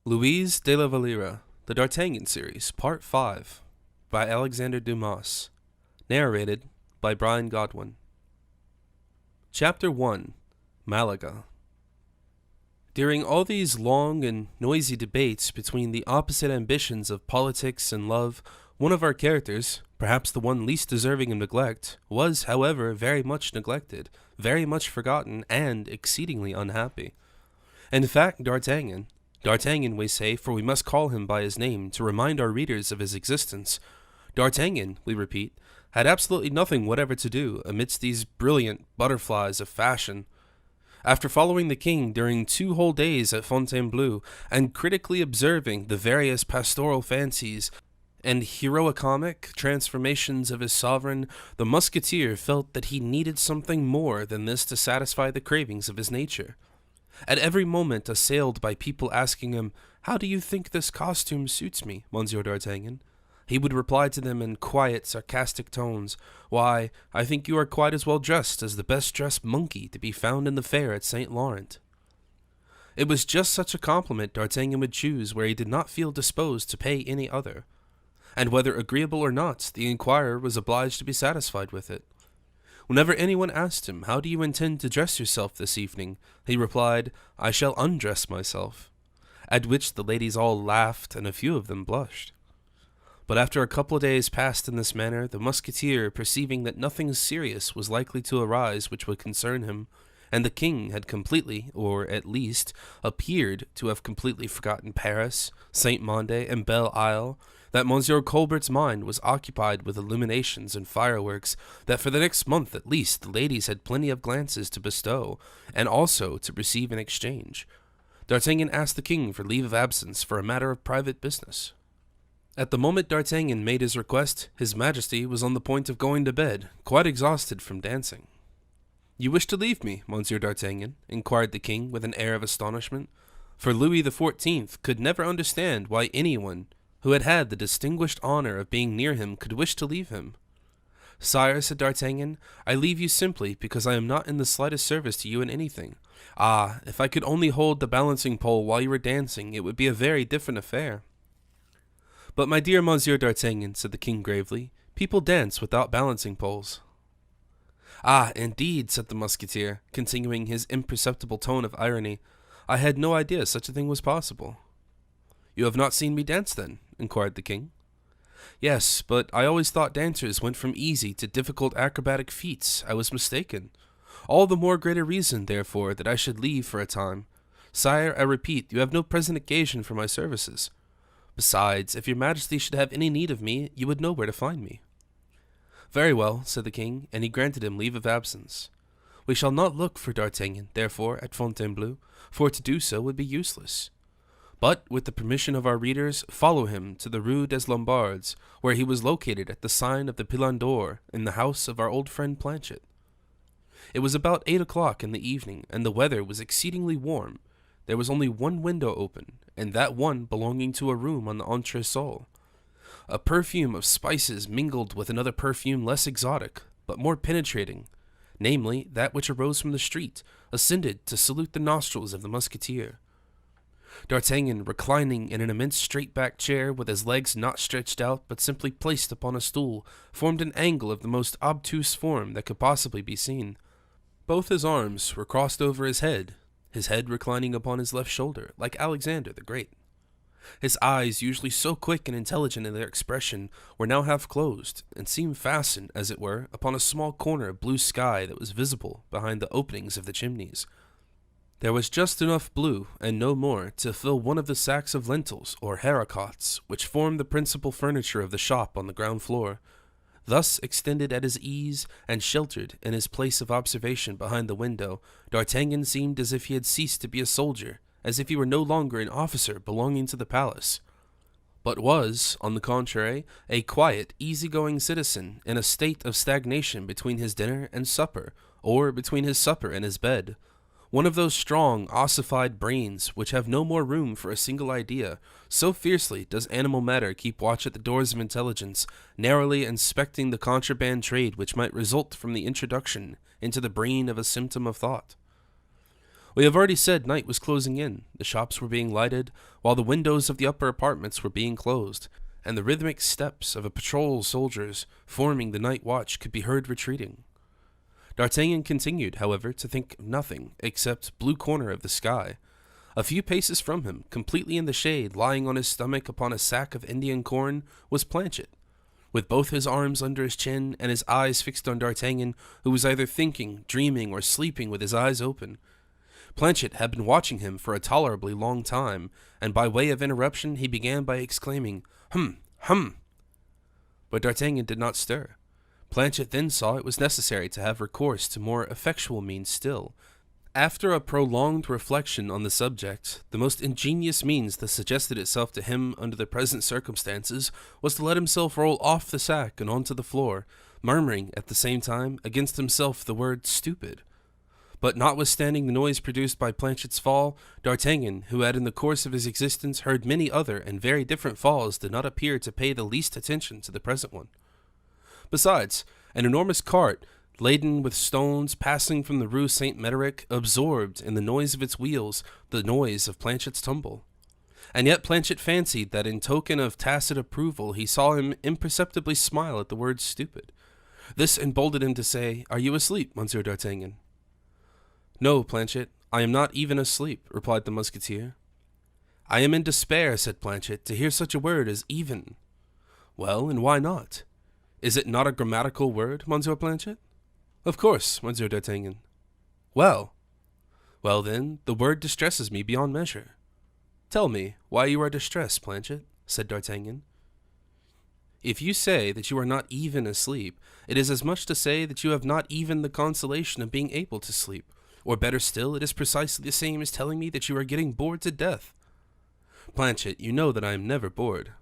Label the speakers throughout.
Speaker 1: Louise de la Valliere, The D'Artagnan Series, Part 5, by Alexandre Dumas, narrated by Brian Godwin. Chapter 1, Malaga. During all these long and noisy debates between the opposite ambitions of politics and love, one of our characters, perhaps the one least deserving of neglect, was, however, very much neglected, very much forgotten, and exceedingly unhappy. In fact, D'Artagnan, we say, for we must call him by his name to remind our readers of his existence. D'Artagnan, we repeat, had absolutely nothing whatever to do amidst these brilliant butterflies of fashion. After following the king during 2 whole days at Fontainebleau, and critically observing the various pastoral fancies and heroicomic transformations of his sovereign, the musketeer felt that he needed something more than this to satisfy the cravings of his nature. At every moment assailed by people asking him, "How do you think this costume suits me, Monsieur d'Artagnan?" he would reply to them in quiet, sarcastic tones, "Why, I think you are quite as well dressed as the best-dressed monkey to be found in the fair at St. Laurent." It was just such a compliment D'Artagnan would choose where he did not feel disposed to pay any other. And whether agreeable or not, the inquirer was obliged to be satisfied with it. Whenever anyone asked him, "How do you intend to dress yourself this evening?" he replied, "I shall undress myself," at which the ladies all laughed and a few of them blushed. But after a couple of days passed in this manner, the musketeer, perceiving that nothing serious was likely to arise which would concern him, and the king had completely, or at least appeared to have completely forgotten Paris, Saint Mande, and Belle Isle, that Monsieur Colbert's mind was occupied with illuminations and fireworks, that for the next month at least the ladies had plenty of glances to bestow, and also to receive in exchange, D'Artagnan asked the king for leave of absence for a matter of private business. At the moment D'Artagnan made his request, his Majesty was on the point of going to bed, quite exhausted from dancing. "You wish to leave me, Monsieur d'Artagnan?" inquired the king with an air of astonishment, for Louis XIV could never understand why anyone who had had the distinguished honor of being near him could wish to leave him. "Sire," said D'Artagnan, "I leave you simply because I am not in the slightest service to you in anything. Ah, if I could only hold the balancing pole while you were dancing, it would be a very different affair." "But my dear Monsieur d'Artagnan," said the king gravely, "people dance without balancing poles." "Ah, indeed," said the musketeer, continuing his imperceptible tone of irony, "I had no idea such a thing was possible." "You have not seen me dance, then?" inquired the king. "Yes, but I always thought dancers went from easy to difficult acrobatic feats. I was mistaken. All the more greater reason, therefore, that I should leave for a time. Sire, I repeat, you have no present occasion for my services. Besides, if your Majesty should have any need of me, you would know where to find me." "Very well," said the king, and he granted him leave of absence. "We shall not look for D'Artagnan, therefore, at Fontainebleau, for to do so would be useless. But, with the permission of our readers, follow him to the Rue des Lombards, where he was located at the sign of the Pilon d'Or, in the house of our old friend Planchet." It was about 8 o'clock in the evening, and the weather was exceedingly warm. There was only one window open, and that one belonging to a room on the entresol. A perfume of spices mingled with another perfume less exotic, but more penetrating, namely, that which arose from the street, ascended to salute the nostrils of the musketeer. D'Artagnan, reclining in an immense straight-backed chair with his legs not stretched out but simply placed upon a stool, formed an angle of the most obtuse form that could possibly be seen. Both his arms were crossed over his head reclining upon his left shoulder, like Alexandre the Great. His eyes, usually so quick and intelligent in their expression, were now half closed, and seemed fastened, as it were, upon a small corner of blue sky that was visible behind the openings of the chimneys. There was just enough blue, and no more, to fill one of the sacks of lentils, or haricots, which formed the principal furniture of the shop on the ground floor. Thus extended at his ease, and sheltered in his place of observation behind the window, D'Artagnan seemed as if he had ceased to be a soldier, as if he were no longer an officer belonging to the palace, but was, on the contrary, a quiet, easy-going citizen in a state of stagnation between his dinner and supper, or between his supper and his bed. One of those strong, ossified brains which have no more room for a single idea, so fiercely does animal matter keep watch at the doors of intelligence, narrowly inspecting the contraband trade which might result from the introduction into the brain of a symptom of thought. We have already said night was closing in, the shops were being lighted, while the windows of the upper apartments were being closed, and the rhythmic steps of a patrol of soldiers forming the night watch could be heard retreating. D'Artagnan continued, however, to think of nothing except blue corner of the sky. A few paces from him, completely in the shade, lying on his stomach upon a sack of Indian corn, was Planchet, with both his arms under his chin and his eyes fixed on D'Artagnan, who was either thinking, dreaming, or sleeping with his eyes open. Planchet had been watching him for a tolerably long time, and by way of interruption he began by exclaiming, "Hum, hum!" But D'Artagnan did not stir. Planchet then saw it was necessary to have recourse to more effectual means still. After a prolonged reflection on the subject, the most ingenious means that suggested itself to him under the present circumstances was to let himself roll off the sack and onto the floor, murmuring at the same time against himself the word "stupid." But notwithstanding the noise produced by Planchet's fall, D'Artagnan, who had in the course of his existence heard many other and very different falls, did not appear to pay the least attention to the present one. Besides, an enormous cart, laden with stones, passing from the Rue Saint-Médéric, absorbed in the noise of its wheels the noise of Planchet's tumble. And yet Planchet fancied that in token of tacit approval he saw him imperceptibly smile at the word "stupid." This emboldened him to say, "Are you asleep, Monsieur d'Artagnan?" "No, Planchet, I am not even asleep," replied the Musketeer. "I am in despair," said Planchet, "to hear such a word as even." "Well, and why not? Is it not a grammatical word, Monsieur Planchet?" "Of course, Monsieur d'Artagnan." "Well, then, the word distresses me beyond measure." "Tell me why you are distressed, Planchet," said D'Artagnan. "If you say that you are not even asleep, it is as much to say that you have not even the consolation of being able to sleep, or better still, it is precisely the same as telling me that you are getting bored to death. Planchet, you know that I am never bored,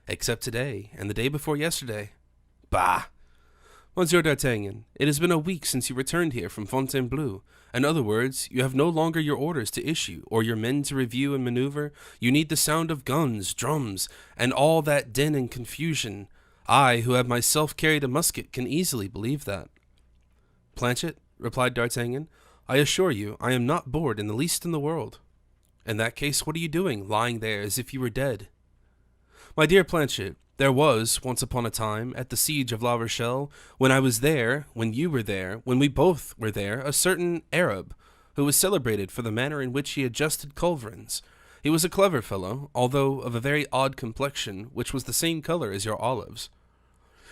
Speaker 1: except today and the day before yesterday." "Bah! Monsieur d'Artagnan, it has been a week since you returned here from Fontainebleau. In other words, you have no longer your orders to issue, or your men to review and maneuver. You need the sound of guns, drums, and all that din and confusion. I, who have myself carried a musket, can easily believe that." "Planchet," replied D'Artagnan, "I assure you I am not bored in the least in the world." "In that case, what are you doing, lying there as if you were dead?" "My dear Planchet, there was, once upon a time, at the siege of La Rochelle, when I was there, when you were there, when we both were there, a certain Arab, who was celebrated for the manner in which he adjusted culverins. He was a clever fellow, although of a very odd complexion, which was the same color as your olives.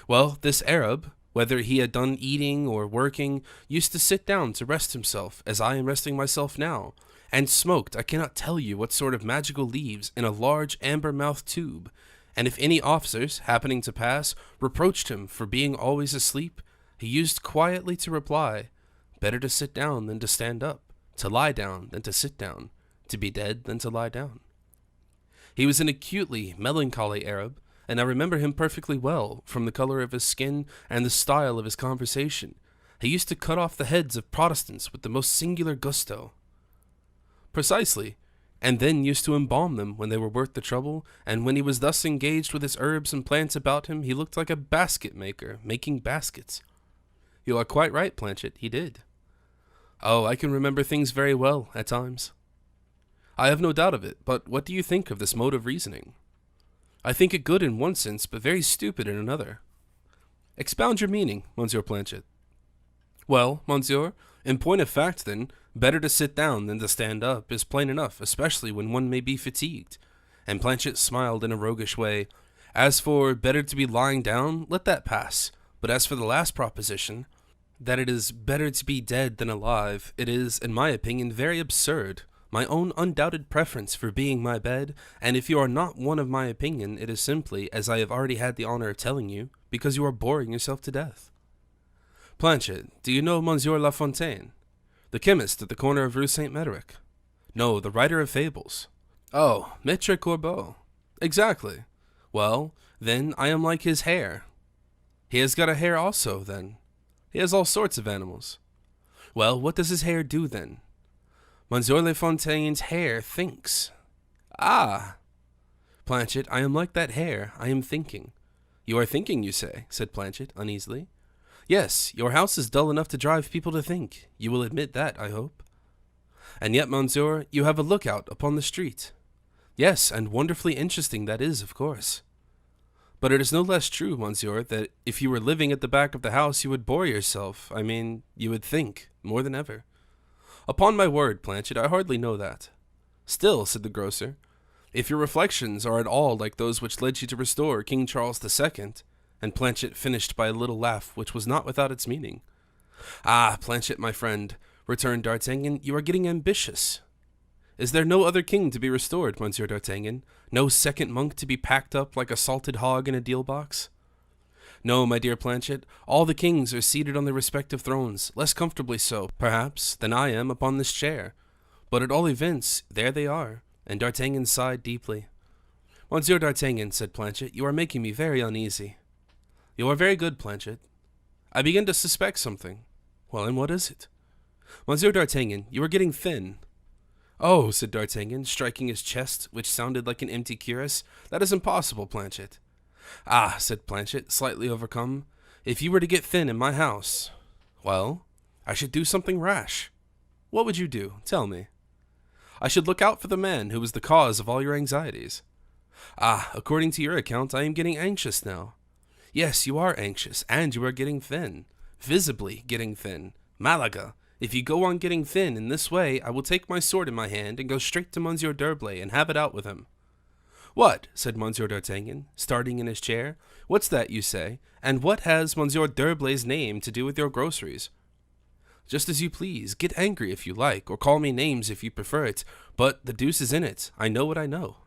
Speaker 1: Well, this Arab, whether he had done eating or working, used to sit down to rest himself, as I am resting myself now, and smoked I cannot tell you what sort of magical leaves in a large amber-mouthed tube, and if any officers, happening to pass, reproached him for being always asleep, he used quietly to reply, 'Better to sit down than to stand up, to lie down than to sit down, to be dead than to lie down.' He was an acutely melancholy Arab, and I remember him perfectly well, from the color of his skin and the style of his conversation. He used to cut off the heads of Protestants with the most singular gusto." "Precisely, and then used to embalm them when they were worth the trouble, and when he was thus engaged with his herbs and plants about him, he looked like a basket maker, making baskets." "You are quite right, Planchet, he did." "Oh, I can remember things very well, at times." "I have no doubt of it, but what do you think of this mode of reasoning?" "I think it good in one sense, but very stupid in another." "Expound your meaning, Monsieur Planchet." "Well, monsieur, in point of fact, then, better to sit down than to stand up is plain enough, especially when one may be fatigued." And Planchet smiled in a roguish way. "As for better to be lying down, let that pass. But as for the last proposition, that it is better to be dead than alive, it is, in my opinion, very absurd. My own undoubted preference for being my bed, and if you are not one of my opinion, it is simply, as I have already had the honor of telling you, because you are boring yourself to death." "Planchet, do you know Monsieur La Fontaine, the chemist at the corner of Rue Saint-Médéric?" "No, the writer of fables." "Oh, Maître Corbeau." "Exactly. Well, then, I am like his hare." "He has got a hare also, then." "He has all sorts of animals." "Well, what does his hare do, then?" "Monsieur La Fontaine's hare thinks." "Ah!" "Planchet, I am like that hare. I am thinking." "You are thinking, you say?" said Planchet, uneasily. "Yes, your house is dull enough to drive people to think. You will admit that, I hope." And yet, monsieur, you have a lookout upon the street. Yes, and wonderfully interesting that is, of course. But it is no less true, monsieur, that if you were living at the back of the house, you would bore yourself. You would think, more than ever. Upon my word, Planchet, I hardly know that. Still, said the grocer, if your reflections are at all like those which led you to restore King Charles II, and Planchet finished by a little laugh which was not without its meaning. Ah, Planchet, my friend, returned D'Artagnan, you are getting ambitious. Is there no other king to be restored, Monsieur D'Artagnan? No second monk to be packed up like a salted hog in a deal box? No, my dear Planchet, all the kings are seated on their respective thrones, less comfortably so, perhaps, than I am upon this chair. But at all events, there they are, and D'Artagnan sighed deeply. Monsieur D'Artagnan, said Planchet, you are making me very uneasy. You are very good, Planchet. I begin to suspect something. Well, and what is it? Monsieur D'Artagnan, you are getting thin. Oh, said D'Artagnan, striking his chest, which sounded like an empty cuirass, that is impossible, Planchet. Ah, said Planchet, slightly overcome, if you were to get thin in my house, well, I should do something rash. What would you do? Tell me. I should look out for the man who was the cause of all your anxieties. Ah, according to your account, I am getting anxious now. Yes, you are anxious, and you are getting thin. Visibly getting thin. Malaga, if you go on getting thin in this way, I will take my sword in my hand and go straight to Monsieur d'Herblay and have it out with him. What? Said Monsieur d'Artagnan, starting in his chair. What's that you say? And what has Monsieur d'Herblay's name to do with your groceries? Just as you please. Get angry if you like, or call me names if you prefer it, but the deuce is in it. I know what I know.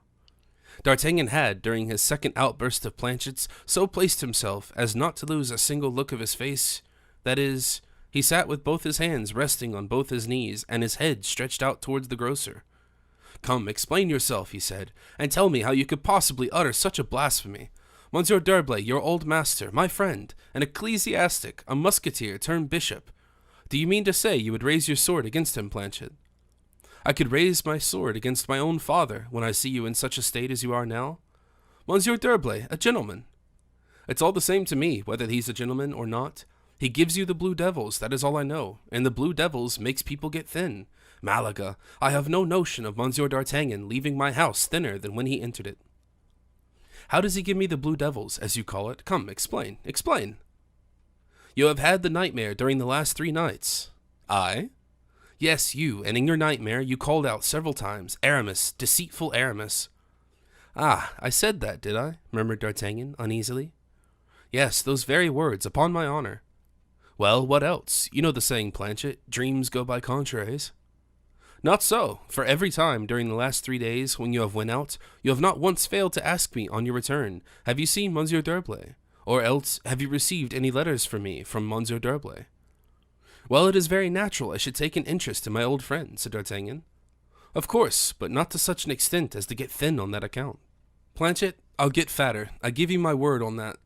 Speaker 1: D'Artagnan had, during his second outburst of Planchet's, so placed himself as not to lose a single look of his face. That is, he sat with both his hands resting on both his knees, and his head stretched out towards the grocer. Come, explain yourself, he said, and tell me how you could possibly utter such a blasphemy. Monsieur d'Herblay, your old master, my friend, an ecclesiastic, a musketeer turned bishop. Do you mean to say you would raise your sword against him, Planchet? I could raise my sword against my own father when I see you in such a state as you are now. Monsieur d'Herblay, a gentleman. It's all the same to me whether he's a gentleman or not. He gives you the blue devils, that is all I know, and the blue devils makes people get thin. Malaga, I have no notion of Monsieur d'Artagnan leaving my house thinner than when he entered it. How does he give me the blue devils, as you call it? Come, explain, explain. You have had the nightmare during the last 3 nights. I? Yes, you, and in your nightmare you called out several times, Aramis, deceitful Aramis. Ah, I said that, did I? Murmured D'Artagnan, uneasily. Yes, those very words, upon my honor. Well, what else? You know the saying, Planchet, dreams go by contraries. Not so, for every time during the last 3 days when you have went out, you have not once failed to ask me on your return, have you seen Monsieur d'Herblay? Or else, have you received any letters for me from Monsieur d'Herblay? Well, it is very natural I should take an interest in my old friend, said D'Artagnan. Of course, but not to such an extent as to get thin on that account. Planchet, I'll get fatter. I give you my word on that.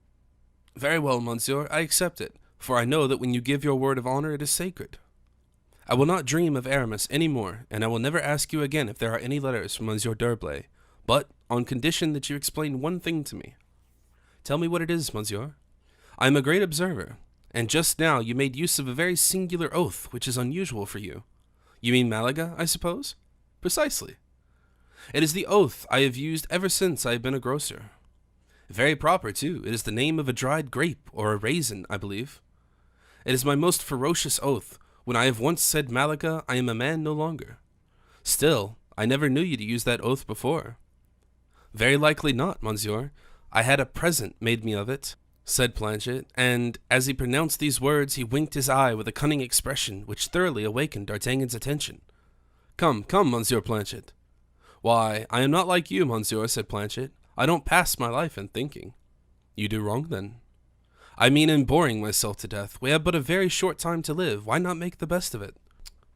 Speaker 1: Very well, monsieur, I accept it, for I know that when you give your word of honor, it is sacred. I will not dream of Aramis any more, and I will never ask you again if there are any letters from Monsieur d'Herblay, but on condition that you explain one thing to me. Tell me what it is, monsieur. I am a great observer, and just now you made use of a very singular oath, which is unusual for you. You mean Malaga, I suppose? Precisely. It is the oath I have used ever since I have been a grocer. Very proper, too. It is the name of a dried grape, or a raisin, I believe. It is my most ferocious oath. When I have once said Malaga, I am a man no longer. Still, I never knew you to use that oath before. Very likely not, monsieur. I had a present made me of it, said Planchet, and as he pronounced these words, he winked his eye with a cunning expression which thoroughly awakened D'Artagnan's attention. Come, come, Monsieur Planchet. Why, I am not like you, monsieur, said Planchet. I don't pass my life in thinking. You do wrong, then. I mean in boring myself to death. We have but a very short time to live. Why not make the best of it?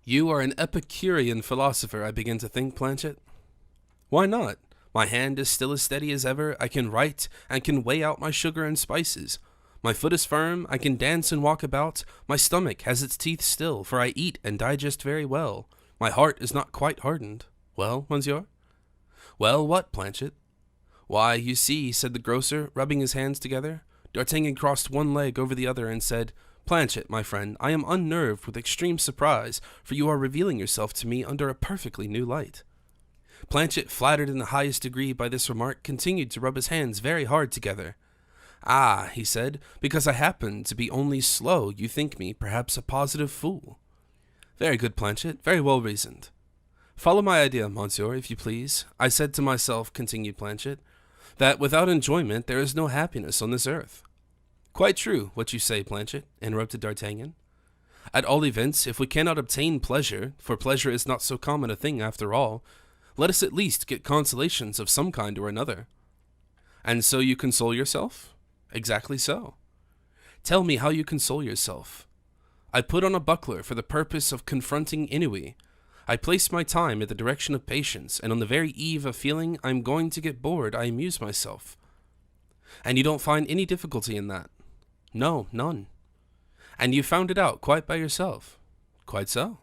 Speaker 1: You are an Epicurean philosopher, I begin to think, Planchet. Why not? My hand is still as steady as ever. I can write and can weigh out my sugar and spices. My foot is firm. I can dance and walk about. My stomach has its teeth still, for I eat and digest very well. My heart is not quite hardened. Well, monsieur? Well, what, Planchet? Why, you see, said the grocer, rubbing his hands together. D'Artagnan crossed one leg over the other and said, Planchet, my friend, I am unnerved with extreme surprise, for you are revealing yourself to me under a perfectly new light. Planchet, flattered in the highest degree by this remark, continued to rub his hands very hard together. Ah, he said, because I happen to be only slow, you think me perhaps a positive fool. Very good, Planchet, very well reasoned. Follow my idea, monsieur, if you please. I said to myself, continued Planchet, that without enjoyment there is no happiness on this earth. Quite true, what you say, Planchet, interrupted D'Artagnan. At all events, if we cannot obtain pleasure, for pleasure is not so common a thing after all, let us at least get consolations of some kind or another. And so you console yourself? Exactly so. Tell me how you console yourself. I put on a buckler for the purpose of confronting ennui. I place my time at the direction of patience, and on the very eve of feeling I'm going to get bored, I amuse myself. And you don't find any difficulty in that? No, none. And you found it out quite by yourself? Quite so.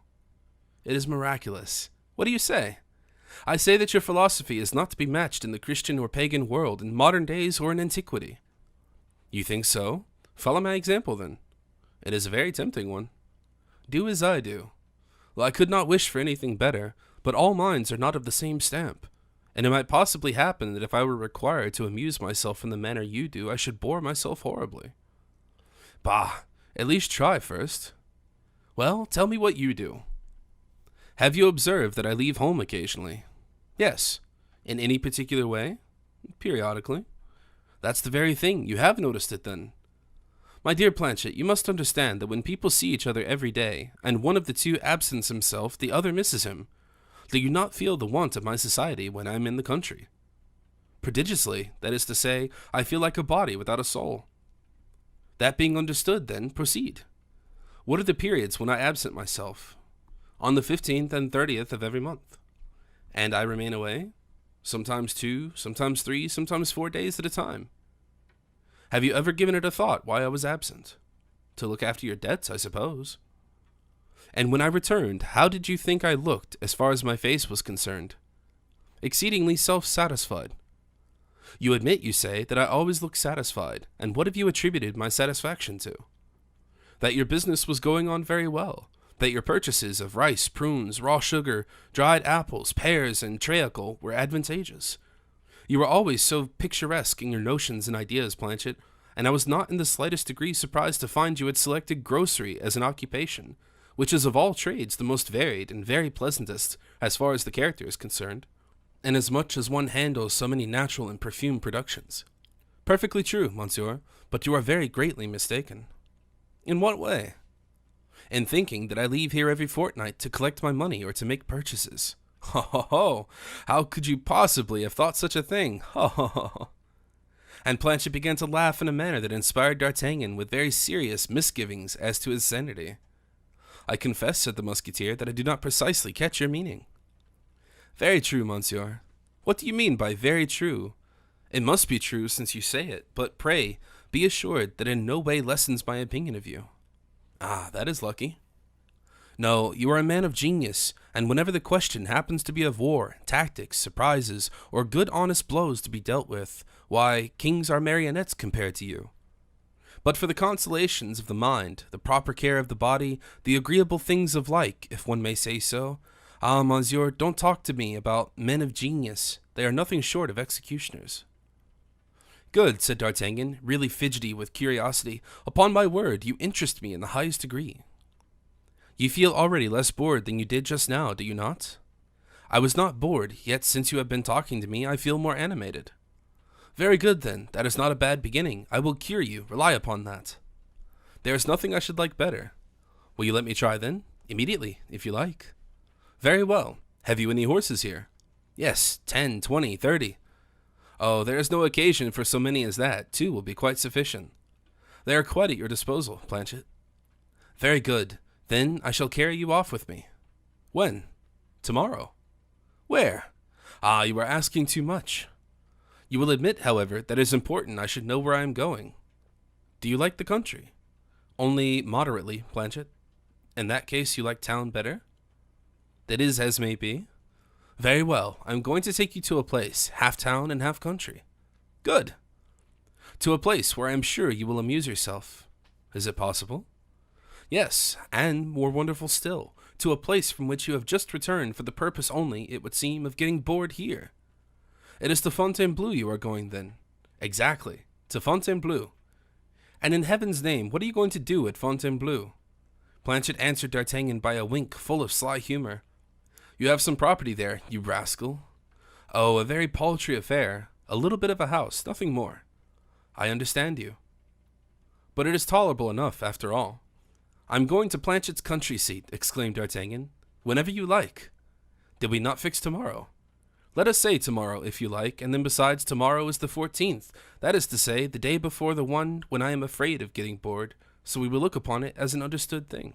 Speaker 1: It is miraculous. What do you say? I say that your philosophy is not to be matched in the Christian or pagan world, in modern days or in antiquity. You think so? Follow my example, then. It is a very tempting one. Do as I do. Well, I could not wish for anything better, but all minds are not of the same stamp, and it might possibly happen that if I were required to amuse myself in the manner you do, I should bore myself horribly. Bah, at least try first. Well, tell me what you do. Have you observed that I leave home occasionally? Yes. In any particular way? Periodically. That's the very thing. You have noticed it, then. My dear Planchet, you must understand that when people see each other every day, and one of the two absents himself, the other misses him. Do you not feel the want of my society when I am in the country? Prodigiously, that is to say, I feel like a body without a soul. That being understood, then, proceed. What are the periods when I absent myself? On the 15th and 30th of every month. And I remain away? Sometimes 2, sometimes 3, sometimes 4 days at a time. Have you ever given it a thought why I was absent? To look after your debts, I suppose. And when I returned, how did you think I looked as far as my face was concerned? Exceedingly self-satisfied. You admit, you say, that I always look satisfied, and what have you attributed my satisfaction to? That your business was going on very well, that your purchases of rice, prunes, raw sugar, dried apples, pears, and treacle were advantageous. You were always so picturesque in your notions and ideas, Planchet, and I was not in the slightest degree surprised to find you had selected grocery as an occupation, which is of all trades the most varied and very pleasantest as far as the character is concerned, and as much as one handles so many natural and perfumed productions. Perfectly true, monsieur, but you are very greatly mistaken. In what way? In thinking that I leave here every fortnight to collect my money or to make purchases. Ho, ho, ho! How could you possibly have thought such a thing? Ho, ho, ho! And Planchet began to laugh in a manner that inspired D'Artagnan with very serious misgivings as to his sanity. I confess, said the Musketeer, that I do not precisely catch your meaning. Very true, monsieur. What do you mean by very true? It must be true since you say it, but pray, be assured that in no way lessens my opinion of you. Ah, that is lucky. No, you are a man of genius, and whenever the question happens to be of war, tactics, surprises, or good honest blows to be dealt with, why, kings are marionettes compared to you. But for the consolations of the mind, the proper care of the body, the agreeable things of like, if one may say so, ah, monsieur, don't talk to me about men of genius. They are nothing short of executioners. Good, said D'Artagnan, really fidgety with curiosity. Upon my word, you interest me in the highest degree. You feel already less bored than you did just now, do you not? I was not bored, yet since you have been talking to me, I feel more animated. Very good, then. That is not a bad beginning. I will cure you. Rely upon that. There is nothing I should like better. Will you let me try, then? Immediately, if you like. Very well. Have you any horses here? Yes, 10, 20, 30. Oh, there is no occasion for so many as that. 2 will be quite sufficient. They are quite at your disposal, Planchet. Very good. Then I shall carry you off with me. When? Tomorrow. Where? Ah, you are asking too much. You will admit, however, that it is important I should know where I am going. Do you like the country? Only moderately, Planchet. In that case, you like town better? That is as may be. Very well, I am going to take you to a place, half town and half country. Good. To a place where I am sure you will amuse yourself. Is it possible? Yes, and more wonderful still, to a place from which you have just returned for the purpose only, it would seem, of getting bored here. It is to Fontainebleau you are going, then? Exactly, to Fontainebleau. And in heaven's name, what are you going to do at Fontainebleau? Planchet answered D'Artagnan by a wink full of sly humor. You have some property there, you rascal. Oh, a very paltry affair, a little bit of a house, nothing more. I understand you. But it is tolerable enough, after all. I'm going to Planchet's country seat, exclaimed D'Artagnan. Whenever you like. Did we not fix tomorrow? Let us say tomorrow, if you like, and then besides, tomorrow is the 14th, that is to say, the day before the one when I am afraid of getting bored, so we will look upon it as an understood thing.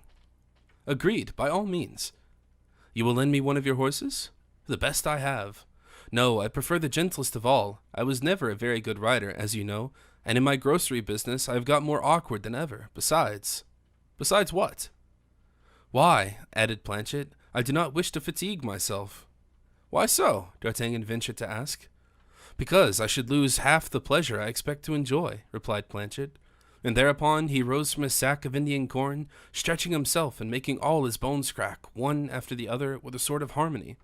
Speaker 1: Agreed, by all means. You will lend me one of your horses? The best I have. No, I prefer the gentlest of all. I was never a very good rider, as you know, and in my grocery business I have got more awkward than ever. Besides what? Why, added Planchet, I do not wish to fatigue myself. Why so? D'Artagnan ventured to ask. Because I should lose half the pleasure I expect to enjoy, replied Planchet. And thereupon he rose from his sack of Indian corn, stretching himself and making all his bones crack, one after the other, with a sort of harmony.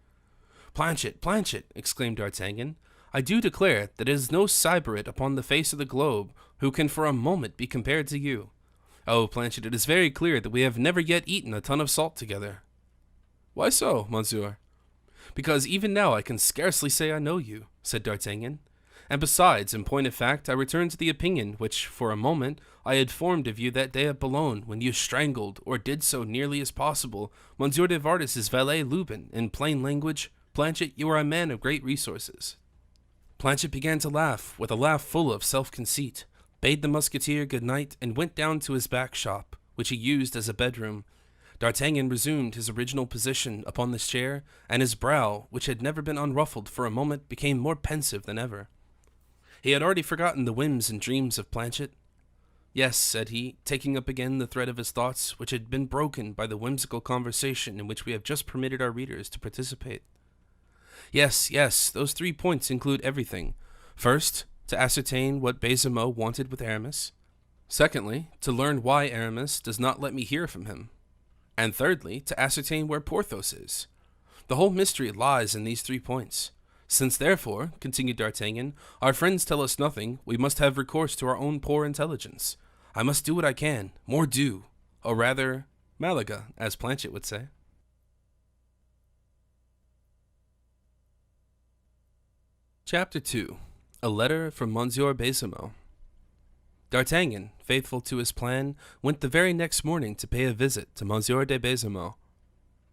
Speaker 1: Planchet, Planchet, exclaimed D'Artagnan, I do declare that it is no Sybarite upon the face of the globe who can for a moment be compared to you. Oh, Planchet, it is very clear that we have never yet eaten a ton of salt together. Why so, monsieur? Because even now I can scarcely say I know you, said D'Artagnan. And besides, in point of fact, I return to the opinion which, for a moment, I had formed of you that day at Boulogne, when you strangled, or did so nearly as possible, Monsieur de Vardas's valet Lubin. In plain language, Planchet, you are a man of great resources. Planchet began to laugh, with a laugh full of self-conceit, bade the musketeer good night, and went down to his back shop, which he used as a bedroom. D'Artagnan resumed his original position upon this chair, and his brow, which had never been unruffled for a moment, became more pensive than ever. He had already forgotten the whims and dreams of Planchet. Yes, said he, taking up again the thread of his thoughts, which had been broken by the whimsical conversation in which we have just permitted our readers to participate. Yes, those 3 points include everything. First, to ascertain what Baisemeaux wanted with Aramis. Secondly, to learn why Aramis does not let me hear from him. And thirdly, to ascertain where Porthos is. The whole mystery lies in these 3 points. Since therefore, continued D'Artagnan, our friends tell us nothing, we must have recourse to our own poor intelligence. I must do what I can, mordieu, or rather, Malaga, as Planchet would say. Chapter 2. A Letter from Monsieur Baisemeaux. D'Artagnan, faithful to his plan, went the very next morning to pay a visit to Monsieur de Baisemeaux.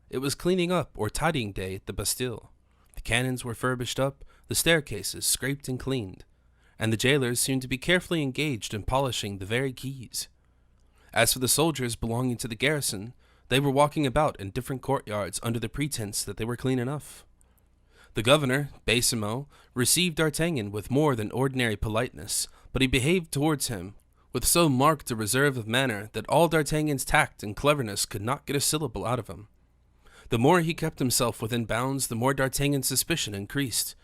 Speaker 1: It was cleaning up or tidying day at the Bastille. The cannons were furbished up, the staircases scraped and cleaned, and the jailers seemed to be carefully engaged in polishing the very keys. As for the soldiers belonging to the garrison, they were walking about in different courtyards under the pretense that they were clean enough. The governor, Baisemeaux, received D'Artagnan with more than ordinary politeness, but he behaved towards him with so marked a reserve of manner that all D'Artagnan's tact and cleverness could not get a syllable out of him. The more he kept himself within bounds, the more D'Artagnan's suspicion increased.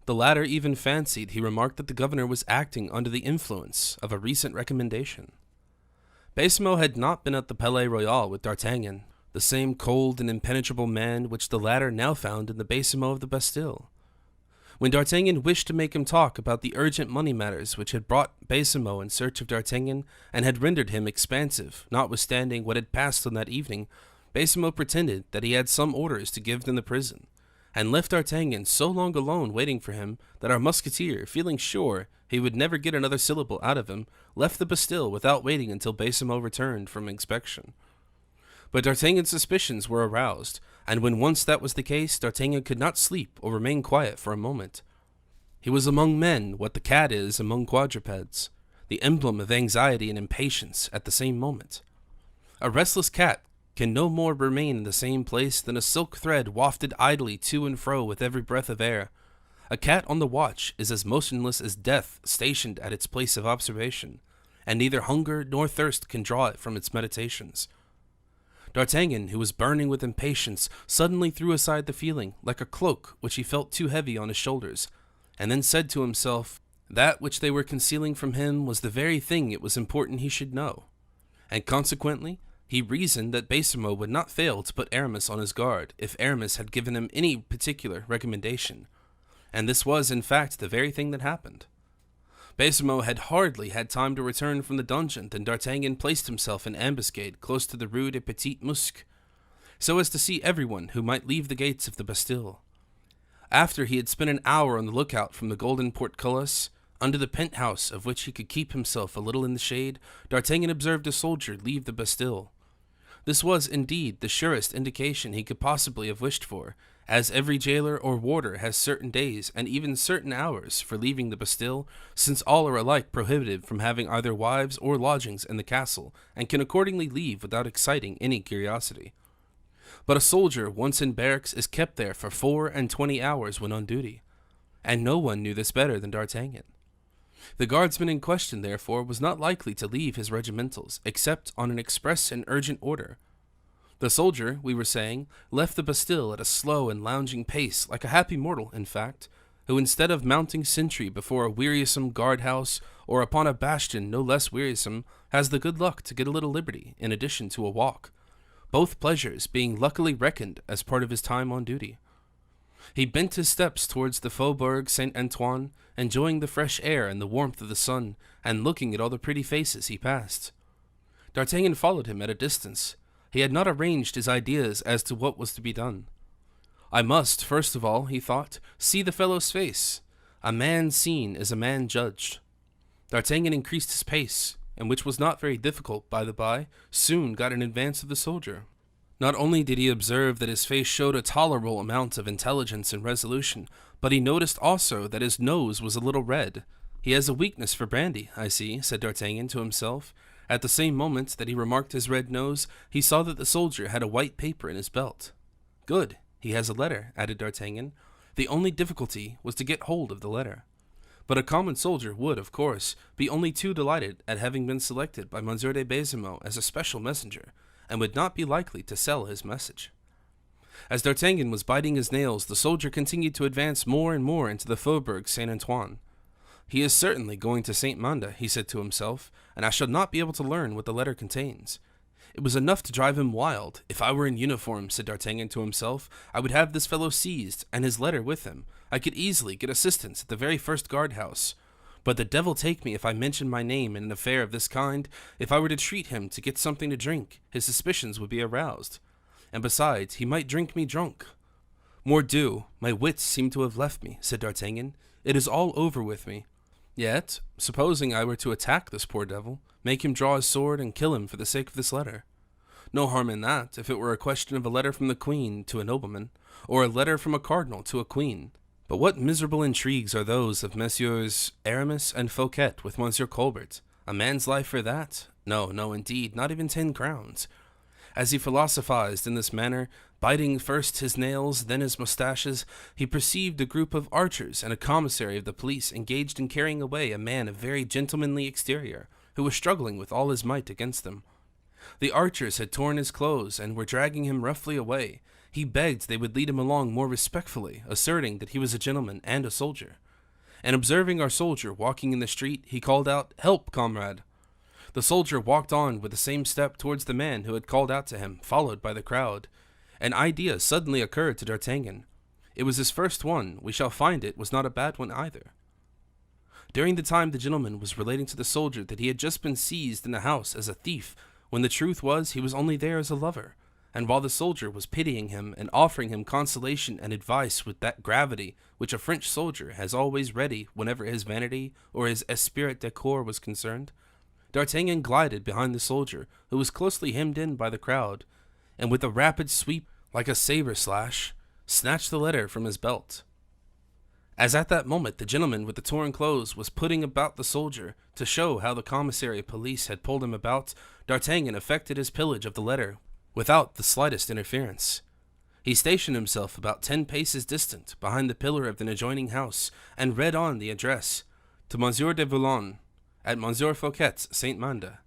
Speaker 1: The latter even fancied he remarked that the governor was acting under the influence of a recent recommendation. Baisemeaux had not been at the Palais Royal with D'Artagnan, the same cold and impenetrable man which the latter now found in the Baisemeaux of the Bastille. When D'Artagnan wished to make him talk about the urgent money matters which had brought Baisemeaux in search of D'Artagnan and had rendered him expansive, notwithstanding what had passed on that evening, Baisemeaux pretended that he had some orders to give in the prison, and left D'Artagnan so long alone waiting for him that our musketeer, feeling sure he would never get another syllable out of him, left the Bastille without waiting until Baisemeaux returned from inspection. But D'Artagnan's suspicions were aroused, and when once that was the case, D'Artagnan could not sleep or remain quiet for a moment. He was among men what the cat is among quadrupeds, the emblem of anxiety and impatience at the same moment. A restless cat can no more remain in the same place than a silk thread wafted idly to and fro with every breath of air. A cat on the watch is as motionless as death stationed at its place of observation, and neither hunger nor thirst can draw it from its meditations. D'Artagnan, who was burning with impatience, suddenly threw aside the feeling, like a cloak which he felt too heavy on his shoulders, and then said to himself, that which they were concealing from him was the very thing it was important he should know, and consequently, He reasoned that Baisemeaux would not fail to put Aramis on his guard if Aramis had given him any particular recommendation, and this was in fact the very thing that happened. Baisemeaux had hardly had time to return from the dungeon than D'Artagnan placed himself in ambuscade close to the Rue des Petits Musques, so as to see everyone who might leave the gates of the Bastille. After he had spent an hour on the lookout from the golden portcullis, under the penthouse of which he could keep himself a little in the shade, D'Artagnan observed a soldier leave the Bastille. This was, indeed, the surest indication he could possibly have wished for, as every jailer or warder has certain days and even certain hours for leaving the Bastille, since all are alike prohibited from having either wives or lodgings in the castle, and can accordingly leave without exciting any curiosity. But a soldier once in barracks is kept there for 24 hours when on duty, and no one knew this better than D'Artagnan. The guardsman in question, therefore, was not likely to leave his regimentals, except on an express and urgent order. The soldier, we were saying, left the Bastille at a slow and lounging pace, like a happy mortal, in fact, who instead of mounting sentry before a wearisome guardhouse, or upon a bastion no less wearisome, has the good luck to get a little liberty, in addition to a walk, both pleasures being luckily reckoned as part of his time on duty. He bent his steps towards the Faubourg Saint-Antoine, enjoying the fresh air and the warmth of the sun, and looking at all the pretty faces he passed. D'Artagnan followed him at a distance. He had not arranged his ideas as to what was to be done. I must, first of all, he thought, see the fellow's face. A man seen is a man judged. D'Artagnan increased his pace, and which was not very difficult, by the by, soon got in advance of the soldier. Not only did he observe that his face showed a tolerable amount of intelligence and resolution, but he noticed also that his nose was a little red. He has a weakness for brandy, I see, said D'Artagnan to himself. At the same moment that he remarked his red nose, he saw that the soldier had a white paper in his belt. Good, he has a letter, added D'Artagnan. The only difficulty was to get hold of the letter. But a common soldier would, of course, be only too delighted at having been selected by Monsieur de Baisemeaux as a special messenger, and would not be likely to sell his message. As D'Artagnan was biting his nails, the soldier continued to advance more and more into the Faubourg Saint-Antoine. He is certainly going to Saint-Mande, he said to himself, and I shall not be able to learn what the letter contains. It was enough to drive him wild. If I were in uniform, said D'Artagnan to himself, I would have this fellow seized, and his letter with him. I could easily get assistance at the very first guardhouse. But the devil take me if I mention my name in an affair of this kind. If I were to treat him to get something to drink, his suspicions would be aroused. And besides, he might drink me drunk. Mordieu, my wits seem to have left me, said D'Artagnan. It is all over with me. Yet, supposing I were to attack this poor devil, make him draw his sword and kill him for the sake of this letter. No harm in that, if it were a question of a letter from the queen to a nobleman, or a letter from a cardinal to a queen. But what miserable intrigues are those of Messieurs Aramis and Fouquet with Monsieur Colbert? A man's life for that? No, no, indeed, not even 10 crowns. As he philosophized in this manner, biting first his nails, then his mustaches, he perceived a group of archers and a commissary of the police engaged in carrying away a man of very gentlemanly exterior, who was struggling with all his might against them. The archers had torn his clothes and were dragging him roughly away. He begged they would lead him along more respectfully, asserting that he was a gentleman and a soldier. And observing our soldier walking in the street, he called out, "Help, comrade!" The soldier walked on with the same step towards the man who had called out to him, followed by the crowd. An idea suddenly occurred to D'Artagnan. It was his first one. We shall find it was not a bad one either. During the time the gentleman was relating to the soldier that he had just been seized in the house as a thief, when the truth was he was only there as a lover, and while the soldier was pitying him and offering him consolation and advice with that gravity which a French soldier has always ready whenever his vanity or his esprit de corps was concerned, D'Artagnan glided behind the soldier, who was closely hemmed in by the crowd, and with a rapid sweep, like a saber slash, snatched the letter from his belt. As at that moment the gentleman with the torn clothes was putting about the soldier, to show how the commissary of police had pulled him about, D'Artagnan effected his pillage of the letter without the slightest interference. He stationed himself about 10 paces distant, behind the pillar of an adjoining house, and read on the address, to Monsieur de Vouillon, at Monsieur Fouquet's Saint-Mande.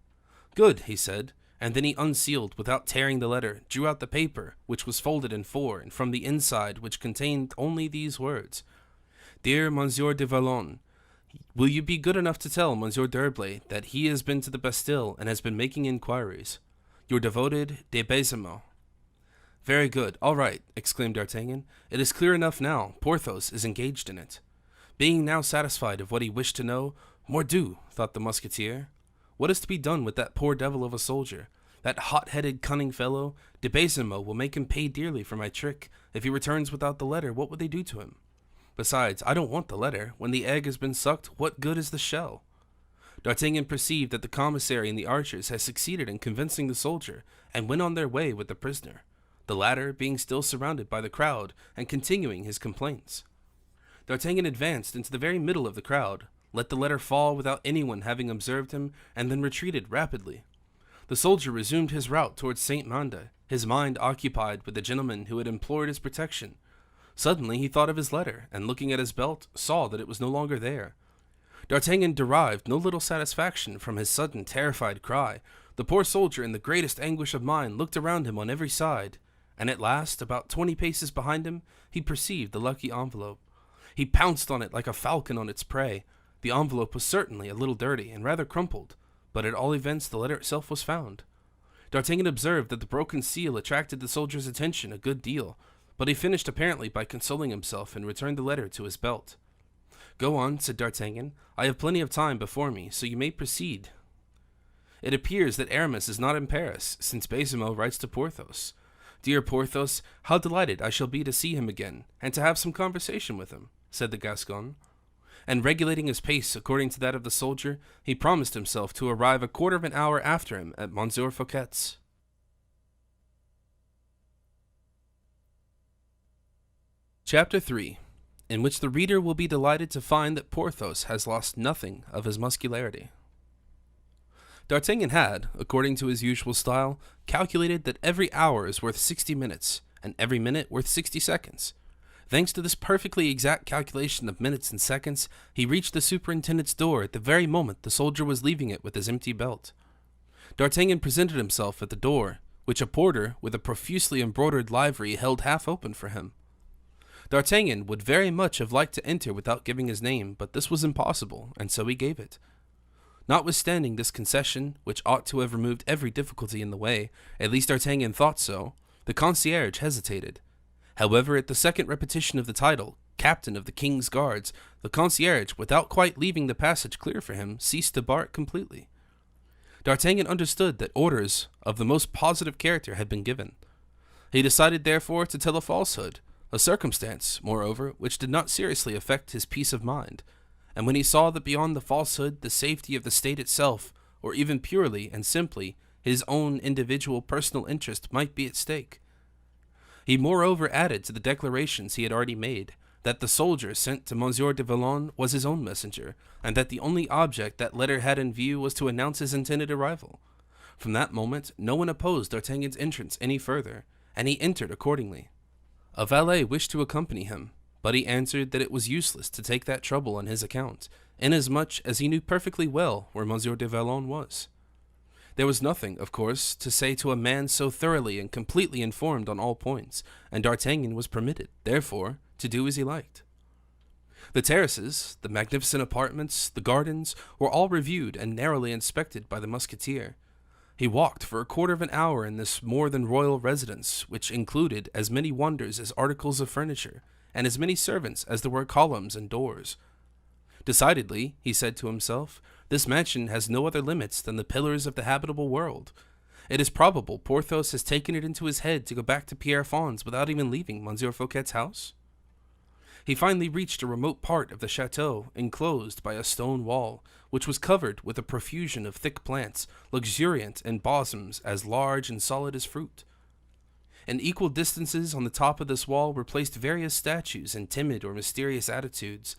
Speaker 1: Good, he said, and then he unsealed without tearing the letter, drew out the paper, which was folded in 4, and from the inside, which contained only these words: Dear Monsieur de Vouillon, will you be good enough to tell Monsieur d'Herblay that he has been to the Bastille and has been making inquiries? Your devoted de Baisemeaux. Very good, all right, exclaimed D'Artagnan. It is clear enough now. Porthos is engaged in it. Being now satisfied of what he wished to know, mordieu, thought the Musketeer. What is to be done with that poor devil of a soldier? That hot-headed, cunning fellow, de Baisemeaux will make him pay dearly for my trick. If he returns without the letter, what would they do to him? Besides, I don't want the letter. When the egg has been sucked, what good is the shell? D'Artagnan perceived that the commissary and the archers had succeeded in convincing the soldier, and went on their way with the prisoner, the latter being still surrounded by the crowd and continuing his complaints. D'Artagnan advanced into the very middle of the crowd, let the letter fall without anyone having observed him, and then retreated rapidly. The soldier resumed his route towards Saint-Mande, his mind occupied with the gentleman who had implored his protection. Suddenly he thought of his letter, and looking at his belt, saw that it was no longer there. D'Artagnan derived no little satisfaction from his sudden terrified cry. The poor soldier, in the greatest anguish of mind, looked around him on every side, and at last, about 20 paces behind him, he perceived the lucky envelope. He pounced on it like a falcon on its prey. The envelope was certainly a little dirty and rather crumpled, but at all events the letter itself was found. D'Artagnan observed that the broken seal attracted the soldier's attention a good deal, but he finished apparently by consoling himself and returned the letter to his belt. Go on, said D'Artagnan. I have plenty of time before me, so you may proceed. It appears that Aramis is not in Paris, since Baisemeaux writes to Porthos. Dear Porthos, how delighted I shall be to see him again, and to have some conversation with him, said the Gascon. And regulating his pace according to that of the soldier, he promised himself to arrive a quarter of an hour after him at Monsieur Fouquet's. Chapter 3, in which the reader will be delighted to find that Porthos has lost nothing of his muscularity. D'Artagnan had, according to his usual style, calculated that every hour is worth 60 minutes, and every minute worth 60 seconds. Thanks to this perfectly exact calculation of minutes and seconds, he reached the superintendent's door at the very moment the soldier was leaving it with his empty belt. D'Artagnan presented himself at the door, which a porter with a profusely embroidered livery held half open for him. D'Artagnan would very much have liked to enter without giving his name, but this was impossible, and so he gave it. Notwithstanding this concession, which ought to have removed every difficulty in the way, at least D'Artagnan thought so, the concierge hesitated. However, at the second repetition of the title, Captain of the King's Guards, the concierge, without quite leaving the passage clear for him, ceased to bark completely. D'Artagnan understood that orders of the most positive character had been given. He decided, therefore, to tell a falsehood, a circumstance, moreover, which did not seriously affect his peace of mind, and when he saw that beyond the falsehood the safety of the state itself, or even purely and simply his own individual personal interest might be at stake. He moreover added to the declarations he had already made, that the soldier sent to Monsieur de Vallon was his own messenger, and that the only object that letter had in view was to announce his intended arrival. From that moment no one opposed D'Artagnan's entrance any further, and he entered accordingly. A valet wished to accompany him, but he answered that it was useless to take that trouble on his account, inasmuch as he knew perfectly well where Monsieur de Vallon was. There was nothing, of course, to say to a man so thoroughly and completely informed on all points, and D'Artagnan was permitted, therefore, to do as he liked. The terraces, the magnificent apartments, the gardens, were all reviewed and narrowly inspected by the Musketeer. He walked for a quarter of an hour in this more than royal residence, which included as many wonders as articles of furniture, and as many servants as there were columns and doors. Decidedly, he said to himself, this mansion has no other limits than the pillars of the habitable world. It is probable Porthos has taken it into his head to go back to Pierrefonds without even leaving Monsieur Fouquet's house. He finally reached a remote part of the chateau, enclosed by a stone wall, which was covered with a profusion of thick plants, luxuriant in blossoms as large and solid as fruit. In equal distances on the top of this wall were placed various statues in timid or mysterious attitudes.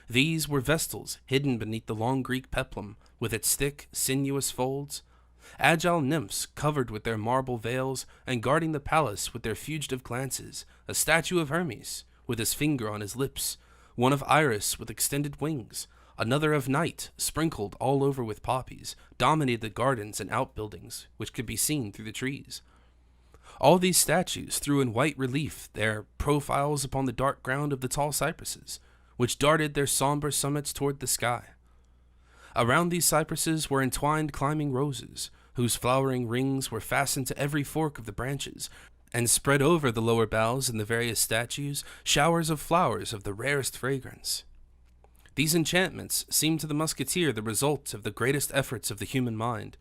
Speaker 1: These were vestals hidden beneath the long Greek peplum, with its thick, sinuous folds, agile nymphs covered with their marble veils and guarding the palace with their fugitive glances, a statue of Hermes, with his finger on his lips, one of Iris with extended wings, another of Night, sprinkled all over with poppies, dominated the gardens and outbuildings, which could be seen through the trees. All these statues threw in white relief their profiles upon the dark ground of the tall cypresses, which darted their somber summits toward the sky. Around these cypresses were entwined climbing roses, whose flowering rings were fastened to every fork of the branches, and spread over the lower boughs and the various statues showers of flowers of the rarest fragrance. These enchantments seemed to the musketeer the result of the greatest efforts of the human mind.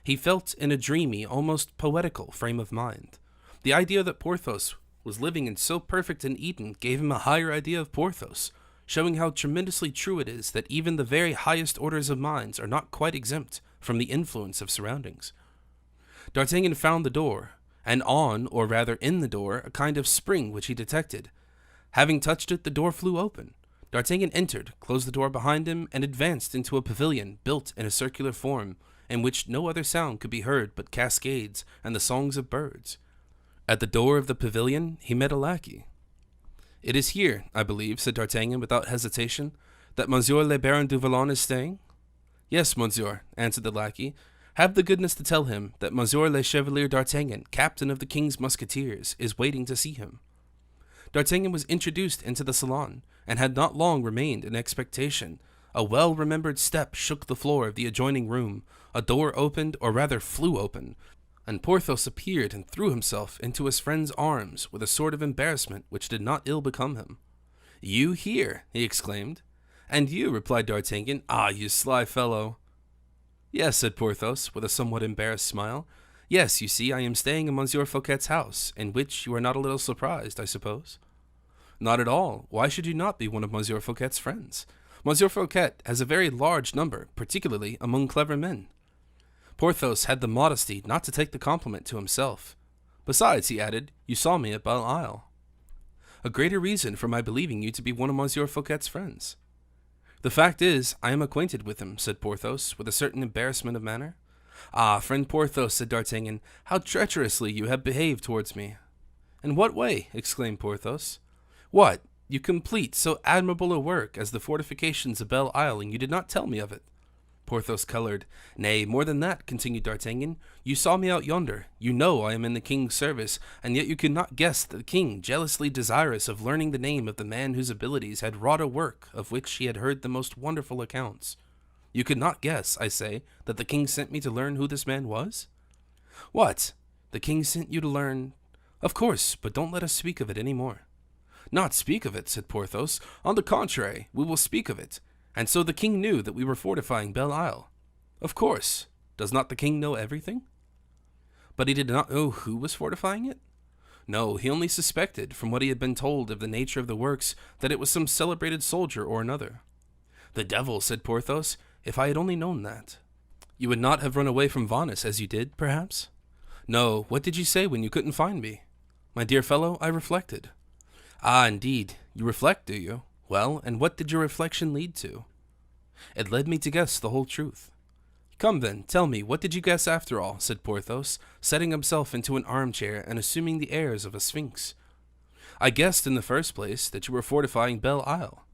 Speaker 1: He felt in a dreamy, almost poetical frame of mind. The idea that Porthos was living in so perfect an Eden gave him a higher idea of Porthos, showing how tremendously true it is that even the very highest orders of minds are not quite exempt from the influence of surroundings. D'Artagnan found the door, and on, or rather in the door, a kind of spring which he detected. Having touched it, the door flew open. D'Artagnan entered, closed the door behind him, and advanced into a pavilion built in a circular form, in which no other sound could be heard but cascades and the songs of birds. At the door of the pavilion he met a lackey. "It is here, I believe," said D'Artagnan without hesitation, "that Monsieur le Baron du Vallon is staying?" "Yes, monsieur," answered the lackey. "Have the goodness to tell him that Monsieur le Chevalier d'Artagnan, captain of the king's musketeers, is waiting to see him." D'Artagnan was introduced into the salon, and had not long remained in expectation. A well-remembered step shook the floor of the adjoining room, a door opened, or rather flew open, and Porthos appeared and threw himself into his friend's arms with a sort of embarrassment which did not ill become him. "You here?" he exclaimed. "And you?" replied D'Artagnan. "Ah, you sly fellow!" "Yes," said Porthos, with a somewhat embarrassed smile. "Yes, you see, I am staying in Monsieur Fouquet's house, in which you are not a little surprised, I suppose." "Not at all. Why should you not be one of Monsieur Fouquet's friends? Monsieur Fouquet has a very large number, particularly among clever men." Porthos had the modesty not to take the compliment to himself. "Besides," he added, "you saw me at Belle Isle." "A greater reason for my believing you to be one of Monsieur Fouquet's friends." "The fact is, I am acquainted with him," said Porthos, with a certain embarrassment of manner. "Ah, friend Porthos," said D'Artagnan, "how treacherously you have behaved towards me." "In what way?" exclaimed Porthos. "What? You complete so admirable a work as the fortifications of Belle Isle, and you did not tell me of it." Porthos colored. "Nay, more than that," continued D'Artagnan. "You saw me out yonder. You know I am in the king's service, and yet you could not guess that the king, jealously desirous of learning the name of the man whose abilities had wrought a work of which he had heard the most wonderful accounts. You could not guess, I say, that the king sent me to learn who this man was?" "What? The king sent you to learn—" "Of course, but don't let us speak of it any more." "Not speak of it," said Porthos. "On the contrary, we will speak of it. And so the king knew that we were fortifying Belle Isle?" "Of course. Does not the king know everything?" "But he did not know who was fortifying it?" "No, he only suspected, from what he had been told of the nature of the works, that it was some celebrated soldier or another." "The devil," said Porthos, "if I had only known that." "You would not have run away from Venice as you did, perhaps?" "No. What did you say when you couldn't find me?" "My dear fellow, I reflected." "Ah, indeed. You reflect, do you? Well, and what did your reflection lead to?" "It led me to guess the whole truth." "Come then, tell me, what did you guess after all?" said Porthos, setting himself into an armchair and assuming the airs of a sphinx. "I guessed, in the first place, that you were fortifying Belle Isle."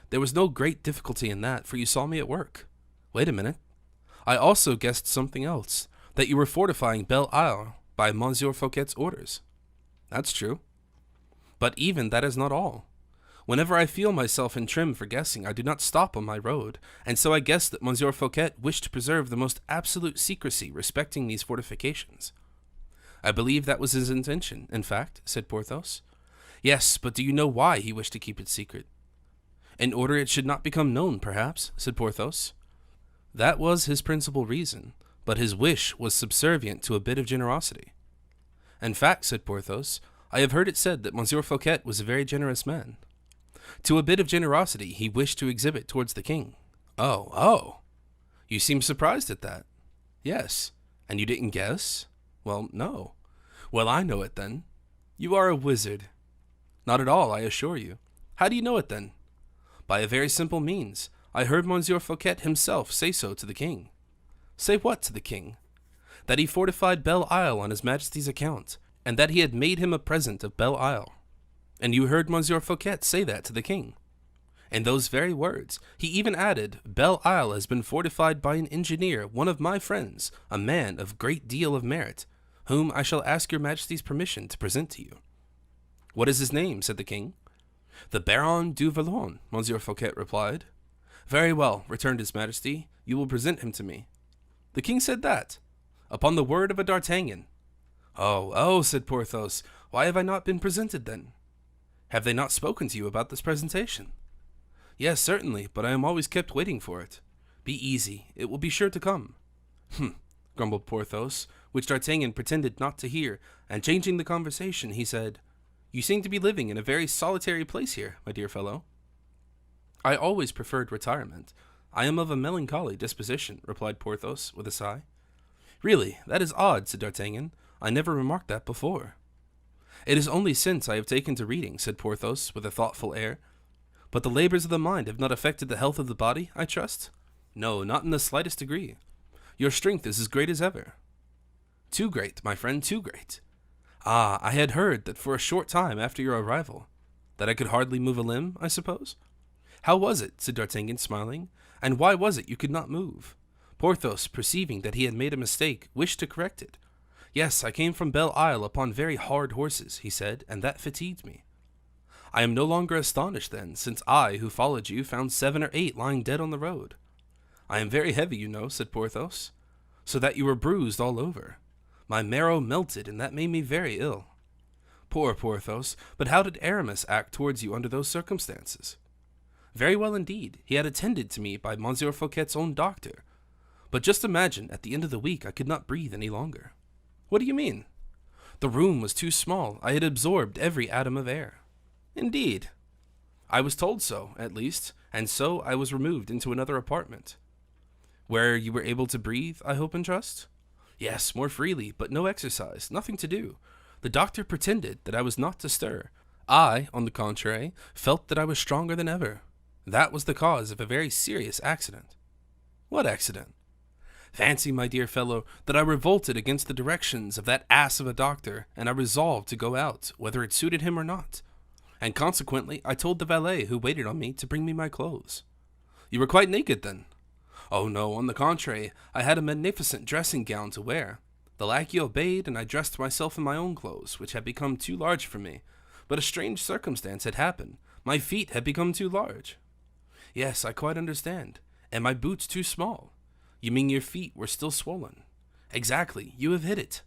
Speaker 1: "There was no great difficulty in that, for you saw me at work." "Wait a minute. I also guessed something else, that you were fortifying Belle Isle by Monsieur Fouquet's orders." "That's true." "But even that is not all. Whenever I feel myself in trim for guessing, I do not stop on my road, and so I guessed that Monsieur Fouquet wished to preserve the most absolute secrecy respecting these fortifications." "I believe that was his intention, in fact," said Porthos. "Yes, but do you know why he wished to keep it secret?" "In order it should not become known, perhaps," said Porthos. "That was his principal reason, but his wish was subservient to a bit of generosity." "In fact," said Porthos, "I have heard it said that Monsieur Fouquet was a very generous man." "To a bit of generosity he wished to exhibit towards the king." Oh. You seem surprised at that." "Yes. And you didn't guess?" "Well, no." "Well, I know it then." "You are a wizard." "Not at all, I assure you." "How do you know it then?" "By a very simple means. I heard Monsieur Fouquet himself say so to the king." "Say what to the king?" "That he fortified Belle Isle on his Majesty's account, and that he had made him a present of Belle Isle." "And you heard Monsieur Fouquet say that to the king?" "In those very words. He even added, 'Belle Isle has been fortified by an engineer, one of my friends, a man of great deal of merit, whom I shall ask your Majesty's permission to present to you.'" "What is his name?" said the king. "The Baron du Vallon," Monsieur Fouquet replied. "Very well," returned his Majesty, "you will present him to me." "The king said that?" Upon the word of a D'Artagnan. Oh, oh, said Porthos, why have I not been presented then? Have they not spoken to you about this presentation? Yes, certainly, but I am always kept waiting for it. Be easy, it will be sure to come. Grumbled Porthos, which D'Artagnan pretended not to hear, and changing the conversation, he said, You seem to be living in a very solitary place here, my dear fellow. I always preferred retirement. I am of a melancholy disposition, replied Porthos, with a sigh. Really, that is odd, said D'Artagnan. I never remarked that before. It is only since I have taken to reading, said Porthos, with a thoughtful air. But the labors of the mind have not affected the health of the body, I trust? No, not in the slightest degree. Your strength is as great as ever. Too great, my friend, too great. Ah, I had heard that for a short time after your arrival, that I could hardly move a limb, I suppose? How was it, said D'Artagnan, smiling, and why was it you could not move? Porthos, perceiving that he had made a mistake, wished to correct it. Yes, I came from Belle Isle upon very hard horses, he said, and that fatigued me. I am no longer astonished, then, since I, who followed you, found 7 or 8 lying dead on the road. I am very heavy, you know, said Porthos, so that you were bruised all over. My marrow melted, and that made me very ill. Poor Porthos, but how did Aramis act towards you under those circumstances? Very well indeed. He had attended to me by Monsieur Fouquet's own doctor. But just imagine, at the end of the week, I could not breathe any longer. What do you mean? The room was too small. I had absorbed every atom of air. Indeed. I was told so, at least, and so I was removed into another apartment. Where you were able to breathe, I hope and trust? Yes, more freely, but no exercise, nothing to do. The doctor pretended that I was not to stir. I, on the contrary, felt that I was stronger than ever. That was the cause of a very serious accident. What accident? Fancy, my dear fellow, that I revolted against the directions of that ass of a doctor, and I resolved to go out, whether it suited him or not. And consequently, I told the valet who waited on me to bring me my clothes. You were quite naked, then? Oh, no, on the contrary, I had a magnificent dressing gown to wear. The lackey obeyed, and I dressed myself in my own clothes, which had become too large for me. But a strange circumstance had happened. My feet had become too large. Yes, I quite understand. And my boots too small. You mean your feet were still swollen? Exactly, you have hit it.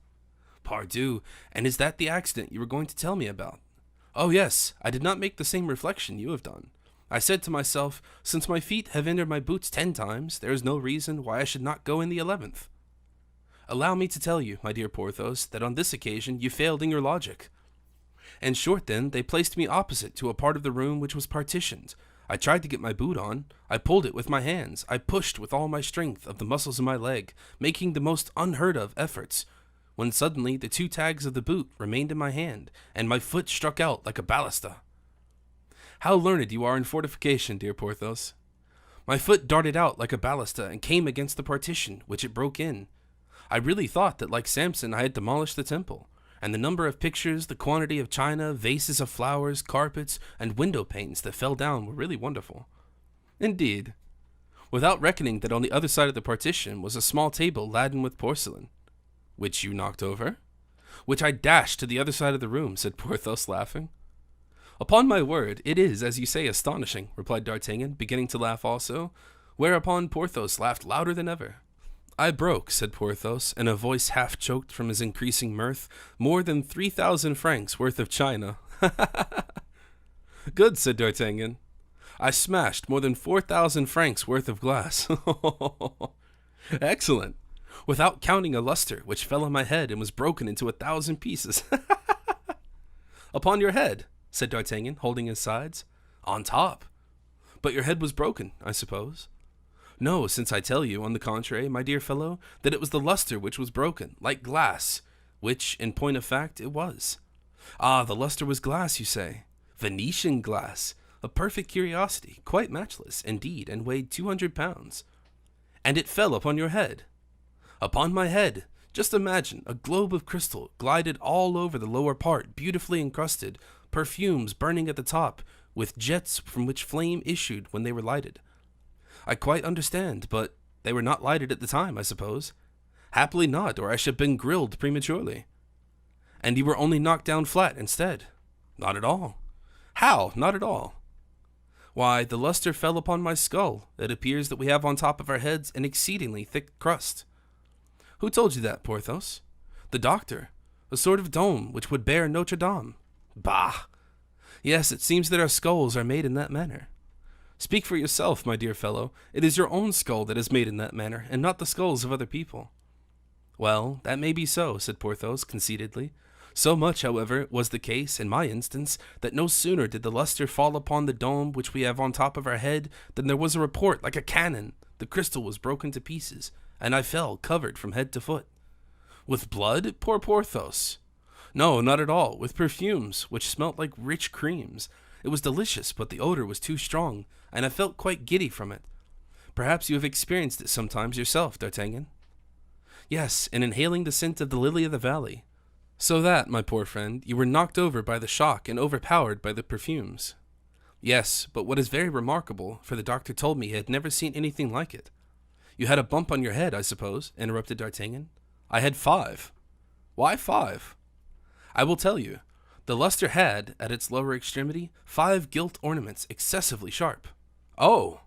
Speaker 1: Pardieu, and is that the accident you were going to tell me about? Oh yes, I did not make the same reflection you have done. I said to myself, since my feet have entered my boots 10 times, there is no reason why I should not go in the 11th. Allow me to tell you, my dear Porthos, that on this occasion you failed in your logic. In short, then, they placed me opposite to a part of the room which was partitioned. I tried to get my boot on. I pulled it with my hands. I pushed with all my strength of the muscles in my leg, making the most unheard of efforts, when suddenly the 2 tags of the boot remained in my hand, and my foot struck out like a ballista. How learned you are in fortification, dear Porthos. My foot darted out like a ballista and came against the partition, which it broke in. I really thought that, like Samson, I had demolished the temple, and the number of pictures, the quantity of china, vases of flowers, carpets, and window panes that fell down were really wonderful. Indeed. Without reckoning that on the other side of the partition was a small table laden with porcelain. Which you knocked over? Which I dashed to the other side of the room, said Porthos, laughing. Upon my word, it is, as you say, astonishing, replied D'Artagnan, beginning to laugh also, whereupon Porthos laughed louder than ever. I broke, said Porthos, in a voice half choked from his increasing mirth, more than 3,000 francs worth of china. Good, said D'Artagnan. I smashed more than 4,000 francs worth of glass. Excellent. Without counting a lustre, which fell on my head and was broken into 1,000 pieces. Upon your head, said D'Artagnan, holding his sides. On top. But your head was broken, I suppose. No, since I tell you, on the contrary, my dear fellow, that it was the lustre which was broken, like glass, which, in point of fact, it was. Ah, the lustre was glass, you say? Venetian glass, a perfect curiosity, quite matchless, indeed, and weighed 200 pounds. And it fell upon your head. Upon my head. Just imagine, a globe of crystal glided all over the lower part, beautifully encrusted, perfumes burning at the top, with jets from which flame issued when they were lighted. I quite understand, but they were not lighted at the time, I suppose. Happily not, or I should have been grilled prematurely. And you were only knocked down flat instead. Not at all. How? Not at all. Why, the lustre fell upon my skull. It appears that we have on top of our heads an exceedingly thick crust. Who told you that, Porthos? The doctor. A sort of dome which would bear Notre Dame. Bah! Yes, it seems that our skulls are made in that manner. Speak for yourself, my dear fellow. It is your own skull that is made in that manner, and not the skulls of other people. Well, that may be so, said Porthos, conceitedly. So much, however, was the case, in my instance, that no sooner did the luster fall upon the dome which we have on top of our head than there was a report like a cannon. The crystal was broken to pieces, and I fell covered from head to foot. With blood, poor Porthos? No, not at all, with perfumes, which smelt like rich creams. It was delicious, but the odor was too strong, and I felt quite giddy from it. Perhaps you have experienced it sometimes yourself, D'Artagnan? Yes, in inhaling the scent of the lily of the valley. So that, my poor friend, you were knocked over by the shock and overpowered by the perfumes. Yes, but what is very remarkable, for the doctor told me he had never seen anything like it. You had a bump on your head, I suppose, interrupted D'Artagnan. I had 5. Why 5? I will tell you. The luster had, at its lower extremity, 5 gilt ornaments excessively sharp. Oh!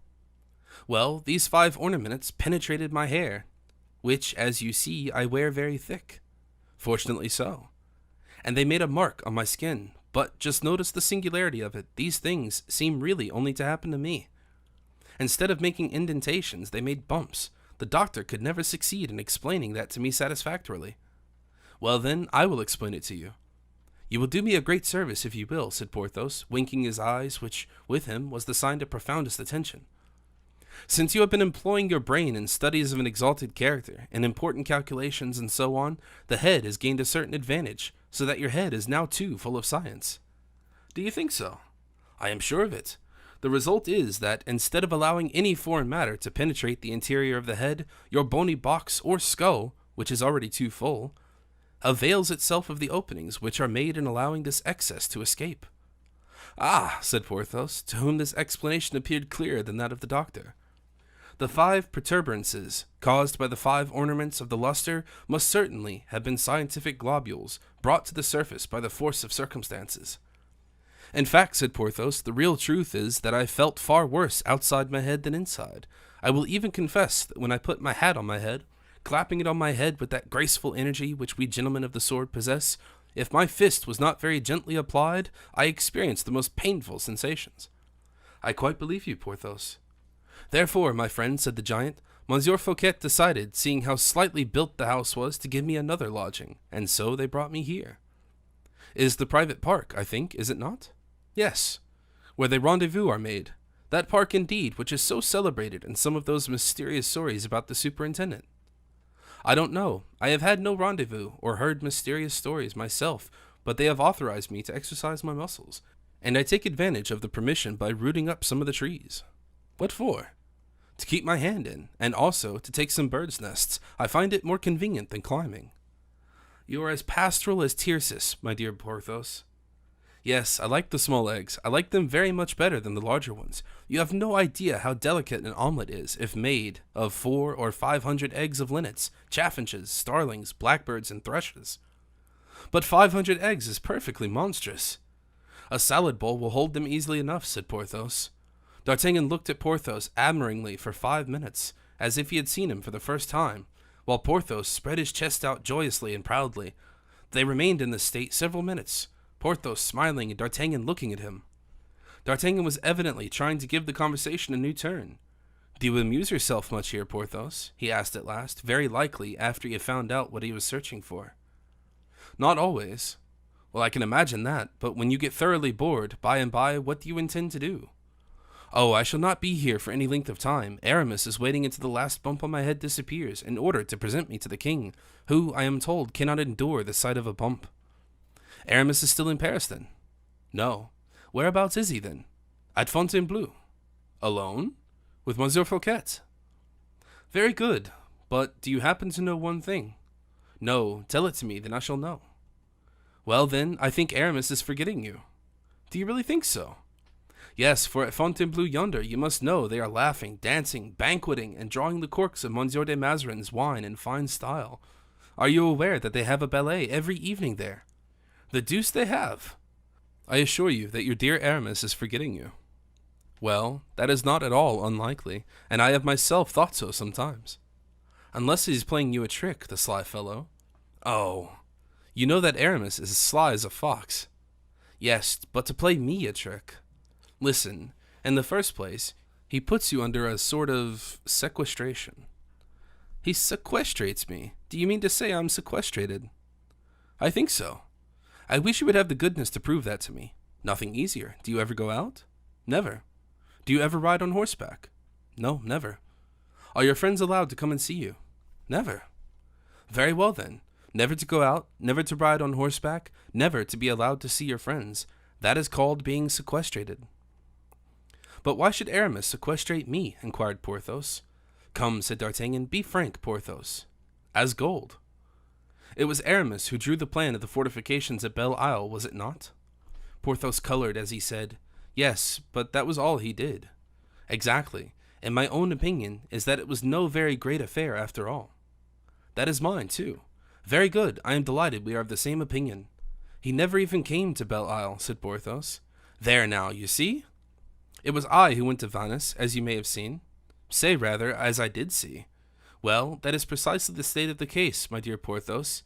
Speaker 1: Well, these 5 ornaments penetrated my hair, which, as you see, I wear very thick. Fortunately so. And they made a mark on my skin, but just notice the singularity of it. These things seem really only to happen to me. Instead of making indentations, they made bumps. The doctor could never succeed in explaining that to me satisfactorily. Well then, I will explain it to you. You will do me a great service if you will, said Porthos, winking his eyes, which, with him, was the sign of profoundest attention. Since you have been employing your brain in studies of an exalted character, in important calculations and so on, the head has gained a certain advantage, so that your head is now too full of science. Do you think so? I am sure of it. The result is that, instead of allowing any foreign matter to penetrate the interior of the head, your bony box or skull, which is already too full, avails itself of the openings which are made in allowing this excess to escape. Ah, said Porthos, to whom this explanation appeared clearer than that of the doctor. The 5 protuberances caused by the 5 ornaments of the luster must certainly have been scientific globules brought to the surface by the force of circumstances. In fact, said Porthos, the real truth is that I felt far worse outside my head than inside. I will even confess that when I put my hat on my head, clapping it on my head with that graceful energy which we gentlemen of the sword possess, if my fist was not very gently applied, I experienced the most painful sensations. I quite believe you, Porthos. Therefore, my friend, said the giant, Monsieur Fouquet decided, seeing how slightly built the house was, to give me another lodging, and so they brought me here. It is the private park, I think, is it not? Yes, where the rendezvous are made. That park, indeed, which is so celebrated in some of those mysterious stories about the superintendent. I don't know. I have had no rendezvous or heard mysterious stories myself, but they have authorized me to exercise my muscles, and I take advantage of the permission by rooting up some of the trees. What for? To keep my hand in, and also to take some birds' nests. I find it more convenient than climbing. You are as pastoral as Tircis, my dear Porthos. Yes, I like the small eggs. I like them very much better than the larger ones. You have no idea how delicate an omelette is if made of 400 or 500 eggs of linnets, chaffinches, starlings, blackbirds, and thrushes. But 500 eggs is perfectly monstrous. A salad bowl will hold them easily enough, said Porthos. D'Artagnan looked at Porthos admiringly for 5 minutes, as if he had seen him for the first time, while Porthos spread his chest out joyously and proudly. They remained in this state several minutes, Porthos smiling and D'Artagnan looking at him. D'Artagnan was evidently trying to give the conversation a new turn. Do you amuse yourself much here, Porthos? He asked at last, very likely after he had found out what he was searching for. Not always. Well, I can imagine that, but when you get thoroughly bored, by and by, what do you intend to do? Oh, I shall not be here for any length of time. Aramis is waiting until the last bump on my head disappears in order to present me to the king, who, I am told, cannot endure the sight of a bump. Aramis is still in Paris, then? No. Whereabouts is he, then? At Fontainebleau. Alone? With Monsieur Fouquet? Very good. But do you happen to know one thing? No. Tell it to me, then I shall know. Well, then, I think Aramis is forgetting you. Do you really think so? Yes, for at Fontainebleau yonder, you must know they are laughing, dancing, banqueting, and drawing the corks of Monsieur de Mazarin's wine in fine style. Are you aware that they have a ballet every evening there? The deuce they have! I assure you that your dear Aramis is forgetting you. Well, that is not at all unlikely, and I have myself thought so sometimes. Unless he's playing you a trick, the sly fellow. Oh, you know that Aramis is as sly as a fox. Yes, but to play me a trick. Listen, in the first place, he puts you under a sort of sequestration. He sequestrates me. Do you mean to say I'm sequestrated? I think so. I wish you would have the goodness to prove that to me. Nothing easier. Do you ever go out? Never. Do you ever ride on horseback? No, never. Are your friends allowed to come and see you? Never. Very well then. Never to go out, never to ride on horseback, never to be allowed to see your friends. That is called being sequestrated. But why should Aramis sequestrate me? Inquired Porthos. Come, said D'Artagnan, be frank, Porthos. As gold. It was Aramis who drew the plan of the fortifications at Belle Isle, was it not? Porthos colored as he said, Yes, but that was all he did. Exactly, and my own opinion is that it was no very great affair after all. That is mine, too. Very good, I am delighted we are of the same opinion. He never even came to Belle Isle, said Porthos. There now, you see? It was I who went to Venice, as you may have seen. Say, rather, as I did see. Well, that is precisely the state of the case, my dear Porthos.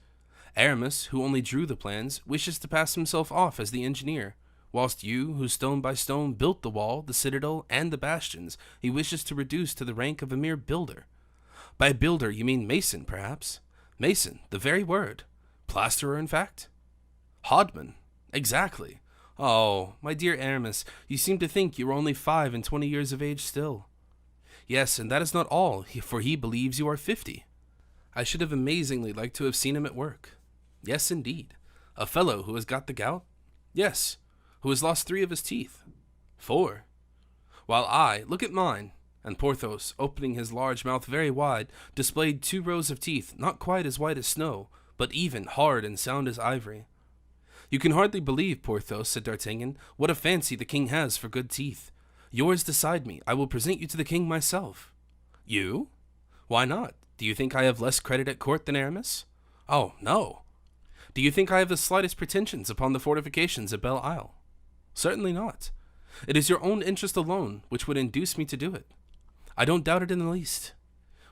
Speaker 1: Aramis, who only drew the plans, wishes to pass himself off as the engineer, whilst you, who stone by stone built the wall, the citadel, and the bastions, he wishes to reduce to the rank of a mere builder. By builder you mean mason, perhaps? Mason, the very word. Plasterer, in fact? Hodman. Exactly. Oh, my dear Aramis, you seem to think you are only 25 years of age still. Yes, and that is not all, for he believes you are 50. I should have amazingly liked to have seen him at work. Yes, indeed. A fellow who has got the gout? Yes. Who has lost 3 of his teeth? 4. While I, look at mine. And Porthos, opening his large mouth very wide, displayed 2 rows of teeth, not quite as white as snow, but even, hard, and sound as ivory. You can hardly believe, Porthos, said D'Artagnan, what a fancy the king has for good teeth. Yours decide me. I will present you to the king myself. You? Why not? Do you think I have less credit at court than Aramis? Oh, no. Do you think I have the slightest pretensions upon the fortifications at Belle Isle? Certainly not. It is your own interest alone which would induce me to do it. I don't doubt it in the least.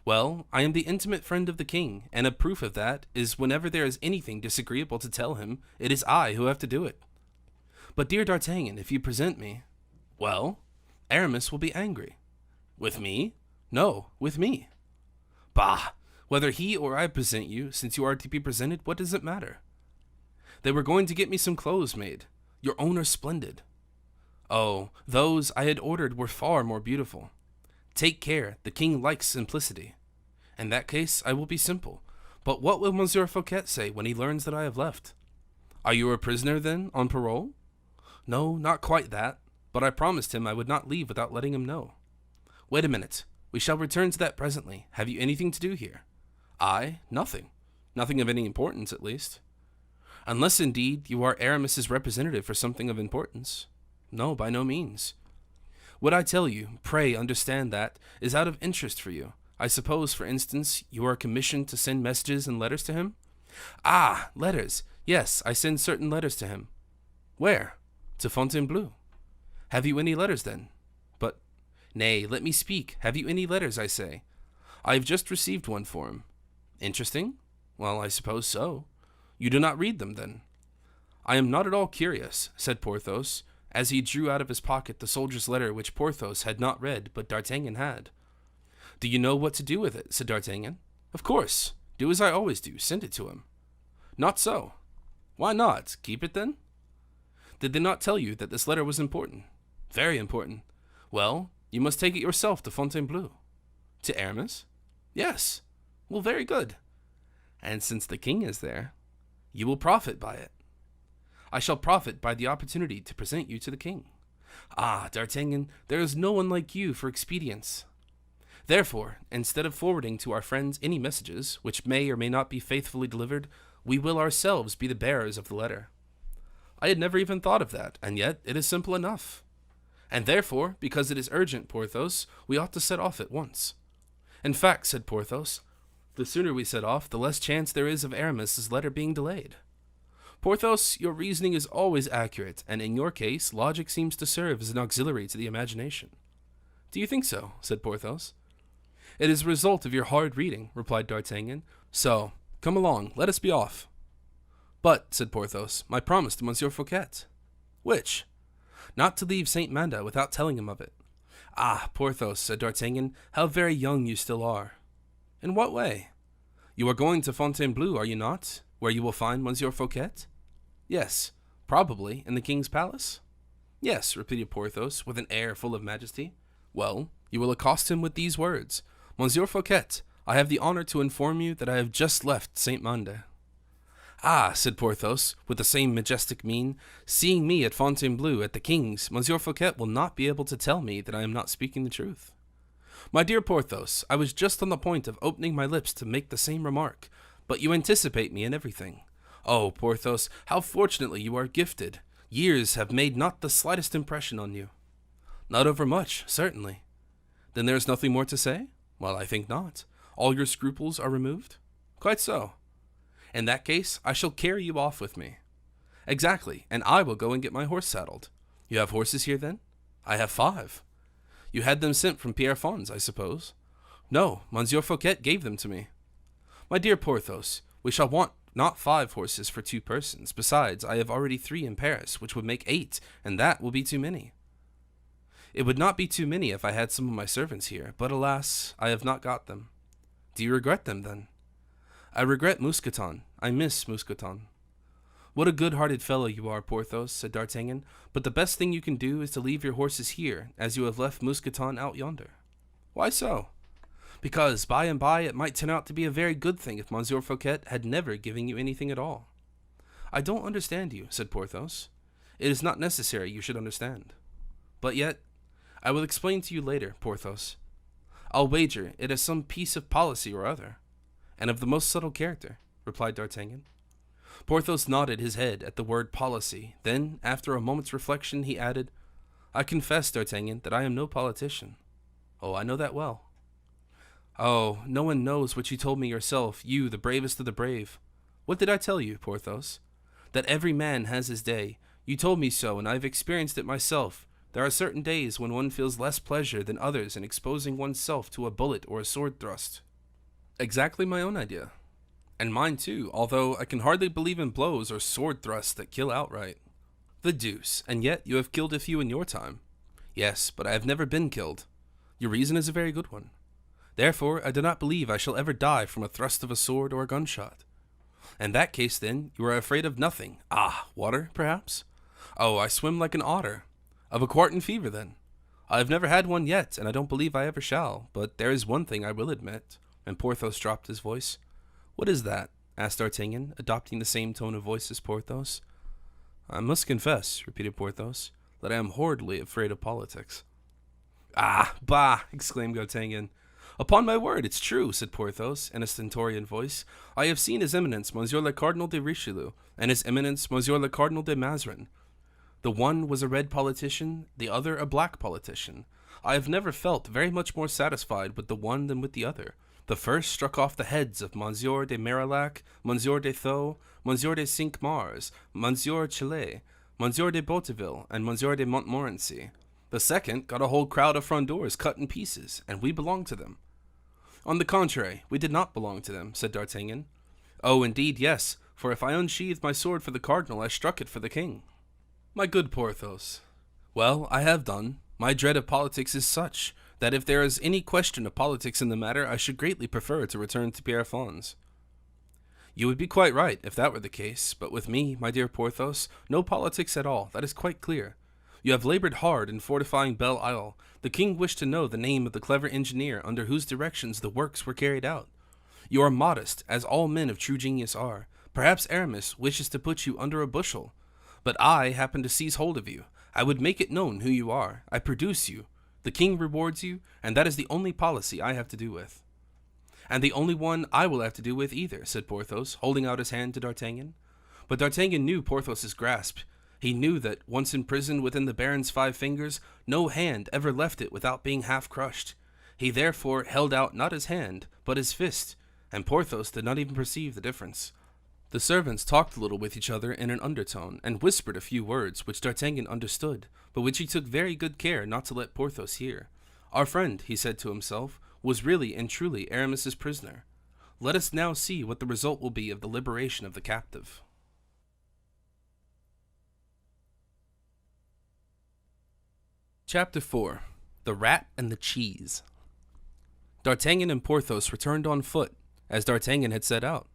Speaker 1: Well, I am the intimate friend of the king, and a proof of that is whenever there is anything disagreeable to tell him, it is I who have to do it. But, dear D'Artagnan, if you present me... Well, Aramis will be angry. With me? No, with me. Bah! Whether he or I present you, since you are to be presented, what does it matter? They were going to get me some clothes made. Your own are splendid. Oh, those I had ordered were far more beautiful. Take care, the king likes simplicity. In that case, I will be simple. But what will Monsieur Fouquet say when he learns that I have left? Are you a prisoner, then, on parole? No, not quite that, but I promised him I would not leave without letting him know. Wait a minute. We shall return to that presently. Have you anything to do here? I? Nothing. Nothing of any importance, at least. Unless, indeed, you are Aramis's representative for something of importance. No, by no means. What I tell you, pray understand that, is out of interest for you. I suppose, for instance, you are commissioned to send messages and letters to him? Ah, letters. Yes, I send certain letters to him. Where? To Fontainebleau. Have you any letters, then? But, nay, let me speak. Have you any letters, I say? I have just received one for him. Interesting? Well, I suppose so. You do not read them, then? I am not at all curious, said Porthos, as he drew out of his pocket the soldier's letter which Porthos had not read, but D'Artagnan had. Do you know what to do with it? Said D'Artagnan. Of course. Do as I always do. Send it to him. Not so. Why not? Keep it, then? Did they not tell you that this letter was important? Very important. Well, you must take it yourself to Fontainebleau. To Aramis? Yes. Well, very good. And since the king is there, you will profit by it. I shall profit by the opportunity to present you to the king. Ah, D'Artagnan, there is no one like you for expedience. Therefore, instead of forwarding to our friends any messages, which may or may not be faithfully delivered, we will ourselves be the bearers of the letter. I had never even thought of that, and yet it is simple enough. And therefore, because it is urgent, Porthos, we ought to set off at once. In fact, said Porthos, the sooner we set off, the less chance there is of Aramis's letter being delayed. Porthos, your reasoning is always accurate, and in your case, logic seems to serve as an auxiliary to the imagination. Do you think so? Said Porthos. It is a result of your hard reading, replied D'Artagnan. So, come along, let us be off. But, said Porthos, my promise to Monsieur Fouquet. Which? Not to leave Saint Manda without telling him of it. Ah, Porthos, said D'Artagnan, how very young you still are. In what way? You are going to Fontainebleau, are you not, where you will find Monsieur Fouquet? Yes, probably, in the king's palace? Yes, repeated Porthos, with an air full of majesty. Well, you will accost him with these words. Monsieur Fouquet, I have the honor to inform you that I have just left Saint Manda. Ah, said Porthos, with the same majestic mien, seeing me at Fontainebleau at the king's, Monsieur Fouquet will not be able to tell me that I am not speaking the truth. My dear Porthos, I was just on the point of opening my lips to make the same remark, but you anticipate me in everything. Oh, Porthos, how fortunately you are gifted. Years have made not the slightest impression on you. Not overmuch, certainly. Then there is nothing more to say? Well, I think not. All your scruples are removed? Quite so. In that case, I shall carry you off with me. Exactly, and I will go and get my horse saddled. You have horses here, then? I have 5. You had them sent from Pierrefonds, I suppose? No, Monsieur Fouquet gave them to me. My dear Porthos, we shall want not 5 horses for 2 persons. Besides, I have already 3 in Paris, which would make 8, and that will be too many. It would not be too many if I had some of my servants here, but alas, I have not got them. Do you regret them, then? I regret Mousqueton. I miss Mousqueton. What a good-hearted fellow you are, Porthos, said D'Artagnan, but the best thing you can do is to leave your horses here, as you have left Mousqueton out yonder. Why so? Because by and by it might turn out to be a very good thing if Monsieur Fouquet had never given you anything at all. I don't understand you, said Porthos. It is not necessary you should understand. But yet, I will explain to you later, Porthos. I'll wager it is some piece of policy or other, and of the most subtle character, replied D'Artagnan. Porthos nodded his head at the word policy. Then, after a moment's reflection, he added, I confess, D'Artagnan, that I am no politician. Oh, I know that well. Oh, no one knows what you told me yourself, you, the bravest of the brave. What did I tell you, Porthos? That every man has his day. You told me so, and I have experienced it myself. There are certain days when one feels less pleasure than others in exposing oneself to a bullet or a sword thrust. Exactly my own idea. And mine too, although I can hardly believe in blows or sword thrusts that kill outright. The deuce, and yet you have killed a few in your time. Yes, but I have never been killed. Your reason is a very good one. Therefore, I do not believe I shall ever die from a thrust of a sword or a gunshot. In that case, then, you are afraid of nothing. Ah, water, perhaps? Oh, I swim like an otter. Of a quartan fever, then. I have never had one yet, and I don't believe I ever shall, but there is one thing I will admit. And Porthos dropped his voice. What is that? Asked D'Artagnan, adopting the same tone of voice as Porthos. I must confess, repeated Porthos, that I am horridly afraid of politics. Ah, bah! Exclaimed D'Artagnan. Upon my word, it's true, said Porthos, in a stentorian voice. I have seen His Eminence, Monsieur le Cardinal de Richelieu, and His Eminence, Monsieur le Cardinal de Mazarin. The one was a red politician, the other a black politician. I have never felt very much more satisfied with the one than with the other. The first struck off the heads of Monsieur de Marillac, Monsieur de Thou, Monsieur de Cinq-Mars, Monsieur Chillet, Monsieur de Botteville, and Monsieur de Montmorency. The second got a whole crowd of Frondeurs cut in pieces, and we belonged to them. On the contrary, we did not belong to them, said D'Artagnan. Oh, indeed, yes, for if I unsheathed my sword for the cardinal, I struck it for the king. My good Porthos. Well, I have done. My dread of politics is such that if there is any question of politics in the matter, I should greatly prefer to return to Pierrefonds. You would be quite right if that were the case, but with me, my dear Porthos, no politics at all, that is quite clear. You have labored hard in fortifying Belle Isle. The king wished to know the name of the clever engineer under whose directions the works were carried out. You are modest, as all men of true genius are. Perhaps Aramis wishes to put you under a bushel, but I happen to seize hold of you. I would make it known who you are. I produce you. The king rewards you, and that is the only policy I have to do with. And the only one I will have to do with either, said Porthos, holding out his hand to D'Artagnan. But D'Artagnan knew Porthos's grasp. He knew that, once imprisoned within the Baron's 5 fingers, no hand ever left it without being half crushed. He therefore held out not his hand, but his fist, and Porthos did not even perceive the difference. The servants talked a little with each other in an undertone, and whispered a few words which D'Artagnan understood, but which he took very good care not to let Porthos hear. Our friend, he said to himself, was really and truly Aramis's prisoner. Let us now see what the result will be of the liberation of the captive. Chapter 4. The Rat and the Cheese. D'Artagnan and Porthos returned on foot, as D'Artagnan had set out.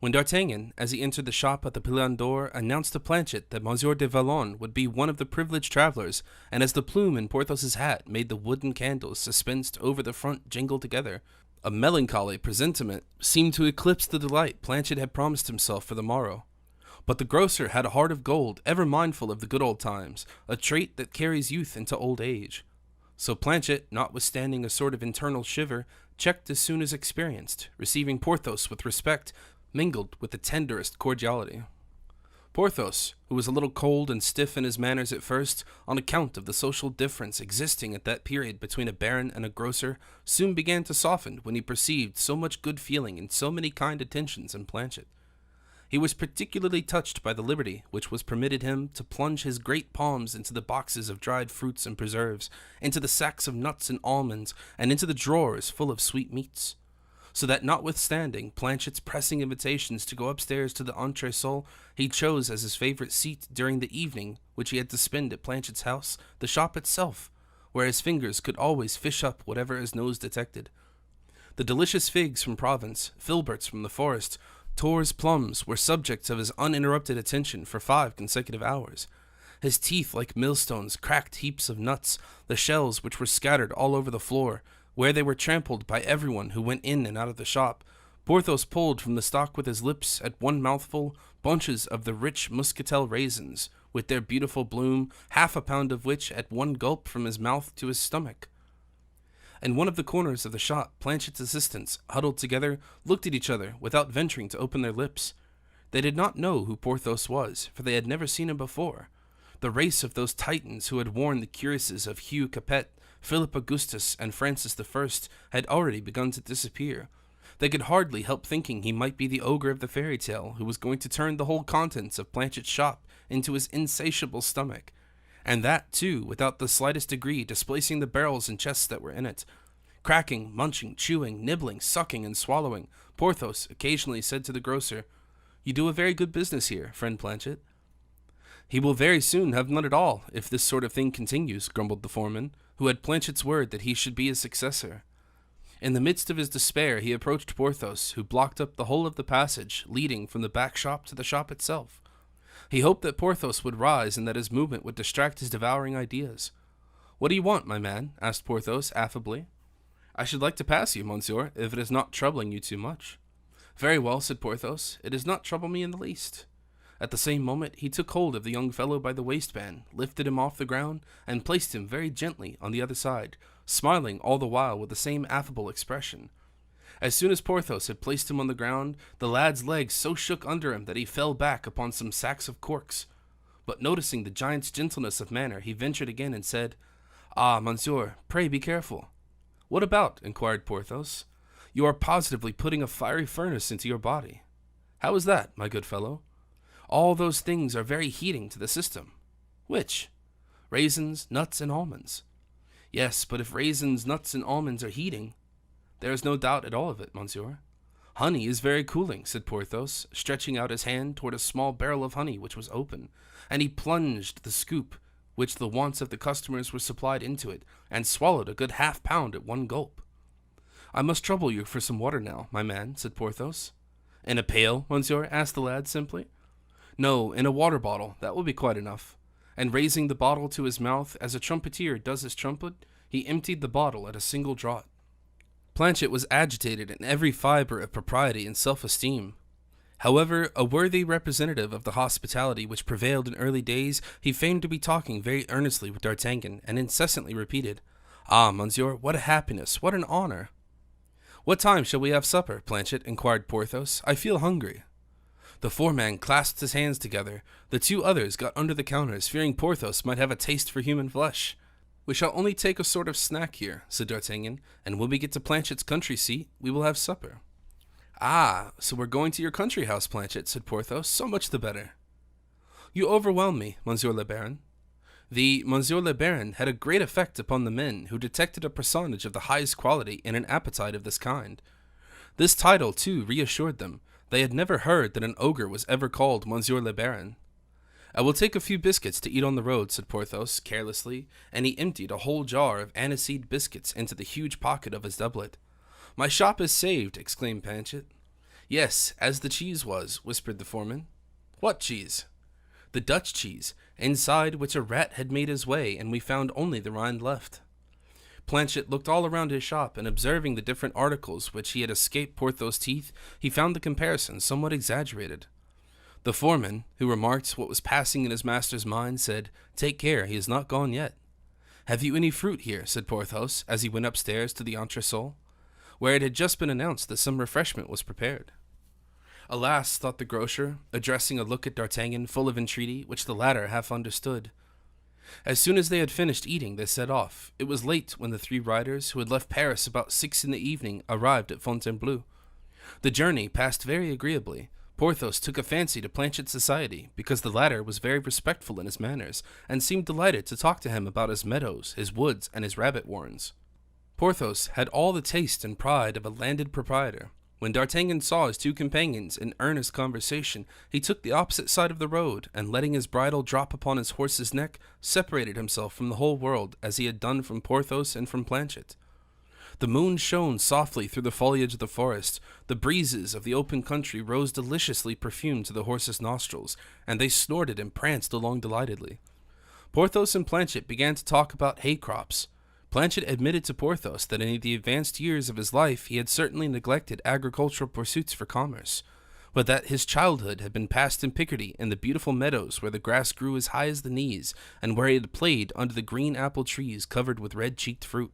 Speaker 1: When D'Artagnan, as he entered the shop at the Pilon d'Or, announced to Planchet that Monsieur de Vallon would be one of the privileged travelers, and as the plume in Porthos's hat made the wooden candles suspensed over the front jingle together, a melancholy presentiment seemed to eclipse the delight Planchet had promised himself for the morrow. But the grocer had a heart of gold, ever mindful of the good old times, a trait that carries youth into old age. So Planchet, notwithstanding a sort of internal shiver, checked as soon as experienced, receiving Porthos with respect, mingled with the tenderest cordiality. Porthos, who was a little cold and stiff in his manners at first, on account of the social difference existing at that period between a baron and a grocer, soon began to soften when he perceived so much good feeling and so many kind attentions in Planchet. He was particularly touched by the liberty which was permitted him to plunge his great palms into the boxes of dried fruits and preserves, into the sacks of nuts and almonds, and into the drawers full of sweetmeats. So that notwithstanding Planchet's pressing invitations to go upstairs to the entresol, he chose as his favorite seat during the evening which he had to spend at Planchet's house, the shop itself, where his fingers could always fish up whatever his nose detected. The delicious figs from Provence, filberts from the forest, Tours plums were subjects of his uninterrupted attention for 5 consecutive hours. His teeth, like millstones, cracked heaps of nuts, the shells which were scattered all over the floor, where they were trampled by everyone who went in and out of the shop. Porthos pulled from the stalk with his lips, at one mouthful, bunches of the rich muscatel raisins, with their beautiful bloom, 1/2 pound of which at one gulp from his mouth to his stomach. In one of the corners of the shop, Planchet's assistants, huddled together, looked at each other without venturing to open their lips. They did not know who Porthos was, for they had never seen him before. The race of those Titans who had worn the cuirasses of Hugh Capet, Philip Augustus, and Francis I had already begun to disappear. They could hardly help thinking he might be the ogre of the fairy tale who was going to turn the whole contents of Planchet's shop into his insatiable stomach, and that, too, without the slightest degree displacing the barrels and chests that were in it. Cracking, munching, chewing, nibbling, sucking, and swallowing, Porthos occasionally said to the grocer, "You do a very good business here, friend Planchet." "He will very soon have none at all, if this sort of thing continues," grumbled the foreman, who had Planchet's word that he should be his successor. In the midst of his despair, he approached Porthos, who blocked up the whole of the passage leading from the back shop to the shop itself. He hoped that Porthos would rise and that his movement would distract his devouring ideas. "What do you want, my man?" asked Porthos affably. "I should like to pass you, monsieur, if it is not troubling you too much." "Very well," said Porthos, "it does not trouble me in the least." At the same moment, he took hold of the young fellow by the waistband, lifted him off the ground, and placed him very gently on the other side, smiling all the while with the same affable expression. As soon as Porthos had placed him on the ground, the lad's legs so shook under him that he fell back upon some sacks of corks. But noticing the giant's gentleness of manner, he ventured again and said, "Ah, monsieur, pray be careful." "What about?" inquired Porthos. "You are positively putting a fiery furnace into your body." "How is that, my good fellow?" "All those things are very heating to the system." "Which?" "Raisins, nuts, and almonds." "Yes, but if raisins, nuts, and almonds are heating—" "There is no doubt at all of it, monsieur." "Honey is very cooling," said Porthos, stretching out his hand toward a small barrel of honey which was open, and he plunged the scoop, which the wants of the customers were supplied, into it, and swallowed a good 1/2 pound at one gulp. "I must trouble you for some water now, my man," said Porthos. "In a pail, monsieur?" asked the lad simply. "No, in a water bottle, that will be quite enough." And raising the bottle to his mouth, as a trumpeter does his trumpet, he emptied the bottle at a single draught. Planchet was agitated in every fibre of propriety and self-esteem. However, a worthy representative of the hospitality which prevailed in early days, he feigned to be talking very earnestly with D'Artagnan, and incessantly repeated, "Ah, monsieur, what a happiness, what an honor!" "What time shall we have supper, Planchet?" inquired Porthos. "I feel hungry." The foreman clasped his hands together. The 2 others got under the counters, fearing Porthos might have a taste for human flesh. "We shall only take a sort of snack here," said D'Artagnan, "and when we get to Planchet's country seat, we will have supper." "Ah, so we're going to your country house, Planchet," said Porthos. "So much the better." "You overwhelm me, monsieur le baron." The Monsieur le Baron had a great effect upon the men who detected a personage of the highest quality in an appetite of this kind. This title, too, reassured them. They had never heard that an ogre was ever called Monsieur le Baron. "I will take a few biscuits to eat on the road," said Porthos, carelessly, and he emptied a whole jar of aniseed biscuits into the huge pocket of his doublet. "My shop is saved," exclaimed Planchet. "Yes, as the cheese was," whispered the foreman. "What cheese?" "The Dutch cheese, inside which a rat had made his way, and we found only the rind left." Planchet looked all around his shop, and observing the different articles which he had escaped Porthos' teeth, he found the comparison somewhat exaggerated. The foreman, who remarked what was passing in his master's mind, said, "Take care, he is not gone yet." "Have you any fruit here?" said Porthos, as he went upstairs to the entresol, where it had just been announced that some refreshment was prepared. "Alas," thought the grocer, addressing a look at D'Artagnan full of entreaty, which the latter half understood. As soon as they had finished eating, they set off. It was late when the three riders, who had left Paris about 6 in the evening, arrived at Fontainebleau. The journey passed very agreeably. Porthos took a fancy to Planchet's society, because the latter was very respectful in his manners, and seemed delighted to talk to him about his meadows, his woods, and his rabbit warrens. Porthos had all the taste and pride of a landed proprietor. When D'Artagnan saw his two companions in earnest conversation, he took the opposite side of the road, and letting his bridle drop upon his horse's neck, separated himself from the whole world, as he had done from Porthos and from Planchet. The moon shone softly through the foliage of the forest. The breezes of the open country rose deliciously perfumed to the horses' nostrils, and they snorted and pranced along delightedly. Porthos and Planchet began to talk about hay crops. Planchet admitted to Porthos that in the advanced years of his life he had certainly neglected agricultural pursuits for commerce, but that his childhood had been passed in Picardy in the beautiful meadows where the grass grew as high as the knees, and where he had played under the green apple trees covered with red-cheeked fruit.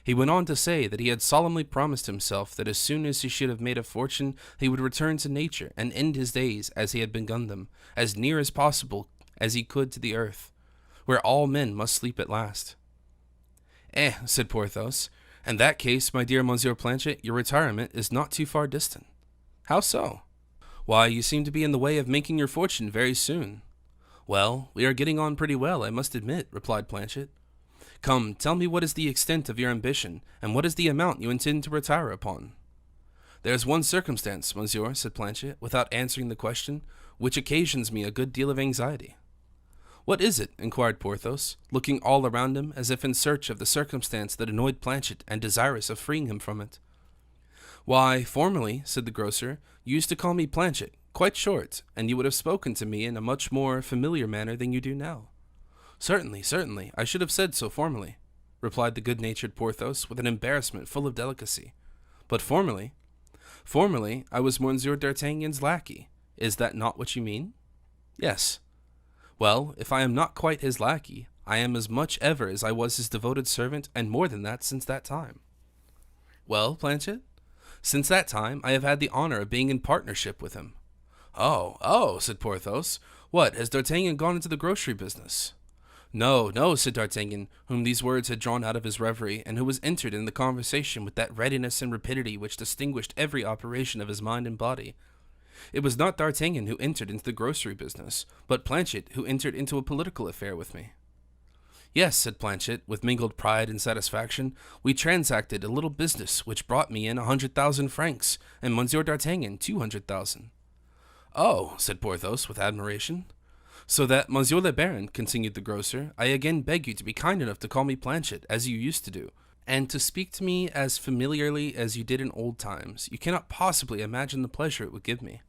Speaker 1: He went on to say that he had solemnly promised himself that as soon as he should have made a fortune, he would return to nature and end his days as he had begun them, as near as possible as he could to the earth, where all men must sleep at last. Said Porthos, "in that case, my dear Monsieur Planchet, your retirement is not too far distant." "How so?" "Why, you seem to be in the way of making your fortune very soon." "Well, we are getting on pretty well, I must admit," replied Planchet. "Come, tell me what is the extent of your ambition, and what is the amount you intend to retire upon?" "There is one circumstance, monsieur," said Planchet, without answering the question, "which occasions me a good deal of anxiety." "What is it?" inquired Porthos, looking all around him as if in search of the circumstance that annoyed Planchet and desirous of freeing him from it. "Why, formerly," said the grocer, "you used to call me Planchet, quite short, and you would have spoken to me in a much more familiar manner than you do now." "Certainly, certainly, I should have said so formerly," replied the good-natured Porthos with an embarrassment full of delicacy. "But formerly I was Monsieur d'Artagnan's lackey. Is that not what you mean?" "Yes." "Well, if I am not quite his lackey, I am as much ever as I was his devoted servant, and more than that since that time." "Well, Planchet?" "Since that time I have had the honor of being in partnership with him." Oh, said Porthos. "What, has D'Artagnan gone into the grocery business?" "No, no," said D'Artagnan, whom these words had drawn out of his reverie, and who was entered in the conversation with that readiness and rapidity which distinguished every operation of his mind and body. "It was not D'Artagnan who entered into the grocery business, but Planchet who entered into a political affair with me." "Yes," said Planchet, with mingled pride and satisfaction, "we transacted a little business which brought me in 100,000 francs, and Monsieur d'Artagnan 200,000. "Oh," said Porthos, with admiration. "So that, Monsieur le Baron," continued the grocer, "I again beg you to be kind enough to call me Planchet, as you used to do, and to speak to me as familiarly as you did in old times. You cannot possibly imagine the pleasure it would give me."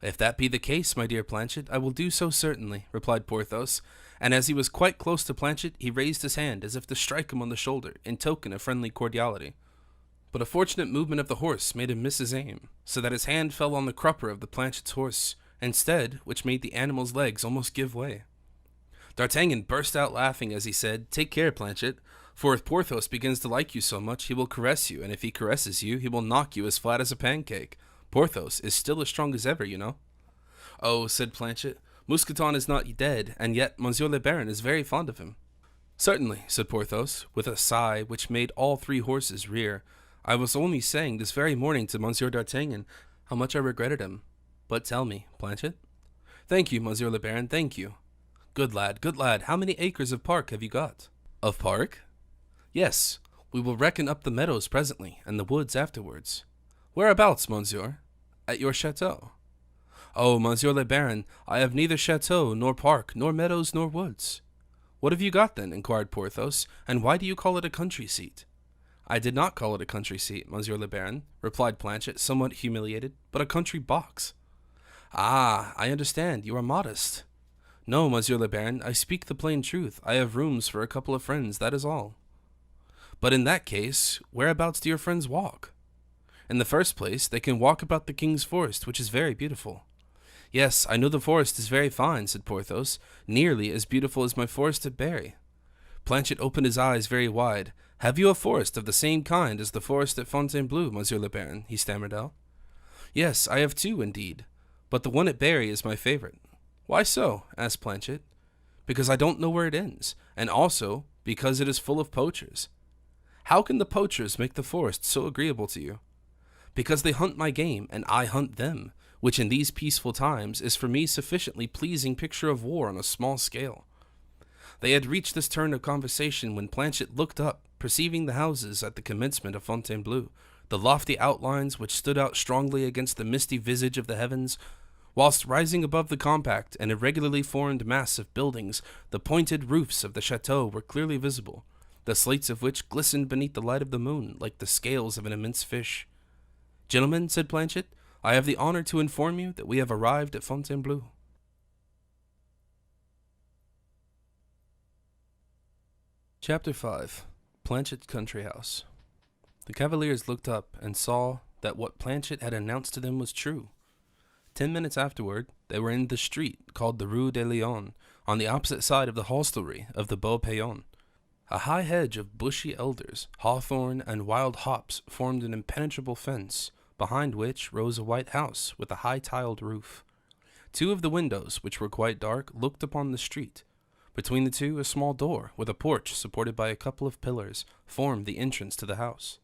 Speaker 1: "If that be the case, my dear Planchet, I will do so certainly," replied Porthos, and as he was quite close to Planchet, he raised his hand as if to strike him on the shoulder, in token of friendly cordiality. But a fortunate movement of the horse made him miss his aim, so that his hand fell on the crupper of the Planchet's horse, instead, which made the animal's legs almost give way. D'Artagnan burst out laughing as he said, "Take care, Planchet, for if Porthos begins to like you so much, he will caress you, and if he caresses you, he will knock you as flat as a pancake. Porthos is still as strong as ever, you know." "Oh," said Planchet, "Mousqueton is not dead, and yet Monsieur le Baron is very fond of him." "Certainly," said Porthos, with a sigh which made all three horses rear. "I was only saying this very morning to Monsieur d'Artagnan how much I regretted him. But tell me, Planchet." "Thank you, Monsieur le Baron, thank you." Good lad, how many acres of park have you got? Of park? Yes, we will reckon up the meadows presently, and the woods afterwards. Whereabouts, monsieur? At your chateau. Oh, monsieur le baron, I have neither chateau, nor park, nor meadows, nor woods. What have you got then? Inquired Porthos, and why do you call it a country seat? I did not call it a country seat, monsieur le baron, replied Planchet, somewhat humiliated, but a country box. Ah, I understand, you are modest. No, monsieur le baron, I speak the plain truth. I have rooms for a couple of friends, that is all. But in that case, whereabouts do your friends walk? In the first place, they can walk about the king's forest, which is very beautiful. Yes, I know the forest is very fine, said Porthos, nearly as beautiful as my forest at Berry. Planchet opened his eyes very wide. Have you a forest of the same kind as the forest at Fontainebleau, monsieur le baron? He stammered out. Yes, I have two, indeed, but the one at Berry is my favorite. Why so? Asked Planchet. Because I don't know where it ends, and also because it is full of poachers. How can the poachers make the forest so agreeable to you? Because they hunt my game, and I hunt them, which in these peaceful times is for me sufficiently pleasing picture of war on a small scale. They had reached this turn of conversation when Planchet looked up, perceiving the houses at the commencement of Fontainebleau, the lofty outlines which stood out strongly against the misty visage of the heavens, whilst rising above the compact and irregularly formed mass of buildings, the pointed roofs of the chateau were clearly visible, the slates of which glistened beneath the light of the moon like the scales of an immense fish. Gentlemen, said Planchet, I have the honor to inform you that we have arrived at Fontainebleau. Chapter 5. Planchet's Country House. The cavaliers looked up and saw that what Planchet had announced to them was true. 10 minutes afterward, they were in the street called the Rue des Lions, on the opposite side of the hostelry of the Beau Paillon. A high hedge of bushy elders, hawthorn, and wild hops formed an impenetrable fence, behind which rose a white house with a high-tiled roof. Two of the windows, which were quite dark, looked upon the street. Between the two, a small door, with a porch supported by a couple of pillars, formed the entrance to the house.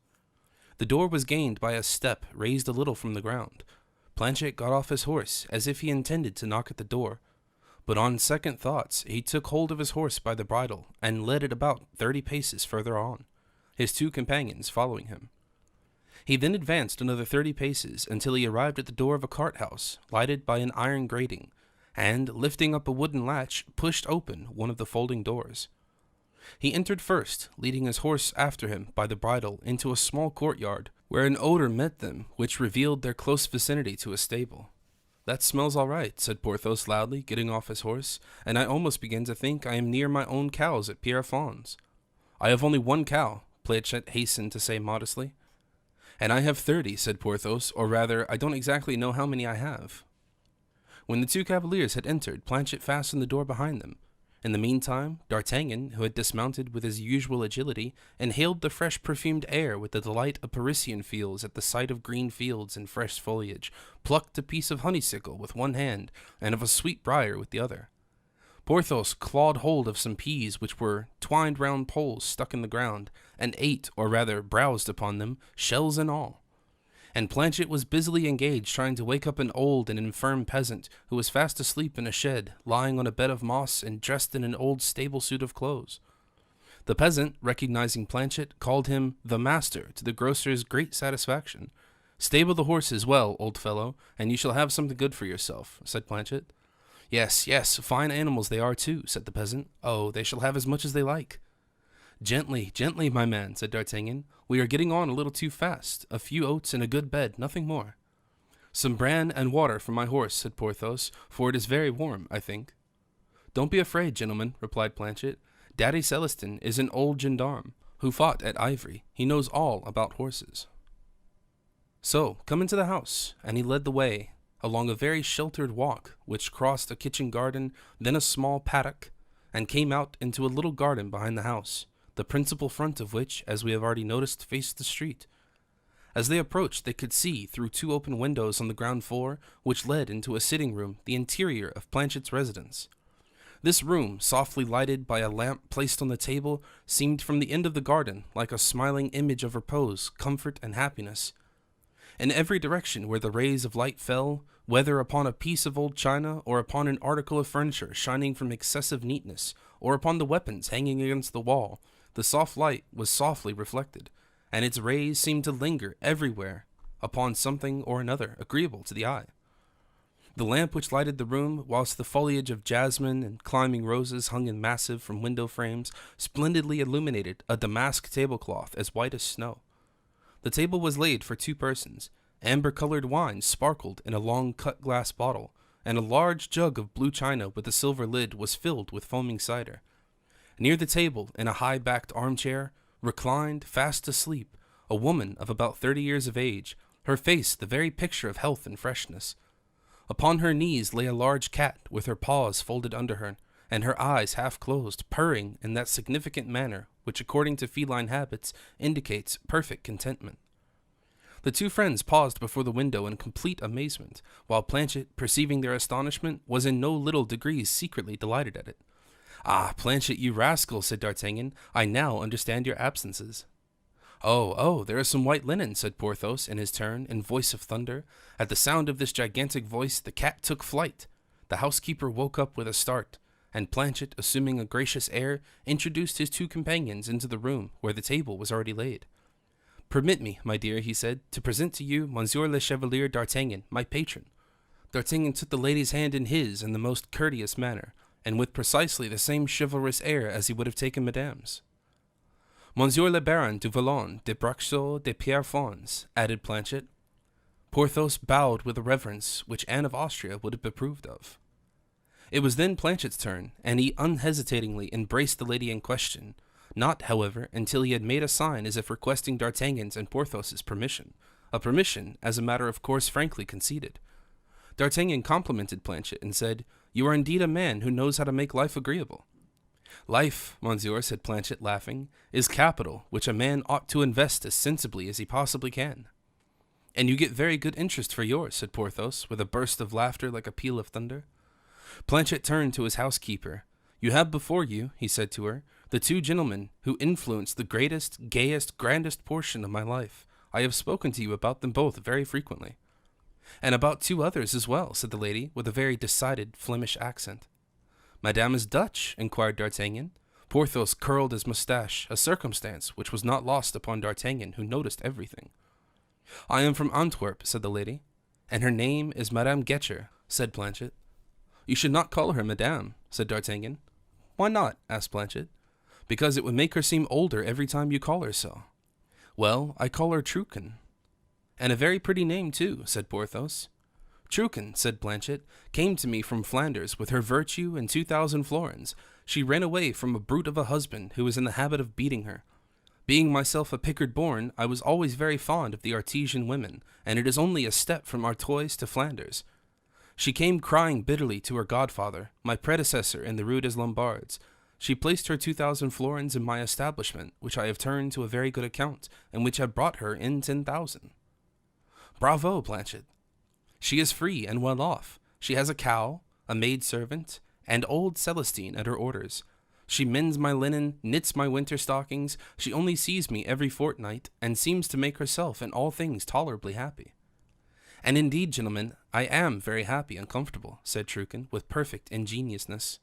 Speaker 1: The door was gained by a step raised a little from the ground. Planchet got off his horse, as if he intended to knock at the door, but on second thoughts he took hold of his horse by the bridle, and led it about 30 paces further on, his two companions following him. He then advanced another 30 paces until he arrived at the door of a cart-house, lighted by an iron grating, and, lifting up a wooden latch, pushed open one of the folding doors. He entered first, leading his horse after him by the bridle into a small courtyard, where an odor met them which revealed their close vicinity to a stable. That smells all right, said Porthos loudly, getting off his horse, and I almost begin to think I am near my own cows at Pierrefonds. I have only one cow, Planchet hastened to say modestly. And I have 30, said Porthos, or rather, I don't exactly know how many I have. When the two cavaliers had entered, Planchet fastened the door behind them. In the meantime, D'Artagnan, who had dismounted with his usual agility, inhaled the fresh perfumed air with the delight a Parisian feels at the sight of green fields and fresh foliage, plucked a piece of honeysuckle with one hand, and of a sweet briar with the other. Porthos clawed hold of some peas which were twined round poles stuck in the ground, and ate, or rather browsed upon them, shells and all. And Planchet was busily engaged trying to wake up an old and infirm peasant who was fast asleep in a shed, lying on a bed of moss and dressed in an old stable suit of clothes. The peasant, recognizing Planchet, called him the master, to the grocer's great satisfaction. "Stable the horses well, old fellow, and you shall have something good for yourself," said Planchet. Yes, fine animals they are too," said the peasant. "Oh, they shall have as much as they like." Gently, my man," said D'Artagnan. "We are getting on a little too fast. A few oats and a good bed, nothing more." "Some bran and water for my horse," said Porthos, "for it is very warm, I think." "Don't be afraid, gentlemen," replied Planchet. "Daddy Celestin is an old gendarme who fought at Ivry. He knows all about horses. So, come into the house," and he led the way along a very sheltered walk, which crossed a kitchen garden, then a small paddock, and came out into a little garden behind the house, the principal front of which, as we have already noticed, faced the street. As they approached, they could see, through two open windows on the ground floor, which led into a sitting room, the interior of Planchet's residence. This room, softly lighted by a lamp placed on the table, seemed from the end of the garden like a smiling image of repose, comfort, and happiness. In every direction where the rays of light fell, whether upon a piece of old china, or upon an article of furniture shining from excessive neatness, or upon the weapons hanging against the wall, the soft light was softly reflected, and its rays seemed to linger everywhere upon something or another agreeable to the eye. The lamp which lighted the room, whilst the foliage of jasmine and climbing roses hung in massive from window frames, splendidly illuminated a damask tablecloth as white as snow. The table was laid for 2 persons. Amber-colored wine sparkled in a long cut-glass bottle, and a large jug of blue china with a silver lid was filled with foaming cider. Near the table, in a high-backed armchair, reclined, fast asleep, a woman of about 30 years of age, her face the very picture of health and freshness. Upon her knees lay a large cat with her paws folded under her, and her eyes half closed, purring in that significant manner which, according to feline habits, indicates perfect contentment. The 2 friends paused before the window in complete amazement, while Planchet, perceiving their astonishment, was in no little degree secretly delighted at it. "Ah, Planchet, you rascal," said D'Artagnan, "I now understand your absences." Oh, there is some white linen," said Porthos in his turn, in voice of thunder. At the sound of this gigantic voice, the cat took flight. The housekeeper woke up with a start, and Planchet, assuming a gracious air, introduced his 2 companions into the room where the table was already laid. "Permit me, my dear," he said, "to present to you Monsieur le Chevalier d'Artagnan, my patron." D'Artagnan took the lady's hand in his in the most courteous manner, and with precisely the same chivalrous air as he would have taken Madame's. "Monsieur le Baron du Vallon de Braxeau de Pierrefonds," added Planchet. Porthos bowed with a reverence which Anne of Austria would have approved of. It was then Planchet's turn, and he unhesitatingly embraced the lady in question, not, however, until he had made a sign as if requesting D'Artagnan's and Porthos's permission, a permission, as a matter of course, frankly conceded. D'Artagnan complimented Planchet and said, "You are indeed a man who knows how to make life agreeable." "Life, monsieur," said Planchet, laughing, "is capital which a man ought to invest as sensibly as he possibly can." "And you get very good interest for yours," said Porthos, with a burst of laughter like a peal of thunder. Planchet turned to his housekeeper. "You have before you," he said to her, "the 2 gentlemen who influenced the greatest, gayest, grandest portion of my life. I have spoken to you about them both very frequently." "And about 2 others as well," said the lady, with a very decided Flemish accent. "Madame is Dutch?" inquired D'Artagnan. Porthos curled his moustache, a circumstance which was not lost upon D'Artagnan, who noticed everything. "I am from Antwerp," said the lady. "And her name is Madame Getcher," said Planchet. "You should not call her Madame," said D'Artagnan. "Why not?" asked Planchet. "Because it would make her seem older every time you call her so." "Well, I call her Truchen." "And a very pretty name, too," said Porthos. "Truchen," said Planchet, "came to me from Flanders with her virtue and 2,000 florins. She ran away from a brute of a husband who was in the habit of beating her. Being myself a Pickard born, I was always very fond of the Artesian women, and it is only a step from Artois to Flanders. She came crying bitterly to her godfather, my predecessor in the Rue des Lombards. She placed her 2,000 florins in my establishment, which I have turned to a very good account, and which have brought her in 10,000. "Bravo, Planchet! She is free and well off. She has a cow, a maid-servant, and old Celestine at her orders. She mends my linen, knits my winter stockings. She only sees me every fortnight, and seems to make herself in all things tolerably happy." "And indeed, gentlemen, I am very happy and comfortable," said Truchen, with perfect ingenuousness.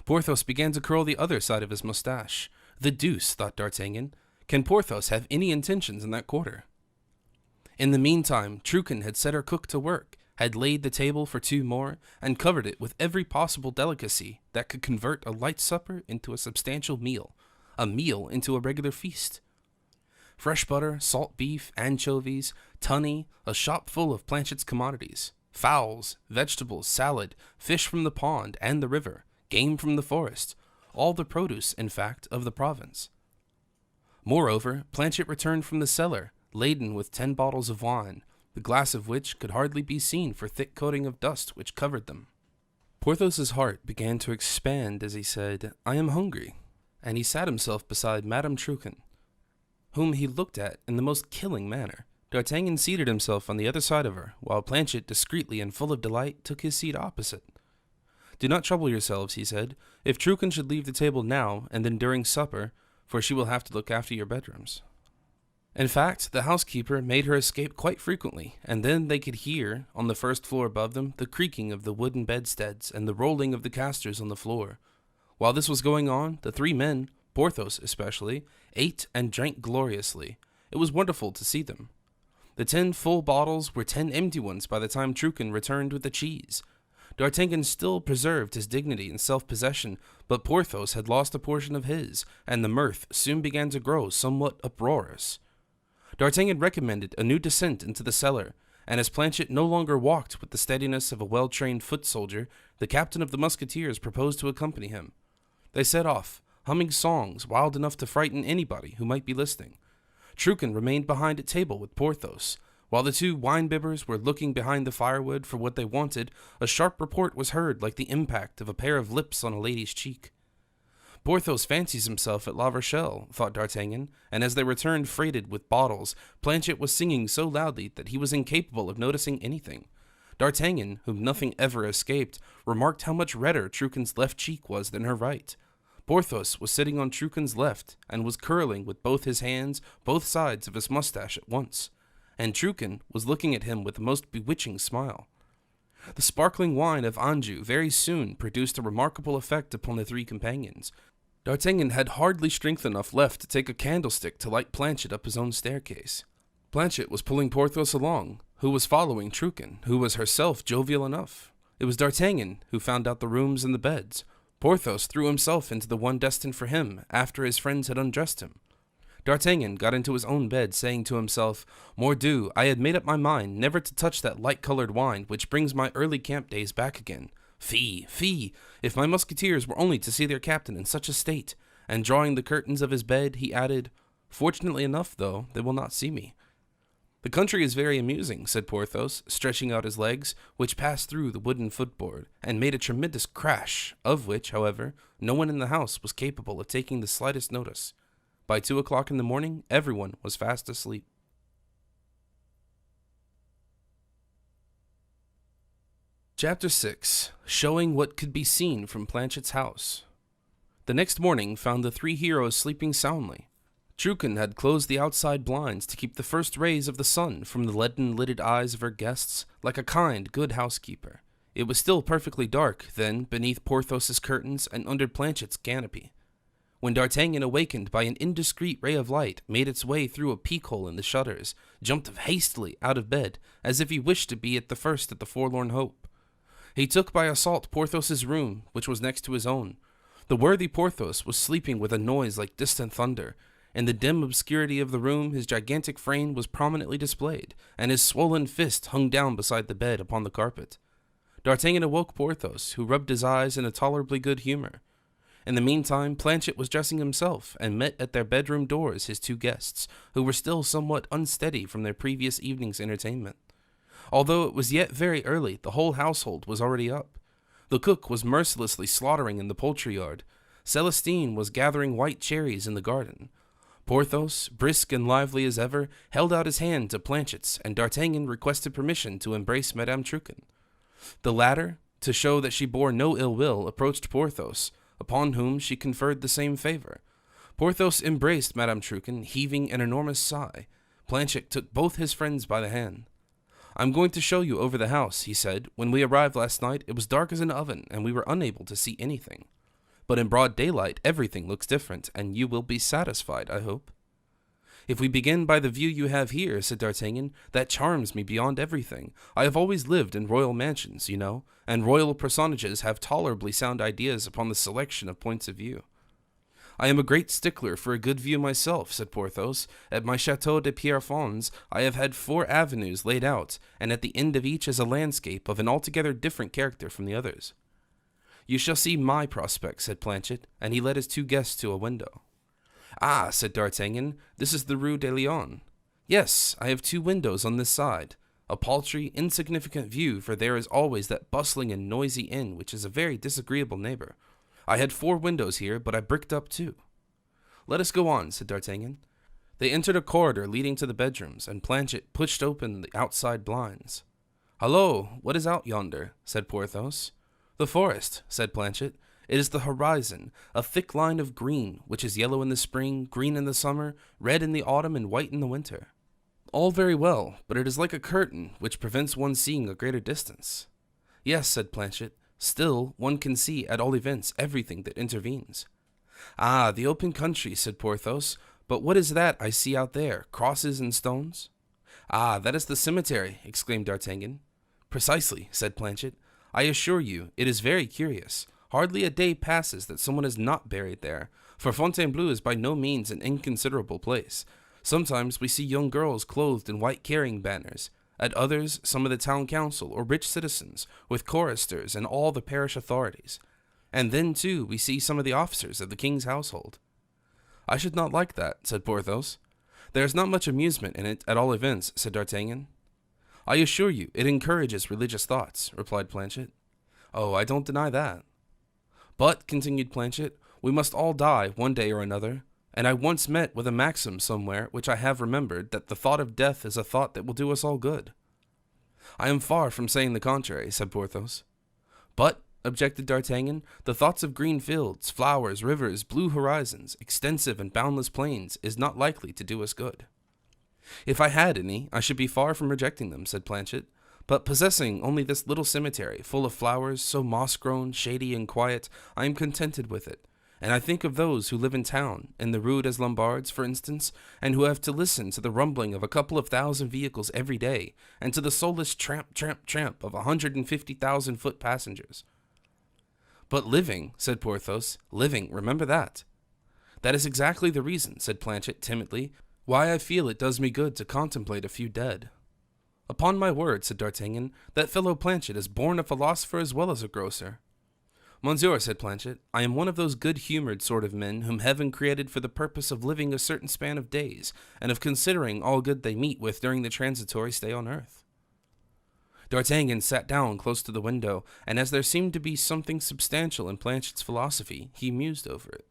Speaker 1: Porthos began to curl the other side of his moustache. "The deuce," thought D'Artagnan, "can Porthos have any intentions in that quarter?" In the meantime, Truchen had set her cook to work, had laid the table for 2 more, and covered it with every possible delicacy that could convert a light supper into a substantial meal, a meal into a regular feast. Fresh butter, salt beef, anchovies, tunny, a shop full of Planchet's commodities, fowls, vegetables, salad, fish from the pond and the river, game from the forest, all the produce, in fact, of the province. Moreover, Planchet returned from the cellar, laden with 10 bottles of wine, the glass of which could hardly be seen for thick coating of dust which covered them. Porthos's heart began to expand as he said, "I am hungry," and he sat himself beside Madame Truchen, whom he looked at in the most killing manner. D'Artagnan seated himself on the other side of her, while Planchet, discreetly and full of delight, took his seat opposite. "Do not trouble yourselves," he said, "if Truchen should leave the table now and then during supper, for she will have to look after your bedrooms." In fact, the housekeeper made her escape quite frequently, and then they could hear, on the first floor above them, the creaking of the wooden bedsteads and the rolling of the casters on the floor. While this was going on, the three men, Porthos especially, ate and drank gloriously. It was wonderful to see them. The 10 full bottles were 10 empty ones by the time Truchen returned with the cheese. D'Artagnan still preserved his dignity and self-possession, but Porthos had lost a portion of his, and the mirth soon began to grow somewhat uproarious. D'Artagnan recommended a new descent into the cellar, and as Planchet no longer walked with the steadiness of a well-trained foot soldier, the captain of the Musketeers proposed to accompany him. They set off, humming songs wild enough to frighten anybody who might be listening. Truchen remained behind at table with Porthos. While the two wine-bibbers were looking behind the firewood for what they wanted, a sharp report was heard like the impact of a pair of lips on a lady's cheek. Porthos fancies himself at La Rochelle, thought D'Artagnan, and as they returned freighted with bottles, Planchet was singing so loudly that he was incapable of noticing anything. D'Artagnan, whom nothing ever escaped, remarked how much redder Truchen's left cheek was than her right. Porthos was sitting on Truchen's left, and was curling with both his hands both sides of his mustache at once, and Truchen was looking at him with a most bewitching smile. The sparkling wine of Anjou very soon produced a remarkable effect upon the three companions. D'Artagnan had hardly strength enough left to take a candlestick to light Planchet up his own staircase. Planchet was pulling Porthos along, who was following Truchen, who was herself jovial enough. It was D'Artagnan who found out the rooms and the beds. Porthos threw himself into the one destined for him after his friends had undressed him. D'Artagnan got into his own bed, saying to himself, "Mordieu, I had made up my mind never to touch that light-colored wine which brings my early camp days back again. Fie, fie, if my musketeers were only to see their captain in such a state." And drawing the curtains of his bed, he added, "Fortunately enough, though, they will not see me." "The country is very amusing," said Porthos, stretching out his legs, which passed through the wooden footboard, and made a tremendous crash, of which, however, no one in the house was capable of taking the slightest notice. By 2 o'clock in the morning, everyone was fast asleep. Chapter 6. Showing what could be seen from Planchet's house. The next morning found the three heroes sleeping soundly. Truchen had closed the outside blinds to keep the first rays of the sun from the leaden-lidded eyes of her guests, like a kind, good housekeeper. It was still perfectly dark, then, beneath Porthos's curtains and under Planchet's canopy, when D'Artagnan, awakened by an indiscreet ray of light, made its way through a peek-hole in the shutters, jumped hastily out of bed, as if he wished to be at the first at the forlorn hope. He took by assault Porthos's room, which was next to his own. The worthy Porthos was sleeping with a noise like distant thunder. In the dim obscurity of the room, his gigantic frame was prominently displayed, and his swollen fist hung down beside the bed upon the carpet. D'Artagnan awoke Porthos, who rubbed his eyes in a tolerably good humor. In the meantime, Planchet was dressing himself, and met at their bedroom doors his two guests, who were still somewhat unsteady from their previous evening's entertainment. Although it was yet very early, the whole household was already up. The cook was mercilessly slaughtering in the poultry yard. Celestine was gathering white cherries in the garden. Porthos, brisk and lively as ever, held out his hand to Planchet's, and D'Artagnan requested permission to embrace Madame Truchen. The latter, to show that she bore no ill will, approached Porthos, upon whom she conferred the same favor. Porthos embraced Madame Truchen, heaving an enormous sigh. Planchet took both his friends by the hand. "I'm going to show you over the house," he said. "When we arrived last night, it was dark as an oven, and we were unable to see anything. But in broad daylight, everything looks different, and you will be satisfied, I hope." "If we begin by the view you have here," said D'Artagnan, "that charms me beyond everything. I have always lived in royal mansions, you know, and royal personages have tolerably sound ideas upon the selection of points of view." "I am a great stickler for a good view myself," said Porthos. "At my Chateau de Pierrefonds, I have had 4 avenues laid out, and at the end of each is a landscape of an altogether different character from the others." "You shall see my prospect," said Planchet, and he led his two guests to a window. "Ah," said D'Artagnan, "this is the Rue de Lyon." "Yes, I have 2 windows on this side. A paltry, insignificant view, for there is always that bustling and noisy inn, which is a very disagreeable neighbor. I had 4 windows here, but I bricked up 2. "Let us go on," said D'Artagnan. They entered a corridor leading to the bedrooms, and Planchet pushed open the outside blinds. "Hullo, what is out yonder?" said Porthos. "The forest," said Planchet. It is the horizon, a thick line of green, which is yellow in the spring, green in the summer, red in the autumn, and white in the winter. All very well, but it is like a curtain, which prevents one seeing a greater distance. Yes, said Planchet, still one can see, at all events, everything that intervenes. Ah, the open country, said Porthos, but what is that I see out there, crosses and stones? Ah, that is the cemetery, exclaimed D'Artagnan. Precisely, said Planchet. I assure you, it is very curious. Hardly a day passes that someone is not buried there, for Fontainebleau is by no means an inconsiderable place. Sometimes we see young girls clothed in white carrying banners, at others some of the town council or rich citizens, with choristers and all the parish authorities. And then, too, we see some of the officers of the king's household. I should not like that, said Porthos. There is not much amusement in it, at all events, said D'Artagnan. I assure you, it encourages religious thoughts, replied Planchet. Oh, I don't deny that. But, continued Planchet, we must all die one day or another, and I once met with a maxim somewhere which I have remembered that the thought of death is a thought that will do us all good. I am far from saying the contrary, said Porthos. But, objected D'Artagnan, the thoughts of green fields, flowers, rivers, blue horizons, extensive and boundless plains is not likely to do us good. If I had any, I should be far from rejecting them, said Planchet, but possessing only this little cemetery, full of flowers, so moss-grown, shady, and quiet, I am contented with it, and I think of those who live in town, in the Rue des Lombards, for instance, and who have to listen to the rumbling of a couple of thousand vehicles every day, and to the soulless tramp, tramp, tramp of 150,000 foot passengers. But living, said Porthos, living, remember that. That is exactly the reason, said Planchet timidly, why I feel it does me good to contemplate a few dead. Upon my word, said D'Artagnan, that fellow Planchet is born a philosopher as well as a grocer. Monsieur, said Planchet, I am one of those good-humored sort of men whom heaven created for the purpose of living a certain span of days, and of considering all good they meet with during the transitory stay on earth. D'Artagnan sat down close to the window, and as there seemed to be something substantial in Planchet's philosophy, he mused over it.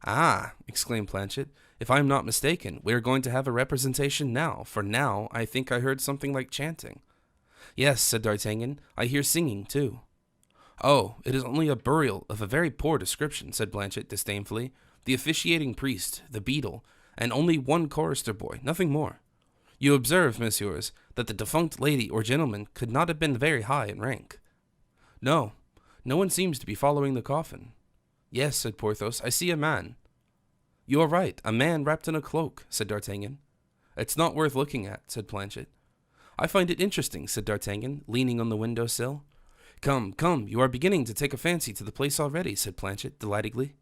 Speaker 1: Ah, exclaimed Planchet, if I am not mistaken, we are going to have a representation now, for now I think I heard something like chanting. Yes, said D'Artagnan, I hear singing too. Oh, it is only a burial of a very poor description, said Planchet disdainfully. The officiating priest, the beadle, and only one chorister boy, nothing more. You observe, messieurs, that the defunct lady or gentleman could not have been very high in rank. No, no one seems to be following the coffin. Yes, said Porthos, I see a man. You are right, a man wrapped in a cloak, said D'Artagnan. It's not worth looking at, said Planchet. I find it interesting, said D'Artagnan, leaning on the window-sill. Come, come, you are beginning to take a fancy to the place already, said Planchet, delightedly.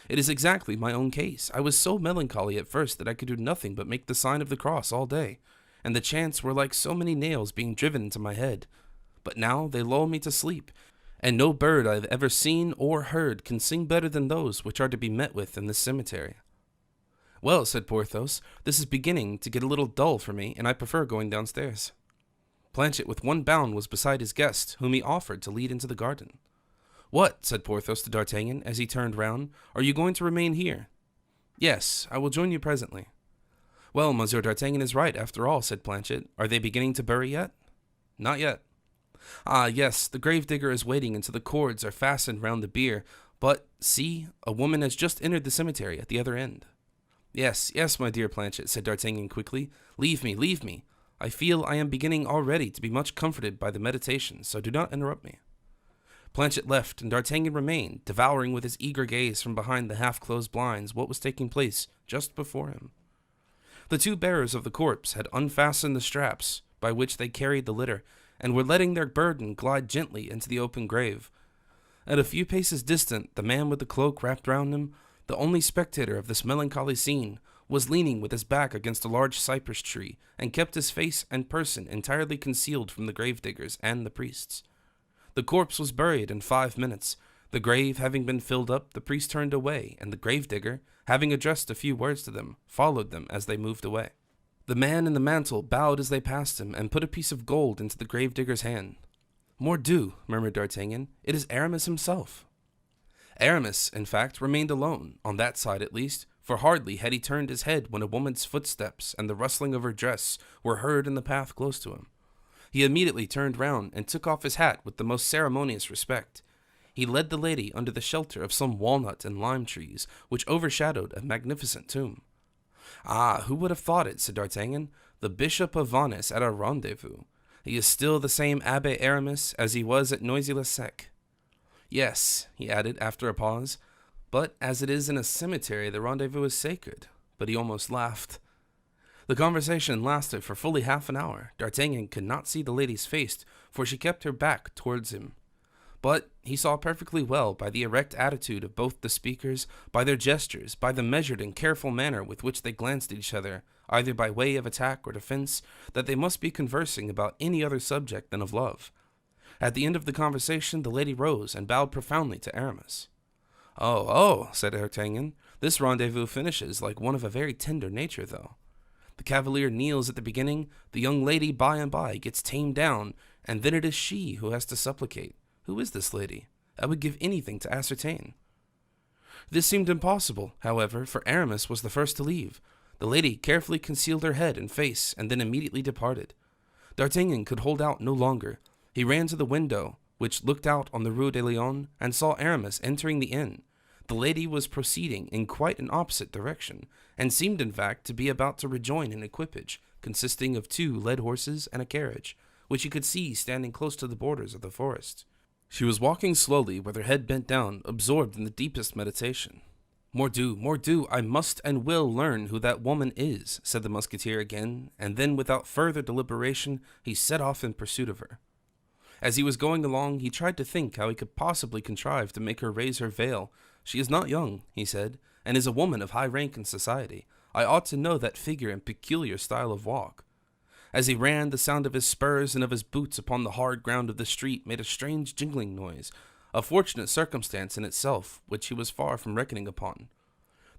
Speaker 1: It is exactly my own case. I was so melancholy at first that I could do nothing but make the sign of the cross all day, and the chants were like so many nails being driven into my head. But now they lull me to sleep, and no bird I have ever seen or heard can sing better than those which are to be met with in this cemetery. Well, said Porthos, this is beginning to get a little dull for me, and I prefer going downstairs. Planchet with one bound was beside his guest, whom he offered to lead into the garden. What, said Porthos to D'Artagnan as he turned round, are you going to remain here? Yes, I will join you presently. Well, Monsieur D'Artagnan is right, after all, said Planchet. Are they beginning to bury yet? Not yet. Ah, yes, the gravedigger is waiting until the cords are fastened round the bier, but, see, a woman has just entered the cemetery at the other end. Yes, yes, my dear Planchet, said D'Artagnan quickly. Leave me, leave me. I feel I am beginning already to be much comforted by the meditation, so do not interrupt me. Planchet left, and D'Artagnan remained, devouring with his eager gaze from behind the half-closed blinds what was taking place just before him. The two bearers of the corpse had unfastened the straps by which they carried the litter, and were letting their burden glide gently into the open grave. At a few paces distant, the man with the cloak wrapped round him, the only spectator of this melancholy scene, was leaning with his back against a large cypress tree, and kept his face and person entirely concealed from the gravediggers and the priests. The corpse was buried in 5 minutes. The grave having been filled up, the priest turned away, and the gravedigger, having addressed a few words to them, followed them as they moved away. The man in the mantle bowed as they passed him, and put a piece of gold into the gravedigger's hand. Mordieu, murmured D'Artagnan, it is Aramis himself. Aramis, in fact, remained alone, on that side at least, for hardly had he turned his head when a woman's footsteps and the rustling of her dress were heard in the path close to him. He immediately turned round and took off his hat with the most ceremonious respect. He led the lady under the shelter of some walnut and lime trees, which overshadowed a magnificent tomb. "Ah, who would have thought it?" said D'Artagnan. "The Bishop of Vannes at our rendezvous. He is still the same Abbé Aramis as he was at Noisy-le-Sec." "Yes," he added after a pause, "but as it is in a cemetery, the rendezvous is sacred." But he almost laughed. The conversation lasted for fully half an hour. D'Artagnan could not see the lady's face, for she kept her back towards him. But he saw perfectly well, by the erect attitude of both the speakers, by their gestures, by the measured and careful manner with which they glanced at each other, either by way of attack or defense, that they must be conversing about any other subject than of love. At the end of the conversation, the lady rose and bowed profoundly to Aramis. "Oh," said D'Artagnan, "this rendezvous finishes like one of a very tender nature, though. The cavalier kneels at the beginning, the young lady by and by gets tamed down, and then it is she who has to supplicate. Who is this lady? I would give anything to ascertain." This seemed impossible, however, for Aramis was the first to leave. The lady carefully concealed her head and face, and then immediately departed. D'Artagnan could hold out no longer. He ran to the window, which looked out on the Rue de Lyon, and saw Aramis entering the inn. The lady was proceeding in quite an opposite direction, and seemed in fact to be about to rejoin an equipage, consisting of 2 led horses and a carriage, which he could see standing close to the borders of the forest. She was walking slowly, with her head bent down, absorbed in the deepest meditation. Mordieu, I must and will learn who that woman is," said the musketeer again, and then, without further deliberation, he set off in pursuit of her. As he was going along, he tried to think how he could possibly contrive to make her raise her veil. "She is not young," he said, "and is a woman of high rank in society. I ought to know that figure and peculiar style of walk." As he ran, the sound of his spurs and of his boots upon the hard ground of the street made a strange jingling noise, a fortunate circumstance in itself, which he was far from reckoning upon.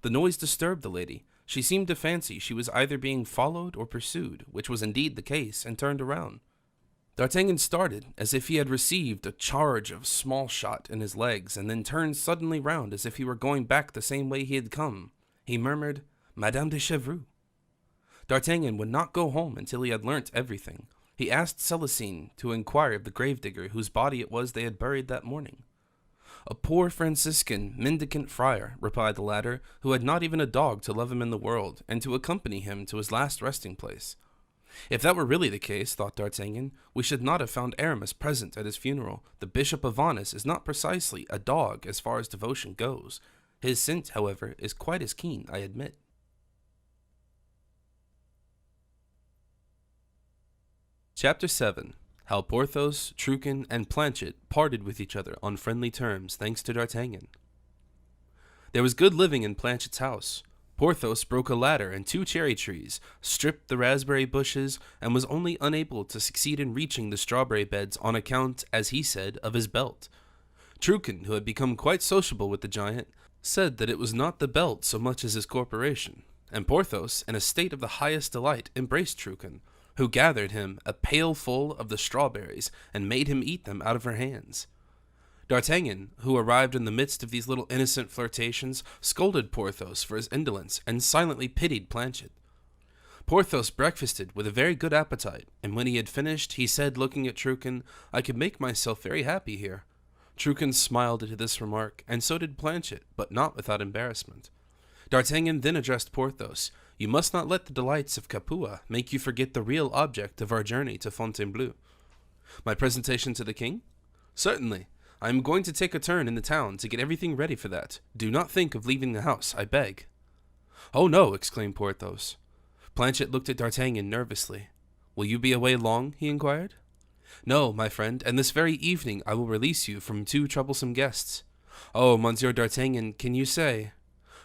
Speaker 1: The noise disturbed the lady. She seemed to fancy she was either being followed or pursued, which was indeed the case, and turned around. D'Artagnan started, as if he had received a charge of small shot in his legs, and then turned suddenly round as if he were going back the same way he had come. He murmured, "Madame de Chevreuse." D'Artagnan would not go home until he had learnt everything. He asked Célicine to inquire of the gravedigger whose body it was they had buried that morning. "A poor Franciscan mendicant friar," replied the latter, "who had not even a dog to love him in the world, and to accompany him to his last resting place." If that were really the case, thought D'Artagnan, we should not have found Aramis present at his funeral. The Bishop of Vannes is not precisely a dog as far as devotion goes. His scent, however, is quite as keen, I admit. Chapter 7. How Porthos, Truchen, and Planchet parted with each other on friendly terms, thanks to D'Artagnan. There was good living in Planchet's house. Porthos broke a ladder and 2 cherry trees, stripped the raspberry bushes, and was only unable to succeed in reaching the strawberry beds on account, as he said, of his belt. Truchen, who had become quite sociable with the giant, said that it was not the belt so much as his corporation, and Porthos, in a state of the highest delight, embraced Truchen, who gathered him a pail full of the strawberries and made him eat them out of her hands. D'Artagnan, who arrived in the midst of these little innocent flirtations, scolded Porthos for his indolence and silently pitied Planchet. Porthos breakfasted with a very good appetite, and when he had finished, he said, looking at Truchen, "I could make myself very happy here." Truchen smiled at this remark, and so did Planchet, but not without embarrassment. D'Artagnan then addressed Porthos. "You must not let the delights of Capua make you forget the real object of our journey to Fontainebleau." "My presentation to the king?" "Certainly. I am going to take a turn in the town to get everything ready for that. Do not think of leaving the house, I beg." "Oh, no," exclaimed Porthos. Planchet looked at D'Artagnan nervously. "Will you be away long?" he inquired. "No, my friend, and this very evening I will release you from 2 troublesome guests." "Oh, Monsieur D'Artagnan, can you say—"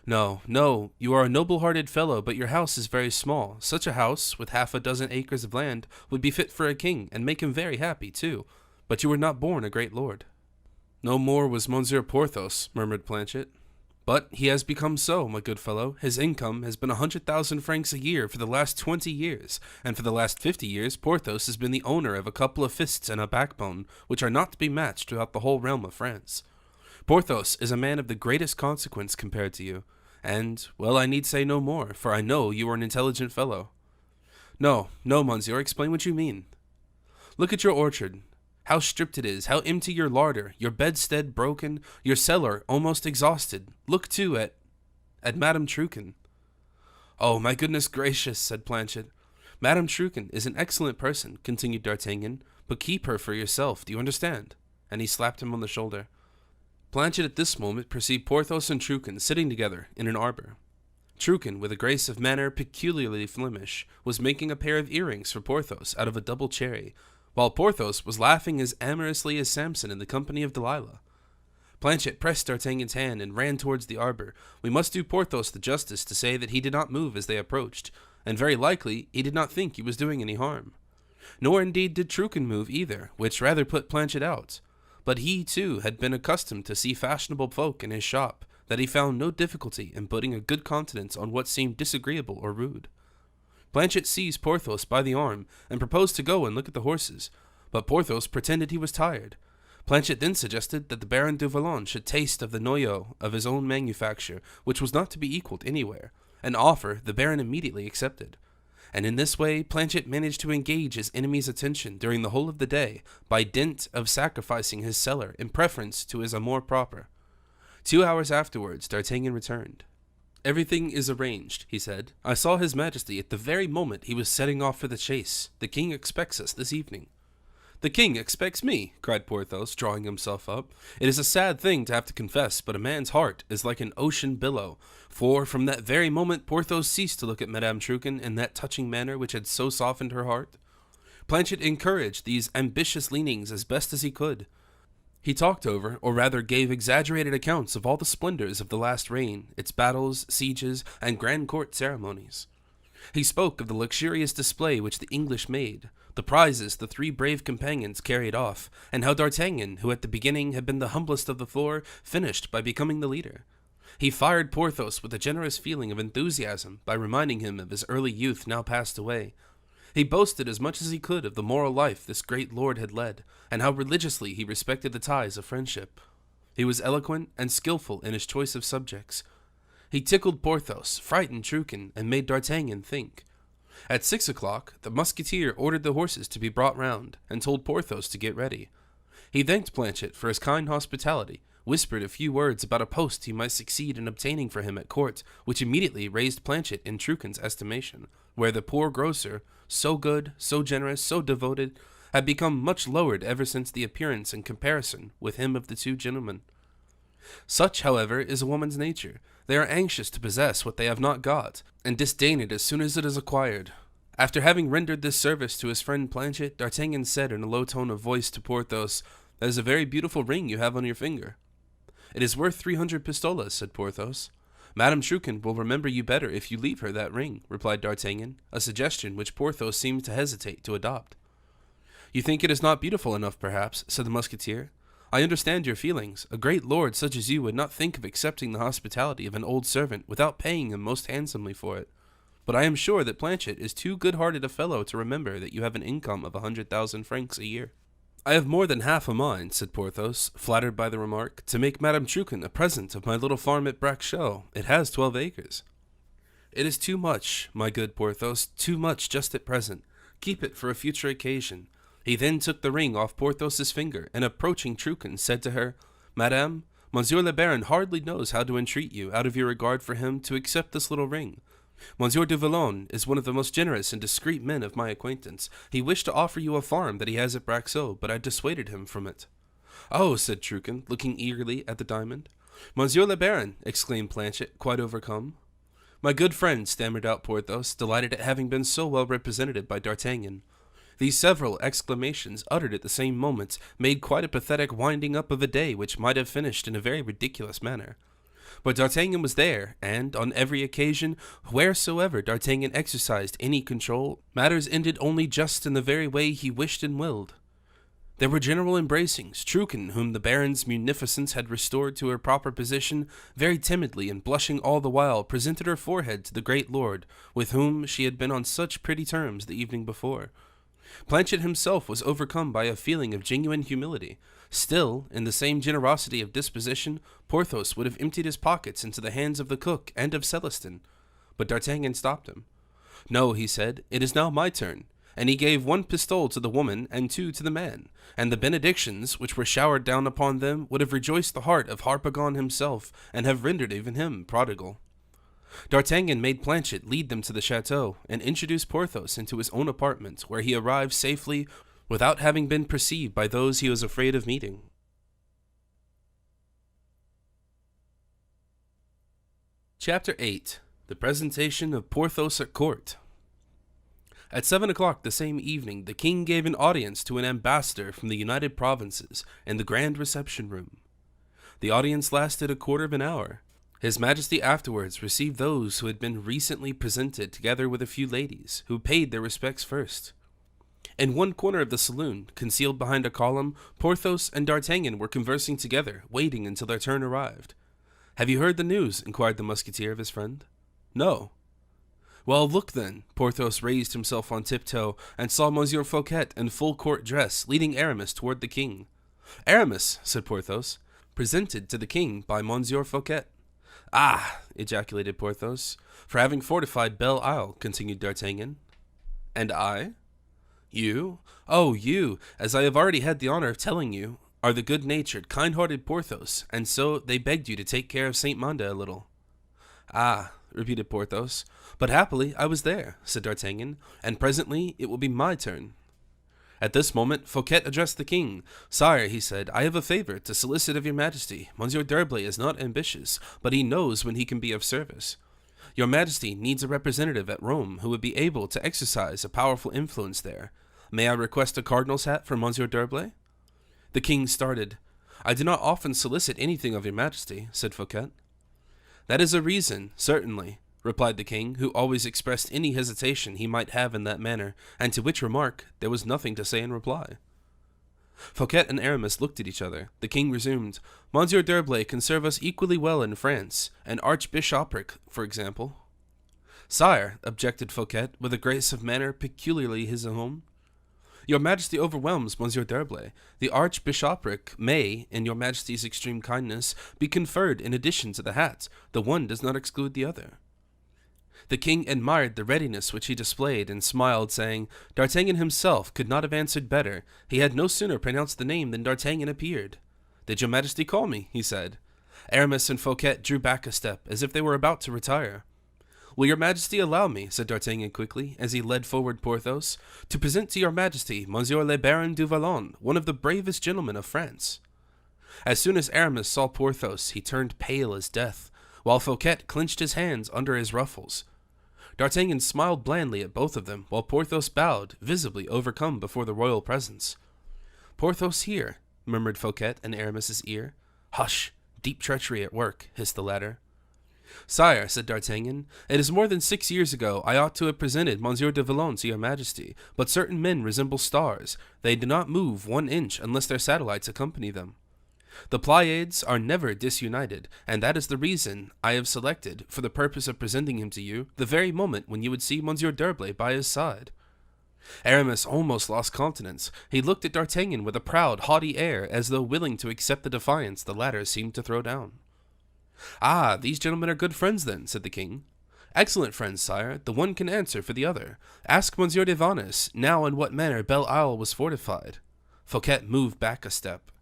Speaker 1: No, you are a noble-hearted fellow, but your house is very small. Such a house, with 6 acres of land, would be fit for a king, and make him very happy, too. But you were not born a great lord." "No more was Monsieur Porthos," murmured Planchet. "But he has become so, my good fellow. His income has been 100,000 francs a year for the last 20 years, and for the last 50 years Porthos has been the owner of a couple of fists and a backbone, which are not to be matched throughout the whole realm of France. Porthos is a man of the greatest consequence compared to you, and, well, I need say no more, for I know you are an intelligent fellow." No, monsieur, explain what you mean." "Look at your orchard. How stripped it is, how empty your larder, your bedstead broken, your cellar almost exhausted. Look, too, at Madame Truchen." "Oh, my goodness gracious," said Planchet. "Madame Truchen is an excellent person," continued D'Artagnan, "but keep her for yourself, do you understand?" And he slapped him on the shoulder. Planchet at this moment perceived Porthos and Truchen sitting together in an arbor. Truchen, with a grace of manner peculiarly Flemish, was making a pair of earrings for Porthos out of a double cherry, while Porthos was laughing as amorously as Samson in the company of Delilah. Planchet pressed D'Artagnan's hand and ran towards the arbor. We must do Porthos the justice to say that he did not move as they approached, and very likely he did not think he was doing any harm. Nor indeed did Truchen move either, which rather put Planchet out. But he, too, had been accustomed to see fashionable folk in his shop, that he found no difficulty in putting a good countenance on what seemed disagreeable or rude. Planchet seized Porthos by the arm and proposed to go and look at the horses, but Porthos pretended he was tired. Planchet then suggested that the Baron du Vallon should taste of the noyeau of his own manufacture, which was not to be equaled anywhere, an offer the Baron immediately accepted. And in this way Planchet managed to engage his enemy's attention during the whole of the day, by dint of sacrificing his cellar in preference to his amour propre. 2 hours afterwards D'Artagnan returned. "Everything is arranged," he said. "I saw his Majesty at the very moment he was setting off for the chase. The king expects us this evening." "The king expects me," cried Porthos, drawing himself up. "It is a sad thing to have to confess, but a man's heart is like an ocean billow." For from that very moment Porthos ceased to look at Madame Truchen in that touching manner which had so softened her heart. Planchet encouraged these ambitious leanings as best as he could. He talked over, or rather gave exaggerated accounts of all the splendors of the last reign, its battles, sieges, and grand court ceremonies. He spoke of the luxurious display which the English made, the prizes the 3 brave companions carried off, and how D'Artagnan, who at the beginning had been the humblest of the 4, finished by becoming the leader. He fired Porthos with a generous feeling of enthusiasm by reminding him of his early youth now passed away. He boasted as much as he could of the moral life this great lord had led, and how religiously he respected the ties of friendship. He was eloquent and skillful in his choice of subjects. He tickled Porthos, frightened Truchen, and made D'Artagnan think. At 6 o'clock, the musketeer ordered the horses to be brought round, and told Porthos to get ready. He thanked Planchet for his kind hospitality, whispered a few words about a post he might succeed in obtaining for him at court, which immediately raised Planchet in Truchen's estimation, where the poor grocer, so good, so generous, so devoted, had become much lowered ever since the appearance and comparison with him of the 2 gentlemen. Such, however, is a woman's nature. They are anxious to possess what they have not got, and disdain it as soon as it is acquired. After having rendered this service to his friend Planchet, D'Artagnan said in a low tone of voice to Porthos, "That is a very beautiful ring you have on your finger." "It is worth 300 pistoles," said Porthos. "Madame Truchen will remember you better if you leave her that ring," replied D'Artagnan, a suggestion which Porthos seemed to hesitate to adopt. "You think it is not beautiful enough, perhaps," said the musketeer. "I understand your feelings. A great lord such as you would not think of accepting the hospitality of an old servant without paying him most handsomely for it. But I am sure that Planchet is too good-hearted a fellow to remember that you have an income of 100,000 francs a year." "I have more than half a mind," said Porthos, flattered by the remark, "to make Madame Truchen a present of my little farm at Bracchaux. It has 12 acres. "It is too much, my good Porthos, too much just at present. Keep it for a future occasion." He then took the ring off Porthos's finger, and approaching Truchen, said to her, "Madame, Monsieur le Baron hardly knows how to entreat you, out of your regard for him, to accept this little ring. Monsieur du Vallon is one of the most generous and discreet men of my acquaintance. He wished to offer you a farm that he has at Bracqueaux, but I dissuaded him from it." "Oh," said Truchen, looking eagerly at the diamond. "Monsieur le Baron!" exclaimed Planchet, quite overcome. "My good friend," stammered out Porthos, delighted at having been so well represented by D'Artagnan. These several exclamations, uttered at the same moment, made quite a pathetic winding up of a day which might have finished in a very ridiculous manner. But D'Artagnan was there, and, on every occasion, wheresoever D'Artagnan exercised any control, matters ended only just in the very way he wished and willed. There were general embracings. Truchen, whom the Baron's munificence had restored to her proper position, very timidly and blushing all the while, presented her forehead to the great lord, with whom she had been on such pretty terms the evening before. Planchet himself was overcome by a feeling of genuine humility. Still, in the same generosity of disposition, Porthos would have emptied his pockets into the hands of the cook and of Celestin. But D'Artagnan stopped him. "No," he said, "it is now my turn. And he gave 1 pistole to the woman and 2 to the man, and the benedictions which were showered down upon them would have rejoiced the heart of Harpagon himself, and have rendered even him prodigal. D'Artagnan made Planchet lead them to the chateau, and introduced Porthos into his own apartment, where he arrived safely without having been perceived by those he was afraid of meeting. Chapter 8. The Presentation of Porthos at Court. At 7 o'clock the same evening, the king gave an audience to an ambassador from the United Provinces in the grand reception room. The audience lasted a quarter of an hour. His Majesty afterwards received those who had been recently presented, together with a few ladies, who paid their respects first. In one corner of the saloon, concealed behind a column, Porthos and D'Artagnan were conversing together, waiting until their turn arrived. "Have you heard the news?" inquired the musketeer of his friend. "No." "Well, look then." Porthos raised himself on tiptoe, and saw Monsieur Fouquet in full court dress, leading Aramis toward the king. "Aramis," said Porthos, "presented to the king by Monsieur Fouquet." "Ah!" ejaculated Porthos. "For having fortified Belle Isle," continued D'Artagnan. "And I?" "You? Oh, you, as I have already had the honor of telling you, are the good-natured, kind-hearted Porthos, and so they begged you to take care of Saint Mande a little." "Ah," repeated Porthos, "but happily I was there," said D'Artagnan, "and presently it will be my turn." At this moment Fouquet addressed the king. "Sire," he said, "I have a favor to solicit of your Majesty. Monsieur d'Herblay is not ambitious, but he knows when he can be of service. Your Majesty needs a representative at Rome who would be able to exercise a powerful influence there. May I request a cardinal's hat for Monsieur d'Herblay?" The king started. "I do not often solicit anything of your Majesty," said Fouquet. "That is a reason, certainly," replied the king, who always expressed any hesitation he might have in that manner, and to which remark there was nothing to say in reply. Fouquet and Aramis looked at each other. The king resumed. "Monsieur d'Herblay can serve us equally well in France, an archbishopric, for example." "Sire," objected Fouquet, with a grace of manner peculiarly his own, "your Majesty overwhelms Monsieur d'Herblay. The archbishopric may, in your Majesty's extreme kindness, be conferred in addition to the hat. The one does not exclude the other." The king admired the readiness which he displayed, and smiled, saying, "D'Artagnan himself could not have answered better. He had no sooner pronounced the name than D'Artagnan appeared. 'Did your Majesty call me?' he said. Aramis and Fouquet drew back a step, as if they were about to retire. "Will your Majesty allow me," said D'Artagnan quickly, as he led forward Porthos, "to present to your Majesty Monsieur le Baron du Vallon, one of the bravest gentlemen of France?" As soon as Aramis saw Porthos, he turned pale as death, while Fouquet clenched his hands under his ruffles. D'Artagnan smiled blandly at both of them, while Porthos bowed, visibly overcome before the royal presence. "Porthos here," murmured Fouquet in Aramis's ear. "Hush! Deep treachery at work," hissed the latter. "Sire," said D'Artagnan, "it is more than 6 years ago I ought to have presented Monsieur de Vallon to your Majesty, but certain men resemble stars. They do not move 1 inch unless their satellites accompany them. The Pleiades are never disunited, and that is the reason I have selected, for the purpose of presenting him to you, the very moment when you would see Monsieur d'Herblay by his side." Aramis almost lost countenance. He looked at D'Artagnan with a proud, haughty air, as though willing to accept the defiance the latter seemed to throw down. "Ah, these gentlemen are good friends, then," said the king. "Excellent friends, sire. The one can answer for the other. Ask Monsieur de Vannes now in what manner Belle Isle was fortified." Fouquet moved back a step.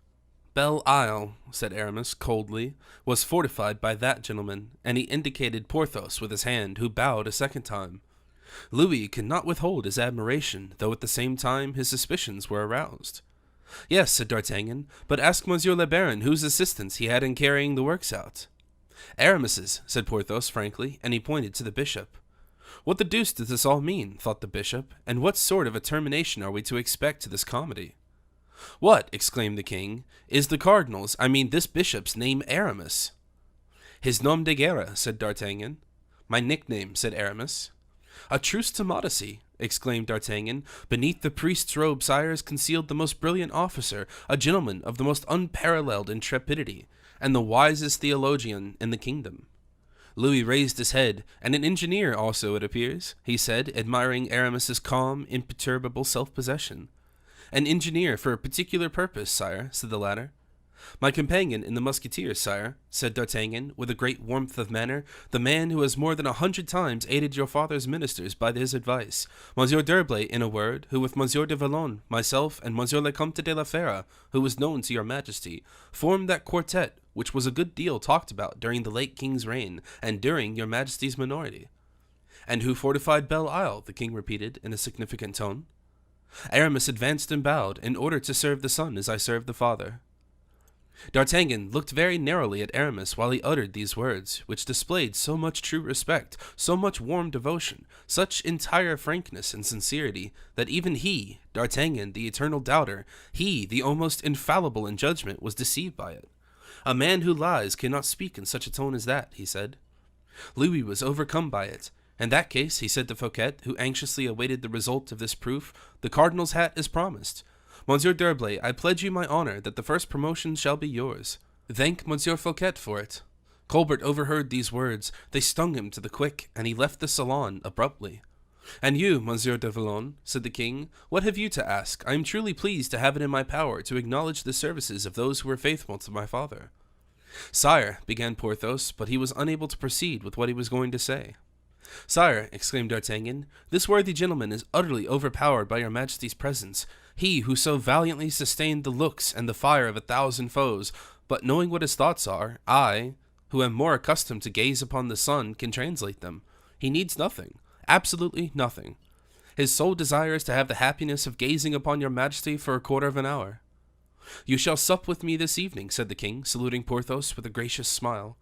Speaker 1: "Belle Isle," said Aramis coldly, "was fortified by that gentleman," and he indicated Porthos with his hand, who bowed a second time. Louis could not withhold his admiration, though at the same time his suspicions were aroused. "Yes," said D'Artagnan, "but ask Monsieur le Baron whose assistance he had in carrying the works out." "Aramis's," said Porthos frankly, and he pointed to the bishop. "What the deuce does this all mean?" thought the bishop, "and what sort of a termination are we to expect to this comedy?" "What!" exclaimed the king, "is the cardinal's, I mean this bishop's, name Aramis?" "His nom de guerre," said D'Artagnan. "My nickname," said Aramis. "A truce to modesty," exclaimed D'Artagnan. "Beneath the priest's robe, sire, is concealed the most brilliant officer, a gentleman of the most unparalleled intrepidity, and the wisest theologian in the kingdom." Louis raised his head. "And an engineer also, it appears," he said, admiring Aramis's calm, imperturbable self-possession. "An engineer for a particular purpose, sire," said the latter. My companion in the Musketeers, sire, said D'Artagnan, with a great warmth of manner, the man who has more than 100 times aided your father's ministers by his advice. Monsieur d'Herblay, in a word, who with Monsieur de Vallon, myself, and Monsieur le Comte de la Fère, who was known to your majesty, formed that quartet which was a good deal talked about during the late king's reign, and during your majesty's minority. And who fortified Belle Isle, the king repeated, in a significant tone. Aramis advanced and bowed, in order to serve the son as I served the father. D'Artagnan looked very narrowly at Aramis while he uttered these words, which displayed so much true respect, so much warm devotion, such entire frankness and sincerity, that even he, D'Artagnan, the eternal doubter, he, the almost infallible in judgment, was deceived by it. A man who lies cannot speak in such a tone as that, he said. Louis was overcome by it. In that case, he said to Fouquet, who anxiously awaited the result of this proof, the cardinal's hat is promised. Monsieur d'Herblay, I pledge you my honor that the first promotion shall be yours. Thank Monsieur Fouquet for it. Colbert overheard these words. They stung him to the quick, and he left the salon abruptly. And you, Monsieur de Vallon, said the king, what have you to ask? I am truly pleased to have it in my power to acknowledge the services of those who were faithful to my father. Sire, began Porthos, but he was unable to proceed with what he was going to say. Sire, exclaimed D'Artagnan, this worthy gentleman is utterly overpowered by your majesty's presence. He who so valiantly sustained the looks and the fire of 1,000 foes, but knowing what his thoughts are, I, who am more accustomed to gaze upon the sun, can translate them. He needs nothing, absolutely nothing. His sole desire is to have the happiness of gazing upon your majesty for a quarter of an hour. You shall sup with me this evening, said the king, saluting Porthos with a gracious smile.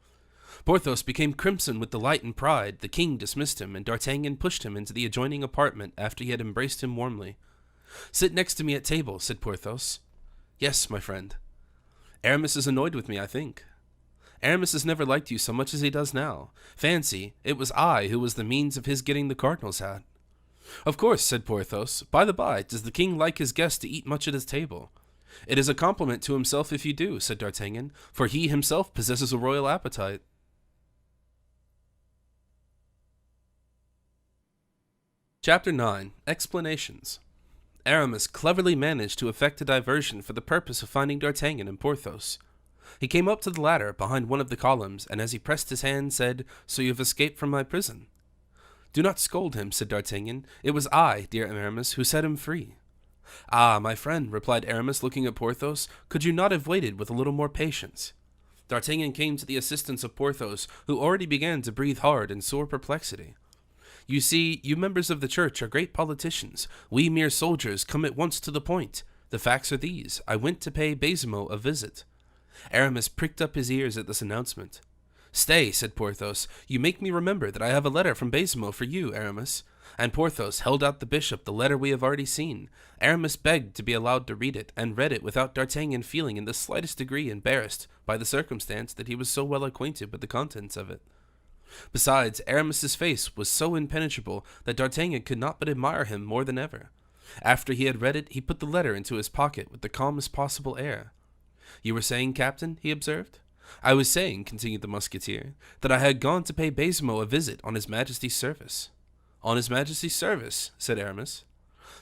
Speaker 1: Porthos became crimson with delight and pride. The king dismissed him, and D'Artagnan pushed him into the adjoining apartment after he had embraced him warmly. Sit next to me at table, said Porthos. Yes, my friend. Aramis is annoyed with me, I think. Aramis has never liked you so much as he does now. Fancy, it was I who was the means of his getting the cardinal's hat. Of course, said Porthos. By the by, does the king like his guests to eat much at his table? It is a compliment to himself if you do, said D'Artagnan, for he himself possesses a royal appetite. Chapter 9. Explanations. Aramis cleverly managed to effect a diversion for the purpose of finding D'Artagnan and Porthos. He came up to the latter behind one of the columns, and as he pressed his hand, said, So you have escaped from my prison? Do not scold him, said D'Artagnan. It was I, dear Aramis, who set him free. Ah, my friend, replied Aramis, looking at Porthos, could you not have waited with a little more patience? D'Artagnan came to the assistance of Porthos, who already began to breathe hard in sore perplexity. You see, you members of the church are great politicians. We mere soldiers come at once to the point. The facts are these. I went to pay Baisemeaux a visit. Aramis pricked up his ears at this announcement. Stay, said Porthos. You make me remember that I have a letter from Baisemeaux for you, Aramis. And Porthos held out the bishop the letter we have already seen. Aramis begged to be allowed to read it, and read it without D'Artagnan feeling in the slightest degree embarrassed by the circumstance that he was so well acquainted with the contents of it. Besides, Aramis's face was so impenetrable that D'Artagnan could not but admire him more than ever. After he had read it, he put the letter into his pocket with the calmest possible air. You were saying, Captain, he observed. I was saying, continued the musketeer, that I had gone to pay Baisemeaux a visit on his majesty's service. On his majesty's service, said Aramis.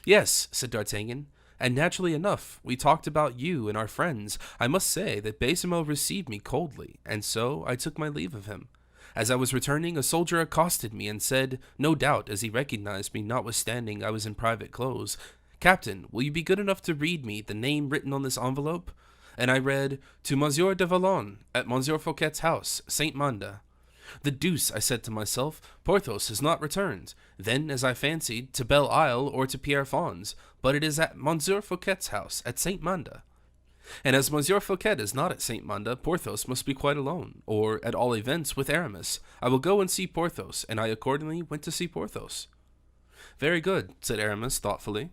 Speaker 1: Yes, said D'Artagnan, and naturally enough, we talked about you and our friends. I must say that Baisemeaux received me coldly, and so I took my leave of him. As I was returning, a soldier accosted me and said, no doubt as he recognized me notwithstanding I was in private clothes, Captain, will you be good enough to read me the name written on this envelope? And I read, To Monsieur de Vallon, at Monsieur Fouquet's house, Saint-Mande. The deuce, I said to myself, Porthos has not returned. Then, as I fancied, to Belle Isle or to Pierrefonds, but it is at Monsieur Fouquet's house, at Saint-Mande. And as Monsieur Fouquet is not at Saint-Mande, Porthos must be quite alone, or, at all events, with Aramis. I will go and see Porthos, and I accordingly went to see Porthos. Very good, said Aramis thoughtfully.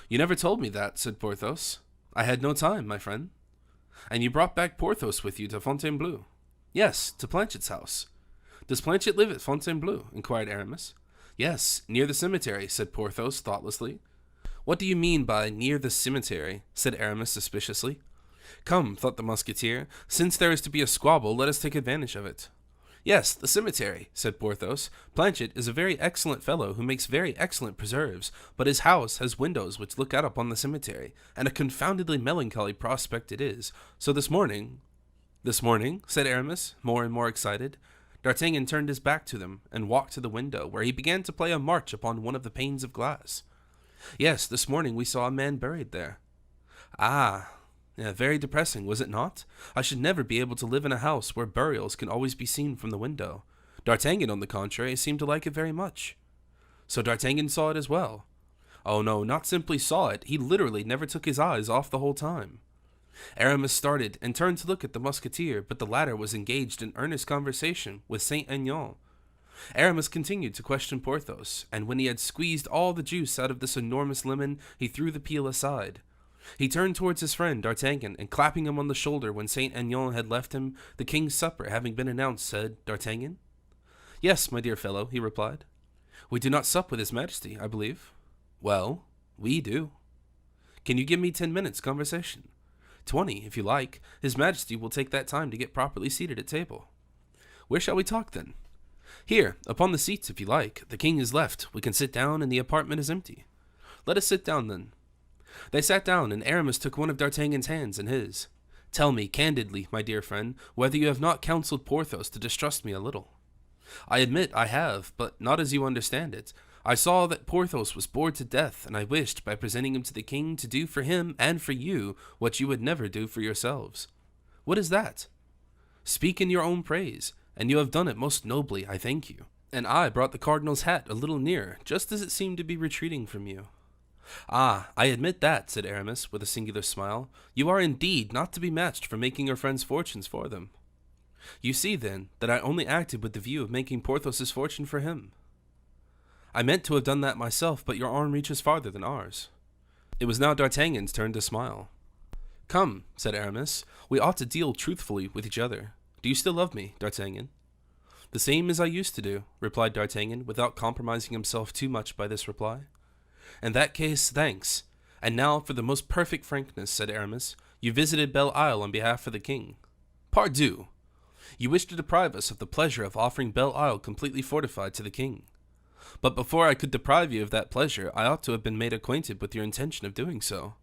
Speaker 1: You never told me that, said Porthos. I had no time, my friend. And you brought back Porthos with you to Fontainebleau? Yes, to Planchet's house. Does Planchet live at Fontainebleau? Inquired Aramis. Yes, near the cemetery, said Porthos thoughtlessly. What do you mean by near the cemetery? Said Aramis suspiciously. Come, thought the musketeer, since there is to be a squabble, let us take advantage of it. Yes, the cemetery, said Porthos. Planchet is a very excellent fellow who makes very excellent preserves, but his house has windows which look out upon the cemetery, and a confoundedly melancholy prospect it is. So this morning, said Aramis, more and more excited. D'Artagnan turned his back to them and walked to the window, where he began to play a march upon one of the panes of glass. Yes, this morning we saw a man buried there. Ah, yeah, very depressing, was it not? I should never be able to live in a house where burials can always be seen from the window. D'Artagnan, on the contrary, seemed to like it very much. So D'Artagnan saw it as well. Oh no, not simply saw it, he literally never took his eyes off the whole time. Aramis started and turned to look at the musketeer, but the latter was engaged in earnest conversation with Saint Aignan. Aramis continued to question Porthos, and when he had squeezed all the juice out of this enormous lemon, he threw the peel aside. He turned towards his friend D'Artagnan, and clapping him on the shoulder when Saint Aignan had left him, the king's supper having been announced, said, D'Artagnan? Yes, my dear fellow, he replied. We do not sup with his majesty, I believe. Well, we do. Can you give me 10 minutes' conversation? 20, if you like. His majesty will take that time to get properly seated at table. Where shall we talk, then? Here, upon the seats, if you like. The king is left. We can sit down, and the apartment is empty. Let us sit down, then. They sat down, and Aramis took one of D'Artagnan's hands in his. Tell me, candidly, my dear friend, whether you have not counseled Porthos to distrust me a little. I admit I have, but not as you understand it. I saw that Porthos was bored to death, and I wished, by presenting him to the king, to do for him and for you what you would never do for yourselves. What is that? Speak in your own praise, and you have done it most nobly, I thank you. And I brought the cardinal's hat a little nearer, just as it seemed to be retreating from you. Ah, I admit that, said Aramis, with a singular smile. You are indeed not to be matched for making your friends' fortunes for them. You see, then, that I only acted with the view of making Porthos's fortune for him. I meant to have done that myself, but your arm reaches farther than ours. It was now D'Artagnan's turn to smile. Come, said Aramis, we ought to deal truthfully with each other. Do you still love me, D'Artagnan? The same as I used to do, replied D'Artagnan, without compromising himself too much by this reply. In that case, thanks. And now, for the most perfect frankness, said Aramis, you visited Belle Isle on behalf of the king. Pardieu! You wish to deprive us of the pleasure of offering Belle Isle completely fortified to the king. But before I could deprive you of that pleasure, I ought to have been made acquainted with your intention of doing so.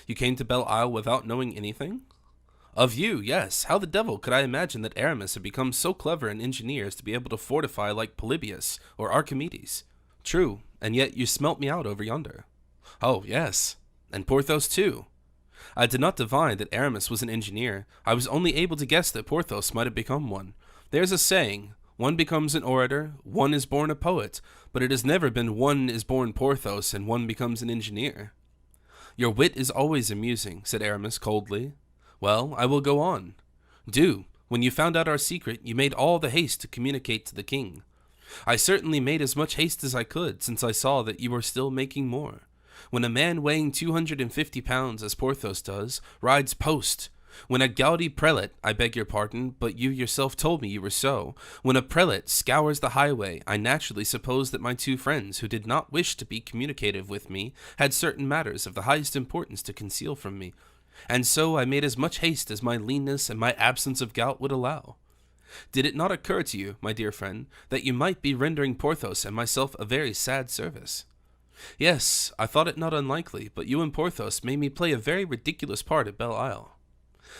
Speaker 1: You came to Belle Isle without knowing anything? Of you, yes. How the devil could I imagine that Aramis had become so clever an engineer as to be able to fortify like Polybius or Archimedes? True, and yet you smelt me out over yonder. Oh, yes, and Porthos too. I did not divine that Aramis was an engineer. I was only able to guess that Porthos might have become one. There's a saying, one becomes an orator, one is born a poet, but it has never been one is born Porthos and one becomes an engineer. Your wit is always amusing, said Aramis coldly. Well, I will go on. Do. When you found out our secret, you made all the haste to communicate to the king. I certainly made as much haste as I could, since I saw that you were still making more. When a man weighing 250 pounds, as Porthos does, rides post, when a gouty prelate, I beg your pardon, but you yourself told me you were so, when a prelate scours the highway, I naturally supposed that my two friends, who did not wish to be communicative with me, had certain matters of the highest importance to conceal from me, and so I made as much haste as my leanness and my absence of gout would allow. Did it not occur to you, my dear friend, that you might be rendering Porthos and myself a very sad service? Yes, I thought it not unlikely, but you and Porthos made me play a very ridiculous part at Belle Isle.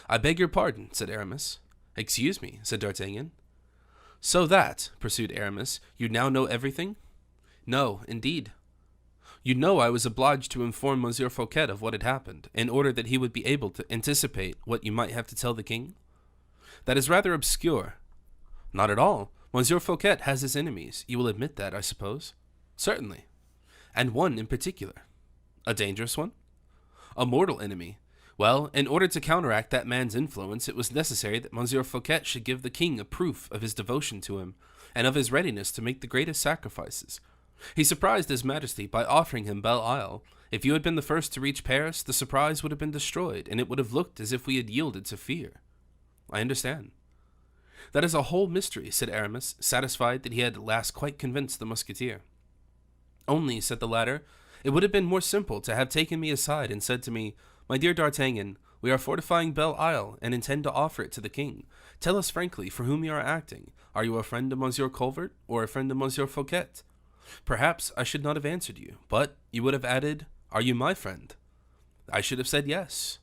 Speaker 1: I beg your pardon, said Aramis. Excuse me, said D'Artagnan. So that, pursued Aramis, you now know everything? No, indeed. You know I was obliged to inform Monsieur Fouquet of what had happened, in order that he would be able to anticipate what you might have to tell the king? That is rather obscure. Not at all. Monsieur Fouquet has his enemies. You will admit that, I suppose? Certainly. And one in particular. A dangerous one? A mortal enemy. Well, in order to counteract that man's influence, it was necessary that Monsieur Fouquet should give the king a proof of his devotion to him, and of his readiness to make the greatest sacrifices. He surprised his majesty by offering him Belle Isle. If you had been the first to reach Paris, the surprise would have been destroyed, and it would have looked as if we had yielded to fear. I understand. That is a whole mystery, said Aramis, satisfied that he had at last quite convinced the musketeer. Only, said the latter, it would have been more simple to have taken me aside and said to me, My dear D'Artagnan, We are fortifying Belle Isle, and intend to offer it to the king. Tell us frankly for whom you are acting. Are you a friend of Monsieur Colbert, or a friend of Monsieur Fouquet? Perhaps I should not have answered you, but you would have added, Are you my friend? I should have said yes.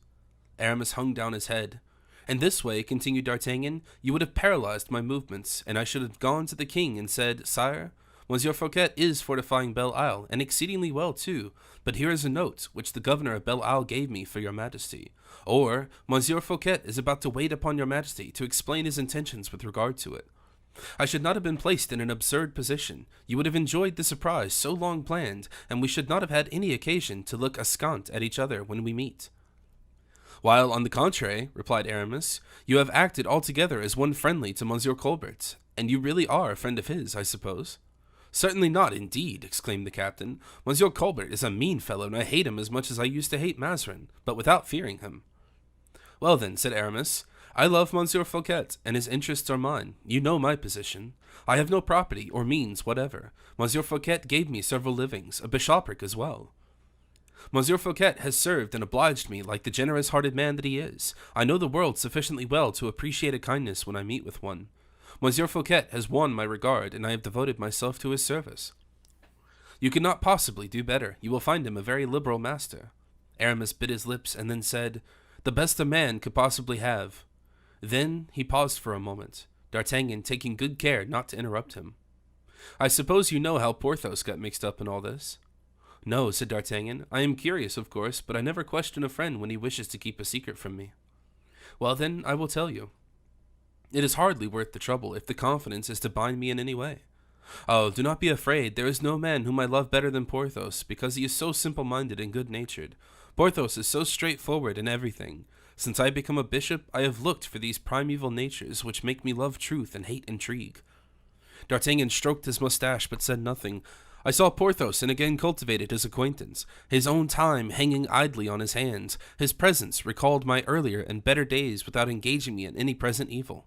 Speaker 1: Aramis hung down his head. In this way, continued D'Artagnan, you would have paralyzed my movements, and I should have gone to the king and said, Sire, Monsieur Fouquet is fortifying Belle Isle, and exceedingly well too, but here is a note which the governor of Belle Isle gave me for your majesty. Or, Monsieur Fouquet is about to wait upon your majesty to explain his intentions with regard to it. I should not have been placed in an absurd position. You would have enjoyed the surprise so long planned, and we should not have had any occasion to look askant at each other when we meet. While, on the contrary, replied Aramis, you have acted altogether as one friendly to Monsieur Colbert, and you really are a friend of his, I suppose. Certainly not, indeed, exclaimed the captain. Monsieur Colbert is a mean fellow, and I hate him as much as I used to hate Mazarin, but without fearing him. Well then, said Aramis, I love Monsieur Fouquet, and his interests are mine. You know my position. I have no property or means whatever. Monsieur Fouquet gave me several livings, a bishopric as well. Monsieur Fouquet has served and obliged me like the generous-hearted man that he is. I know the world sufficiently well to appreciate a kindness when I meet with one. Monsieur Fouquet has won my regard, and I have devoted myself to his service. You could not possibly do better. You will find him a very liberal master. Aramis bit his lips and then said, The best a man could possibly have. Then he paused for a moment, D'Artagnan taking good care not to interrupt him. I suppose you know how Porthos got mixed up in all this? No, said D'Artagnan. I am curious, of course, but I never question a friend when he wishes to keep a secret from me. Well, then, I will tell you. It is hardly worth the trouble if the confidence is to bind me in any way. Oh, do not be afraid. There is no man whom I love better than Porthos, because he is so simple-minded and good-natured. Porthos is so straightforward in everything. Since I become a bishop, I have looked for these primeval natures which make me love truth and hate intrigue. D'Artagnan stroked his mustache but said nothing. I saw Porthos and again cultivated his acquaintance, his own time hanging idly on his hands. His presence recalled my earlier and better days without engaging me in any present evil.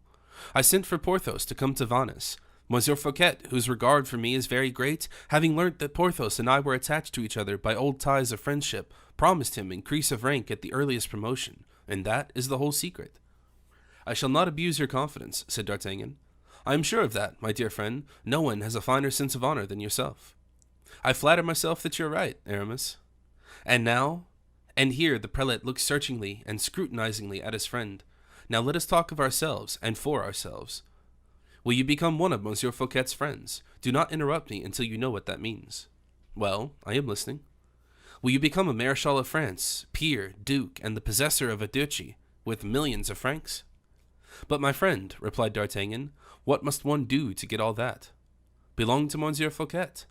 Speaker 1: I sent for Porthos to come to Vannes. Monsieur Fouquet, whose regard for me is very great, having learnt that Porthos and I were attached to each other by old ties of friendship, promised him increase of rank at the earliest promotion, and that is the whole secret. I shall not abuse your confidence, said D'Artagnan. I am sure of that, my dear friend. No one has a finer sense of honor than yourself. I flatter myself that you're right, Aramis. And now, and here the prelate looked searchingly and scrutinizingly at his friend. Now let us talk of ourselves and for ourselves. Will you become one of Monsieur Fouquet's friends? Do not interrupt me until you know what that means. Well, I am listening. Will you become a Marechal of France, peer, duke, and the possessor of a duchy, with millions of francs? But my friend, replied D'Artagnan, what must one do to get all that? Belong to Monsieur Fouquet.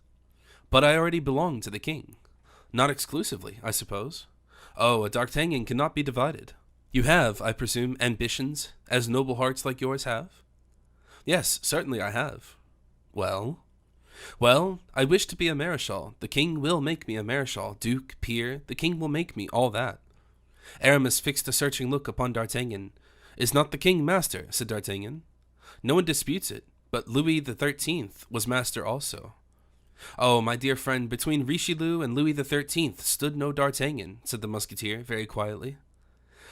Speaker 1: But I already belong to the king. Not exclusively, I suppose. Oh, a D'Artagnan cannot be divided. You have, I presume, ambitions, as noble hearts like yours have? Yes, certainly I have. Well, I wish to be a Marechal. The king will make me a Marechal, duke, peer. The king will make me all that. Aramis fixed a searching look upon D'Artagnan. Is not the king master? Said D'Artagnan. No one disputes it, but Louis XIII was master also. Oh, my dear friend, between Richelieu and Louis XIII stood no D'Artagnan, said the musketeer very quietly.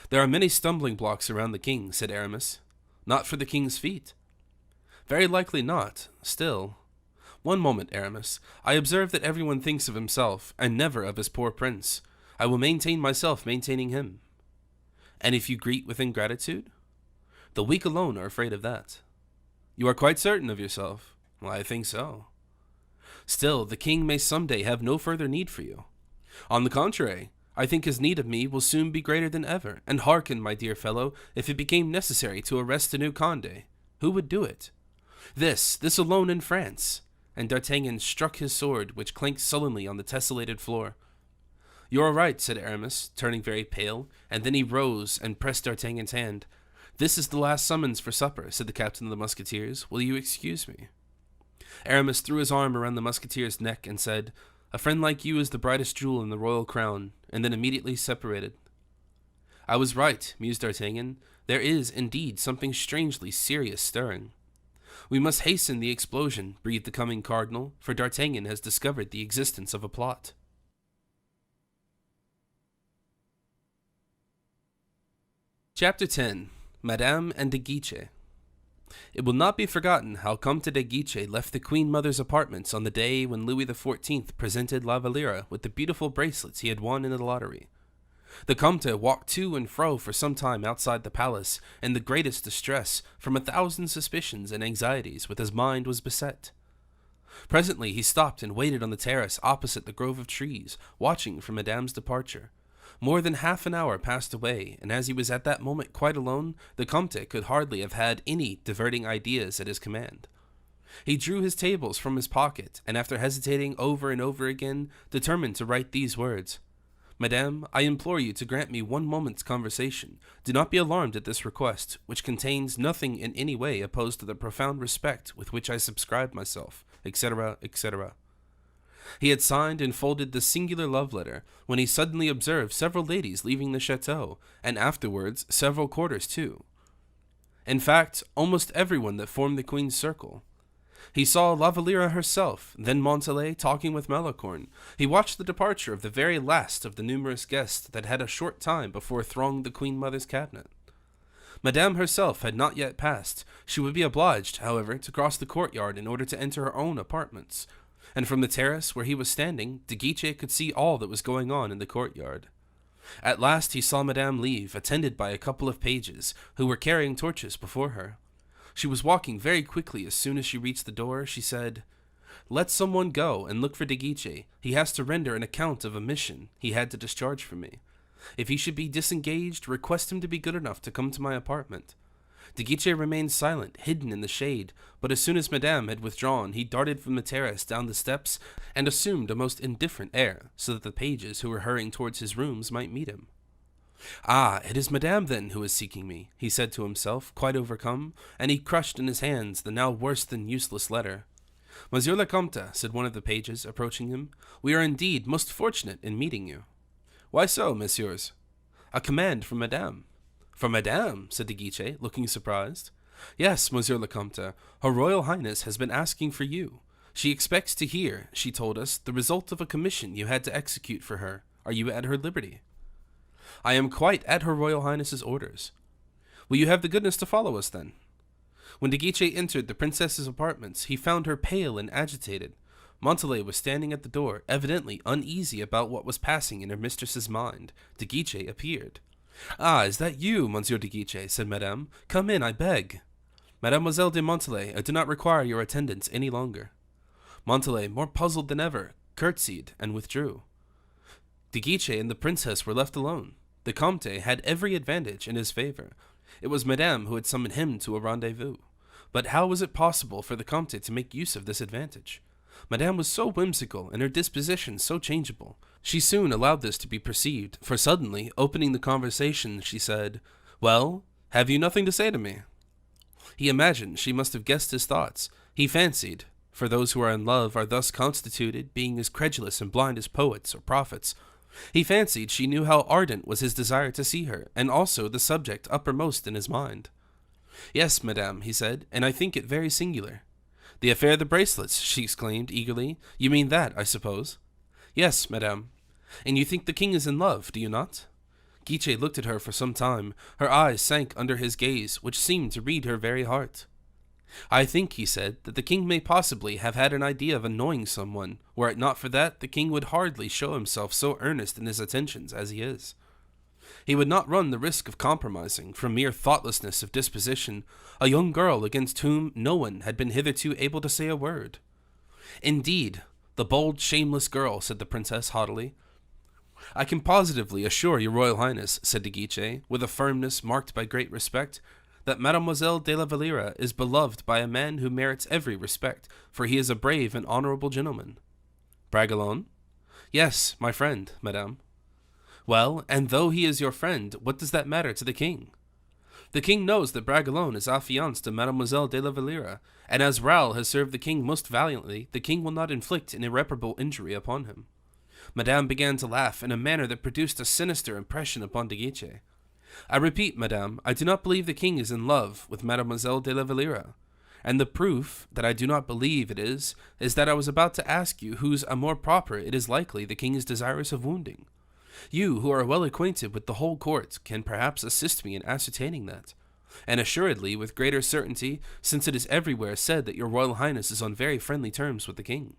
Speaker 1: There are many stumbling blocks around the king, said Aramis. Not for the king's feet. Very likely not. Still. One moment, Aramis. I observe that everyone thinks of himself, and never of his poor prince. I will maintain myself maintaining him. And if you greet with ingratitude? The weak alone are afraid of that. You are quite certain of yourself? Well, I think so. Still, the king may some day have no further need for you. On the contrary, I think his need of me will soon be greater than ever. And hearken, my dear fellow, if it became necessary to arrest a new Condé, who would do it? This alone in France. And D'Artagnan struck his sword, which clanked sullenly on the tessellated floor. You are right, said Aramis, turning very pale, and then he rose and pressed D'Artagnan's hand. This is the last summons for supper, said the captain of the musketeers. Will you excuse me? Aramis threw his arm around the musketeer's neck and said, A friend like you is the brightest jewel in the royal crown, and then immediately separated. I was right, mused D'Artagnan. There is, indeed, something strangely serious stirring. We must hasten the explosion, breathed the coming cardinal, for D'Artagnan has discovered the existence of a plot. Chapter 10. Madame and de Guiche. It will not be forgotten how Comte de Guiche left the Queen Mother's apartments on the day when Louis XIV presented La Valliere with the beautiful bracelets he had won in the lottery. The Comte walked to and fro for some time outside the palace in the greatest distress from 1,000 suspicions and anxieties with his mind was beset. Presently he stopped and waited on the terrace opposite the grove of trees, watching for Madame's departure. More than half an hour passed away, and as he was at that moment quite alone, the Comte could hardly have had any diverting ideas at his command. He drew his tables from his pocket, and after hesitating over and over again, determined to write these words: "Madame, I implore you to grant me one moment's conversation. Do not be alarmed at this request, which contains nothing in any way opposed to the profound respect with which I subscribe myself," etc., etc. He had signed and folded this singular love letter when he suddenly observed several ladies leaving the chateau, and afterwards several courtiers too. In fact, almost everyone that formed the Queen's circle. He saw La Valliere herself, then Montalais talking with Malicorne. He watched the departure of the very last of the numerous guests that had a short time before thronged the Queen Mother's cabinet. Madame herself had not yet passed. She would be obliged, however, to cross the courtyard in order to enter her own apartments, and from the terrace where he was standing, de Guiche could see all that was going on in the courtyard. At last he saw Madame leave, attended by a couple of pages, who were carrying torches before her. She was walking very quickly. As soon as she reached the door, she said, "Let someone go and look for de Guiche. He has to render an account of a mission he had to discharge for me. If he should be disengaged, request him to be good enough to come to my apartment." De Guiche remained silent, hidden in the shade, but as soon as Madame had withdrawn, he darted from the terrace down the steps and assumed a most indifferent air, so that the pages who were hurrying towards his rooms might meet him. "Ah, it is Madame, then, who is seeking me," he said to himself, quite overcome, and he crushed in his hands the now worse than useless letter. "Monsieur le Comte," said one of the pages, approaching him, "we are indeed most fortunate in meeting you." "Why so, messieurs?" "A command from Madame." "From Madame?" said de Guiche, looking surprised. "Yes, Monsieur le Comte, Her Royal Highness has been asking for you. She expects to hear, she told us, the result of a commission you had to execute for her. Are you at her liberty?" "I am quite at Her Royal Highness's orders." "Will you have the goodness to follow us, then?" When de Guiche entered the princess's apartments, he found her pale and agitated. Montalais was standing at the door, evidently uneasy about what was passing in her mistress's mind. De Guiche appeared. "Ah, is that you, Monsieur de Guiche?" said Madame. "Come in, I beg." "Mademoiselle de Montalais, I do not require your attendance any longer." Montalais, more puzzled than ever, curtsied and withdrew. De Guiche and the princess were left alone. The Comte had every advantage in his favor. It was Madame who had summoned him to a rendezvous. But how was it possible for the Comte to make use of this advantage? Madame was so whimsical, and her disposition so changeable. She soon allowed this to be perceived, for suddenly, opening the conversation, she said, "Well, have you nothing to say to me?" He imagined she must have guessed his thoughts. He fancied, for those who are in love are thus constituted, being as credulous and blind as poets or prophets, he fancied she knew how ardent was his desire to see her, and also the subject uppermost in his mind. "Yes, madame," he said, "and I think it very singular." "The affair of the bracelets," she exclaimed eagerly. "You mean that, I suppose?" "Yes, madame." "And you think the king is in love, do you not?" Guiche looked at her for some time. Her eyes sank under his gaze, which seemed to read her very heart. "I think," he said, "that the king may possibly have had an idea of annoying someone. Were it not for that, the king would hardly show himself so earnest in his attentions as he is. He would not run the risk of compromising, from mere thoughtlessness of disposition, a young girl against whom no one had been hitherto able to say a word." "Indeed, the bold, shameless girl," said the princess haughtily. "I can positively assure your Royal Highness," said de Guiche, with a firmness marked by great respect, "that Mademoiselle de la Valliere is beloved by a man who merits every respect, for he is a brave and honorable gentleman." "Bragelonne?" "Yes, my friend, madame." "Well, and though he is your friend, what does that matter to the king?" "The king knows that Bragelonne is affianced to Mademoiselle de la Valliere, and as Raoul has served the king most valiantly, the king will not inflict an irreparable injury upon him." Madame began to laugh in a manner that produced a sinister impression upon de Guiche. "I repeat, madame, I do not believe the king is in love with Mademoiselle de la Valliere, and the proof that I do not believe it is that I was about to ask you whose amour propre it is likely the king is desirous of wounding. You, who are well acquainted with the whole court, can perhaps assist me in ascertaining that, and assuredly with greater certainty, since it is everywhere said that your Royal Highness is on very friendly terms with the king."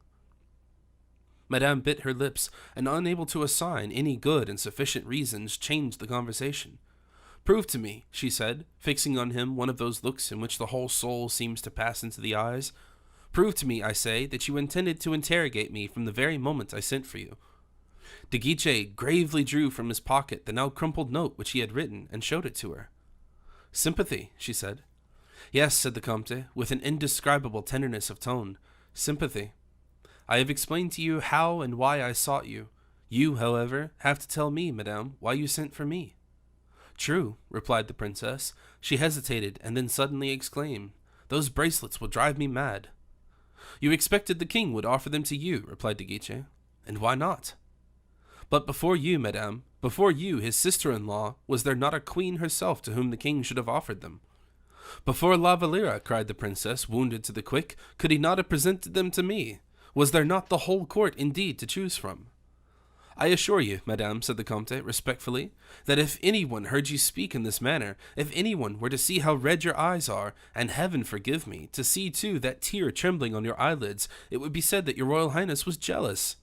Speaker 1: Madame bit her lips, and unable to assign any good and sufficient reasons, changed the conversation. "Prove to me," she said, fixing on him one of those looks in which the whole soul seems to pass into the eyes, "prove to me, I say, that you intended to interrogate me from the very moment I sent for you." De Guiche gravely drew from his pocket the now crumpled note which he had written, and showed it to her. "Sympathy," she said. "Yes," said the Comte, with an indescribable tenderness of tone. "Sympathy. I have explained to you how and why I sought you. You, however, have to tell me, madame, why you sent for me." "True," replied the princess. She hesitated, and then suddenly exclaimed, "Those bracelets will drive me mad." "You expected the king would offer them to you," replied De Guiche. "And why not?" "But before you, madame, before you, his sister-in-law, was there not a queen herself to whom the king should have offered them?" "Before La Valliere," cried the princess, wounded to the quick, "could he not have presented them to me? Was there not the whole court, indeed, to choose from?" "I assure you, madame," said the Comte, respectfully, "that if anyone heard you speak in this manner, if anyone were to see how red your eyes are, and heaven forgive me, to see, too, that tear trembling on your eyelids, it would be said that your Royal Highness was jealous."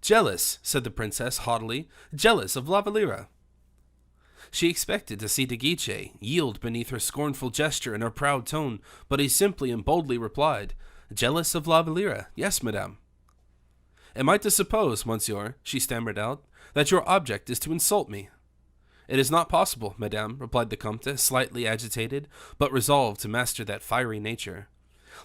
Speaker 1: "Jealous," said the princess haughtily, "jealous of La Valliere." She expected to see De Guiche yield beneath her scornful gesture and her proud tone, but he simply and boldly replied, "Jealous of La Valliere, yes, madame." "Am I to suppose, monsieur," she stammered out, "that your object is to insult me?" "It is not possible, madame," replied the Comte, slightly agitated, but resolved to master that fiery nature.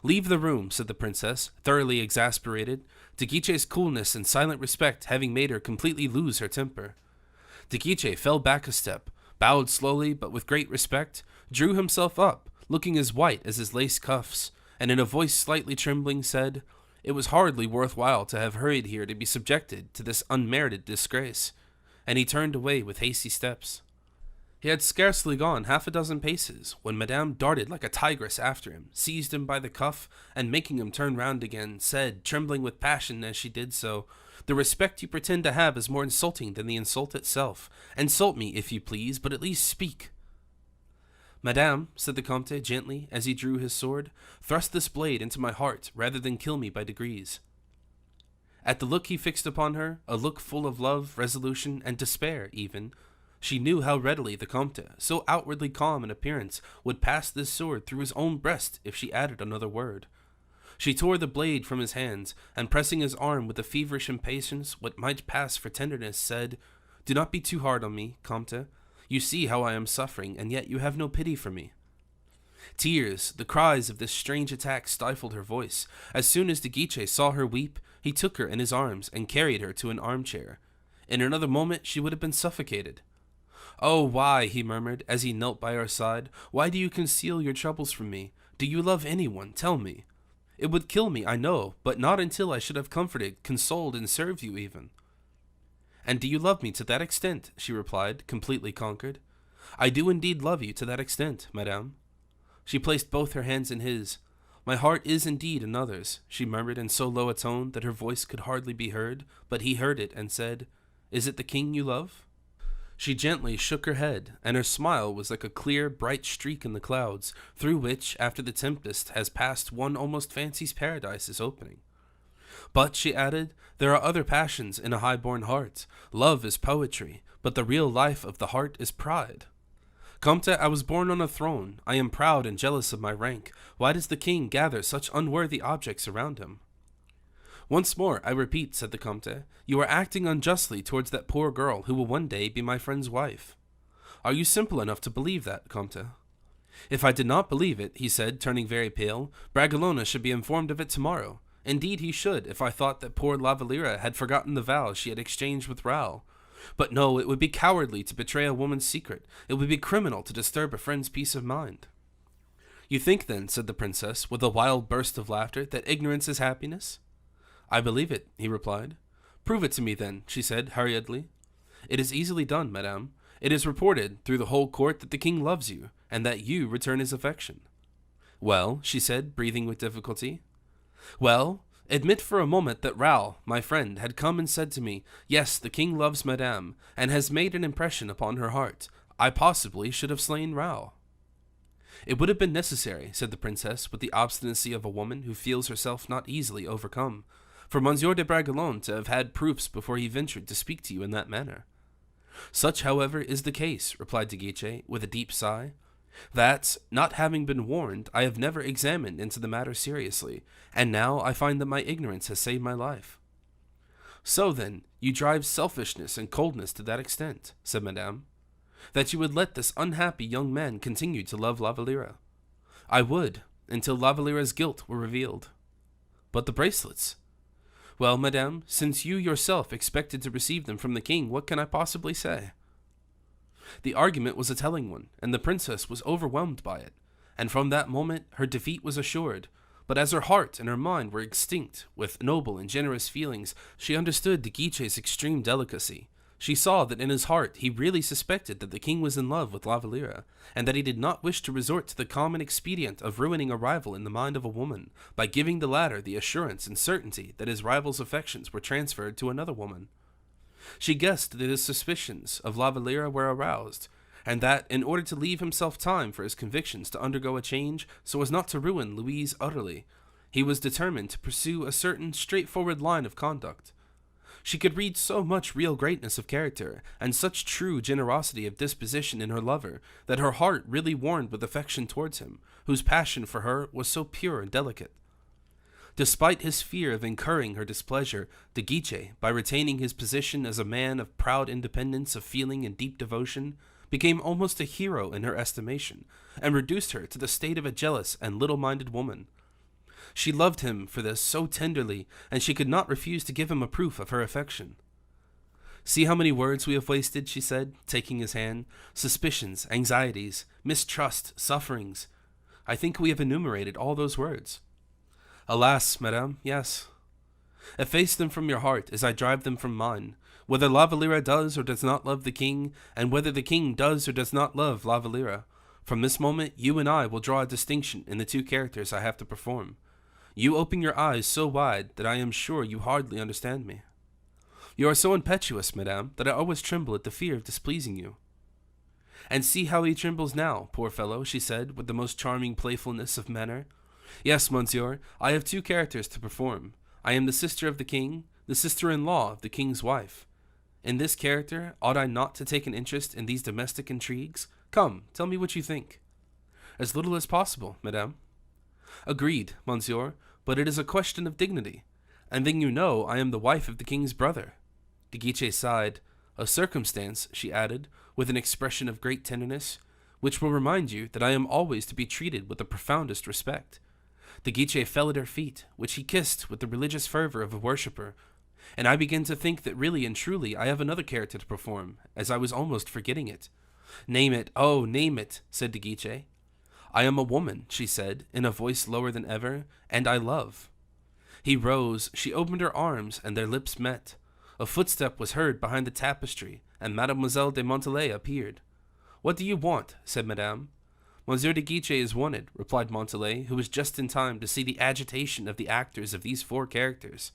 Speaker 1: "Leave the room," said the princess, thoroughly exasperated, De Guiche's coolness and silent respect having made her completely lose her temper. De Guiche fell back a step, bowed slowly but with great respect, drew himself up, looking as white as his lace cuffs, and in a voice slightly trembling said, "It was hardly worth while to have hurried here to be subjected to this unmerited disgrace," and he turned away with hasty steps. He had scarcely gone half a dozen paces, when Madame darted like a tigress after him, seized him by the cuff, and making him turn round again, said, trembling with passion as she did so, "The respect you pretend to have is more insulting than the insult itself. Insult me, if you please, but at least speak." "Madame," said the Comte gently, as he drew his sword, "thrust this blade into my heart, rather than kill me by degrees." At the look he fixed upon her, a look full of love, resolution, and despair even, she knew how readily the Comte, so outwardly calm in appearance, would pass this sword through his own breast if she added another word. She tore the blade from his hands, and pressing his arm with a feverish impatience what might pass for tenderness, said, "Do not be too hard on me, Comte. You see how I am suffering, and yet you have no pity for me." Tears, the cries of this strange attack, stifled her voice. As soon as De Guiche saw her weep, he took her in his arms and carried her to an armchair. In another moment she would have been suffocated. "Oh, why," he murmured, as he knelt by her side, "why do you conceal your troubles from me? Do you love anyone? Tell me. It would kill me, I know, but not until I should have comforted, consoled, and served you even." "And do you love me to that extent?" she replied, completely conquered. "I do indeed love you to that extent, madame." She placed both her hands in his. "My heart is indeed another's," she murmured in so low a tone that her voice could hardly be heard, but he heard it and said, "Is it the king you love?" She gently shook her head, and her smile was like a clear, bright streak in the clouds, through which, after the tempest has passed, one almost fancies paradise is opening. "But," she added, "there are other passions in a high-born heart. Love is poetry, but the real life of the heart is pride. Comte, I was born on a throne. I am proud and jealous of my rank. Why does the king gather such unworthy objects around him?" "Once more, I repeat," said the Comte, "you are acting unjustly towards that poor girl who will one day be my friend's wife." "Are you simple enough to believe that, Comte?" "If I did not believe it," he said, turning very pale, "Bragelonne should be informed of it tomorrow. Indeed he should, if I thought that poor La Valliere had forgotten the vows she had exchanged with Raoul. But no, it would be cowardly to betray a woman's secret. It would be criminal to disturb a friend's peace of mind." "You think, then," said the princess, with a wild burst of laughter, "that ignorance is happiness?" "I believe it," he replied. "Prove it to me, then," she said, hurriedly. "It is easily done, madame. It is reported through the whole court that the king loves you, and that you return his affection." "Well," she said, breathing with difficulty. "Well, Admit for a moment that Raoul, my friend, had come and said to me, "Yes, the king loves Madame, and has made an impression upon her heart. I possibly should have slain Raoul." "It would have been necessary," said the princess, with the obstinacy of a woman who feels herself not easily overcome, "for Monsieur de Bragelonne to have had proofs before he ventured to speak to you in that manner." "Such, however, is the case," replied De Guiche, with a deep sigh, "that, not having been warned, I have never examined into the matter seriously, and now I find that my ignorance has saved my life." "So, then, you drive selfishness and coldness to that extent," said Madame, "that you would let this unhappy young man continue to love La Valliere?" "I would, until La Valliere's guilt were revealed." "But the bracelets?" "Well, Madame, since you yourself expected to receive them from the king, what can I possibly say?" The argument was a telling one, and the princess was overwhelmed by it, and from that moment her defeat was assured. But as her heart and her mind were instinct with noble and generous feelings, she understood De Guiche's extreme delicacy. She saw that in his heart he really suspected that the king was in love with La Valliere, and that he did not wish to resort to the common expedient of ruining a rival in the mind of a woman, by giving the latter the assurance and certainty that his rival's affections were transferred to another woman. She guessed that his suspicions of La Valliere were aroused, and that, in order to leave himself time for his convictions to undergo a change so as not to ruin Louise utterly, he was determined to pursue a certain straightforward line of conduct. She could read so much real greatness of character, and such true generosity of disposition in her lover, that her heart really warmed with affection towards him, whose passion for her was so pure and delicate. Despite his fear of incurring her displeasure, De Guiche, by retaining his position as a man of proud independence of feeling and deep devotion, became almost a hero in her estimation, and reduced her to the state of a jealous and little-minded woman. She loved him for this so tenderly, and she could not refuse to give him a proof of her affection. "See how many words we have wasted," she said, taking his hand. "Suspicions, anxieties, mistrust, sufferings. I think we have enumerated all those words." "Alas, Madame, yes." "Efface them from your heart, as I drive them from mine. Whether La Valliere does or does not love the king, and whether the king does or does not love La Valliere, from this moment you and I will draw a distinction in the two characters I have to perform. You open your eyes so wide that I am sure you hardly understand me. You are so impetuous, Madame, that I always tremble at the fear of displeasing you." "And see how he trembles now, poor fellow," she said, with the most charming playfulness of manner. "Yes, monsieur, I have two characters to perform. I am the sister of the king, the sister-in-law of the king's wife. In this character, ought I not to take an interest in these domestic intrigues? Come, tell me what you think." "As little as possible, Madame." "Agreed, monsieur, but it is a question of dignity. And then you know I am the wife of the king's brother." De Guiche sighed. "A circumstance," she added, with an expression of great tenderness, "which will remind you that I am always to be treated with the profoundest respect." De Guiche fell at her feet, which he kissed with the religious fervor of a worshipper. "And I begin to think that really and truly I have another character to perform, as I was almost forgetting it." "Name it, oh, name it," said De Guiche. "I am a woman," she said, in a voice lower than ever, "and I love." He rose, she opened her arms, and their lips met. A footstep was heard behind the tapestry, and Mademoiselle de Montalais appeared. "What do you want?" said Madame. "Monsieur de Guiche is wanted," replied Montalais, who was just in time to see the agitation of the actors of these four characters,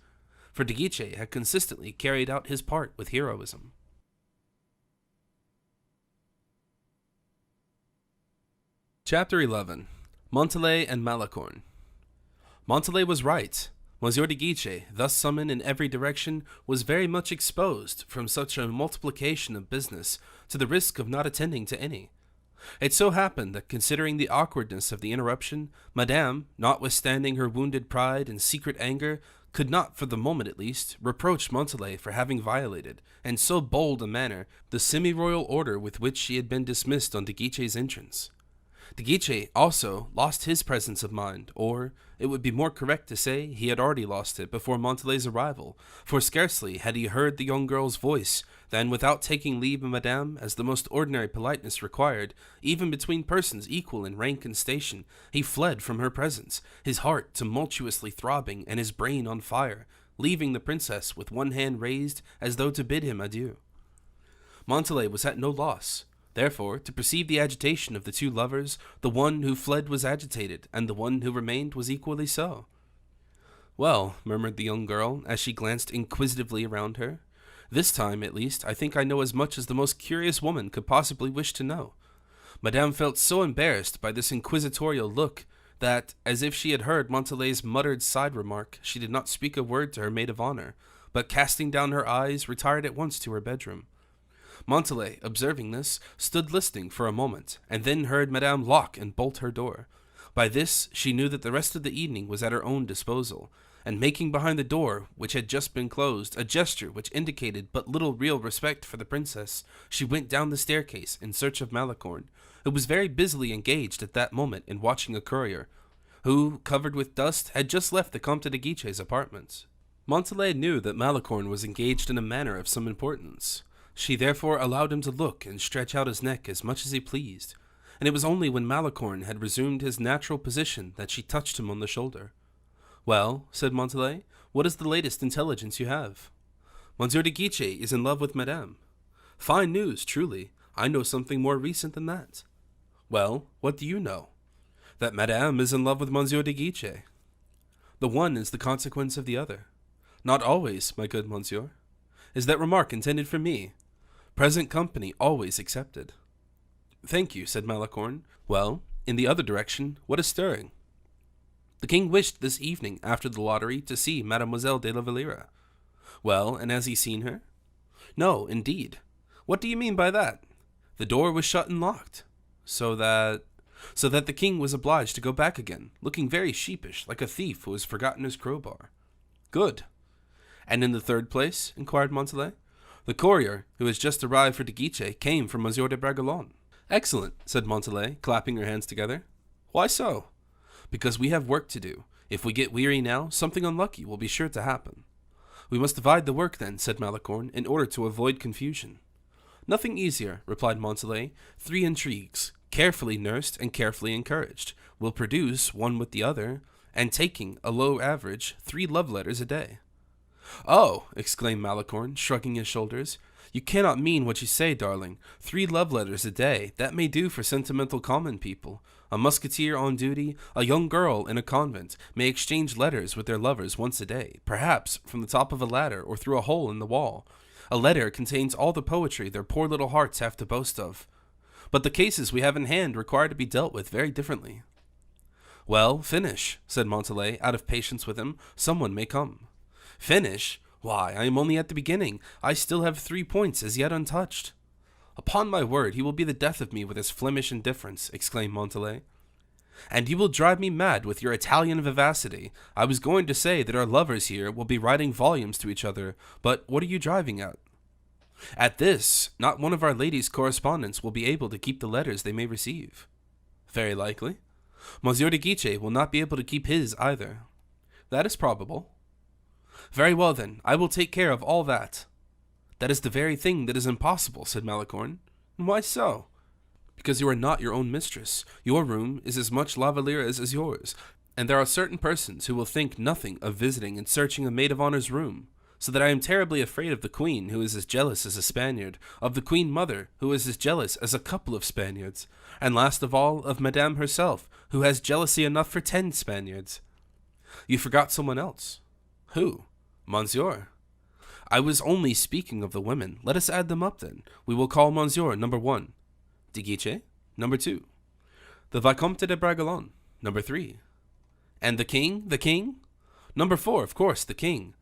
Speaker 1: for De Guiche had consistently carried out his part with heroism. Chapter 11. Montalais and Malicorne. Montalais was right. Monsieur de Guiche, thus summoned in every direction, was very much exposed, from such a multiplication of business, to the risk of not attending to any. It so happened that, considering the awkwardness of the interruption, Madame, notwithstanding her wounded pride and secret anger, could not, for the moment at least, reproach Montalais for having violated, in so bold a manner, the semi-royal order with which she had been dismissed on De Guiche's entrance. De Guiche, also, lost his presence of mind, or, it would be more correct to say, he had already lost it before Montalais' arrival, for scarcely had he heard the young girl's voice, than, without taking leave of Madame, as the most ordinary politeness required, even between persons equal in rank and station, he fled from her presence, his heart tumultuously throbbing and his brain on fire, leaving the princess with one hand raised as though to bid him adieu. Montalais was at no loss. Therefore, to perceive the agitation of the two lovers, the one who fled was agitated, and the one who remained was equally so. Well, murmured the young girl, as she glanced inquisitively around her. This time, at least, I think I know as much as the most curious woman could possibly wish to know. Madame felt so embarrassed by this inquisitorial look that, as if she had heard Montalais's muttered side remark, she did not speak a word to her maid of honor, but casting down her eyes, retired at once to her bedroom. Montalais, observing this, stood listening for a moment, and then heard Madame lock and bolt her door. By this, she knew that the rest of the evening was at her own disposal, and making behind the door, which had just been closed, a gesture which indicated but little real respect for the princess, she went down the staircase in search of Malicorne, who was very busily engaged at that moment in watching a courier, who, covered with dust, had just left the Comte de Guiche's apartments. Montalais knew that Malicorne was engaged in a matter of some importance. She therefore allowed him to look and stretch out his neck as much as he pleased, and it was only when Malicorne had resumed his natural position that she touched him on the shoulder. "Well," said Montalais, "what is the latest intelligence you have?" "Monsieur de Guiche is in love with Madame." "Fine news, truly. I know something more recent than that." "Well, what do you know?" "That Madame is in love with Monsieur de Guiche." "The one is the consequence of the other." "Not always, my good monsieur." "Is that remark intended for me?" "Present company always accepted." "Thank you," said Malicorne. "Well, in the other direction, what is stirring?" "The king wished this evening, after the lottery, to see Mademoiselle de la Valliere." "Well, and has he seen her?" "No, indeed." "What do you mean by that?" "The door was shut and locked." So that the king was obliged to go back again, looking very sheepish, like a thief who has forgotten his crowbar." "Good." "And in the third place?" inquired Montalais. "The courier, who has just arrived for de Guiche, came from Monsieur de Bragelonne." "Excellent," said Montalais, clapping her hands together. "Why so?" "Because we have work to do. If we get weary now, something unlucky will be sure to happen." "We must divide the work then," said Malicorne, "in order to avoid confusion." "Nothing easier," replied Montalais. 3 intrigues, carefully nursed and carefully encouraged, will produce, one with the other, and taking a low average, 3 love letters a day." "Oh!" exclaimed Malicorne, shrugging his shoulders. "You cannot mean what you say, darling. 3 love letters a day, that may do for sentimental common people. A musketeer on duty, a young girl in a convent, may exchange letters with their lovers once a day, perhaps from the top of a ladder or through a hole in the wall. A letter contains all the poetry their poor little hearts have to boast of. But the cases we have in hand require to be dealt with very differently." "Well, finish," said Montalais, out of patience with him. "Someone may come." "Finish? Why, I am only at the beginning. I still have 3 points as yet untouched." "Upon my word, he will be the death of me with his Flemish indifference," exclaimed Montalais. "And you will drive me mad with your Italian vivacity. I was going to say that our lovers here will be writing volumes to each other, but what are you driving at?" "At this, not one of our ladies' correspondents will be able to keep the letters they may receive." "Very likely." "Monsieur de Guiche will not be able to keep his either." "That is probable." "Very well then, I will take care of all that." "That is the very thing that is impossible," said Malicorne. "And why so?" "Because you are not your own mistress. Your room is as much La Valliere's as yours, and there are certain persons who will think nothing of visiting and searching a maid of honor's room, so that I am terribly afraid of the queen, who is as jealous as a Spaniard, of the queen mother, who is as jealous as a couple of Spaniards, and last of all, of Madame herself, who has jealousy enough for 10 Spaniards." "You forgot someone else." "Who?" "Monsieur." "I was only speaking of the women. Let us add them up then. We will call Monsieur number 1. De Guiche, number 2. The Vicomte de Bragelonne, number 3. And the king? The king? Number 4, of course, the king,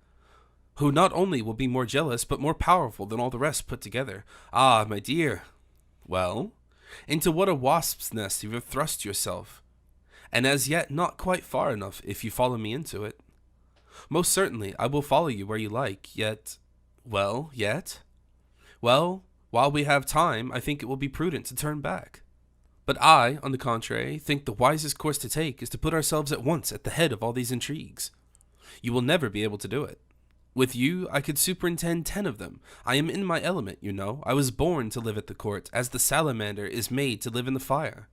Speaker 1: who not only will be more jealous, but more powerful than all the rest put together. Ah, my dear." "Well?" "Into what a wasp's nest you have thrust yourself, and as yet not quite far enough if you follow me into it." "Most certainly, I will follow you where you like, yet—" "Well, yet?" "Well, while we have time, I think it will be prudent to turn back." "But I, on the contrary, think the wisest course to take is to put ourselves at once at the head of all these intrigues." "You will never be able to do it." "With you, I could superintend 10 of them. I am in my element, you know. I was born to live at the court, as the salamander is made to live in the fire."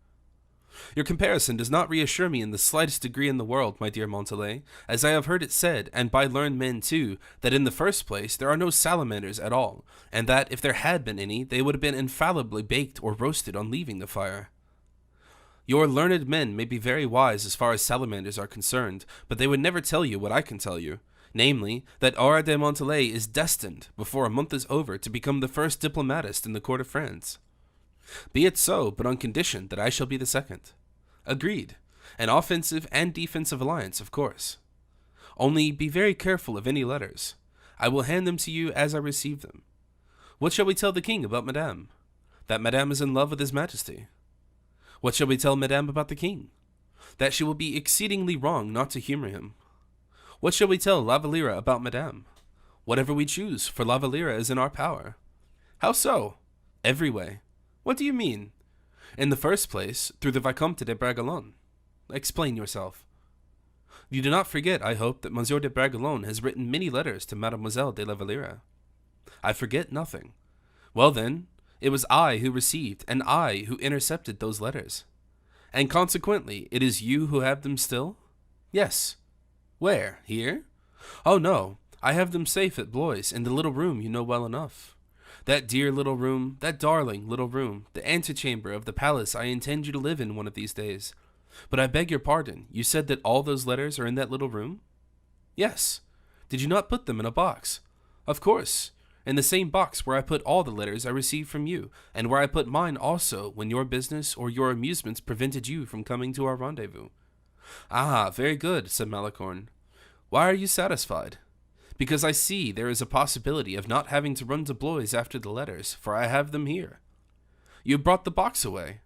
Speaker 1: "Your comparison does not reassure me in the slightest degree in the world, my dear Montalais, as I have heard it said, and by learned men too, that in the first place there are no salamanders at all, and that if there had been any, they would have been infallibly baked or roasted on leaving the fire." Your learned men may be very wise as far as salamanders are concerned, but they would never tell you what I can tell you, namely, that Aura de Montalais is destined, before a month is over, to become the first diplomatist in the court of France. Be it so, but on condition that I shall be the second. Agreed. An offensive and defensive alliance, of course. Only be very careful of any letters. I will hand them to you as I receive them. What shall we tell the king about Madame? That Madame is in love with his majesty. What shall we tell Madame about the king? That she will be exceedingly wrong not to humor him. What shall we tell La Valliere about Madame? Whatever we choose, for La Valliere is in our power. How so? Every way. What do you mean? In the first place, through the Vicomte de Bragelonne. Explain yourself. You do not forget, I hope, that Monsieur de Bragelonne has written many letters to Mademoiselle de la Valliere. I forget nothing. Well then, it was I who received, and I who intercepted those letters. And consequently, it is you who have them still? Yes. Where? Here? Oh no, I have them safe at Blois, in the little room you know well enough. That dear little room, that darling little room, the antechamber of the palace I intend you to live in one of these days. But I beg your pardon, you said that all those letters are in that little room? Yes. Did you not put them in a box? Of course, in the same box where I put all the letters I received from you, and where I put mine also when your business or your amusements prevented you from coming to our rendezvous. Ah, very good, said Malicorne. Why are you satisfied? Because I see there is a possibility of not having to run to Blois after the letters, for I have them here. You brought the box away.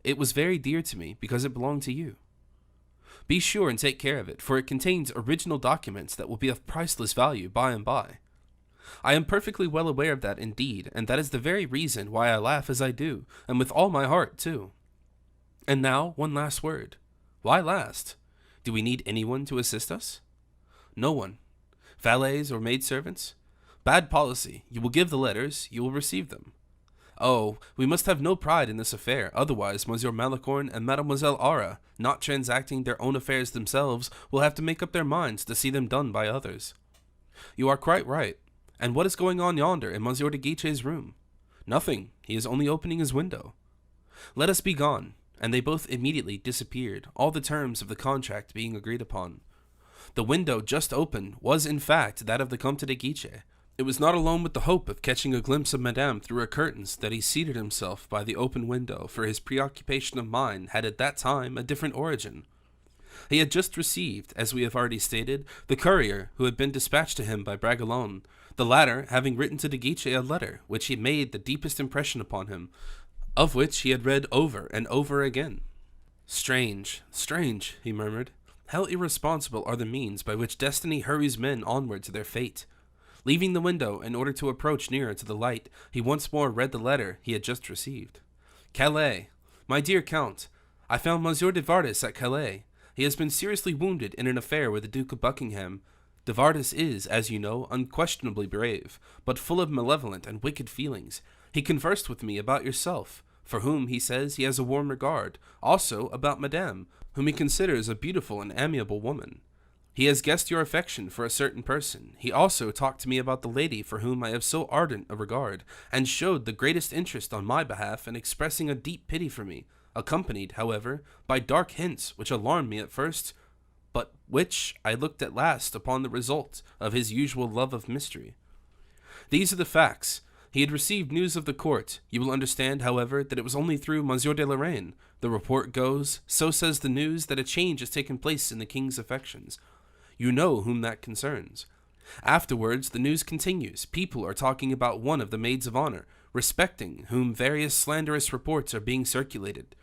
Speaker 1: It was very dear to me, because it belonged to you. Be sure and take care of it, for it contains original documents that will be of priceless value by and by. I am perfectly well aware of that indeed, and that is the very reason why I laugh as I do, and with all my heart, too. And now, one last word. Why last? Do we need anyone to assist us? No one. Valets or maidservants? Bad policy. You will give the letters, you will receive them. Oh, we must have no pride in this affair, otherwise Monsieur Malicorne and Mademoiselle Aura, not transacting their own affairs themselves, will have to make up their minds to see them done by others. You are quite right. And what is going on yonder in Monsieur de Guiche's room? Nothing. He is only opening his window. Let us be gone. And they both immediately disappeared, all the terms of the contract being agreed upon. The window just opened was in fact that of the Comte de Guiche. It was not alone with the hope of catching a glimpse of Madame through her curtains that he seated himself by the open window, for his preoccupation of mind had at that time a different origin. He had just received, as we have already stated, the courier who had been dispatched to him by Bragelonne, the latter having written to de Guiche a letter which had made the deepest impression upon him, of which he had read over and over again. Strange, strange, he murmured. How irresponsible are the means by which destiny hurries men onward to their fate. Leaving the window in order to approach nearer to the light, he once more read the letter he had just received. Calais. My dear Count, I found Monsieur de Vardes at Calais. He has been seriously wounded in an affair with the Duke of Buckingham. De Vardes is, as you know, unquestionably brave, but full of malevolent and wicked feelings. He conversed with me about yourself, for whom, he says, he has a warm regard, also about Madame, whom he considers a beautiful and amiable woman. He has guessed your affection for a certain person. He also talked to me about the lady for whom I have so ardent a regard, and showed the greatest interest on my behalf in expressing a deep pity for me, accompanied, however, by dark hints which alarmed me at first, but which I looked at last upon the result of his usual love of mystery. These are the facts. He had received news of the court. You will understand, however, that it was only through Monsieur de Lorraine. The report goes, so says the news, that a change has taken place in the king's affections. You know whom that concerns. Afterwards, the news continues. People are talking about one of the maids of honor, respecting whom various slanderous reports are being circulated.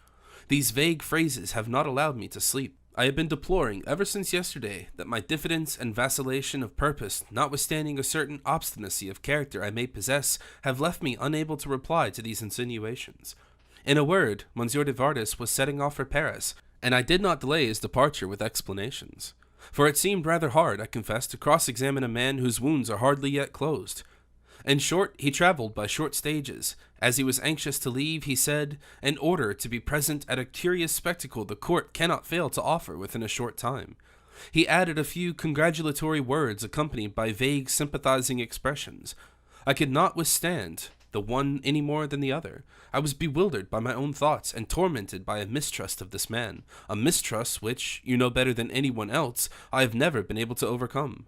Speaker 1: These vague phrases have not allowed me to sleep. I have been deploring ever since yesterday that my diffidence and vacillation of purpose, notwithstanding a certain obstinacy of character I may possess, have left me unable to reply to these insinuations. In a word, Monsieur de Vardes was setting off for Paris, and I did not delay his departure with explanations. For it seemed rather hard, I confess, to cross-examine a man whose wounds are hardly yet closed. In short, he travelled by short stages. As he was anxious to leave, he said, in order to be present at a curious spectacle the court cannot fail to offer within a short time. He added a few congratulatory words accompanied by vague sympathizing expressions. I could not withstand the one any more than the other. I was bewildered by my own thoughts and tormented by a mistrust of this man, a mistrust which, you know better than anyone else, I have never been able to overcome.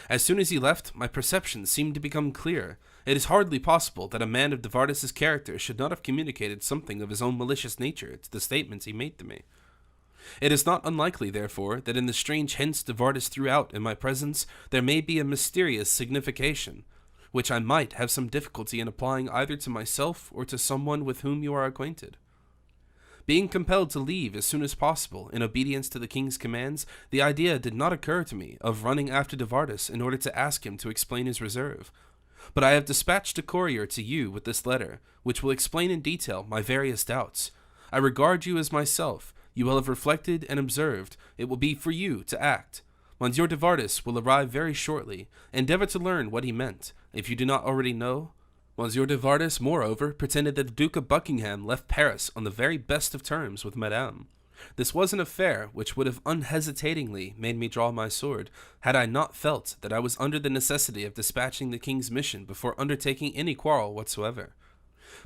Speaker 1: As soon as he left, my perceptions seemed to become clear. It is hardly possible that a man of de Vardis' character should not have communicated something of his own malicious nature to the statements he made to me. It is not unlikely, therefore, that in the strange hints de Vardis threw out in my presence there may be a mysterious signification, which I might have some difficulty in applying either to myself or to someone with whom you are acquainted. Being compelled to leave as soon as possible in obedience to the king's commands, the idea did not occur to me of running after de Vardis in order to ask him to explain his reserve. But I have dispatched a courier to you with this letter, which will explain in detail my various doubts. I regard you as myself. You will have reflected and observed. It will be for you to act. Monsieur de Vardis will arrive very shortly. Endeavor to learn what he meant, if you do not already know. Monsieur de Vardis, moreover, pretended that the Duke of Buckingham left Paris on the very best of terms with Madame. This was an affair which would have unhesitatingly made me draw my sword, had I not felt that I was under the necessity of dispatching the king's mission before undertaking any quarrel whatsoever.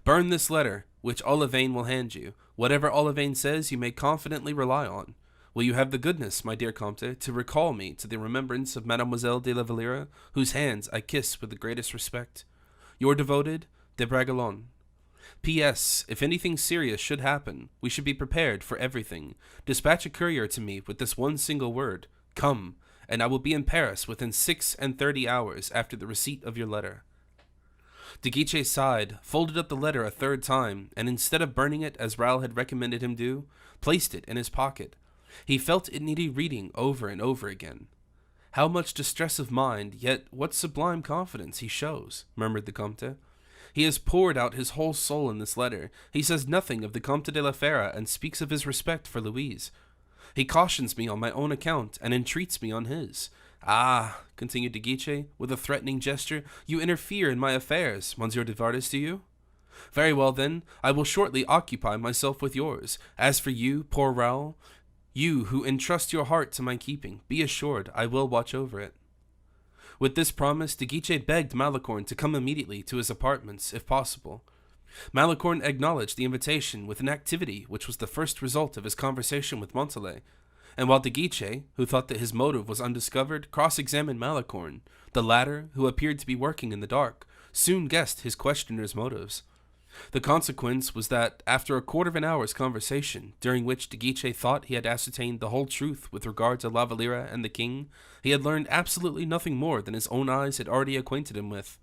Speaker 1: Burn this letter, which Olivain will hand you. Whatever Olivain says, you may confidently rely on. Will you have the goodness, my dear Comte, to recall me to the remembrance of Mademoiselle de la Valliere, whose hands I kiss with the greatest respect? Your devoted, de Bragelonne. P.S. If anything serious should happen, we should be prepared for everything. Dispatch a courier to me with this one single word, "Come," and I will be in Paris within 36 hours after the receipt of your letter. De Guiche sighed, folded up the letter a third time, and instead of burning it as Raoul had recommended him do, placed it in his pocket. He felt it needed reading over and over again. How much distress of mind, yet what sublime confidence he shows, murmured the Comte. He has poured out his whole soul in this letter. He says nothing of the Comte de la Fere and speaks of his respect for Louise. He cautions me on my own account and entreats me on his. Ah, continued de Guiche, with a threatening gesture, you interfere in my affairs, Monsieur de Vardis, do you? Very well, then, I will shortly occupy myself with yours. As for you, poor Raoul, you who entrust your heart to my keeping, be assured I will watch over it. With this promise, de Guiche begged Malicorne to come immediately to his apartments, if possible. Malicorne acknowledged the invitation with an activity which was the first result of his conversation with Montalais, and while de Guiche, who thought that his motive was undiscovered, cross-examined Malicorne, the latter, who appeared to be working in the dark, soon guessed his questioner's motives. The consequence was that, after a quarter of an hour's conversation, during which de Guiche thought he had ascertained the whole truth with regard to La Valliere and the king, he had learned absolutely nothing more than his own eyes had already acquainted him with,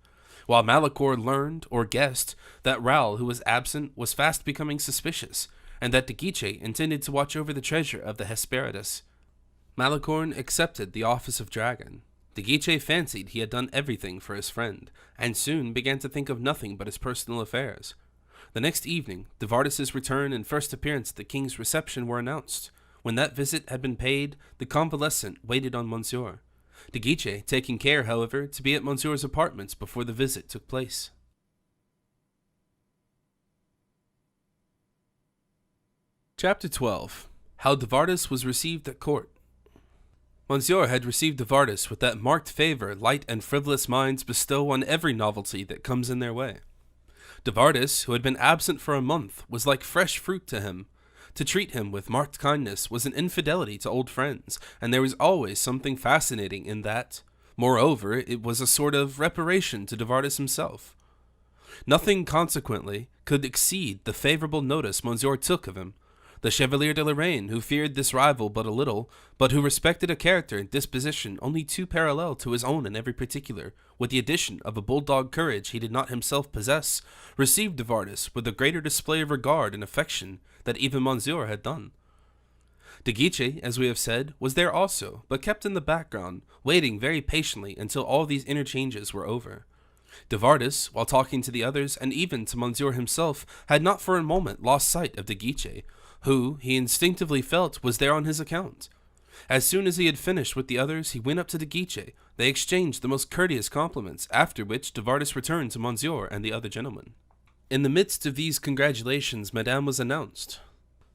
Speaker 1: while Malicorne learned, or guessed, that Raoul, who was absent, was fast becoming suspicious, and that de Guiche intended to watch over the treasure of the Hesperides. Malicorne accepted the office of dragon. De Guiche fancied he had done everything for his friend, and soon began to think of nothing but his personal affairs. The next evening, de Vardis' return and first appearance at the king's reception were announced. When that visit had been paid, the convalescent waited on Monsieur. De Guiche taking care, however, to be at Monsieur's apartments before the visit took place. Chapter 12. How de Vardis was received at court. Monsieur had received de Vardis with that marked favor light and frivolous minds bestow on every novelty that comes in their way. De Vardis, who had been absent for a month, was like fresh fruit to him. To treat him with marked kindness was an infidelity to old friends, and there was always something fascinating in that. Moreover, it was a sort of reparation to de Vardis himself. Nothing, consequently, could exceed the favorable notice Monsieur took of him. The Chevalier de Lorraine, who feared this rival but a little, but who respected a character and disposition only too parallel to his own in every particular, with the addition of a bulldog courage he did not himself possess, received de Vardis with a greater display of regard and affection than even Monsieur had done. De Guiche, as we have said, was there also, but kept in the background, waiting very patiently until all these interchanges were over. De Vardis, while talking to the others, and even to Monsieur himself, had not for a moment lost sight of de Guiche, who, he instinctively felt, was there on his account. As soon as he had finished with the others, he went up to de Guiche. They exchanged the most courteous compliments, after which de Vardis returned to Monsieur and the other gentlemen. In the midst of these congratulations, Madame was announced.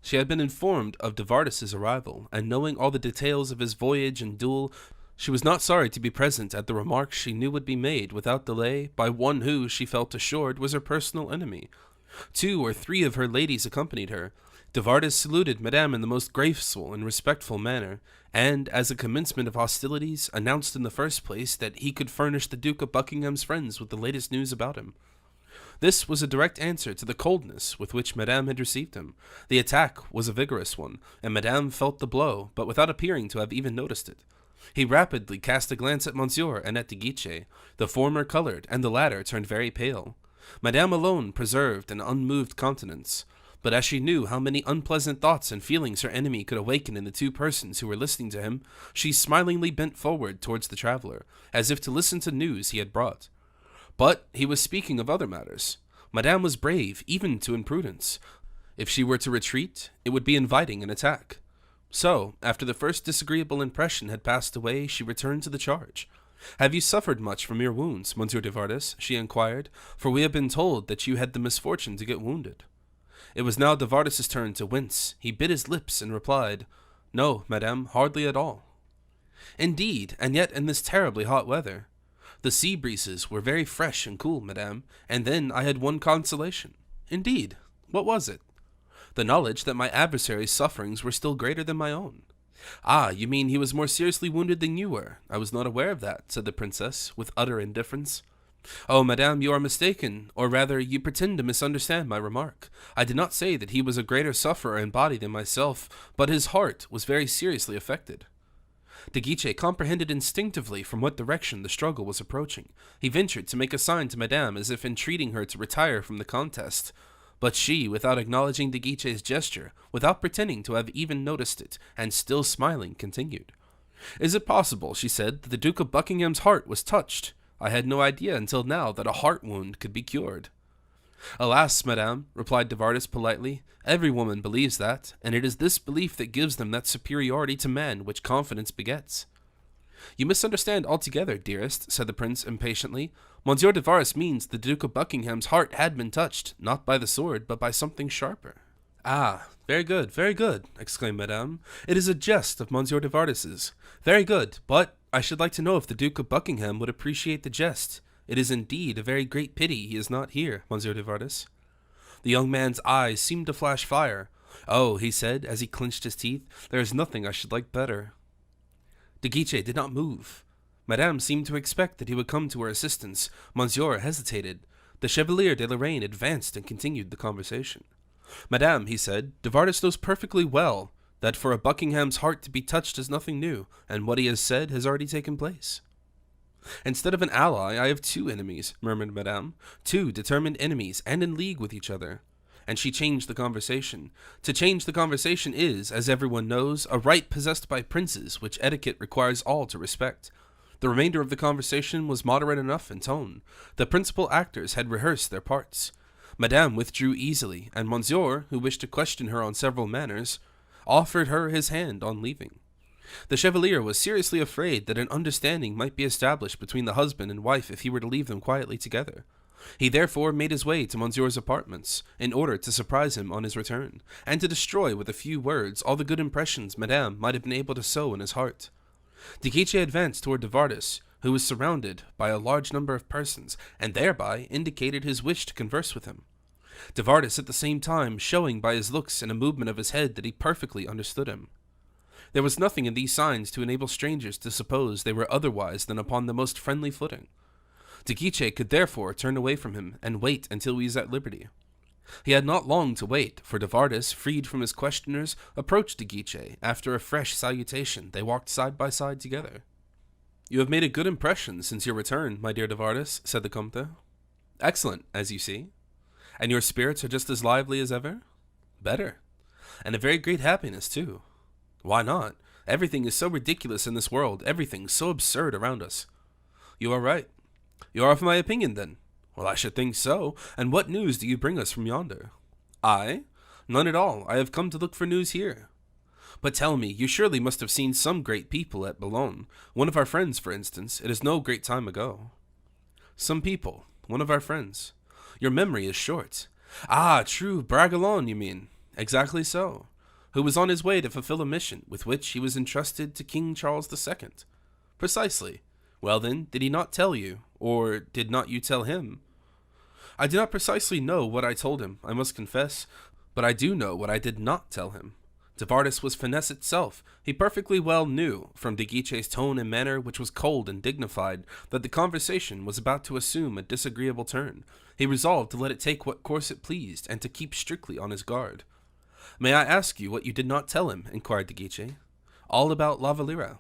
Speaker 1: She had been informed of de Vardis' arrival, and knowing all the details of his voyage and duel, She was not sorry to be present at the remarks she knew would be made without delay by one who, she felt assured, was her personal enemy. 2 or 3 of her ladies accompanied her. De Vardes saluted Madame in the most graceful and respectful manner, and, as a commencement of hostilities, announced in the first place that he could furnish the Duke of Buckingham's friends with the latest news about him. This was a direct answer to the coldness with which Madame had received him. The attack was a vigorous one, and Madame felt the blow, but without appearing to have even noticed it. He rapidly cast a glance at Monsieur and at de Guiche. The former colored, and the latter turned very pale. Madame alone preserved an unmoved countenance, but as she knew how many unpleasant thoughts and feelings her enemy could awaken in the 2 persons who were listening to him, she smilingly bent forward towards the traveler, as if to listen to news he had brought. But he was speaking of other matters. Madame was brave, even to imprudence. If she were to retreat, it would be inviting an attack. So, after the first disagreeable impression had passed away, she returned to the charge. "Have you suffered much from your wounds, Monsieur de Vardes?" she inquired, "for we have been told that you had the misfortune to get wounded." It was now de Vardes's turn to wince. He bit his lips and replied, "No, madame, hardly at all." "Indeed, and yet in this terribly hot weather." "The sea breezes were very fresh and cool, madame, and then I had one consolation." "Indeed, what was it?" "The knowledge that my adversary's sufferings were still greater than my own." "Ah, you mean he was more seriously wounded than you were? I was not aware of that," said the princess, with utter indifference. "Oh, madame, you are mistaken, or rather, you pretend to misunderstand my remark. I did not say that he was a greater sufferer in body than myself, but his heart was very seriously affected." De Guiche comprehended instinctively from what direction the struggle was approaching. He ventured to make a sign to madame as if entreating her to retire from the contest. But she, without acknowledging de Guiche's gesture, without pretending to have even noticed it, and still smiling, continued. "Is it possible," she said, "that the Duke of Buckingham's heart was touched? I had no idea until now that a heart wound could be cured." "Alas, madame," replied de Vardes politely, "every woman believes that, and it is this belief that gives them that superiority to man which confidence begets." "You misunderstand altogether, dearest," said the prince impatiently. "Monsieur de Vardes means the Duke of Buckingham's heart had been touched, not by the sword, but by something sharper." "Ah, very good," exclaimed madame. "It is a jest of Monsieur de Vardes's. Very good, but I should like to know if the Duke of Buckingham would appreciate the jest. It is indeed a very great pity he is not here, Monsieur de Vardes." The young man's eyes seemed to flash fire. "Oh," he said, as he clenched his teeth, "there is nothing I should like better." De Guiche did not move. Madame seemed to expect that he would come to her assistance. Monsieur hesitated. The Chevalier de Lorraine advanced and continued the conversation. "Madame," he said, "de Vardes knows perfectly well that for a Buckingham's heart to be touched is nothing new, and what he has said has already taken place." "Instead of an ally, I have 2 enemies," murmured Madame. 2 determined enemies, and in league with each other." And she changed the conversation. To change the conversation is, as everyone knows, a right possessed by princes, which etiquette requires all to respect. The remainder of the conversation was moderate enough in tone. The principal actors had rehearsed their parts. Madame withdrew easily, and Monsieur, who wished to question her on several matters, offered her his hand on leaving. The Chevalier was seriously afraid that an understanding might be established between the husband and wife if he were to leave them quietly together. He therefore made his way to Monsieur's apartments, in order to surprise him on his return, and to destroy with a few words all the good impressions Madame might have been able to sow in his heart. De Guiche advanced toward de Vardes, who was surrounded by a large number of persons, and thereby indicated his wish to converse with him. De Vardes at the same time showing by his looks and a movement of his head that he perfectly understood him. There was nothing in these signs to enable strangers to suppose they were otherwise than upon the most friendly footing. De Guiche could therefore turn away from him and wait until he was at liberty. He had not long to wait, for de Vardes, freed from his questioners, approached de Guiche. After a fresh salutation, they walked side by side together. "You have made a good impression since your return, my dear de Vardes," said the Comte. "Excellent, as you see." "And your spirits are just as lively as ever?" "Better. And a very great happiness, too." "Why not? Everything is so ridiculous in this world, everything so absurd around us." "You are right." "You are of my opinion, then?" "Well, I should think so. And what news do you bring us from yonder?" "I? None at all. I have come to look for news here." "But tell me, you surely must have seen some great people at Boulogne. One of our friends, for instance. It is no great time ago." "Some people. One of our friends. Your memory is short." "Ah, true. Bragelonne, you mean?" "Exactly so. Who was on his way to fulfill a mission with which he was entrusted to King Charles II." Precisely. Well then, did he not tell you, or did not you tell him? I do not precisely know what I told him, I must confess, but I do know what I did not tell him. De Vardas was finesse itself. He perfectly well knew, from de Guiché's tone and manner, which was cold and dignified, that the conversation was about to assume a disagreeable turn. He resolved to let it take what course it pleased, and to keep strictly on his guard. May I ask you what you did not tell him? Inquired de Guiche. All about La Valliere.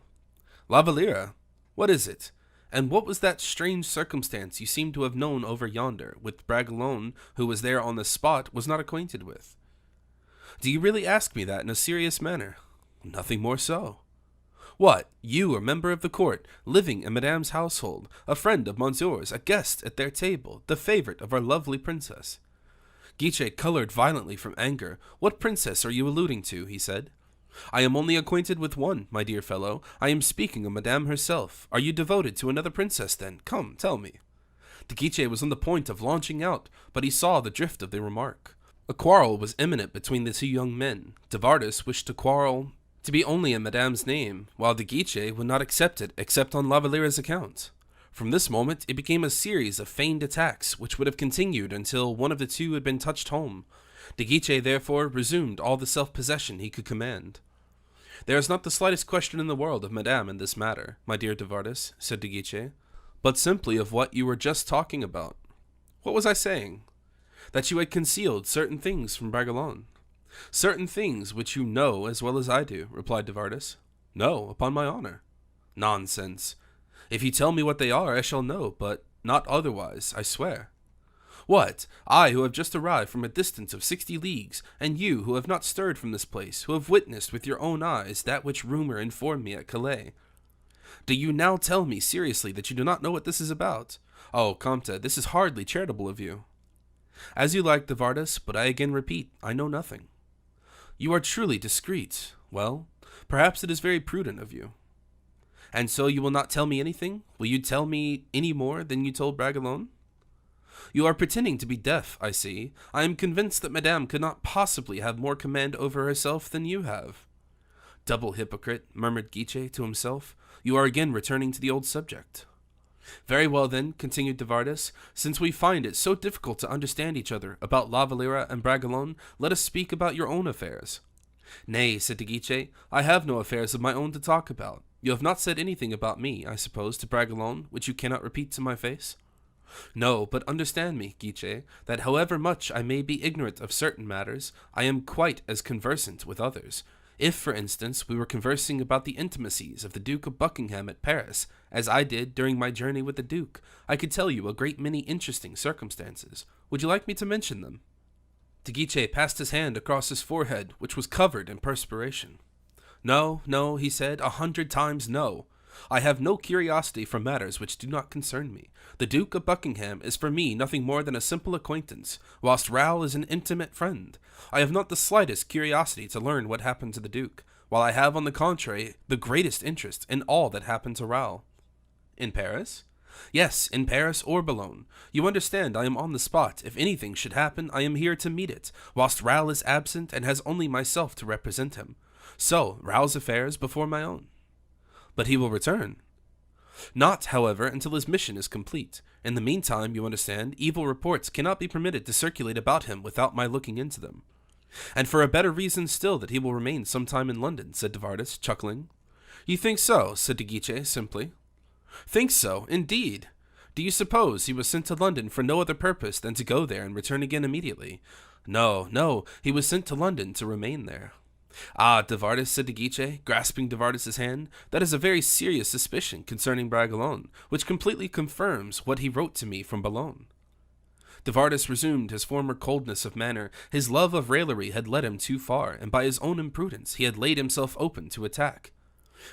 Speaker 1: La Valliere? What is it? And what was that strange circumstance you seem to have known over yonder, which Bragelonne, who was there on the spot, was not acquainted with? Do you really ask me that in a serious manner? Nothing more so. What, you, a member of the court, living in Madame's household, a friend of Monsieur's, a guest at their table, the favorite of our lovely princess? Guiche colored violently from anger. What princess are you alluding to? He said. I am only acquainted with one, my dear fellow. I am speaking of Madame herself. Are you devoted to another princess, then? Come, tell me. De Guiche was on the point of launching out, but he saw the drift of the remark. A quarrel was imminent between the two young men. De Vardas wished to be only in Madame's name, while de Guiche would not accept it except on La Valliere's account. From this moment it became a series of feigned attacks, which would have continued until one of the two had been touched home. De Guiche therefore resumed all the self-possession he could command. There is not the slightest question in the world of Madame in this matter, my dear de Vardas, said de Guiche, but simply of what you were just talking about. What was I saying? That you had concealed certain things from Bragelonne. Certain things which you know as well as I do, replied de Vardas. No, upon my honor. Nonsense. If you tell me what they are, I shall know, but not otherwise, I swear. What? I, who have just arrived from a distance of 60 leagues, and you, who have not stirred from this place, who have witnessed with your own eyes that which rumor informed me at Calais. Do you now tell me seriously that you do not know what this is about? Oh, Comte, this is hardly charitable of you. As you like, de Vardas, but I again repeat, I know nothing. You are truly discreet. Well, perhaps it is very prudent of you. And so you will not tell me anything? Will you tell me any more than you told Bragelonne? You are pretending to be deaf, I see. I am convinced that Madame could not possibly have more command over herself than you have. Double hypocrite, murmured Guiche to himself. You are again returning to the old subject. Very well then, continued de Vardas, since we find it so difficult to understand each other about La Valliere and Bragelonne, let us speak about your own affairs. Nay, said de Guiche, I have no affairs of my own to talk about. You have not said anything about me, I suppose, to Bragelonne, which you cannot repeat to my face? No, but understand me, Guiche, that however much I may be ignorant of certain matters, I am quite as conversant with others. If, for instance, we were conversing about the intimacies of the Duke of Buckingham at Paris, as I did during my journey with the Duke, I could tell you a great many interesting circumstances. Would you like me to mention them? De Guiche passed his hand across his forehead, which was covered in perspiration. No, no, he said, 100 times no. I have no curiosity for matters which do not concern me. The Duke of Buckingham is for me nothing more than a simple acquaintance, whilst Raoul is an intimate friend. I have not the slightest curiosity to learn what happened to the Duke, while I have, on the contrary, the greatest interest in all that happened to Raoul. In Paris? Yes, in Paris or Boulogne. You understand, I am on the spot. If anything should happen, I am here to meet it, whilst Raoul is absent and has only myself to represent him. So, Raoul's affairs before my own. But he will return. Not, however, until his mission is complete. In the meantime, you understand, evil reports cannot be permitted to circulate about him without my looking into them. And for a better reason still that he will remain some time in London, said de Vardas, chuckling. You think so, said de Guiche, simply. Think so, indeed. Do you suppose he was sent to London for no other purpose than to go there and return again immediately? No, no, he was sent to London to remain there. Ah, de Vardas, said de Guiche, grasping de Vardas's hand, that is a very serious suspicion concerning Bragelonne, which completely confirms what he wrote to me from Boulogne. De Vardas resumed his former coldness of manner. His love of raillery had led him too far, and by his own imprudence he had laid himself open to attack.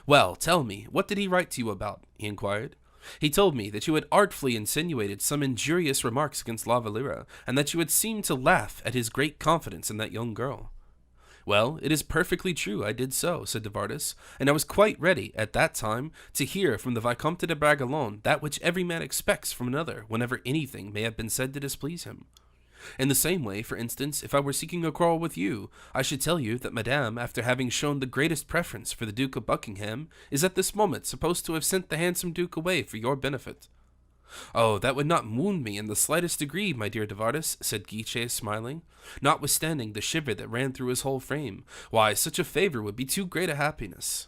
Speaker 1: Well, tell me, what did he write to you about? He inquired. He told me that you had artfully insinuated some injurious remarks against La Valliere, and that you had seemed to laugh at his great confidence in that young girl. Well, it is perfectly true I did so, said de Vardas, and I was quite ready, at that time, to hear from the Vicomte de Bragelonne that which every man expects from another whenever anything may have been said to displease him. In the same way, for instance, if I were seeking a quarrel with you, I should tell you that Madame, after having shown the greatest preference for the Duke of Buckingham, is at this moment supposed to have sent the handsome Duke away for your benefit. Oh, that would not wound me in the slightest degree, my dear de Vardes, said Guiche, smiling, notwithstanding the shiver that ran through his whole frame. Why, such a favor would be too great a happiness.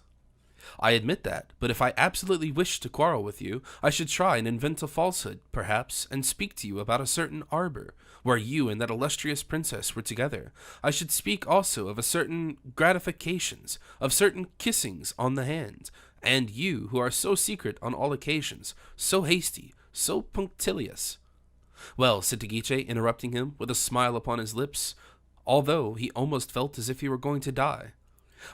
Speaker 1: I admit that, but if I absolutely wished to quarrel with you, I should try and invent a falsehood, perhaps, and speak to you about a certain arbor, where you and that illustrious princess were together. I should speak also of a certain gratifications, of certain kissings on the hand, and you, who are so secret on all occasions, so hasty, so punctilious. Well, said De Guiche, interrupting him, with a smile upon his lips, although he almost felt as if he were going to die.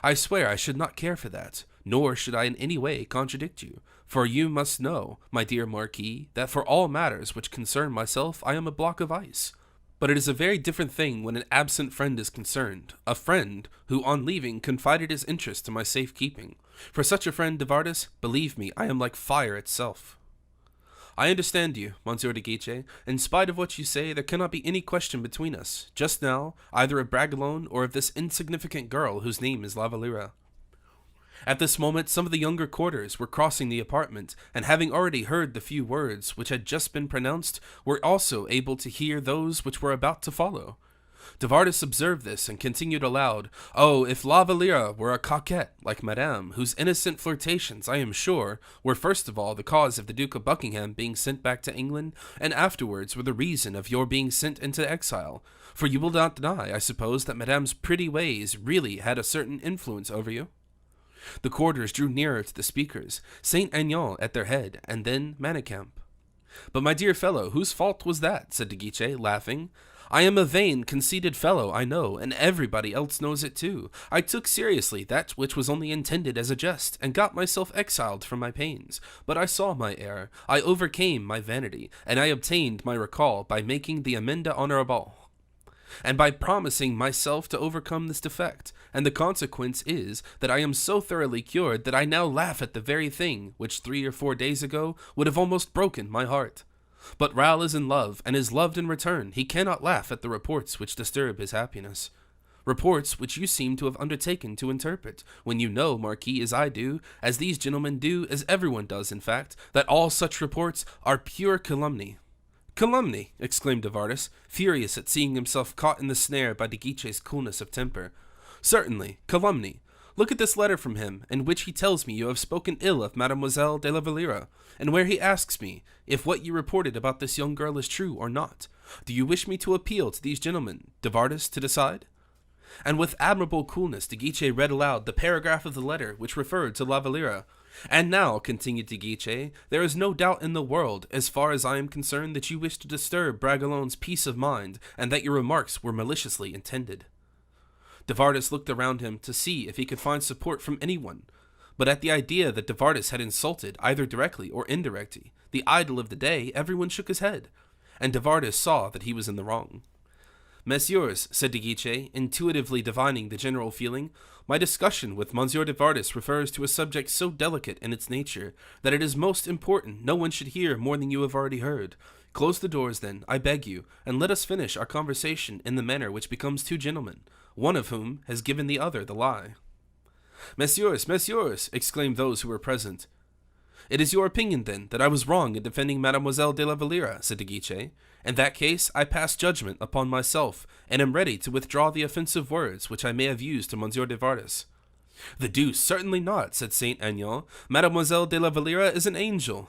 Speaker 1: I swear I should not care for that, nor should I in any way contradict you, for you must know, my dear Marquis, that for all matters which concern myself I am a block of ice. But it is a very different thing when an absent friend is concerned, a friend who on leaving confided his interest to my safe keeping. For such a friend, de Vardes, believe me, I am like fire itself. I understand you, Monsieur de Guiche. In spite of what you say, there cannot be any question between us, just now, either of Bragelonne or of this insignificant girl whose name is Valliere. At this moment, some of the younger courtiers were crossing the apartment, and having already heard the few words which had just been pronounced, were also able to hear those which were about to follow. De Vardes observed this and continued aloud, "Oh, if Valliere were a coquette like Madame, whose innocent flirtations, I am sure, were first of all the cause of the Duke of Buckingham being sent back to England, and afterwards were the reason of your being sent into exile. For you will not deny, I suppose, that Madame's pretty ways really had a certain influence over you?" The courtiers drew nearer to the speakers, Saint Aignan at their head, and then Manicamp. "But my dear fellow, whose fault was that?" said De Guiche, laughing. "I am a vain, conceited fellow, I know, and everybody else knows it too. I took seriously that which was only intended as a jest, and got myself exiled from my pains. But I saw my error, I overcame my vanity, and I obtained my recall by making the amende honorable, and by promising myself to overcome this defect, and the consequence is that I am so thoroughly cured that I now laugh at the very thing which 3 or 4 days ago would have almost broken my heart. But Raoul is in love, and is loved in return. He cannot laugh at the reports which disturb his happiness. Reports which you seem to have undertaken to interpret, when you know, Marquis, as I do, as these gentlemen do, as everyone does, in fact, that all such reports are pure calumny." "Calumny!" exclaimed de Vardes, furious at seeing himself caught in the snare by De Guiche's coolness of temper. "Certainly, calumny. Look at this letter from him, in which he tells me you have spoken ill of Mademoiselle de la Valliere, and where he asks me if what you reported about this young girl is true or not. Do you wish me to appeal to these gentlemen, de Vardes, to decide?" And with admirable coolness De Guiche read aloud the paragraph of the letter which referred to La Valliere. "And now," continued De Guiche, "there is no doubt in the world, as far as I am concerned, that you wish to disturb Bragelonne's peace of mind, and that your remarks were maliciously intended." De Vardes looked around him to see if he could find support from anyone, but at the idea that de Vardes had insulted, either directly or indirectly, the idol of the day, everyone shook his head, and de Vardes saw that he was in the wrong. "Messieurs," said De Guiche, intuitively divining the general feeling, "my discussion with Monsieur de Vardes refers to a subject so delicate in its nature that it is most important no one should hear more than you have already heard. Close the doors, then, I beg you, and let us finish our conversation in the manner which becomes two gentlemen, one of whom has given the other the lie." "Messieurs, messieurs!" exclaimed those who were present. "It is your opinion, then, that I was wrong in defending Mademoiselle de la Valliere," said De Guiche. "In that case, I pass judgment upon myself, and am ready to withdraw the offensive words which I may have used to Monsieur de Vardes." "The deuce, certainly not," said Saint Aignan. "Mademoiselle de la Valliere is an angel."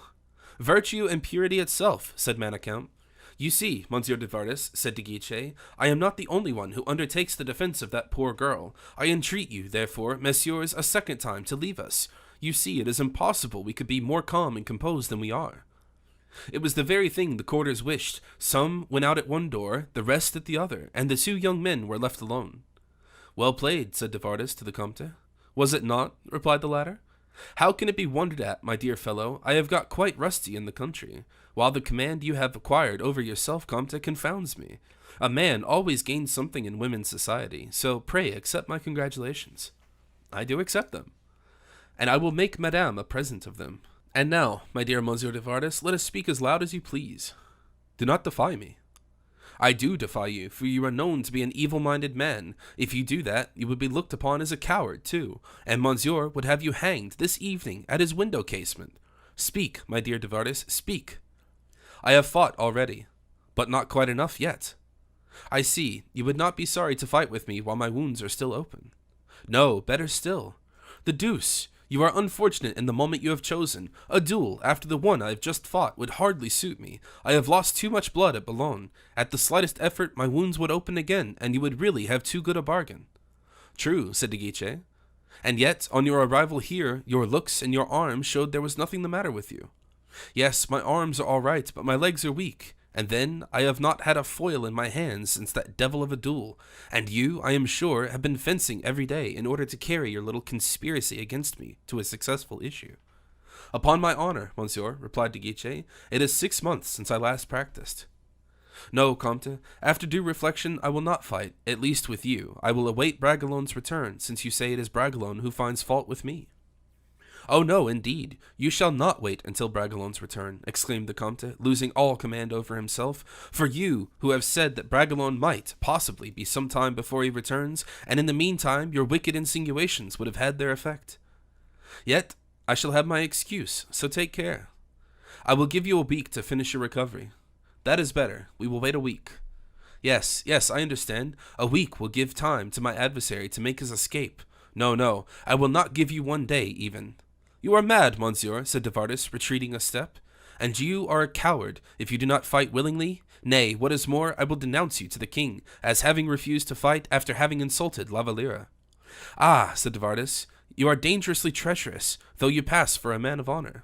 Speaker 1: "Virtue and purity itself," said Manicamp. "You see, Monsieur de Vardes," said De Guiche, "I am not the only one who undertakes the defense of that poor girl. I entreat you, therefore, messieurs, a second time to leave us. You see, it is impossible we could be more calm and composed than we are." It was the very thing the courtiers wished. Some went out at one door, the rest at the other, and the two young men were left alone. "Well played," said de Vardes to the Comte. "Was it not?" replied the latter. "How can it be wondered at, my dear fellow? I have got quite rusty in the country, while the command you have acquired over yourself, Comte, confounds me. A man always gains something in women's society, so pray accept my congratulations." "I do accept them." "And I will make Madame a present of them. And now, my dear Monsieur de Vardes, let us speak as loud as you please. Do not defy me." I do defy you, for you are known to be an evil-minded man. If you do that, you would be looked upon as a coward, too, and Monsieur would have you hanged this evening at his window casement. Speak, my dear de Vardes, speak. I have fought already, but not quite enough yet. I see, you would not be sorry to fight with me while my wounds are still open. No, better still. The deuce! You are unfortunate in the moment you have chosen. A duel, after the one I have just fought, would hardly suit me. I have lost too much blood at Boulogne. At the slightest effort, my wounds would open again, and you would really have too good a bargain. True, said de Guiche. And yet, on your arrival here, your looks and your arms showed there was nothing the matter with you. Yes, my arms are all right, but my legs are weak. And then, I have not had a foil in my hands since that devil of a duel, and you, I am sure, have been fencing every day in order to carry your little conspiracy against me to a successful issue. Upon my honor, monsieur, replied de Guiche, it is 6 months since I last practiced. No, Comte, after due reflection, I will not fight, at least with you. I will await Bragelonne's return, since you say it is Bragelonne who finds fault with me. Oh no, indeed, you shall not wait until Bragelonne's return, exclaimed the Comte, losing all command over himself, for you, who have said that Bragelonne might, possibly, be some time before he returns, and in the meantime your wicked insinuations would have had their effect. Yet, I shall have my excuse, so take care. I will give you a week to finish your recovery. That is better, we will wait a week. Yes, I understand, a week will give time to my adversary to make his escape. No, I will not give you 1 day, even. You are mad, monsieur, said de Vardes, retreating a step, and you are a coward if you do not fight willingly. Nay, what is more, I will denounce you to the king, as having refused to fight after having insulted La Valliere. Ah, said de Vardes, you are dangerously treacherous, though you pass for a man of honor.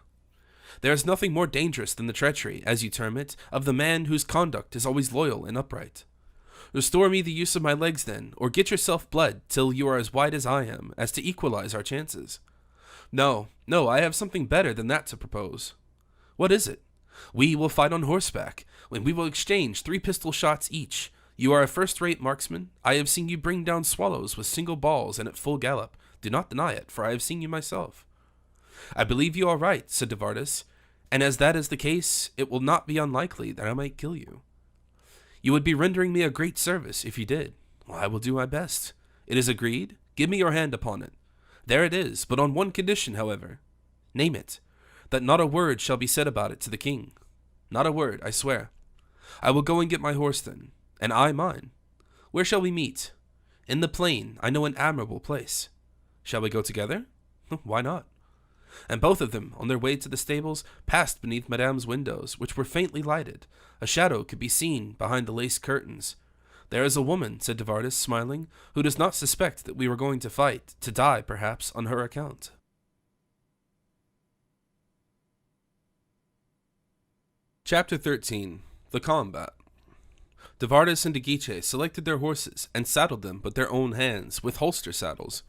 Speaker 1: There is nothing more dangerous than the treachery, as you term it, of the man whose conduct is always loyal and upright. Restore me the use of my legs, then, or get yourself bled till you are as white as I am, as to equalize our chances. No, I have something better than that to propose. What is it? We will fight on horseback, when we will exchange 3 pistol shots each. You are a first-rate marksman. I have seen you bring down swallows with single balls and at full gallop. Do not deny it, for I have seen you myself. I believe you are right, said de Vardes, and as that is the case, it will not be unlikely that I might kill you. You would be rendering me a great service if you did. Well, I will do my best. It is agreed? Give me your hand upon it. There it is, but on one condition, however. Name it. That not a word shall be said about it to the king. Not a word, I swear. I will go and get my horse then, and I mine. Where shall we meet? In the plain. I know an admirable place. Shall we go together? Why not? And both of them, on their way to the stables, passed beneath Madame's windows, which were faintly lighted. A shadow could be seen behind the lace curtains. There is a woman, said de Vardes, smiling, who does not suspect that we were going to fight, to die, perhaps, on her account. Chapter 13. The Combat. De Vardes and de Guiche selected their horses and saddled them with their own hands, with holster saddles.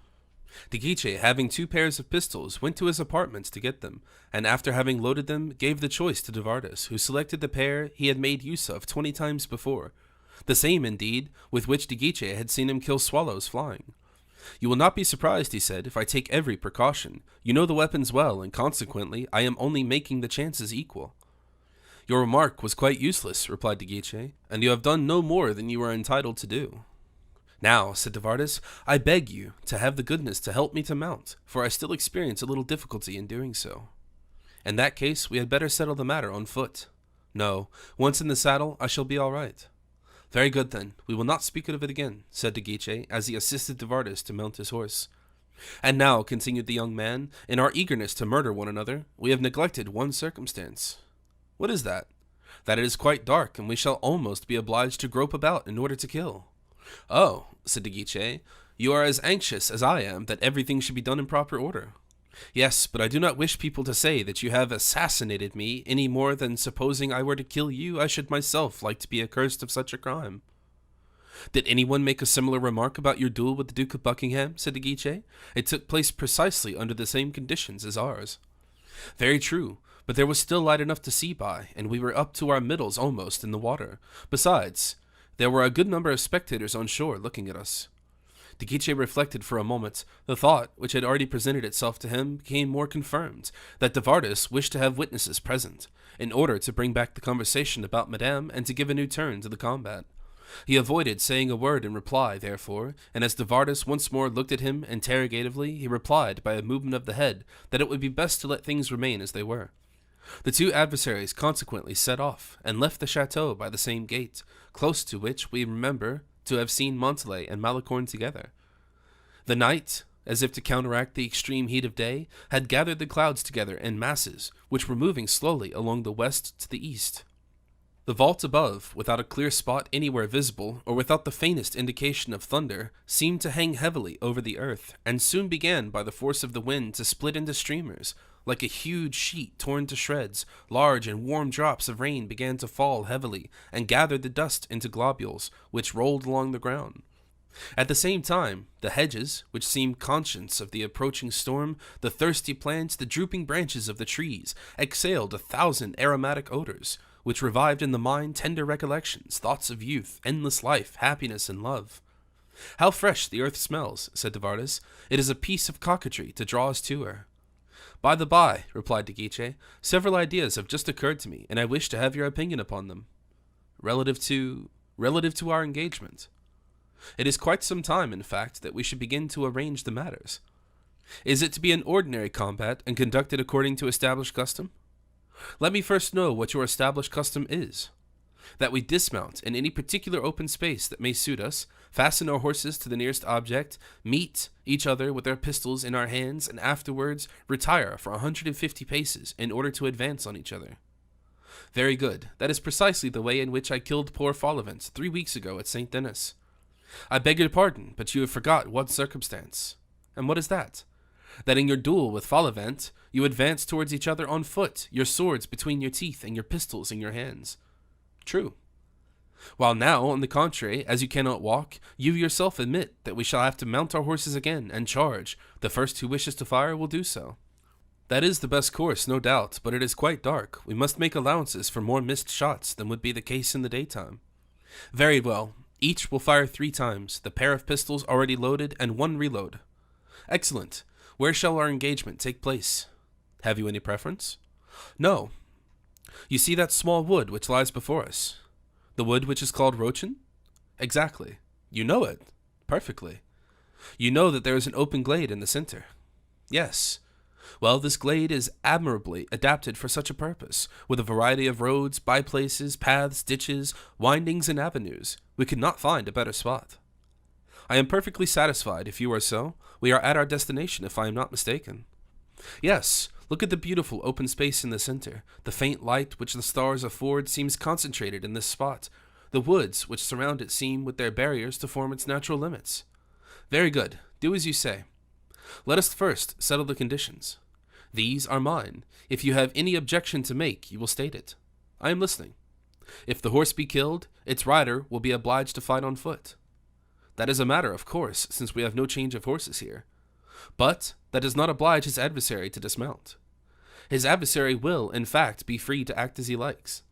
Speaker 1: De Guiche, having 2 pairs of pistols, went to his apartments to get them, and after having loaded them, gave the choice to de Vardes, who selected the pair he had made use of 20 times before, the same, indeed, with which de Guiche had seen him kill swallows flying. You will not be surprised, he said, if I take every precaution. You know the weapons well, and consequently, I am only making the chances equal. Your remark was quite useless, replied de Guiche, and you have done no more than you are entitled to do. Now, said de Vardes, I beg you to have the goodness to help me to mount, for I still experience a little difficulty in doing so. In that case, we had better settle the matter on foot. No, once in the saddle, I shall be all right. Very good, then. We will not speak of it again, said de Guiche, as he assisted de Vardes to mount his horse. And now, continued the young man, in our eagerness to murder one another, we have neglected one circumstance. What is that? That it is quite dark, and we shall almost be obliged to grope about in order to kill. Oh, said de Guiche, you are as anxious as I am that everything should be done in proper order. Yes, but I do not wish people to say that you have assassinated me any more than supposing I were to kill you, I should myself like to be accursed of such a crime. Did anyone make a similar remark about your duel with the Duke of Buckingham? Said de Guiche. It took place precisely under the same conditions as ours. Very true, but there was still light enough to see by, and we were up to our middles almost in the water. Besides, there were a good number of spectators on shore looking at us. De Guiche reflected for a moment. The thought, which had already presented itself to him, became more confirmed, that de Vardes wished to have witnesses present, in order to bring back the conversation about Madame and to give a new turn to the combat. He avoided saying a word in reply, therefore, and as de Vardas once more looked at him interrogatively, he replied by a movement of the head that it would be best to let things remain as they were. The two adversaries consequently set off, and left the chateau by the same gate, close to which we remember to have seen Montalais and Malicorne together. The night, as if to counteract the extreme heat of day, had gathered the clouds together in masses, which were moving slowly along the west to the east. The vault above, without a clear spot anywhere visible, or without the faintest indication of thunder, seemed to hang heavily over the earth, and soon began by the force of the wind to split into streamers. Like a huge sheet torn to shreds, large and warm drops of rain began to fall heavily, and gathered the dust into globules, which rolled along the ground. At the same time, the hedges, which seemed conscious of the approaching storm, the thirsty plants, the drooping branches of the trees, exhaled 1,000 aromatic odors, which revived in the mind tender recollections, thoughts of youth, endless life, happiness, and love. "How fresh the earth smells," said de Vardas. "It is a piece of coquetry to draw us to her." "By the by," replied de Guiche, "several ideas have just occurred to me, and I wish to have your opinion upon them." Relative to our engagement. It is quite some time, in fact, that we should begin to arrange the matters. Is it to be an ordinary combat, and conducted according to established custom? Let me first know what your established custom is. That we dismount in any particular open space that may suit us, fasten our horses to the nearest object, meet each other with our pistols in our hands, and afterwards retire for 150 paces in order to advance on each other. Very good. That is precisely the way in which I killed poor Follivant 3 weeks ago at St. Denis. I beg your pardon, but you have forgot one circumstance. And what is that? That in your duel with Follivant, you advanced towards each other on foot, your swords between your teeth and your pistols in your hands. True. While now, on the contrary, as you cannot walk, you yourself admit that we shall have to mount our horses again and charge. The first who wishes to fire will do so. That is the best course, no doubt, but it is quite dark. We must make allowances for more missed shots than would be the case in the daytime. Very well. Each will fire 3 times, the pair of pistols already loaded, and 1 reload. Excellent. Where shall our engagement take place? Have you any preference? No. You see that small wood which lies before us? The wood which is called Rochen? Exactly. You know it. Perfectly. You know that there is an open glade in the center? Yes. Well, this glade is admirably adapted for such a purpose, with a variety of roads, by-places, paths, ditches, windings, and avenues. We could not find a better spot. I am perfectly satisfied if you are so. We are at our destination, if I am not mistaken. Yes, look at the beautiful open space in the center. The faint light which the stars afford seems concentrated in this spot. The woods which surround it seem, with their barriers, to form its natural limits. Very good. Do as you say. Let us first settle the conditions. These are mine. If you have any objection to make, you will state it. I am listening. If the horse be killed, its rider will be obliged to fight on foot. That is a matter of course, since we have no change of horses here. But that does not oblige his adversary to dismount. His adversary will, in fact, be free to act as he likes.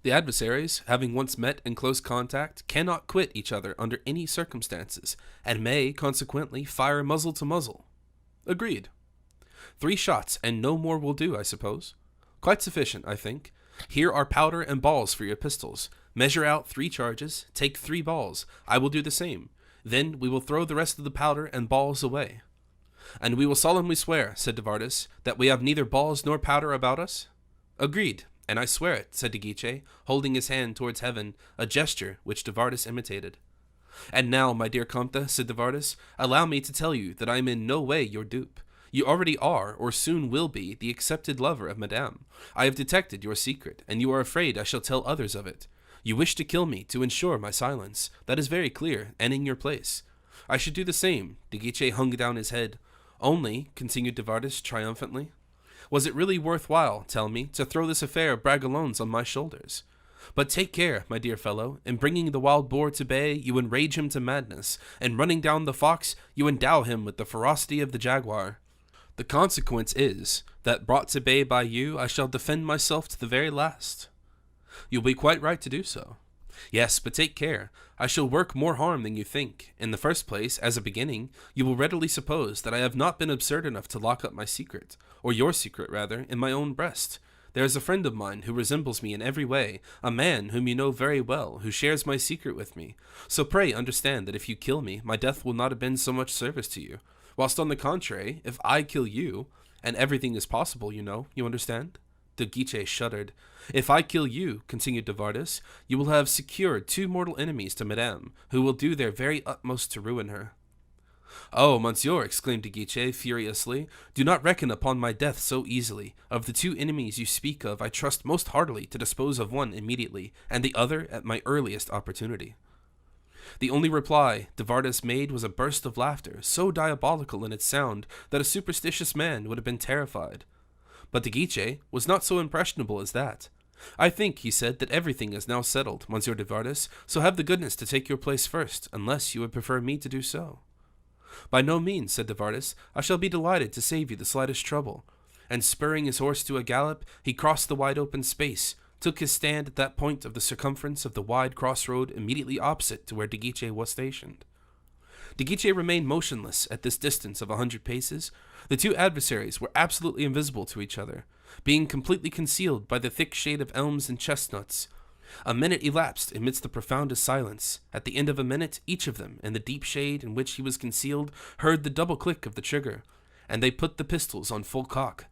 Speaker 1: The adversaries, having once met in close contact, cannot quit each other under any circumstances, and may, consequently, fire muzzle to muzzle. Agreed. 3 shots, and no more will do, I suppose. Quite sufficient, I think. Here are powder and balls for your pistols. Measure out 3 charges, take 3 balls. I will do the same. Then we will throw the rest of the powder and balls away. And we will solemnly swear, said de Vardas, that we have neither balls nor powder about us? Agreed, and I swear it, said de Guiche, holding his hand towards heaven, a gesture which de Vardas imitated. And now, my dear Comte, said de Vardas, allow me to tell you that I am in no way your dupe. You already are, or soon will be, the accepted lover of Madame. I have detected your secret, and you are afraid I shall tell others of it. You wish to kill me to ensure my silence. That is very clear, and in your place. I should do the same. De Guiche hung down his head. Only, continued de Vardas triumphantly, was it really worthwhile, tell me, to throw this affair of Bragelonne's on my shoulders? But take care, my dear fellow. In bringing the wild boar to bay, you enrage him to madness. In running down the fox, you endow him with the ferocity of the jaguar. The consequence is, that brought to bay by you, I shall defend myself to the very last. You'll be quite right to do so. Yes, but take care. I shall work more harm than you think. In the first place, as a beginning, you will readily suppose that I have not been absurd enough to lock up my secret, or your secret, rather, in my own breast. There is a friend of mine who resembles me in every way, a man whom you know very well, who shares my secret with me. So pray understand that if you kill me, my death will not have been so much service to you. Whilst on the contrary, if I kill you, and everything is possible, you understand?" De Guiche shuddered. "If I kill you," continued de Vardes, "you will have secured 2 mortal enemies to Madame, who will do their very utmost to ruin her." "Oh, monsieur," exclaimed de Guiche furiously, "do not reckon upon my death so easily. Of the 2 enemies you speak of, I trust most heartily to dispose of one immediately, and the other at my earliest opportunity." The only reply de Vardes made was a burst of laughter, so diabolical in its sound that a superstitious man would have been terrified. But de Guiche was not so impressionable as that. "I think," he said, "that everything is now settled, Monsieur de Vardes, so have the goodness to take your place first, unless you would prefer me to do so." "By no means," said de Vardes. "I shall be delighted to save you the slightest trouble." And spurring his horse to a gallop, he crossed the wide open space, took his stand at that point of the circumference of the wide crossroad immediately opposite to where de Guiche was stationed. De Guiche remained motionless at this distance of 100 paces. The 2 adversaries were absolutely invisible to each other, being completely concealed by the thick shade of elms and chestnuts. A minute elapsed amidst the profoundest silence. At the end of a minute, each of them, in the deep shade in which he was concealed, heard the double click of the trigger, and they put the pistols on full cock.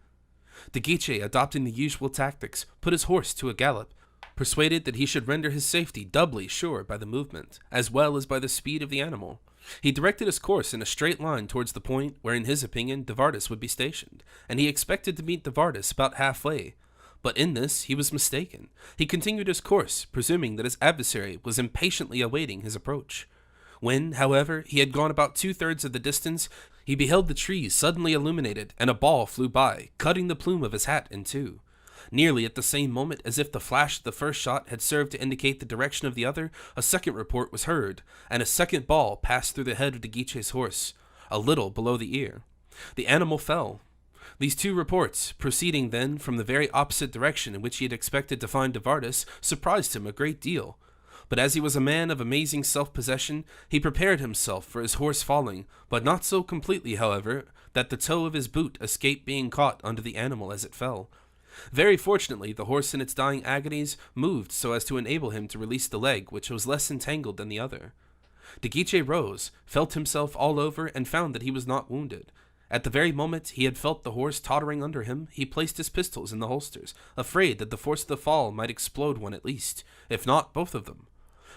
Speaker 1: De Guiche, adopting the usual tactics, put his horse to a gallop, persuaded that he should render his safety doubly sure by the movement, as well as by the speed of the animal. He directed his course in a straight line towards the point where, in his opinion, de Vardes would be stationed, and he expected to meet de Vardes about halfway. But in this he was mistaken. He continued his course, presuming that his adversary was impatiently awaiting his approach. When, however, he had gone about 2/3 of the distance, he beheld the trees suddenly illuminated, and a ball flew by, cutting the plume of his hat in 2. Nearly at the same moment as if the flash of the first shot had served to indicate the direction of the other, a second report was heard, and a second ball passed through the head of de Guiche's horse, a little below the ear. The animal fell. These 2 reports, proceeding then from the very opposite direction in which he had expected to find de Vardes, surprised him a great deal. But as he was a man of amazing self-possession, he prepared himself for his horse falling, but not so completely, however, that the toe of his boot escaped being caught under the animal as it fell. Very fortunately, the horse in its dying agonies moved so as to enable him to release the leg, which was less entangled than the other. De Guiche rose, felt himself all over, and found that he was not wounded. At the very moment he had felt the horse tottering under him, he placed his pistols in the holsters, afraid that the force of the fall might explode one at least, if not both of them,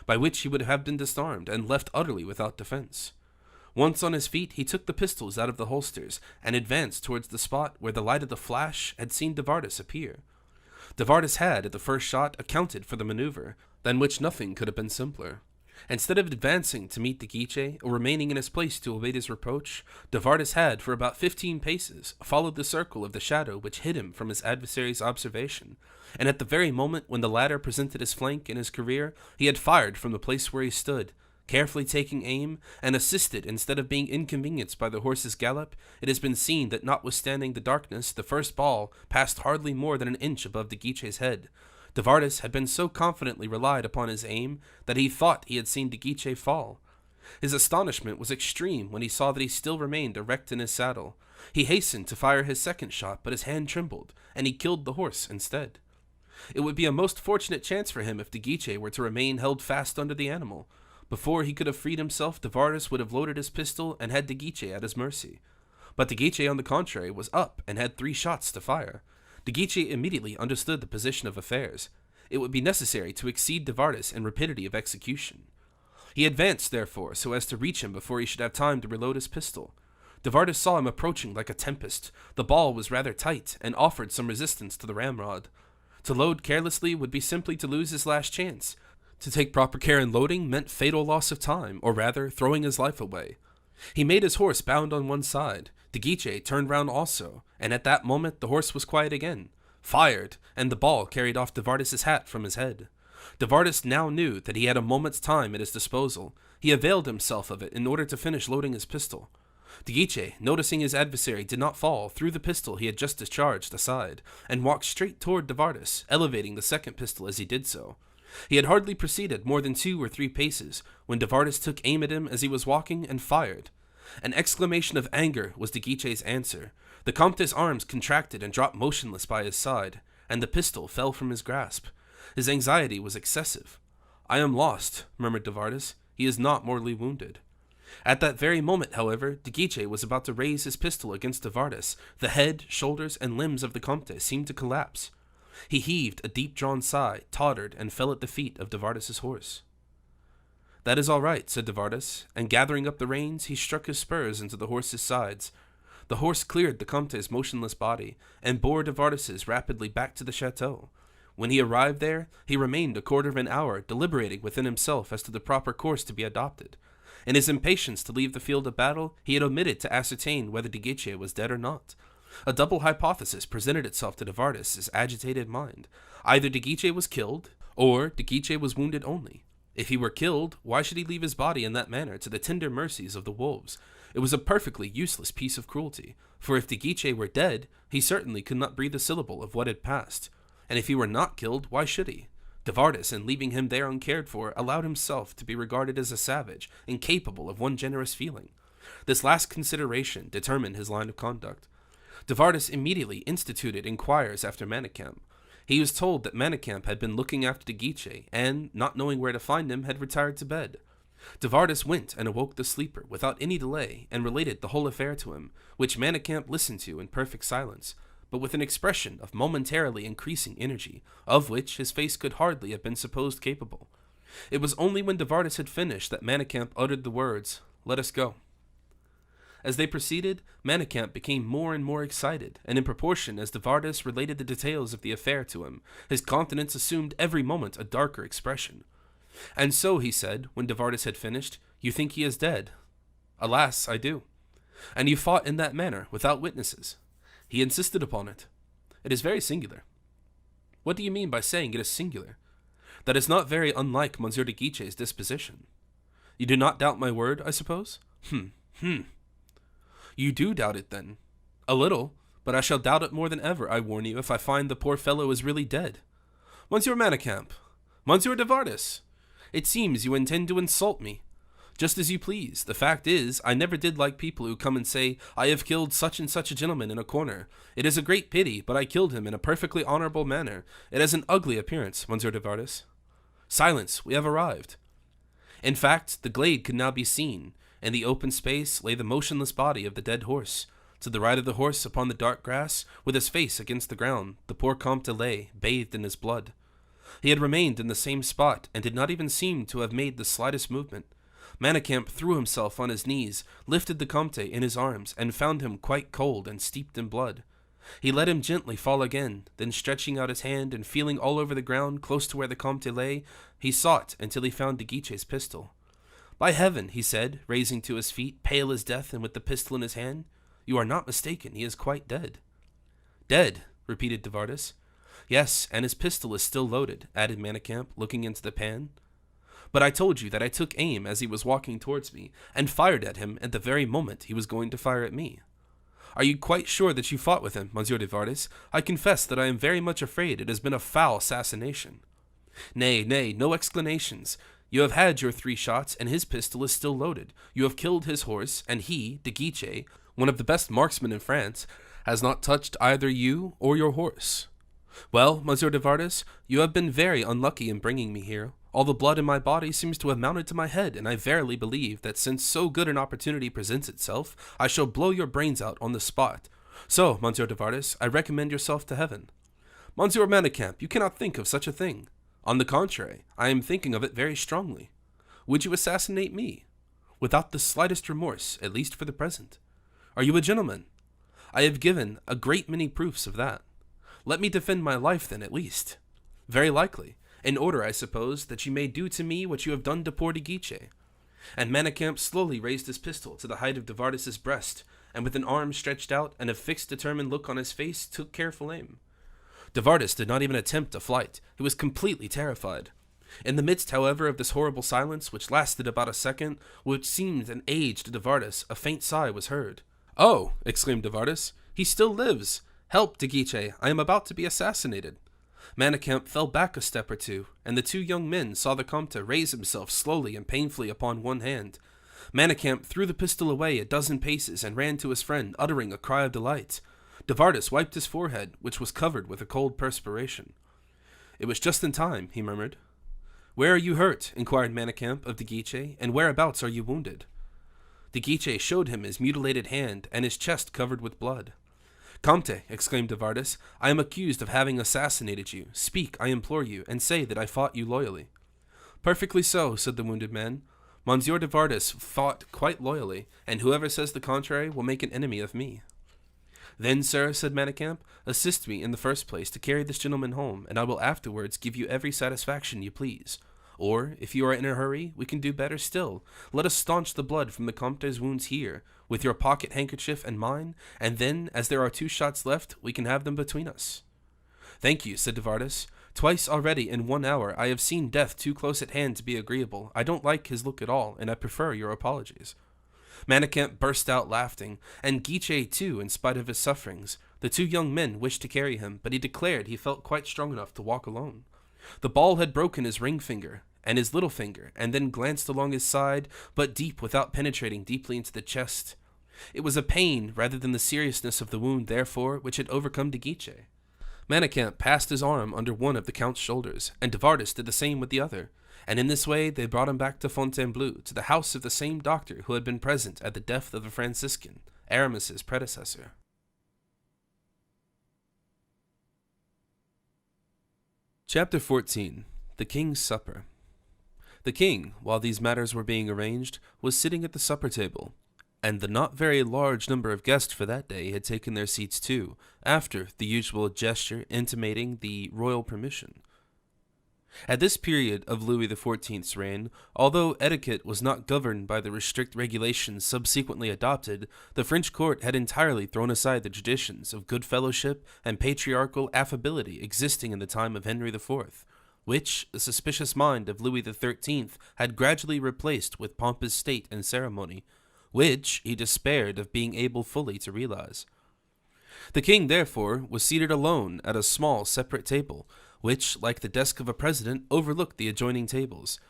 Speaker 1: by which he would have been disarmed and left utterly without defense. Once on his feet, he took the pistols out of the holsters and advanced towards the spot where the light of the flash had seen de Vardes appear. De Vardes had, at the first shot, accounted for the maneuver, than which nothing could have been simpler. Instead of advancing to meet de Guiche, or remaining in his place to await his reproach, de Vardes had, for about 15 paces, followed the circle of the shadow which hid him from his adversary's observation, and at the very moment when the latter presented his flank in his career, he had fired from the place where he stood, carefully taking aim, and assisted instead of being inconvenienced by the horse's gallop. It has been seen that notwithstanding the darkness, the first ball passed hardly more than an inch above de Guiche's head. De Vardes had been so confidently relied upon his aim that he thought he had seen de Guiche fall. His astonishment was extreme when he saw that he still remained erect in his saddle. He hastened to fire his second shot, but his hand trembled, and he killed the horse instead. It would be a most fortunate chance for him if de Guiche were to remain held fast under the animal. Before he could have freed himself, de Vardes would have loaded his pistol and had de Guiche at his mercy. But de Guiche, on the contrary, was up and had 3 shots to fire. De Guiche immediately understood the position of affairs. It would be necessary to exceed de Vardes in rapidity of execution. He advanced, therefore, so as to reach him before he should have time to reload his pistol. De Vardes saw him approaching like a tempest. The ball was rather tight, and offered some resistance to the ramrod. To load carelessly would be simply to lose his last chance. To take proper care in loading meant fatal loss of time, or rather, throwing his life away. He made his horse bound on one side. De Guiche turned round also, and at that moment the horse was quiet again, fired, and the ball carried off de Vardes' hat from his head. De Vardes now knew that he had a moment's time at his disposal. He availed himself of it in order to finish loading his pistol. De Guiche, noticing his adversary did not fall, threw the pistol he had just discharged aside, and walked straight toward de Vardes, elevating the second pistol as he did so. He had hardly proceeded more than 2 or 3 paces, when de Vardes took aim at him as he was walking and fired. An exclamation of anger was de Guiche's answer. The Comte's arms contracted and dropped motionless by his side, and the pistol fell from his grasp. His anxiety was excessive. "I am lost," murmured de Vardes. "He is not mortally wounded." At that very moment, however, de Guiche was about to raise his pistol against de Vardes. The head, shoulders, and limbs of the Comte seemed to collapse. He heaved a deep-drawn sigh, tottered, and fell at the feet of de Vardes's horse. "That is all right," said de Vardes, and gathering up the reins, he struck his spurs into the horse's sides. The horse cleared the Comte's motionless body, and bore de Vardes's rapidly back to the chateau. When he arrived there, he remained a quarter of an hour, deliberating within himself as to the proper course to be adopted. In his impatience to leave the field of battle, he had omitted to ascertain whether de Guiche was dead or not. A double hypothesis presented itself to de Vardes's agitated mind. Either de Guiche was killed, or de Guiche was wounded only. If he were killed, why should he leave his body in that manner to the tender mercies of the wolves? It was a perfectly useless piece of cruelty, for if de Guiche were dead, he certainly could not breathe a syllable of what had passed. And if he were not killed, why should he? De Vardes, in leaving him there uncared for, allowed himself to be regarded as a savage, incapable of one generous feeling. This last consideration determined his line of conduct. De Vardes immediately instituted inquiries after Manicamp. He was told that Manicamp had been looking after de Guiche, and, not knowing where to find him, had retired to bed. De Vardes went and awoke the sleeper without any delay, and related the whole affair to him, which Manicamp listened to in perfect silence, but with an expression of momentarily increasing energy, of which his face could hardly have been supposed capable. It was only when de Vardes had finished that Manicamp uttered the words, "Let us go." As they proceeded, Manicamp became more and more excited, and in proportion as de Vardes related the details of the affair to him, his countenance assumed every moment a darker expression. "And so," he said, when de Vardes had finished, "you think he is dead?" "Alas, I do." "And you fought in that manner, without witnesses?" "He insisted upon it." "It is very singular." "What do you mean by saying it is singular?" "That is not very unlike Monsieur de Guiche's disposition." "You do not doubt my word, I suppose?" "Hm. You do doubt it, then?" "A little, but I shall doubt it more than ever, I warn you, if I find the poor fellow is really dead." "Monsieur Manicamp!" "Monsieur de Vardes! It seems you intend to insult me." "Just as you please. The fact is, I never did like people who come and say, 'I have killed such and such a gentleman in a corner. It is a great pity, but I killed him in a perfectly honorable manner. It has an ugly appearance, Monsieur de Vardes." "Silence, we have arrived." In fact, the glade could now be seen. In the open space lay the motionless body of the dead horse. To the right of the horse, upon the dark grass, with his face against the ground, the poor Comte lay, bathed in his blood. He had remained in the same spot, and did not even seem to have made the slightest movement. Manicamp threw himself on his knees, lifted the Comte in his arms, and found him quite cold and steeped in blood. He let him gently fall again, then stretching out his hand and feeling all over the ground close to where the Comte lay, he sought until he found de Guiche's pistol. "By heaven," he said, raising to his feet, pale as death and with the pistol in his hand, "you are not mistaken, he is quite dead." "Dead," repeated de Vardes. "Yes, and his pistol is still loaded," added Manicamp, looking into the pan. "But I told you that I took aim as he was walking towards me, and fired at him at the very moment he was going to fire at me." "Are you quite sure that you fought with him, Monsieur de Vardes? I confess that I am very much afraid it has been a foul assassination." Nay, no explanations. You have had your 3 shots, and his pistol is still loaded. You have killed his horse, and he, de Guiche, one of the best marksmen in France, has not touched either you or your horse. Well, Monsieur de Vardes, you have been very unlucky in bringing me here. All the blood in my body seems to have mounted to my head, and I verily believe that since so good an opportunity presents itself, I shall blow your brains out on the spot. So, Monsieur de Vardes, I recommend yourself to heaven." "Monsieur Manicamp, you cannot think of such a thing." "On the contrary, I am thinking of it very strongly." "Would you assassinate me?" "Without the slightest remorse, at least for the present." "Are you a gentleman?" "I have given a great many proofs of that." "Let me defend my life, then, at least." "Very likely. In order, I suppose, that you may do to me what you have done to poor de Guiche." And Manicamp slowly raised his pistol to the height of de Vardes's breast, and with an arm stretched out and a fixed, determined look on his face, took careful aim. De Vardes did not even attempt a flight. He was completely terrified. In the midst, however, of this horrible silence, which lasted about a second, which seemed an age to de Vardes, a faint sigh was heard. "Oh!" exclaimed de Vardes, "he still lives! Help, de Guiche, I am about to be assassinated." Manicamp fell back a step or two, and the 2 young men saw the Comte raise himself slowly and painfully upon one hand. Manicamp threw the pistol away a dozen paces and ran to his friend, uttering a cry of delight. De Vardas wiped his forehead, which was covered with a cold perspiration. "It was just in time," he murmured. "Where are you hurt?" inquired Manicamp of de Guiche, "and whereabouts are you wounded?" De Guiche showed him his mutilated hand and his chest covered with blood. "Comte," exclaimed de Vardas, "I am accused of having assassinated you. Speak, I implore you, and say that I fought you loyally." "Perfectly so," said the wounded man. "Monsieur de Vardas fought quite loyally, and whoever says the contrary will make an enemy of me." "Then, sir," said Manicamp, "assist me in the first place to carry this gentleman home, and I will afterwards give you every satisfaction you please. Or, if you are in a hurry, we can do better still. Let us staunch the blood from the Comte's wounds here, with your pocket handkerchief and mine, and then, as there are 2 shots left, we can have them between us." "Thank you," said de Vardas. "Twice already in 1 hour I have seen death too close at hand to be agreeable. I don't like his look at all, and I prefer your apologies." Manicamp burst out laughing, and Guiche too, in spite of his sufferings. The 2 young men wished to carry him, but he declared he felt quite strong enough to walk alone. The ball had broken his ring finger and his little finger, and then glanced along his side, but deep without penetrating deeply into the chest. It was a pain rather than the seriousness of the wound, therefore, which had overcome de Guiche. Manicamp passed his arm under one of the Count's shoulders, and de Vardas did the same with the other, and in this way they brought him back to Fontainebleau, to the house of the same doctor who had been present at the death of the Franciscan, Aramis's predecessor. Chapter 14. The King's Supper. The king, while these matters were being arranged, was sitting at the supper table, and the not very large number of guests for that day had taken their seats too, after the usual gesture intimating the royal permission. At this period of Louis XIV's reign, although etiquette was not governed by the strict regulations subsequently adopted, the French court had entirely thrown aside the traditions of good fellowship and patriarchal affability existing in the time of Henry IV, which the suspicious mind of Louis XIII had gradually replaced with pompous state and ceremony, which he despaired of being able fully to realize. The king, therefore, was seated alone at a small separate table, which, like the desk of a president, overlooked the adjoining tables.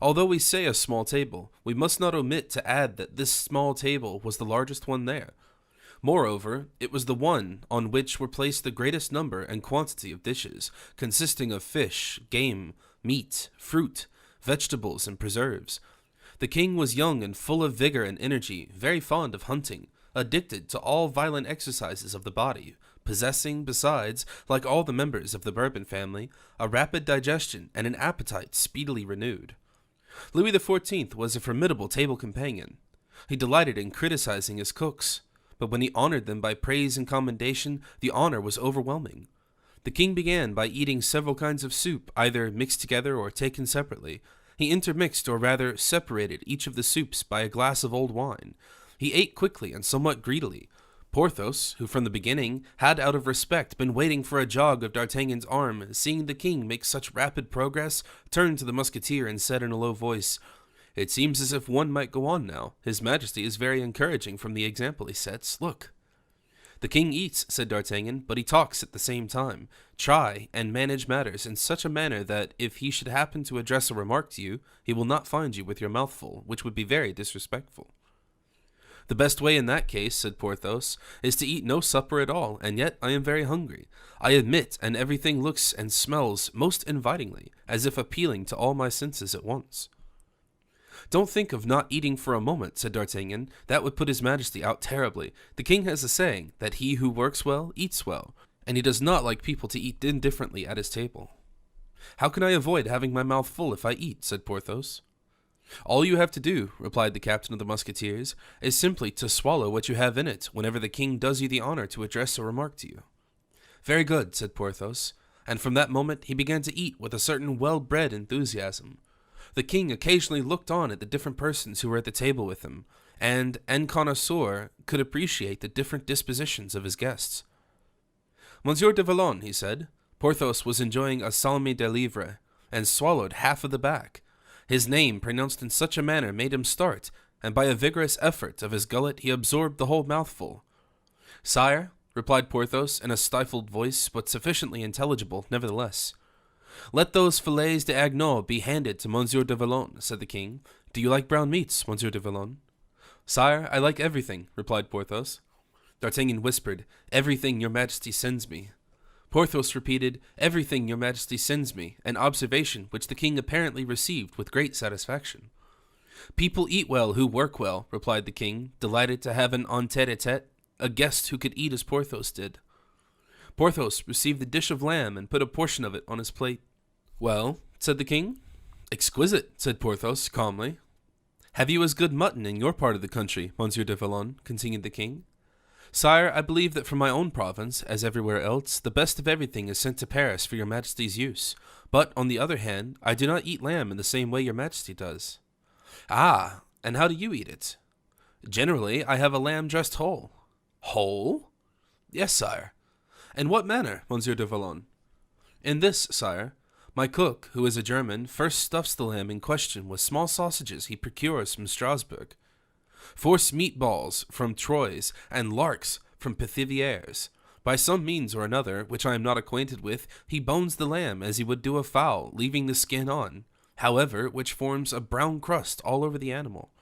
Speaker 1: Although we say a small table, we must not omit to add that this small table was the largest one there. Moreover, it was the one on which were placed the greatest number and quantity of dishes, consisting of fish, game, meat, fruit, vegetables, and preserves. The king was young and full of vigor and energy, very fond of hunting, addicted to all violent exercises of the body, possessing, besides, like all the members of the Bourbon family, a rapid digestion and an appetite speedily renewed. Louis XIV was a formidable table companion. He delighted in criticizing his cooks, but when he honored them by praise and commendation, the honor was overwhelming. The king began by eating several kinds of soup, either mixed together or taken separately. He intermixed, or rather separated, each of the soups by a glass of old wine. He ate quickly and somewhat greedily. Porthos, who from the beginning had out of respect been waiting for a jog of D'Artagnan's arm, seeing the king make such rapid progress, turned to the musketeer and said in a low voice, "It seems as if one might go on now. His Majesty is very encouraging from the example he sets. Look." "The king eats," said D'Artagnan, "but he talks at the same time. Try and manage matters in such a manner that if he should happen to address a remark to you, he will not find you with your mouth full, which would be very disrespectful." "The best way in that case," said Porthos, "is to eat no supper at all, and yet I am very hungry. I admit, and everything looks and smells most invitingly, as if appealing to all my senses at once." "Don't think of not eating for a moment," said D'Artagnan. "That would put his Majesty out terribly. The king has a saying, that he who works well, eats well, and he does not like people to eat indifferently at his table." "How can I avoid having my mouth full if I eat?" said Porthos. "All you have to do," replied the captain of the musketeers, "is simply to swallow what you have in it, whenever the king does you the honor to address a remark to you." "Very good," said Porthos, and from that moment he began to eat with a certain well-bred enthusiasm. The king occasionally looked on at the different persons who were at the table with him, and, en connoisseur, could appreciate the different dispositions of his guests. "Monsieur de Vallon," he said. Porthos was enjoying a salmi de livre, and swallowed half of the back. His name, pronounced in such a manner, made him start, and by a vigorous effort of his gullet he absorbed the whole mouthful. "Sire," replied Porthos in a stifled voice, but sufficiently intelligible nevertheless. "Let those filets d'agneau be handed to Monsieur de Vallon," said the king. "Do you like brown meats, Monsieur de Vallon?" "Sire, I like everything," replied Porthos. D'Artagnan whispered, "Everything your majesty sends me." Porthos repeated, "Everything your majesty sends me," an observation which the king apparently received with great satisfaction. "People eat well who work well," replied the king, delighted to have an tête-à-tête, a guest who could eat as Porthos did. Porthos received the dish of lamb and put a portion of it on his plate. "Well," said the king. "Exquisite," said Porthos, calmly. "Have you as good mutton in your part of the country, Monsieur de Vallon?" continued the king. "Sire, I believe that from my own province, as everywhere else, the best of everything is sent to Paris for your majesty's use. But, on the other hand, I do not eat lamb in the same way your majesty does." "Ah, and how do you eat it?" "Generally, I have a lamb dressed whole." "Whole?" "Yes, sire." "In what manner, Monsieur de Vallon?" "In this, sire. My cook, who is a German, first stuffs the lamb in question with small sausages he procures from Strasbourg, force meatballs from Troyes, and larks from Pithiviers. By some means or another, which I am not acquainted with, he bones the lamb as he would do a fowl, leaving the skin on, however, which forms a brown crust all over the animal.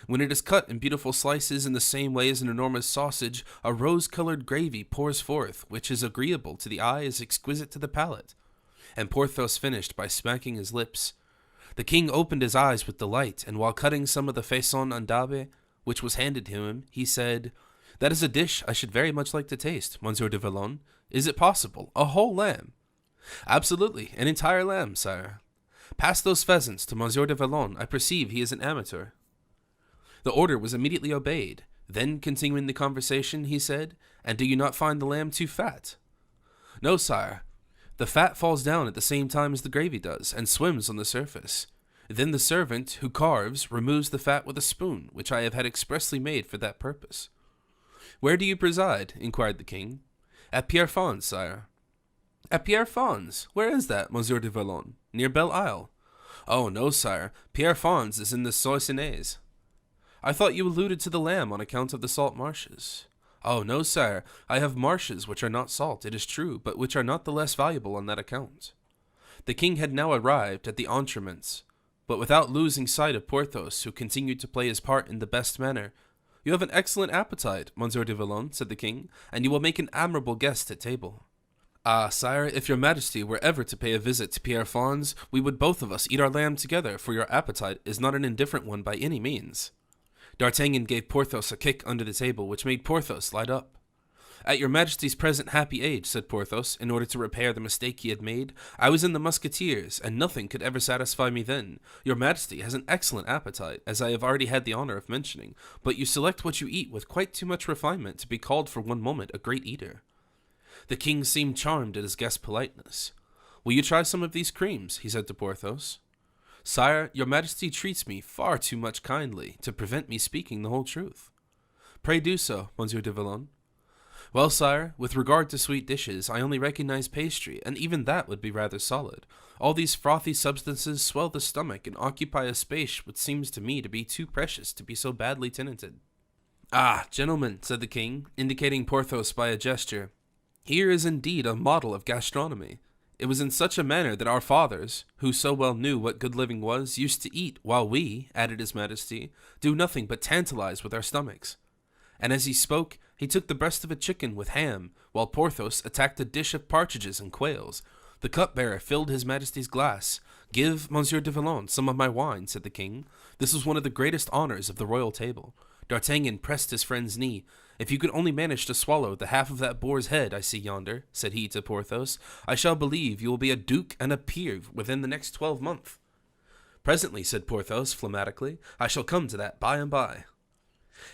Speaker 1: When it is cut in beautiful slices in the same way as an enormous sausage, a rose-colored gravy pours forth, which is agreeable to the eye as exquisite to the palate." And Porthos finished by smacking his lips. The king opened his eyes with delight, and while cutting some of the faisson andabe, which was handed to him, he said, "That is a dish I should very much like to taste, Monsieur de Vallon. Is it possible? A whole lamb?" "Absolutely, an entire lamb, sire." "Pass those pheasants to Monsieur de Vallon. I perceive he is an amateur." The order was immediately obeyed. Then, continuing the conversation, he said, "And do you not find the lamb too fat?" "No, sire. The fat falls down at the same time as the gravy does, and swims on the surface. Then the servant, who carves, removes the fat with a spoon, which I have had expressly made for that purpose." "Where do you preside?" inquired the king. "At Pierrefonds, sire." "At Pierrefonds? Where is that, Monsieur de Vallon? Near Belle Isle?" "Oh, no, sire. Pierrefonds is in the Soissonnais." "I thought you alluded to the lamb on account of the salt marshes." "Oh, no, sire. I have marshes which are not salt, it is true, but which are not the less valuable on that account." The king had now arrived at the entremets, but without losing sight of Porthos, who continued to play his part in the best manner. "You have an excellent appetite, Monsieur de Vallon," said the king, "and you will make an admirable guest at table." "Ah, sire, if your majesty were ever to pay a visit to Pierrefonds, we would both of us eat our lamb together, for your appetite is not an indifferent one by any means." D'Artagnan gave Porthos a kick under the table, which made Porthos light up. "At your majesty's present happy age," said Porthos, in order to repair the mistake he had made, "I was in the Musketeers, and nothing could ever satisfy me then. Your majesty has an excellent appetite, as I have already had the honor of mentioning, but you select what you eat with quite too much refinement to be called for one moment a great eater." The king seemed charmed at his guest's politeness. "Will you try some of these creams?" he said to Porthos. "Sire, your majesty treats me far too much kindly to prevent me speaking the whole truth." "Pray do so, Monsieur de Vallon." "Well, sire, with regard to sweet dishes, I only recognize pastry, and even that would be rather solid. All these frothy substances swell the stomach and occupy a space which seems to me to be too precious to be so badly tenanted." "Ah, gentlemen," said the king, indicating Porthos by a gesture, "here is indeed a model of gastronomy. It was in such a manner that our fathers, who so well knew what good living was, used to eat, while we," added his majesty, "do nothing but tantalize with our stomachs." And as he spoke, he took the breast of a chicken with ham, while Porthos attacked a dish of partridges and quails. The cupbearer filled his majesty's glass. "Give Monsieur de Vallon some of my wine," said the king. This was one of the greatest honors of the royal table. D'Artagnan pressed his friend's knee. "If you could only manage to swallow the half of that boar's head I see yonder," said he to Porthos, "I shall believe you will be a duke and a peer within the next 12 months." "Presently," said Porthos phlegmatically. "I shall come to that by and by."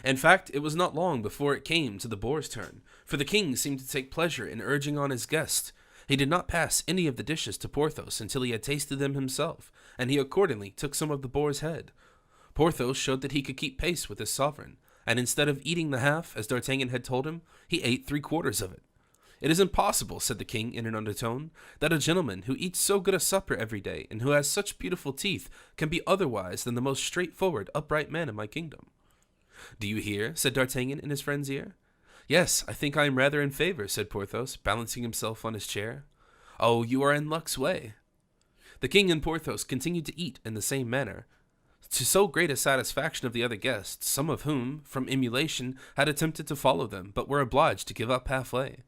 Speaker 1: In fact, it was not long before it came to the boar's turn, for the king seemed to take pleasure in urging on his guest. He did not pass any of the dishes to Porthos until he had tasted them himself, and he accordingly took some of the boar's head. Porthos showed that he could keep pace with his sovereign, and instead of eating the half, as D'Artagnan had told him, he ate 3/4 of it. "It is impossible," said the king in an undertone, "that a gentleman who eats so good a supper every day, and who has such beautiful teeth, can be otherwise than the most straightforward, upright man in my kingdom." "Do you hear?" said D'Artagnan in his friend's ear. "Yes, I think I am rather in favor," said Porthos, balancing himself on his chair. "Oh, you are in luck's way." The king and Porthos continued to eat in the same manner. to so great a satisfaction of the other guests, some of whom, from emulation, had attempted to follow them, but were obliged to give up halfway.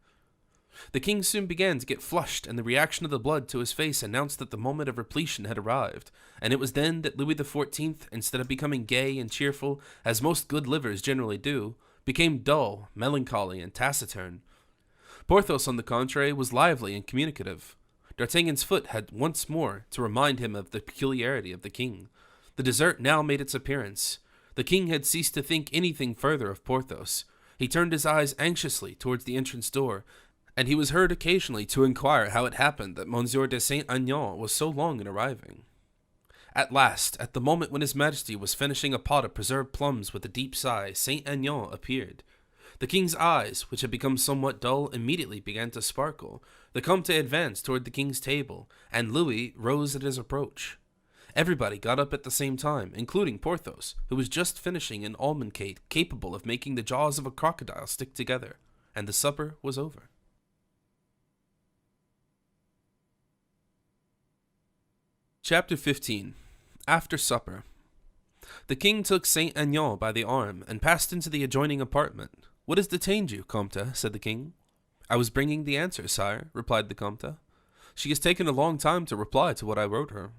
Speaker 1: The king soon began to get flushed, and the reaction of the blood to his face announced that the moment of repletion had arrived, and it was then that Louis XIV, instead of becoming gay and cheerful, as most good livers generally do, became dull, melancholy, and taciturn. Porthos, on the contrary, was lively and communicative. D'Artagnan's foot had once more to remind him of the peculiarity of the king. The dessert now made its appearance. The king had ceased to think anything further of Porthos. He turned his eyes anxiously towards the entrance door, and he was heard occasionally to inquire how it happened that Monsieur de Saint-Aignan was so long in arriving. At last, at the moment when His Majesty was finishing a pot of preserved plums with a deep sigh, Saint-Aignan appeared. The king's eyes, which had become somewhat dull, immediately began to sparkle. The Comte advanced toward the king's table, and Louis rose at his approach. Everybody got up at the same time, including Porthos, who was just finishing an almond cake capable of making the jaws of a crocodile stick together, and the supper was over. Chapter 15. After supper. The king took Saint-Aignan by the arm and passed into the adjoining apartment. "What has detained you, Comte?" said the king. "I was bringing the answer, sire," replied the Comte. "She has taken a long time to reply to what I wrote her."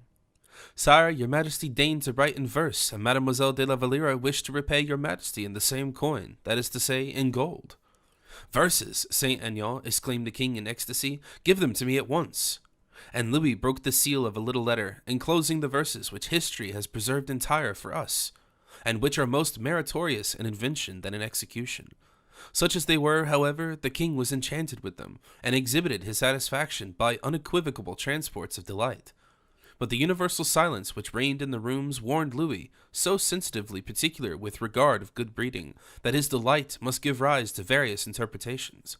Speaker 1: "Sire, your majesty deigned to write in verse, and Mademoiselle de la Valliere wished to repay your majesty in the same coin, that is to say, in gold." "Verses, Saint-Aignan!" exclaimed the king in ecstasy. "Give them to me at once." And Louis broke the seal of a little letter, enclosing the verses which history has preserved entire for us, and which are most meritorious in invention than in execution. Such as they were, however, the king was enchanted with them, and exhibited his satisfaction by unequivocal transports of delight. But the universal silence which reigned in the rooms warned Louis, so sensitively particular with regard of good breeding, that his delight must give rise to various interpretations.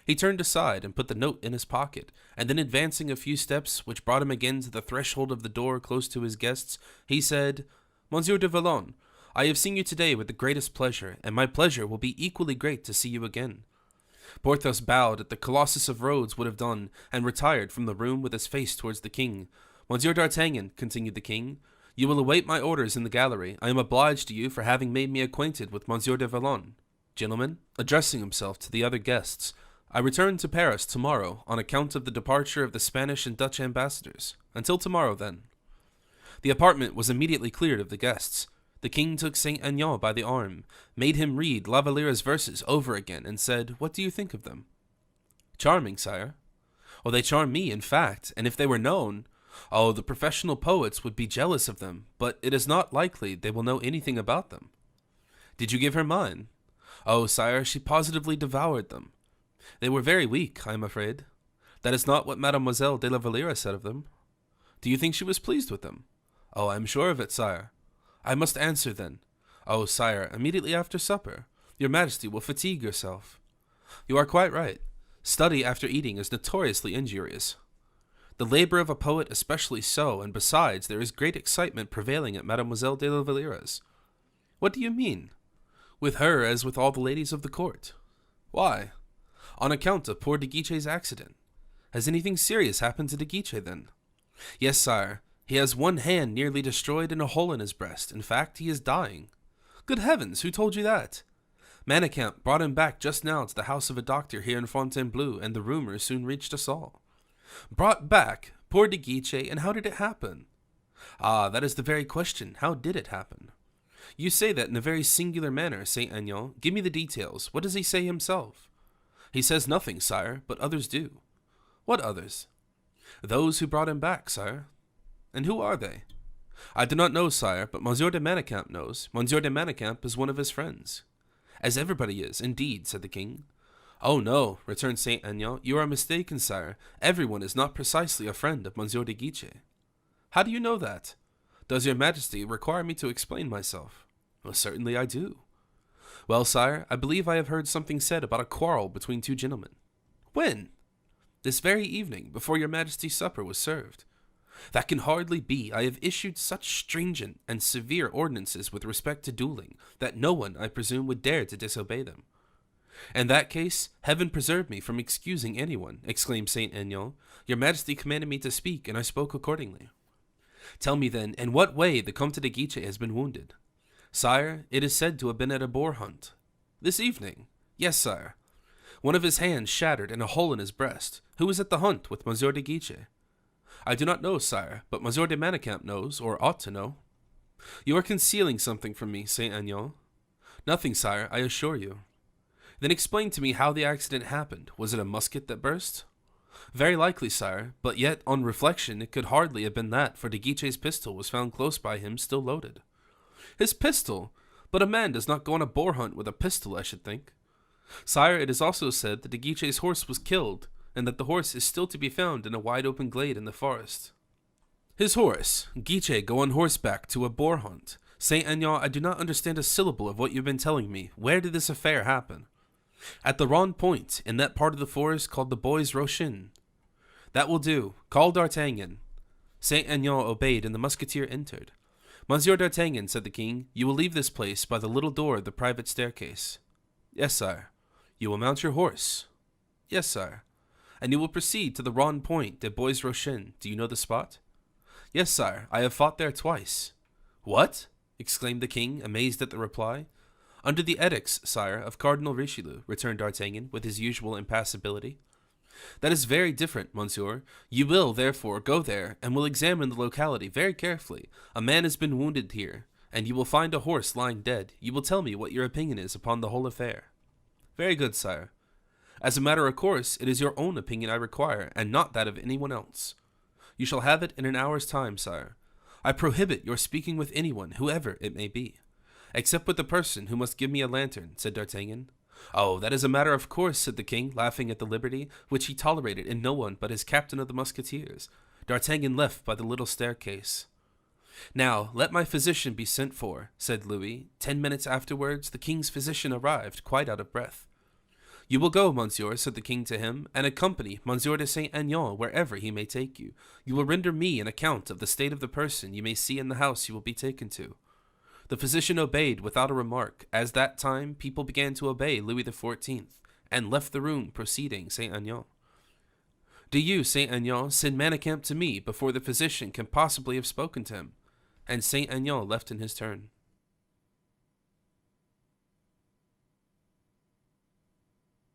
Speaker 1: He turned aside and put the note in his pocket, and then advancing a few steps, which brought him again to the threshold of the door close to his guests, he said, "Monsieur de Vallon, I have seen you today with the greatest pleasure, and my pleasure will be equally great to see you again." Porthos bowed as the Colossus of Rhodes would have done, and retired from the room with his face towards the king. "Monsieur d'Artagnan," continued the king, "you will await my orders in the gallery. I am obliged to you for having made me acquainted with Monsieur de Vallon. Gentlemen," addressing himself to the other guests, "I return to Paris tomorrow on account of the departure of the Spanish and Dutch ambassadors. Until tomorrow, then." The apartment was immediately cleared of the guests. The king took Saint-Aignan by the arm, made him read La Valliere's verses over again, and said, "What do you think of them?" "Charming, sire." "Oh, they charm me, in fact, and if they were known, oh, the professional poets would be jealous of them, but it is not likely they will know anything about them." "Did you give her mine?" "Oh, sire, she positively devoured them." "They were very weak, I am afraid." "That is not what Mademoiselle de la Valliere said of them." "Do you think she was pleased with them?" "Oh, I am sure of it, sire." "I must answer, then." "Oh, sire, immediately after supper. Your majesty will fatigue yourself." "You are quite right. Study after eating is notoriously injurious." "The labor of a poet especially so, and besides, there is great excitement prevailing at Mademoiselle de la Valliere's." "What do you mean?" "With her as with all the ladies of the court." "Why?" "On account of poor De Guiche's accident." "Has anything serious happened to De Guiche, then?" "Yes, sire. He has one hand nearly destroyed and a hole in his breast. In fact, he is dying." "Good heavens, who told you that?" "Manicamp brought him back just now to the house of a doctor here in Fontainebleau, and the rumor soon reached us all." "Brought back? Poor De Guiche, and how did it happen?" "Ah, that is the very question. How did it happen?" "You say that in a very singular manner, Saint-Aignan. Give me the details. What does he say himself?" "He says nothing, sire, but others do." "What others?" "Those who brought him back, sire." "And who are they?" "I do not know, sire, but Monsieur de Manicamp knows. Monsieur de Manicamp is one of his friends." "As everybody is, indeed," said the king. "Oh, no," returned Saint-Aignan, "you are mistaken, sire. Everyone is not precisely a friend of Monsieur de Guiche." "How do you know that?" "Does your majesty require me to explain myself?" "Well, certainly I do." "Well, sire, I believe I have heard something said about a quarrel between two gentlemen." "When?" "This very evening, before your majesty's supper was served." "That can hardly be. I have issued such stringent and severe ordinances with respect to dueling, that no one, I presume, would dare to disobey them." "In that case, heaven preserve me from excusing anyone," exclaimed Saint-Aignan. "Your majesty commanded me to speak, and I spoke accordingly." Tell me then, in what way the Comte de Guiche has been wounded? Sire, it is said to have been at a boar hunt. This evening? Yes, sire. One of his hands shattered and a hole in his breast. Who was at the hunt with Monsieur de Guiche? I do not know, sire, but Monsieur de Manicamp knows, or ought to know. You are concealing something from me, Saint Aignan. Nothing, sire, I assure you. Then explain to me how the accident happened. Was it a musket that burst? Very likely, sire, but yet, on reflection, it could hardly have been that, for de Guiche's pistol was found close by him, still loaded. His pistol? But a man does not go on a boar hunt with a pistol, I should think. Sire, it is also said that de Guiche's horse was killed, and that the horse is still to be found in a wide-open glade in the forest. His horse? Guiche go on horseback to a boar hunt? Saint Aignan, I do not understand a syllable of what you've been telling me. Where did this affair happen? At the Rond Point, in that part of the forest called the Bois Rochin. That will do. Call D'Artagnan. Saint Aignan obeyed, and the musketeer entered. Monsieur d'Artagnan, said the king, you will leave this place by the little door of the private staircase. Yes, sire. You will mount your horse. Yes, sire. And you will proceed to the Rond Point de Bois Rochin. Do you know the spot? Yes, sire. I have fought there twice. What? Exclaimed the king, amazed at the reply. Under the edicts, sire, of Cardinal Richelieu, returned D'Artagnan, with his usual impassibility. That is very different, monsieur. You will, therefore, go there, and will examine the locality very carefully. A man has been wounded here, and you will find a horse lying dead. You will tell me what your opinion is upon the whole affair. Very good, sire. As a matter of course, it is your own opinion I require, and not that of anyone else. You shall have it in an hour's time, sire. I prohibit your speaking with anyone, whoever it may be. Except with the person who must give me a lantern, said D'Artagnan. Oh, that is a matter of course, said the king, laughing at the liberty, which he tolerated in no one but his captain of the musketeers. D'Artagnan left by the little staircase. Now, let my physician be sent for, said Louis. 10 minutes afterwards, the king's physician arrived, quite out of breath. You will go, monsieur, said the king to him, and accompany Monsieur de Saint Aignan wherever he may take you. You will render me an account of the state of the person you may see in the house you will be taken to. The physician obeyed without a remark. As that time, people began to obey Louis XIV, and left the room, proceeding Saint Aignan. Do you, Saint Aignan, send Manicamp to me before the physician can possibly have spoken to him. And Saint Aignan left in his turn.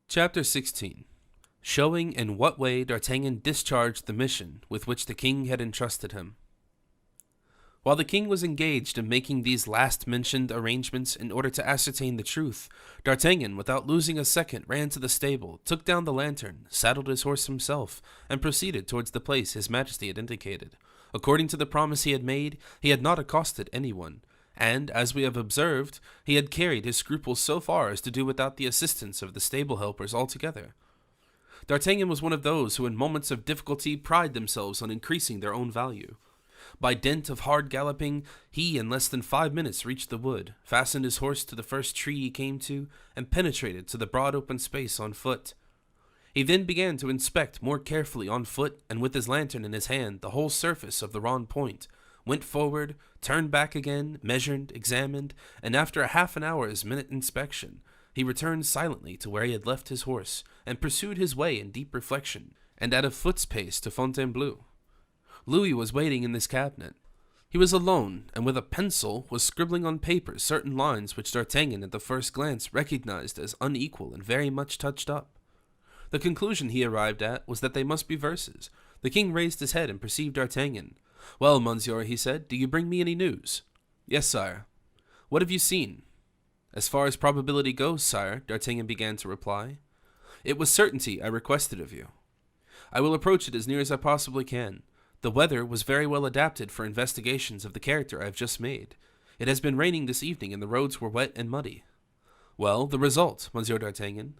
Speaker 1: Chapter 16. Showing in what way D'Artagnan discharged the mission with which the king had entrusted him. While the king was engaged in making these last-mentioned arrangements in order to ascertain the truth, D'Artagnan, without losing a second, ran to the stable, took down the lantern, saddled his horse himself, and proceeded towards the place his majesty had indicated. According to the promise he had made, he had not accosted anyone, and, as we have observed, he had carried his scruples so far as to do without the assistance of the stable helpers altogether. D'Artagnan was one of those who in moments of difficulty pride themselves on increasing their own value. By dint of hard galloping, he in less than 5 minutes reached the wood, fastened his horse to the first tree he came to, and penetrated to the broad open space on foot. He then began to inspect more carefully on foot and with his lantern in his hand the whole surface of the Rond Point, went forward, turned back again, measured, examined, and after a half an hour's minute inspection, he returned silently to where he had left his horse, and pursued his way in deep reflection, and at a foot's pace to Fontainebleau. Louis was waiting in this cabinet. He was alone, and with a pencil was scribbling on paper certain lines which D'Artagnan at the first glance recognized as unequal and very much touched up. The conclusion he arrived at was that they must be verses. The king raised his head and perceived D'Artagnan. Well, monsieur, he said, do you bring me any news? Yes, sire. What have you seen? As far as probability goes, sire, D'Artagnan began to reply. It was certainty I requested of you. I will approach it as near as I possibly can. The weather was very well adapted for investigations of the character I have just made. It has been raining this evening, and the roads were wet and muddy. Well, the result, Monsieur d'Artagnan.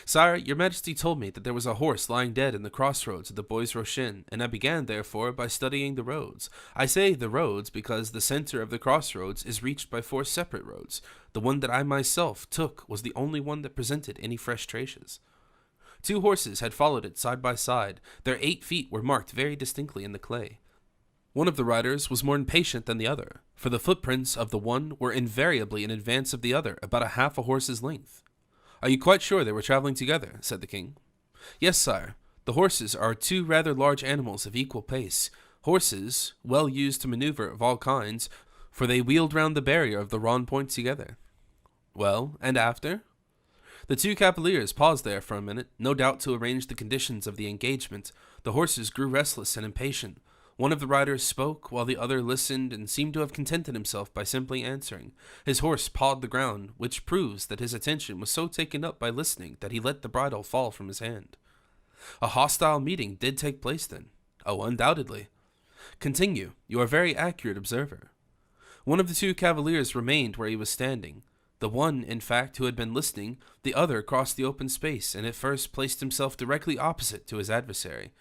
Speaker 1: Sire, your majesty told me that there was a horse lying dead in the crossroads of the Bois Rochin, and I began, therefore, by studying the roads. I say the roads because the center of the crossroads is reached by 4 separate roads. The one that I myself took was the only one that presented any fresh traces. 2 horses had followed it side by side. Their 8 feet were marked very distinctly in the clay. One of the riders was more impatient than the other, for the footprints of the one were invariably in advance of the other, about a half a horse's length. Are you quite sure they were traveling together? Said the king. Yes, sire. The horses are 2 rather large animals of equal pace. Horses, well used to maneuver of all kinds, for they wheeled round the barrier of the Rond Point together. Well, and after? The two cavaliers paused there for a minute, no doubt to arrange the conditions of the engagement. The horses grew restless and impatient. One of the riders spoke, while the other listened and seemed to have contented himself by simply answering. His horse pawed the ground, which proves that his attention was so taken up by listening that he let the bridle fall from his hand. A hostile meeting did take place then. Oh, undoubtedly. Continue. You are a very accurate observer. One of the two cavaliers remained where he was standing. The one, in fact, who had been listening, the other crossed the open space and at first placed himself directly opposite to his adversary.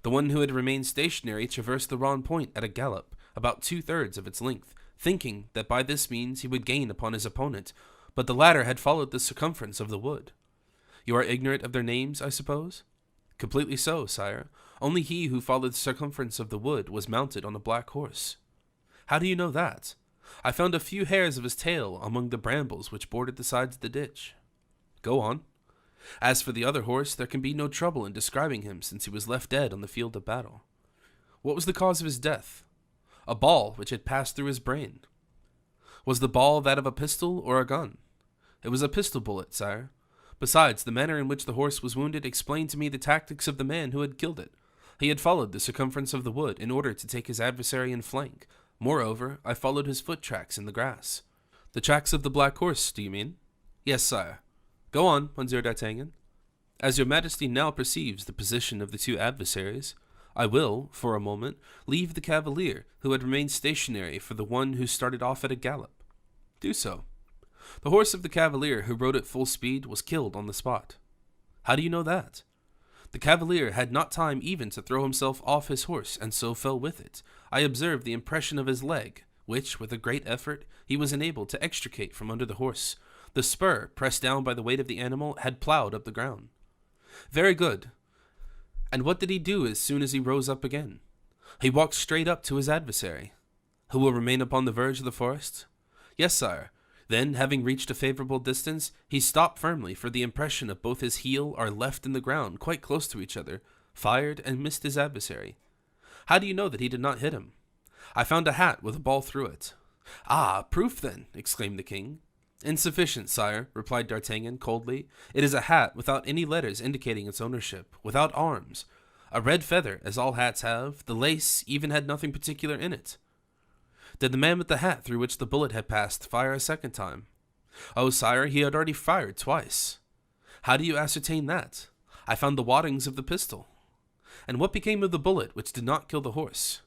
Speaker 1: The one who had remained stationary traversed the Rond Point at a gallop, about 2/3 of its length, thinking that by this means he would gain upon his opponent, but the latter had followed the circumference of the wood. You are ignorant of their names, I suppose? Completely so, sire. Only he who followed the circumference of the wood was mounted on a black horse. How do you know that? I found a few hairs of his tail among the brambles which bordered the sides of the ditch. Go on. As for the other horse, there can be no trouble in describing him, since he was left dead on the field of battle. What was the cause of his death? A ball which had passed through his brain. Was the ball that of a pistol or a gun? It was a pistol bullet, sire. Besides, the manner in which the horse was wounded explained to me the tactics of the man who had killed it. He had followed the circumference of the wood in order to take his adversary in flank. Moreover, I followed his foot tracks in the grass. The tracks of the black horse, do you mean? Yes, sire. Go on, Monsieur d'Artagnan. As your majesty now perceives the position of the two adversaries, I will, for a moment, leave the cavalier who had remained stationary for the one who started off at a gallop. Do so. The horse of the cavalier who rode at full speed was killed on the spot. How do you know that? The cavalier had not time even to throw himself off his horse, and so fell with it. I observed the impression of his leg, which, with a great effort, he was enabled to extricate from under the horse. The spur, pressed down by the weight of the animal, had ploughed up the ground. Very good. And what did he do as soon as he rose up again? He walked straight up to his adversary. Who will remain upon the verge of the forest? Yes, sire. Then, having reached a favorable distance, he stopped firmly, for the impression of both his heel are left in the ground, quite close to each other, fired, and missed his adversary. How do you know that he did not hit him? I found a hat with a ball through it. Ah, proof then, exclaimed the king. Insufficient, sire, replied D'Artagnan coldly. It is a hat without any letters indicating its ownership, without arms. A red feather, as all hats have. The lace even had nothing particular in it. Did the man with the hat through which the bullet had passed fire a second time? Oh, sire, he had already fired twice. How do you ascertain that? I found the waddings of the pistol. And what became of the bullet which did not kill the horse?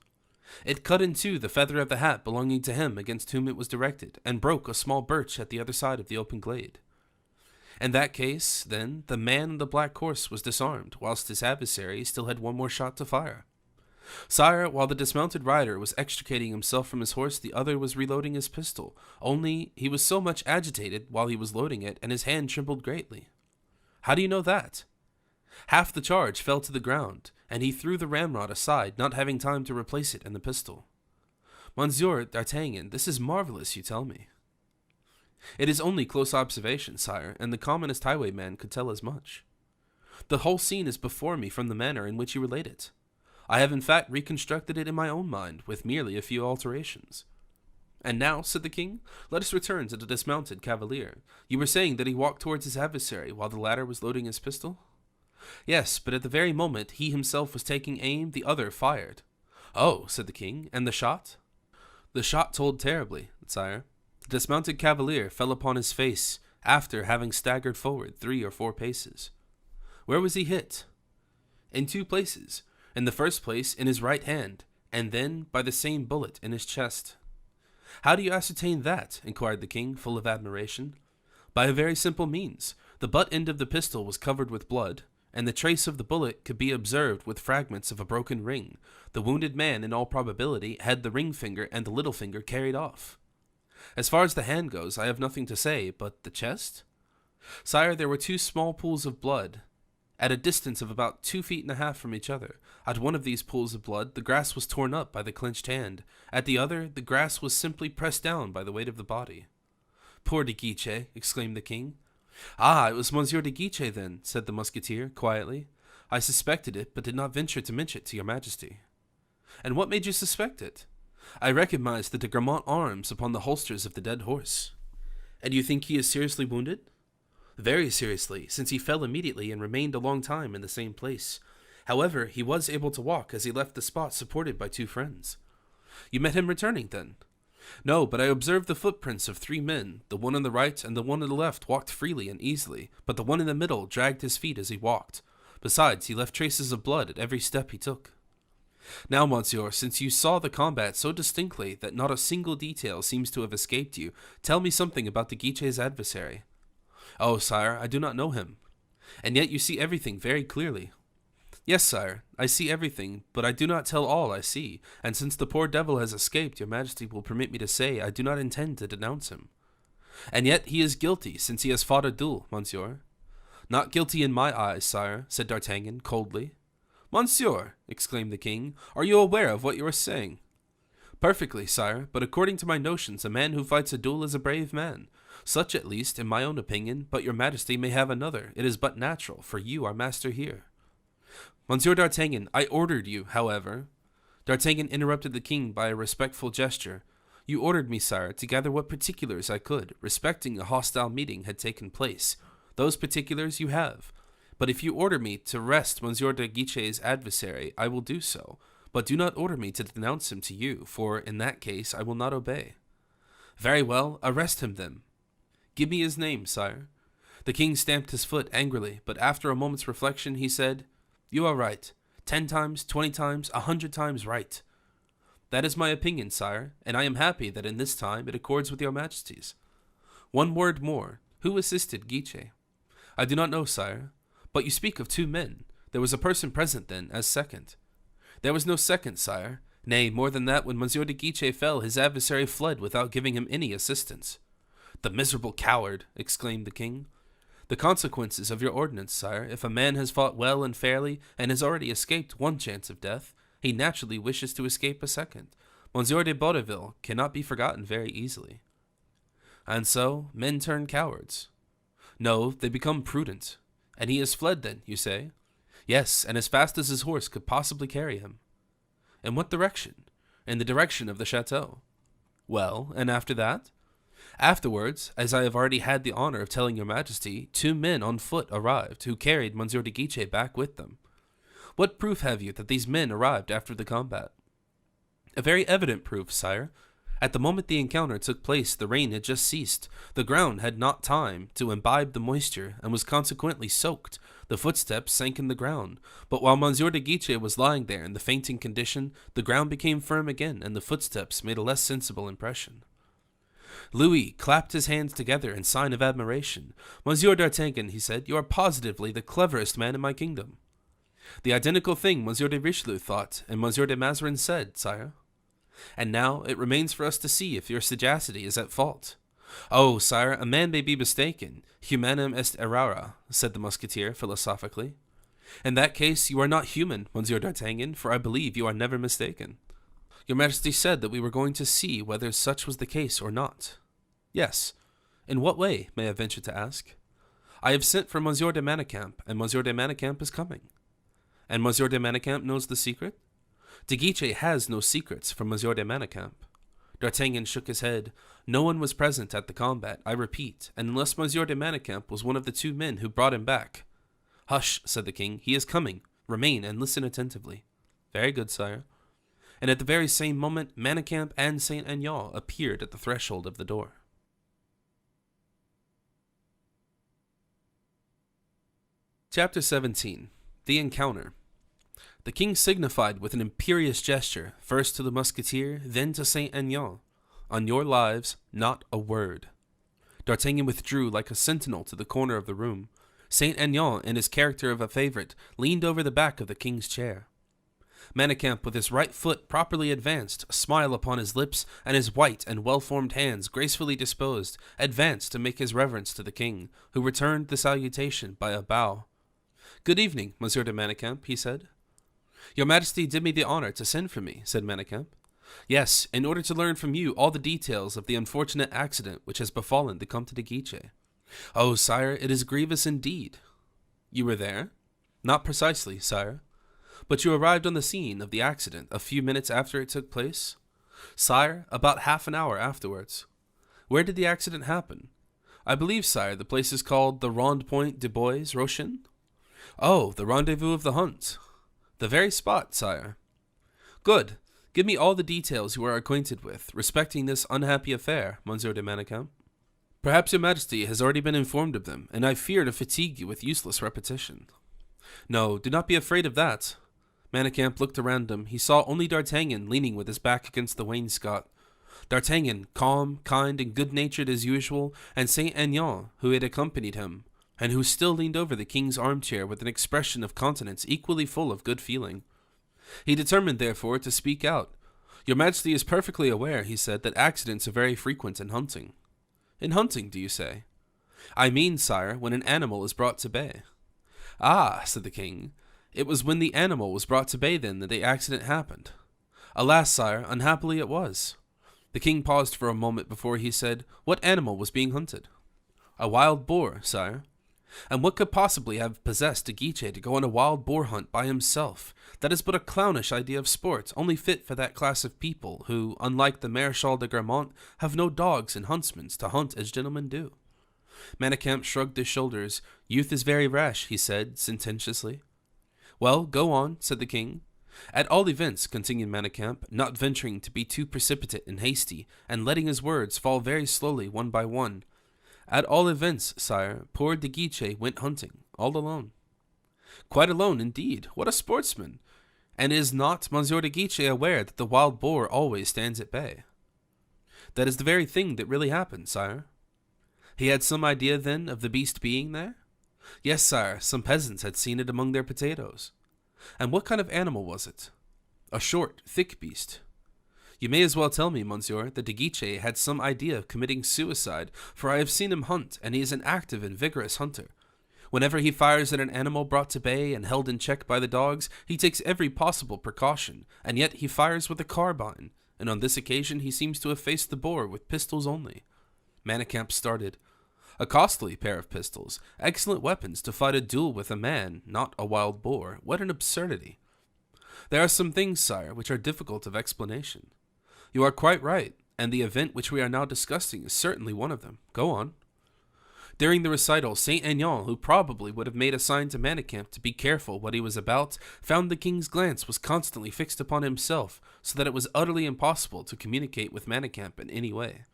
Speaker 1: It cut in two the feather of the hat belonging to him against whom it was directed, and broke a small birch at the other side of the open glade. In that case, then, the man on the black horse was disarmed, whilst his adversary still had one more shot to fire. Sire, while the dismounted rider was extricating himself from his horse, the other was reloading his pistol, only he was so much agitated while he was loading it, and his hand trembled greatly. How do you know that? Half the charge fell to the ground, and he threw the ramrod aside, not having time to replace it in the pistol. Monsieur d'Artagnan, this is marvelous, you tell me. It is only close observation, sire, and the commonest highwayman could tell as much. The whole scene is before me from the manner in which you relate it. I have in fact reconstructed it in my own mind, with merely a few alterations. And now, said the king, let us return to the dismounted cavalier. You were saying that he walked towards his adversary while the latter was loading his pistol? Yes, but at the very moment he himself was taking aim, the other fired. Oh, said the king, and the shot? The shot told terribly, sire. The dismounted cavalier fell upon his face, after having staggered forward 3 or 4 paces. Where was he hit? In 2 places. In the first place, in his right hand, and then by the same bullet in his chest. How do you ascertain that? Inquired the king, full of admiration. By a very simple means. The butt end of the pistol was covered with blood, and the trace of the bullet could be observed with fragments of a broken ring. The wounded man, in all probability, had the ring finger and the little finger carried off. As far as the hand goes, I have nothing to say, but the chest? Sire, there were 2 small pools of blood, at a distance of about 2.5 feet from each other. At one of these pools of blood, the grass was torn up by the clenched hand. At the other, the grass was simply pressed down by the weight of the body. Poor de Guiche, exclaimed the king. Ah, it was Monsieur de Guiche, then, said the musketeer, quietly. I suspected it, but did not venture to mention it to your majesty. And what made you suspect it? I recognized the de Gramont arms upon the holsters of the dead horse. And you think he is seriously wounded? Very seriously, since he fell immediately and remained a long time in the same place. However, he was able to walk as he left the spot supported by 2 friends. You met him returning, then? No, but I observed the footprints of 3 men. The one on the right and the one on the left walked freely and easily, but the one in the middle dragged his feet as he walked. Besides, he left traces of blood at every step he took. Now, monsieur, since you saw the combat so distinctly that not a single detail seems to have escaped you, tell me something about de Guiché's adversary. Oh, sire, I do not know him. And yet you see everything very clearly. Yes, sire, I see everything, but I do not tell all I see, and since the poor devil has escaped, your majesty will permit me to say I do not intend to denounce him. And yet he is guilty, since he has fought a duel, monsieur. Not guilty in my eyes, sire, said D'Artagnan, coldly. Monsieur, exclaimed the king, are you aware of what you are saying? Perfectly, sire, but according to my notions, a man who fights a duel is a brave man. Such, at least, in my own opinion, but your majesty may have another. It is but natural, for you are master here. Monsieur d'Artagnan, I ordered you, however. D'Artagnan interrupted the king by a respectful gesture. You ordered me, sire, to gather what particulars I could, respecting a hostile meeting had taken place. Those particulars you have. But if you order me to arrest Monsieur de Guiché's adversary, I will do so. But do not order me to denounce him to you, for in that case I will not obey. Very well, arrest him then. Give me his name, sire. The king stamped his foot angrily, but after a moment's reflection he said, You are right. 10 times, 20 times, 100 times right. That is my opinion, sire, and I am happy that in this time it accords with your majesty's. One word more. Who assisted Guiche? I do not know, sire. But you speak of 2 men. There was a person present then, as second. There was no second, sire. Nay, more than that, when Monsieur de Guiche fell, his adversary fled without giving him any assistance. The miserable coward, exclaimed the king. The consequences of your ordinance, sire. If a man has fought well and fairly, and has already escaped 1 chance of death, he naturally wishes to escape a second. Monsieur de Baudeville cannot be forgotten very easily. And so, men turn cowards. No, they become prudent. And he has fled then, you say? Yes, and as fast as his horse could possibly carry him. In what direction? In the direction of the chateau. Well, and after that? Afterwards, as I have already had the honor of telling your majesty, 2 men on foot arrived, who carried Monsieur de Guiche back with them. What proof have you that these men arrived after the combat? A very evident proof, sire. At the moment the encounter took place, the rain had just ceased. The ground had not time to imbibe the moisture, and was consequently soaked. The footsteps sank in the ground. But while Monsieur de Guiche was lying there in the fainting condition, the ground became firm again, and the footsteps made a less sensible impression. Louis clapped his hands together in sign of admiration. Monsieur d'Artagnan, he said, you are positively the cleverest man in my kingdom. The identical thing Monsieur de Richelieu thought, and Monsieur de Mazarin said, sire. And now it remains for us to see if your sagacity is at fault. Oh, sire, a man may be mistaken. Humanum est errare, said the musketeer philosophically. In that case, you are not human, Monsieur d'Artagnan, for I believe you are never mistaken. Your majesty said that we were going to see whether such was the case or not. Yes. In what way, may I venture to ask? I have sent for Monsieur de Manicamp, and Monsieur de Manicamp is coming. And Monsieur de Manicamp knows the secret? De Guiche has no secrets from Monsieur de Manicamp. D'Artagnan shook his head. No one was present at the combat, I repeat, and unless Monsieur de Manicamp was one of the 2 men who brought him back. Hush, said the king, he is coming. Remain and listen attentively. Very good, sire. And at the very same moment, Manicamp and Saint Aignan appeared at the threshold of the door. Chapter 17. The Encounter. The king signified with an imperious gesture, first to the musketeer, then to Saint Aignan, On your lives, not a word. D'Artagnan withdrew like a sentinel to the corner of the room. Saint Aignan, in his character of a favorite, leaned over the back of the king's chair. Manicamp, with his right foot properly advanced, a smile upon his lips, and his white and well-formed hands gracefully disposed, advanced to make his reverence to the king, who returned the salutation by a bow. Good evening, Monsieur de Manicamp, he said. Your majesty did me the honor to send for me, said Manicamp. Yes, in order to learn from you all the details of the unfortunate accident which has befallen the Comte de Guiche. Oh, sire, it is grievous indeed. You were there? Not precisely, sire. But you arrived on the scene of the accident a few minutes after it took place? Sire, about half an hour afterwards. Where did the accident happen? I believe, sire, the place is called the Rond Point de Bois Rochin. Oh, the rendezvous of the hunt. The very spot, sire. Good. Give me all the details you are acquainted with respecting this unhappy affair, Monsieur de Manicamp. Perhaps your majesty has already been informed of them, and I fear to fatigue you with useless repetition. No, do not be afraid of that. Manicamp looked around him. He saw only D'Artagnan leaning with his back against the wainscot. D'Artagnan, calm, kind, and good-natured as usual, and Saint Aignan, who had accompanied him, and who still leaned over the king's armchair with an expression of countenance equally full of good feeling. He determined, therefore, to speak out. Your majesty is perfectly aware, he said, that accidents are very frequent in hunting. In hunting, do you say? I mean, sire, when an animal is brought to bay. Ah, said the king, it was when the animal was brought to bay then that the accident happened. Alas, sire, unhappily it was. The king paused for a moment before he said, What animal was being hunted? A wild boar, sire. And what could possibly have possessed de Guiche to go on a wild boar hunt by himself? That is but a clownish idea of sport, only fit for that class of people who, unlike the Maréchal de Gramont, have no dogs and huntsmen to hunt as gentlemen do. Manicamp shrugged his shoulders. Youth is very rash, he said, sententiously. Well, go on, said the king. At all events, continued Manicamp, not venturing to be too precipitate and hasty, and letting his words fall very slowly one by one. At all events, sire, poor de Guiche went hunting, all alone. Quite alone, indeed. What a sportsman! And is not Monsieur de Guiche aware that the wild boar always stands at bay? That is the very thing that really happened, sire. He had some idea, then, of the beast being there? Yes, sire, some peasants had seen it among their potatoes. And what kind of animal was it? A short, thick beast. You may as well tell me, monsieur, that de Guiche had some idea of committing suicide, for I have seen him hunt, and he is an active and vigorous hunter. Whenever he fires at an animal brought to bay and held in check by the dogs, he takes every possible precaution, and yet he fires with a carbine, and on this occasion he seems to have faced the boar with pistols only. Manicamp started. A costly pair of pistols, excellent weapons to fight a duel with a man, not a wild boar. What an absurdity! There are some things, sire, which are difficult of explanation. You are quite right, and the event which we are now discussing is certainly one of them. Go on. During the recital, Saint Aignan, who probably would have made a sign to Manicamp to be careful what he was about, found the king's glance was constantly fixed upon himself, so that it was utterly impossible to communicate with Manicamp in any way.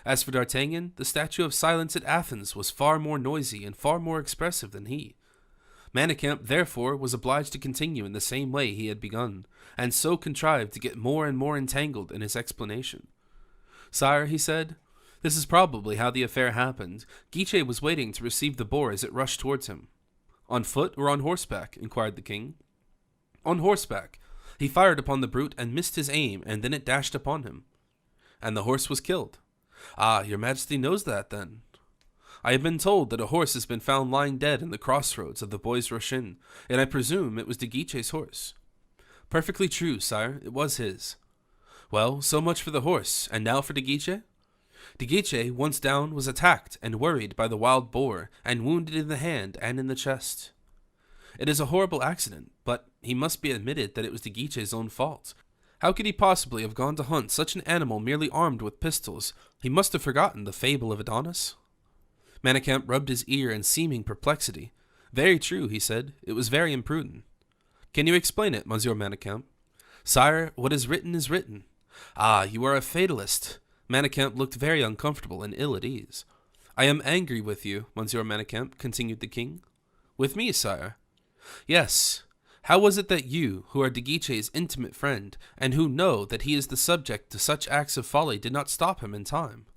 Speaker 1: As for D'Artagnan, the statue of Silence at Athens was far more noisy and far more expressive than he. Manicamp, therefore, was obliged to continue in the same way he had begun, and so contrived to get more and more entangled in his explanation. Sire, he said, this is probably how the affair happened. Guiche was waiting to receive the boar as it rushed towards him. On foot or on horseback? Inquired the king. On horseback. He fired upon the brute and missed his aim, and then it dashed upon him. And the horse was killed. Ah, your majesty knows that, then. I have been told that a horse has been found lying dead in the crossroads of the Bois Rochin, and I presume it was de Guiche's horse. Perfectly true, sire, it was his. Well, so much for the horse, and now for de Guiche? De Guiche, once down, was attacked and worried by the wild boar, and wounded in the hand and in the chest. It is a horrible accident, but he must be admitted that it was de Guiche's own fault. How could he possibly have gone to hunt such an animal merely armed with pistols? He must have forgotten the fable of Adonis. Manicamp rubbed his ear in seeming perplexity. Very true, he said. It was very imprudent. Can you explain it, Monsieur Manicamp? Sire, what is written is written. Ah, you are a fatalist. Manicamp looked very uncomfortable and ill at ease. I am angry with you, Monsieur Manicamp, continued the king. With me, sire? Yes. How was it that you, who are de Guiche's intimate friend, and who know that he is the subject to such acts of folly, did not stop him in time?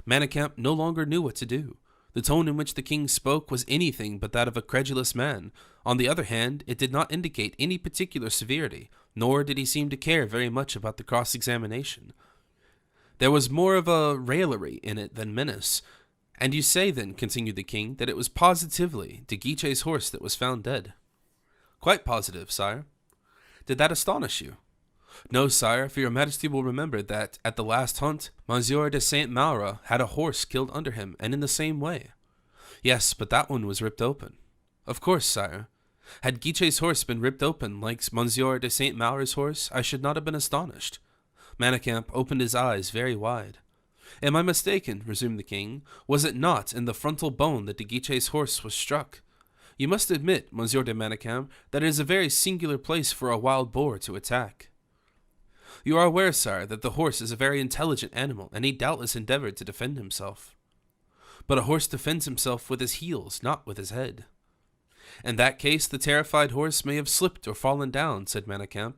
Speaker 1: Manicamp no longer knew what to do. The tone in which the king spoke was anything but that of a credulous man. On the other hand, it did not indicate any particular severity, nor did he seem to care very much about the cross-examination. There was more of a raillery in it than menace. And you say, then, continued the king, that it was positively de Guiche's horse that was found dead? Quite positive, sire. Did that astonish you? No, sire, for your majesty will remember that, at the last hunt, Monsieur de Saint-Maure had a horse killed under him, and in the same way. Yes, but that one was ripped open. Of course, sire. Had Guiche's horse been ripped open like Monsieur de Saint Maur's horse, I should not have been astonished. Manicamp opened his eyes very wide. Am I mistaken, resumed the king? Was it not in the frontal bone that de Guiche's horse was struck? You must admit, Monsieur de Manicamp, that it is a very singular place for a wild boar to attack. You are aware, sire, that the horse is a very intelligent animal, and he doubtless endeavored to defend himself. But a horse defends himself with his heels, not with his head. In that case, the terrified horse may have slipped or fallen down, said Manicamp.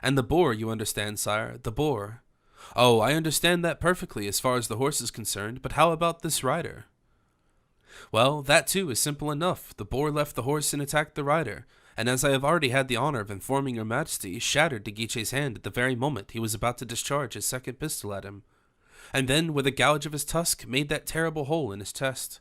Speaker 1: And the boar, you understand, sire, the boar. Oh, I understand that perfectly as far as the horse is concerned, but how about this rider? Well, that too is simple enough. The boar left the horse and attacked the rider, and as I have already had the honor of informing your majesty, shattered de Guiche's hand at the very moment he was about to discharge his second pistol at him, and then, with a gouge of his tusk, made that terrible hole in his chest.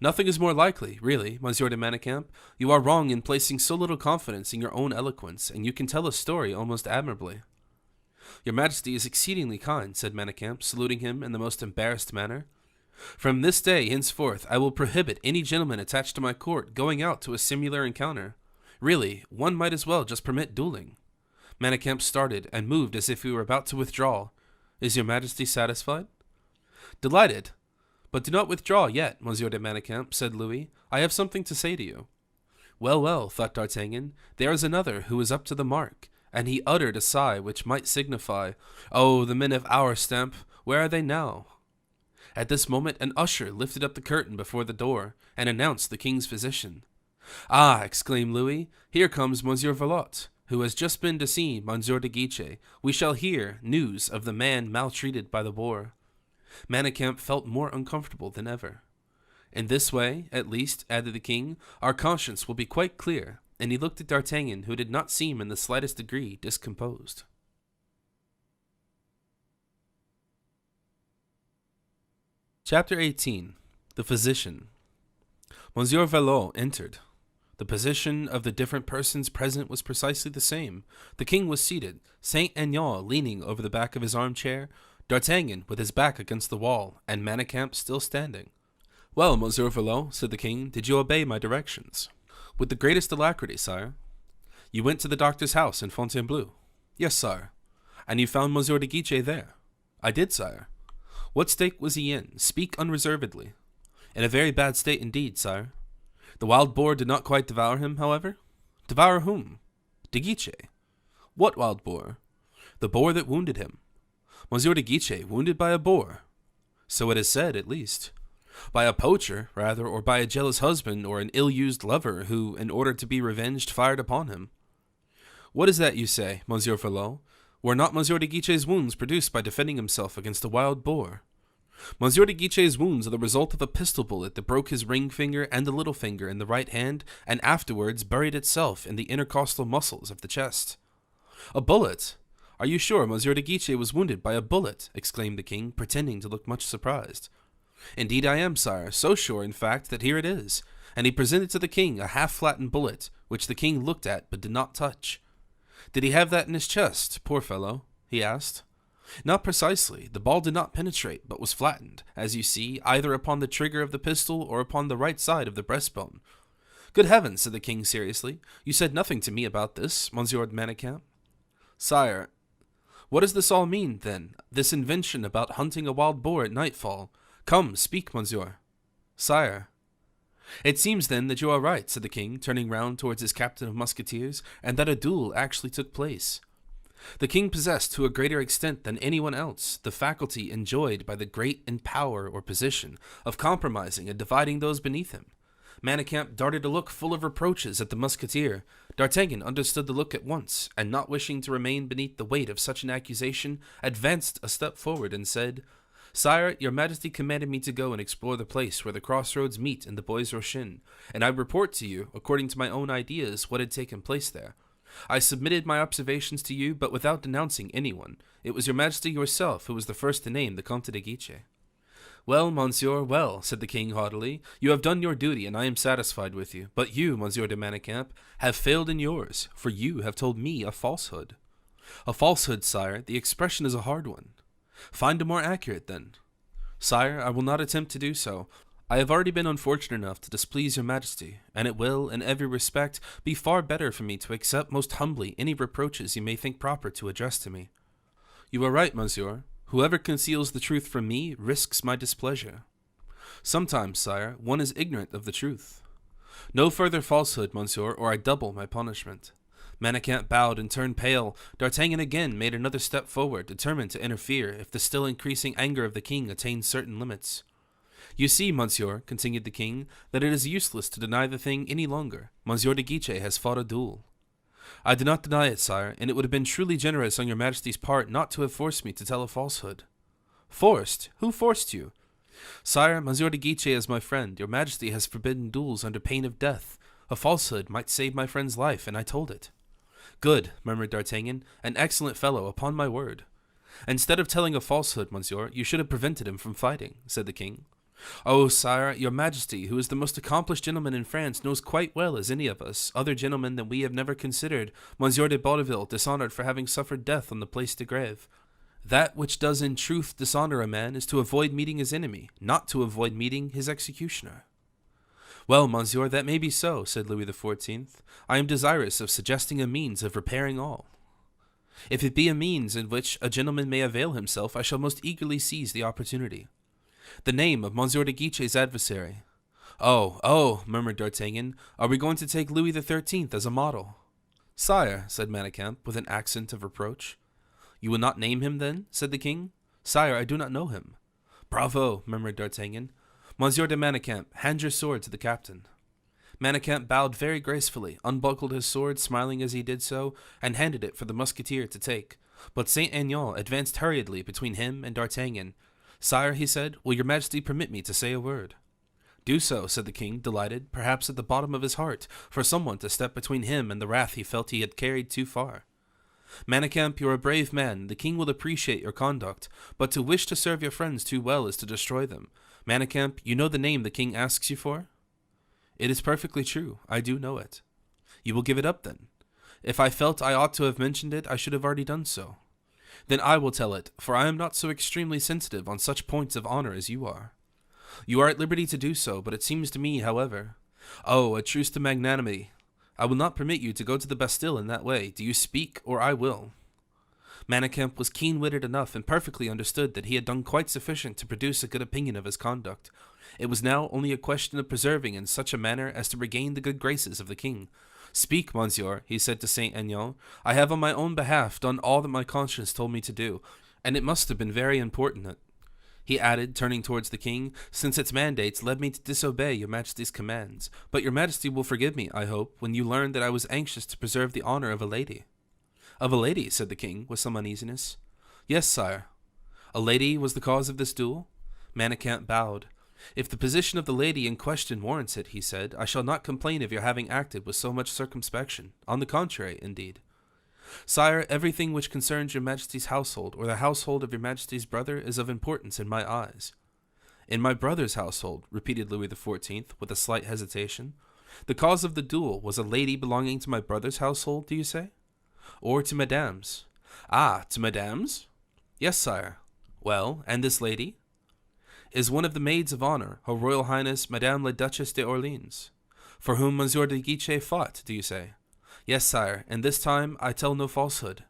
Speaker 1: Nothing is more likely, really, Monsieur de Manicamp. You are wrong in placing so little confidence in your own eloquence, and you can tell a story almost admirably. Your majesty is exceedingly kind, said Manicamp, saluting him in the most embarrassed manner. From this day henceforth I will prohibit any gentleman attached to my court going out to a similar encounter. Really, one might as well just permit dueling. Manicamp started and moved as if he were about to withdraw. Is your majesty satisfied? Delighted. But do not withdraw yet, Monsieur de Manicamp, said Louis. I have something to say to you. Well, well, thought D'Artagnan, there is another who is up to the mark, and he uttered a sigh which might signify, Oh, the men of our stamp, where are they now? At this moment an usher lifted up the curtain before the door, and announced the king's physician. Ah, exclaimed Louis, here comes Monsieur Valliere, who has just been to see Monsieur de Guiche. We shall hear news of the man maltreated by the boar. Manicamp felt more uncomfortable than ever. In this way, at least, added the king, our conscience will be quite clear, and he looked at D'Artagnan, who did not seem in the slightest degree discomposed. Chapter 18. The Physician. Monsieur Valliere entered. The position of the different persons present was precisely the same. The king was seated, Saint-Aignan leaning over the back of his armchair, D'Artagnan with his back against the wall, and Manicamp still standing. Well, Monsieur Valliere, said the king, did you obey my directions? With the greatest alacrity, sire. You went to the doctor's house in Fontainebleau? Yes, sire. And you found Monsieur de Guiche there? I did, sire. What state was he in? Speak unreservedly. In a very bad state indeed, sire. The wild boar did not quite devour him, however? Devour whom? De Guiche. What wild boar? The boar that wounded him. Monsieur de Guiche wounded by a boar? So it is said, at least. By a poacher, rather, or by a jealous husband or an ill-used lover who, in order to be revenged, fired upon him. What is that you say, Monsieur Valliere? Were not Monsieur de Guiche's wounds produced by defending himself against a wild boar? Monsieur de Guiche's wounds are the result of a pistol bullet that broke his ring finger and the little finger in the right hand, and afterwards buried itself in the intercostal muscles of the chest. A bullet? Are you sure Monsieur de Guiche was wounded by a bullet? Exclaimed the king, pretending to look much surprised. Indeed I am, sire, so sure, in fact, that here it is. And he presented to the king a half-flattened bullet, which the king looked at but did not touch. Did he have that in his chest, poor fellow? He asked. Not precisely. The ball did not penetrate, but was flattened, as you see, either upon the trigger of the pistol or upon the right side of the breastbone. Good heavens, said the king seriously. You said nothing to me about this, Monsieur de Manicamp. Sire, what does this all mean, then, this invention about hunting a wild boar at nightfall? Come, speak, monsieur. Sire. It seems, then, that you are right, said the king, turning round towards his captain of musketeers, and that a duel actually took place. The king possessed, to a greater extent than anyone else, the faculty enjoyed by the great in power or position of compromising and dividing those beneath him. Manicamp darted a look full of reproaches at the musketeer. D'Artagnan understood the look at once, and not wishing to remain beneath the weight of such an accusation, advanced a step forward and said, Sire, your majesty commanded me to go and explore the place where the crossroads meet in the Bois Rochin, and I report to you, according to my own ideas, what had taken place there. I submitted my observations to you, but without denouncing anyone. It was your majesty yourself who was the first to name the Comte de Guiche. Well, monsieur, well, said the king haughtily, you have done your duty, and I am satisfied with you. But you, Monsieur de Manicamp, have failed in yours, for you have told me a falsehood. A falsehood, sire, the expression is a hard one. Find a more accurate, then. Sire, I will not attempt to do so. I have already been unfortunate enough to displease your majesty, and it will, in every respect, be far better for me to accept most humbly any reproaches you may think proper to address to me. You are right, monsieur. Whoever conceals the truth from me risks my displeasure. Sometimes, sire, one is ignorant of the truth. No further falsehood, monsieur, or I double my punishment. Manicamp bowed and turned pale. D'Artagnan again made another step forward, determined to interfere if the still increasing anger of the king attained certain limits. You see, monsieur, continued the king, that it is useless to deny the thing any longer. Monsieur de Guiche has fought a duel. I do not deny it, sire, and it would have been truly generous on your majesty's part not to have forced me to tell a falsehood. Forced? Who forced you? Sire, Monsieur de Guiche is my friend. Your majesty has forbidden duels under pain of death. A falsehood might save my friend's life, and I told it. Good, murmured D'Artagnan, an excellent fellow, upon my word. Instead of telling a falsehood, monsieur, you should have prevented him from fighting, said the king. Oh, sire, your majesty, who is the most accomplished gentleman in France, knows quite well as any of us, other gentlemen that we have never considered, Monsieur de Baudeville dishonored for having suffered death on the Place de Grève. That which does in truth dishonor a man is to avoid meeting his enemy, not to avoid meeting his executioner. Well, monsieur, that may be so, said Louis XIV. I am desirous of suggesting a means of repairing all. If it be a means in which a gentleman may avail himself, I shall most eagerly seize the opportunity. The name of Monsieur de Guiche's adversary. Oh, murmured D'Artagnan, are we going to take Louis XIII as a model? Sire, said Manicamp, with an accent of reproach. You will not name him, then? Said the king. Sire, I do not know him. Bravo, murmured D'Artagnan. Monsieur de Manicamp, hand your sword to the captain. Manicamp bowed very gracefully, unbuckled his sword, smiling as he did so, and handed it for the musketeer to take. But Saint-Aignan advanced hurriedly between him and D'Artagnan. Sire, he said, will your majesty permit me to say a word? Do so, said the king, delighted, perhaps at the bottom of his heart, for someone to step between him and the wrath he felt he had carried too far. Manicamp, you're a brave man, the king will appreciate your conduct, but to wish to serve your friends too well is to destroy them. Manicamp, you know the name the king asks you for? It is perfectly true, I do know it. You will give it up, then? If I felt I ought to have mentioned it, I should have already done so. Then I will tell it, for I am not so extremely sensitive on such points of honor as you are. You are at liberty to do so, but it seems to me, however... Oh, a truce to magnanimity. I will not permit you to go to the Bastille in that way. Do you speak, or I will? Manicamp was keen-witted enough and perfectly understood that he had done quite sufficient to produce a good opinion of his conduct. It was now only a question of preserving in such a manner as to regain the good graces of the king. Speak, monsieur, he said to Saint-Aignan. I have on my own behalf done all that my conscience told me to do, and it must have been very important. He added, turning towards the king, since its mandates led me to disobey your majesty's commands. But your majesty will forgive me, I hope, when you learn that I was anxious to preserve the honor of a lady. Of a lady, said the king, with some uneasiness. Yes, sire. A lady was the cause of this duel? Manicamp bowed. If the position of the lady in question warrants it, he said, I shall not complain of your having acted with so much circumspection. On the contrary, indeed. Sire, everything which concerns your majesty's household, or the household of your majesty's brother, is of importance in my eyes. In my brother's household, repeated Louis XIV, with a slight hesitation. The cause of the duel was a lady belonging to my brother's household, do you say? Or to madame's? Ah, to madame's? Yes, sire. Well, and this lady? Is one of the maids of honor, Her Royal Highness Madame la Duchesse d'Orléans, for whom Monsieur de Guiche fought, do you say? Yes, sire, and this time I tell no falsehood.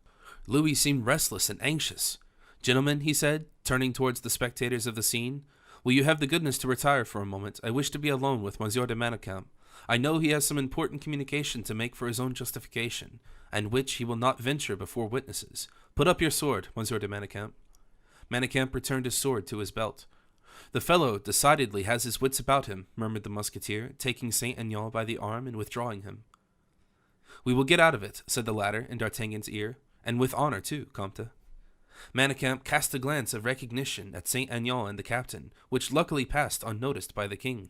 Speaker 1: Louis seemed restless and anxious. Gentlemen, he said, turning towards the spectators of the scene, will you have the goodness to retire for a moment? I wish to be alone with Monsieur de Manicamp. I know he has some important communication to make for his own justification, and which he will not venture before witnesses. Put up your sword, Monsieur de Manicamp. Manicamp returned his sword to his belt. The fellow decidedly has his wits about him, murmured the musketeer, taking Saint-Aignan by the arm and withdrawing him. We will get out of it, said the latter in D'Artagnan's ear, and with honor too, Comte. Manicamp cast a glance of recognition at Saint-Aignan and the captain, which luckily passed unnoticed by the king.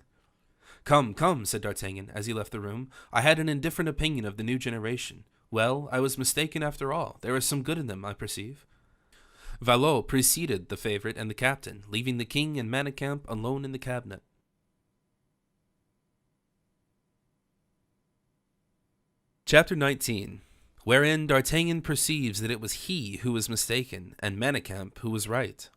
Speaker 1: Come, come, said D'Artagnan as he left the room. I had an indifferent opinion of the new generation. Well, I was mistaken after all. There is some good in them, I perceive. Valliere preceded the favorite and the captain, leaving the king and Manicamp alone in the cabinet. Chapter 19, wherein D'Artagnan perceives that it was he who was mistaken, and Manicamp who was right.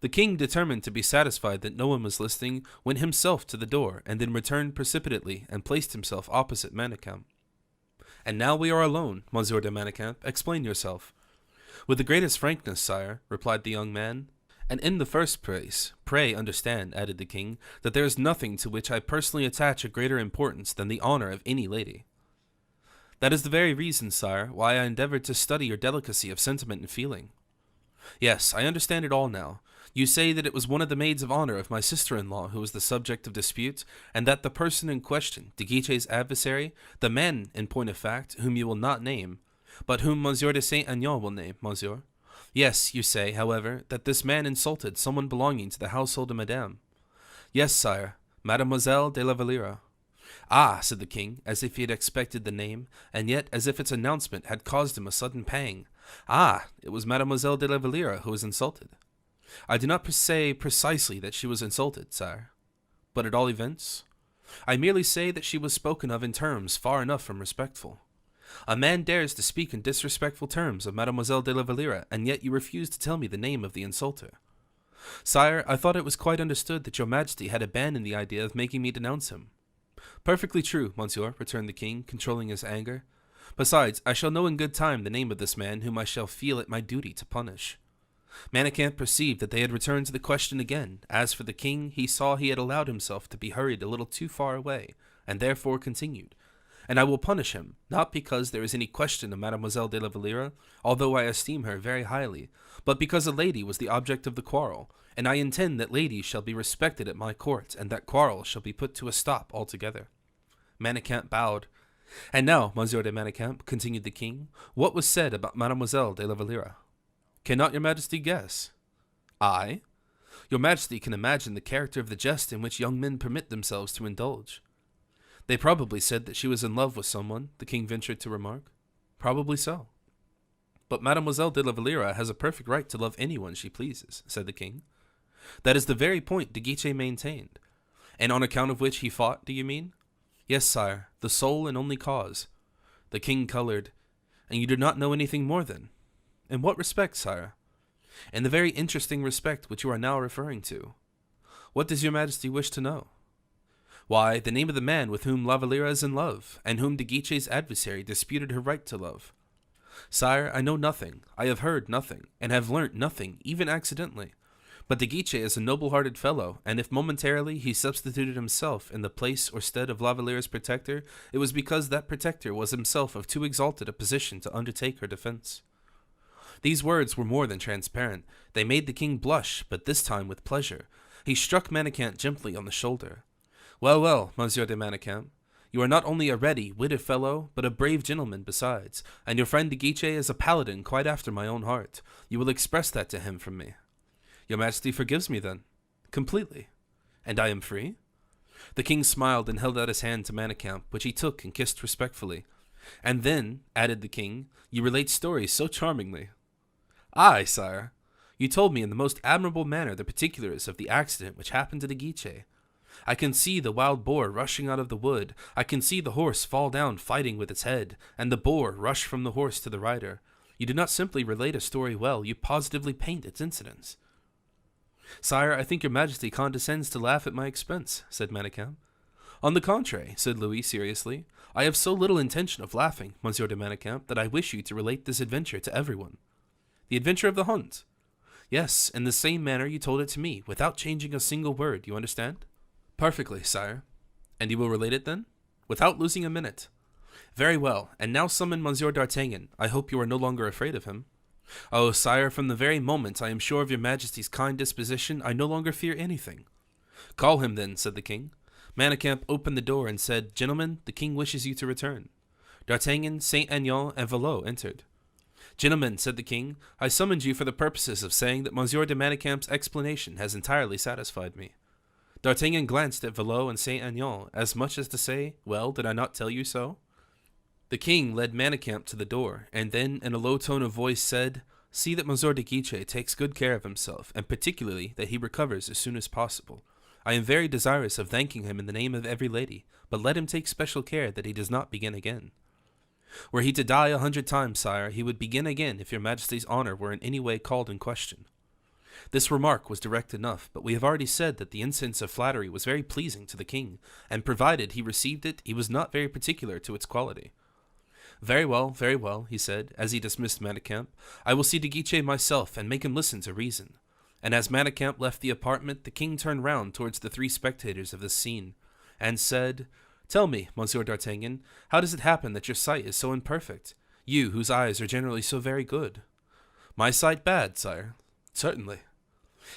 Speaker 1: The king determined to be satisfied that no one was listening, went himself to the door, and then returned precipitately and placed himself opposite Manicamp. "And now we are alone, Monsieur de Manicamp. Explain yourself." "With the greatest frankness, sire," replied the young man. "And in the first place, pray understand," added the king, "that there is nothing to which I personally attach a greater importance than the honor of any lady." "That is the very reason, sire, why I endeavored to study your delicacy of sentiment and feeling." "Yes, I understand it all now. You say that it was one of the maids of honor of my sister-in-law who was the subject of dispute, and that the person in question, De Guichet's adversary, the man, in point of fact, whom you will not name, but whom Monsieur de Saint-Aignan will name, monsieur. Yes, you say, however, that this man insulted someone belonging to the household of Madame." "Yes, sire, Mademoiselle de la Valliere." "Ah," said the king, as if he had expected the name, and yet as if its announcement had caused him a sudden pang. "Ah, it was Mademoiselle de la Valliere who was insulted." "I do not say precisely that she was insulted, sire." "But at all events?" "I merely say that she was spoken of in terms far enough from respectful." "A man dares to speak in disrespectful terms of Mademoiselle de la Valliere, and yet you refuse to tell me the name of the insulter." "Sire, I thought it was quite understood that your majesty had abandoned the idea of making me denounce him." "Perfectly true, monsieur," returned the king, controlling his anger. "Besides, I shall know in good time the name of this man whom I shall feel it my duty to punish." Manicamp perceived that they had returned to the question again. As for the king, he saw he had allowed himself to be hurried a little too far away, and therefore continued, "And I will punish him, not because there is any question of Mademoiselle de la Valliere, although I esteem her very highly, but because a lady was the object of the quarrel, and I intend that ladies shall be respected at my court, and that quarrels shall be put to a stop altogether." Manicamp bowed. "And now, Monsieur de Manicamp," continued the king, "what was said about Mademoiselle de la Valliere?" "Cannot your majesty guess?" "I? Your majesty can imagine the character of the jest in which young men permit themselves to indulge." "They probably said that she was in love with someone," the king ventured to remark. "Probably so." "But Mademoiselle de la Valliere has a perfect right to love anyone she pleases," said the king. "That is the very point De Guichet maintained." "And on account of which he fought, do you mean?" "Yes, sire, the sole and only cause." The king colored. "And you do not know anything more, then?" "In what respect, sire?" "In the very interesting respect which you are now referring to." "What does your majesty wish to know?" "Why, the name of the man with whom La Valliere is in love, and whom De Guichet's adversary disputed her right to love." "Sire, I know nothing, I have heard nothing, and have learnt nothing, even accidentally. But De Guichet is a noble-hearted fellow, and if momentarily he substituted himself in the place or stead of La Valliere's protector, it was because that protector was himself of too exalted a position to undertake her defense." These words were more than transparent. They made the king blush, but this time with pleasure. He struck Manicamp gently on the shoulder. "Well, well, Monsieur de Manicamp, you are not only a ready, witty fellow, but a brave gentleman besides, and your friend De Guichet is a paladin quite after my own heart. You will express that to him from me." "Your majesty forgives me, then?" "Completely." "And I am free?" The king smiled and held out his hand to Manicamp, which he took and kissed respectfully. "And then," added the king, "you relate stories so charmingly." "Aye, sire. You told me in the most admirable manner the particulars of the accident which happened to De Guichet. I can see the wild boar rushing out of the wood. I can see the horse fall down fighting with its head, and the boar rush from the horse to the rider. You do not simply relate a story well, you positively paint its incidents." "Sire, I think your majesty condescends to laugh at my expense," said Manicamp. "On the contrary," said Louise seriously, "I have so little intention of laughing, Monsieur de Manicamp, that I wish you to relate this adventure to everyone." "The adventure of the hunt?" "Yes, in the same manner you told it to me, without changing a single word, you understand?" "Perfectly, sire." "And you will relate it, then?" "Without losing a minute." "Very well, and now summon Monsieur d'Artagnan. I hope you are no longer afraid of him." "Oh, sire, from the very moment I am sure of your majesty's kind disposition, I no longer fear anything." "Call him, then," said the king. Manicamp opened the door and said, "Gentlemen, the king wishes you to return." D'Artagnan, Saint-Aignan, and Valot entered. "Gentlemen," said the king, "I summoned you for the purposes of saying that Monsieur de Manicamp's explanation has entirely satisfied me." D'Artagnan glanced at Valot and Saint-Aignan, as much as to say, "Well, did I not tell you so?" The king led Manicamp to the door, and then, in a low tone of voice, said, "See that Monsieur de Guichet takes good care of himself, and particularly that he recovers as soon as possible. I am very desirous of thanking him in the name of every lady, but let him take special care that he does not begin again." "Were he to die 100 times, sire, he would begin again if your majesty's honor were in any way called in question." This remark was direct enough, but we have already said that the incense of flattery was very pleasing to the king, and provided he received it, he was not very particular to its quality. Very well, he said, as he dismissed Manicamp. I will see De Guiche myself, and make him listen to reason. And as Manicamp left the apartment, the king turned round towards the three spectators of this scene, and said, Tell me, Monsieur d'Artagnan, how does it happen that your sight is so imperfect, you whose eyes are generally so very good? My sight bad, sire? Certainly.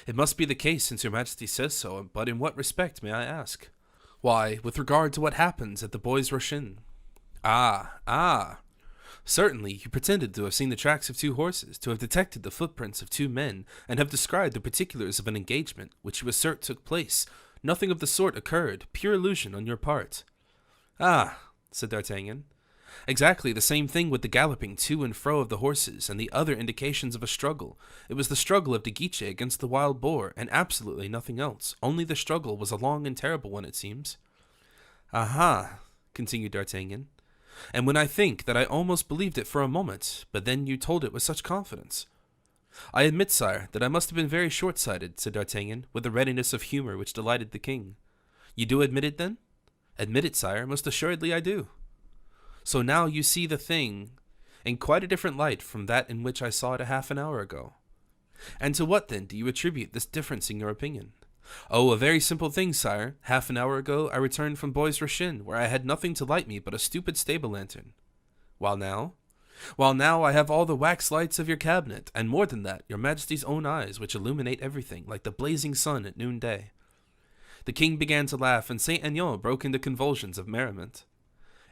Speaker 1: It must be the case since your majesty says so, but in what respect, may I ask? Why, with regard to what happens at the Bois Rochin. Ah. Certainly, you pretended to have seen the tracks of two horses, to have detected the footprints of two men, and have described the particulars of an engagement, which you assert took place. Nothing of the sort occurred, pure illusion on your part. Ah, said D'Artagnan. Exactly the same thing with the galloping to and fro of the horses, and the other indications of a struggle. It was the struggle of De Guiche against the wild boar, and absolutely nothing else. Only the struggle was a long and terrible one, it seems. Aha, continued D'Artagnan. And when I think that I almost believed it for a moment, but then you told it with such confidence. I admit, sire, that I must have been very short-sighted, said D'Artagnan, with a readiness of humor which delighted the king. You do admit it, then? Admit it, sire, most assuredly I do. So now you see the thing in quite a different light from that in which I saw it a half an hour ago. And to what, then, do you attribute this difference in your opinion? Oh, a very simple thing, sire. Half an hour ago I returned from Bois Rochin, where I had nothing to light me but a stupid stable lantern. While now I have all the wax lights of your cabinet, and more than that, your majesty's own eyes, which illuminate everything, like the blazing sun at noonday. The king began to laugh, and Saint Aignan broke into convulsions of merriment.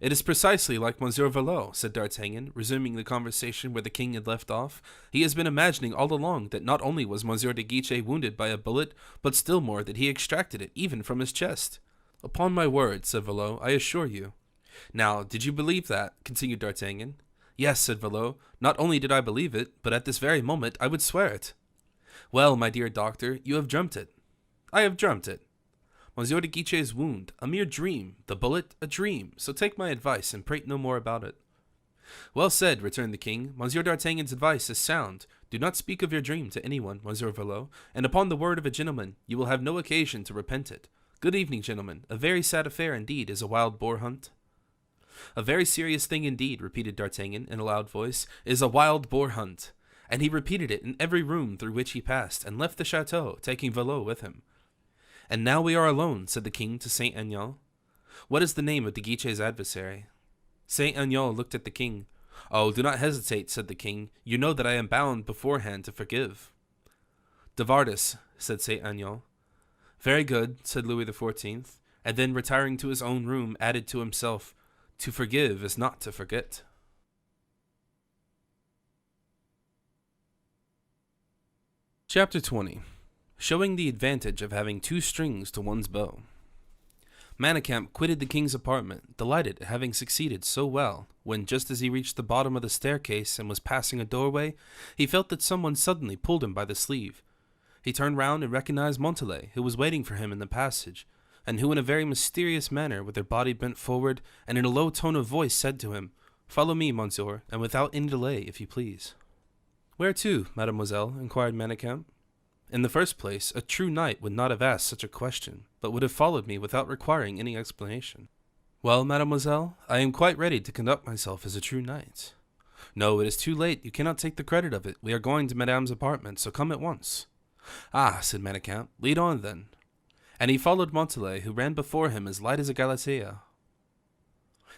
Speaker 1: It is precisely like Monsieur Valliere, said D'Artagnan, resuming the conversation where the king had left off. He has been imagining all along that not only was Monsieur de Guiche wounded by a bullet, but still more that he extracted it even from his chest. Upon my word, said Valliere, I assure you. Now, did you believe that? Continued D'Artagnan. Yes, said Valliere. Not only did I believe it, but at this very moment I would swear it. Well, my dear doctor, you have dreamt it. I have dreamt it. Monsieur de Guiche's wound, a mere dream, the bullet, a dream, so take my advice and prate no more about it. Well said, returned the king. Monsieur d'Artagnan's advice is sound. Do not speak of your dream to anyone, Monsieur Valliere, and upon the word of a gentleman, you will have no occasion to repent it. Good evening, gentlemen. A very sad affair indeed is a wild boar hunt. A very serious thing indeed, repeated D'Artagnan in a loud voice, is a wild boar hunt. And he repeated it in every room through which he passed, and left the chateau, taking Valliere with him. And now we are alone, said the king to Saint Aignan. What is the name of De Guiche's adversary? Saint Aignan looked at the king. Oh, do not hesitate, said the king. You know that I am bound beforehand to forgive. De Wardes, said Saint Aignan. Very good, said Louis XIV, and then retiring to his own room, added to himself, To forgive is not to forget. Chapter 20. Showing the advantage of having two strings to one's bow. Manicamp quitted the king's apartment, delighted at having succeeded so well, when just as he reached the bottom of the staircase and was passing a doorway, he felt that someone suddenly pulled him by the sleeve. He turned round and recognized Montalais, who was waiting for him in the passage, and who in a very mysterious manner, with her body bent forward, and in a low tone of voice said to him, Follow me, monsieur, and without any delay, if you please. Where to, mademoiselle? Inquired Manicamp. In the first place, a true knight would not have asked such a question, but would have followed me without requiring any explanation. Well, mademoiselle, I am quite ready to conduct myself as a true knight. No, it is too late. You cannot take the credit of it. We are going to madame's apartment, so come at once. Ah, said Manicamp, lead on then. And he followed Montalais, who ran before him as light as a galatea.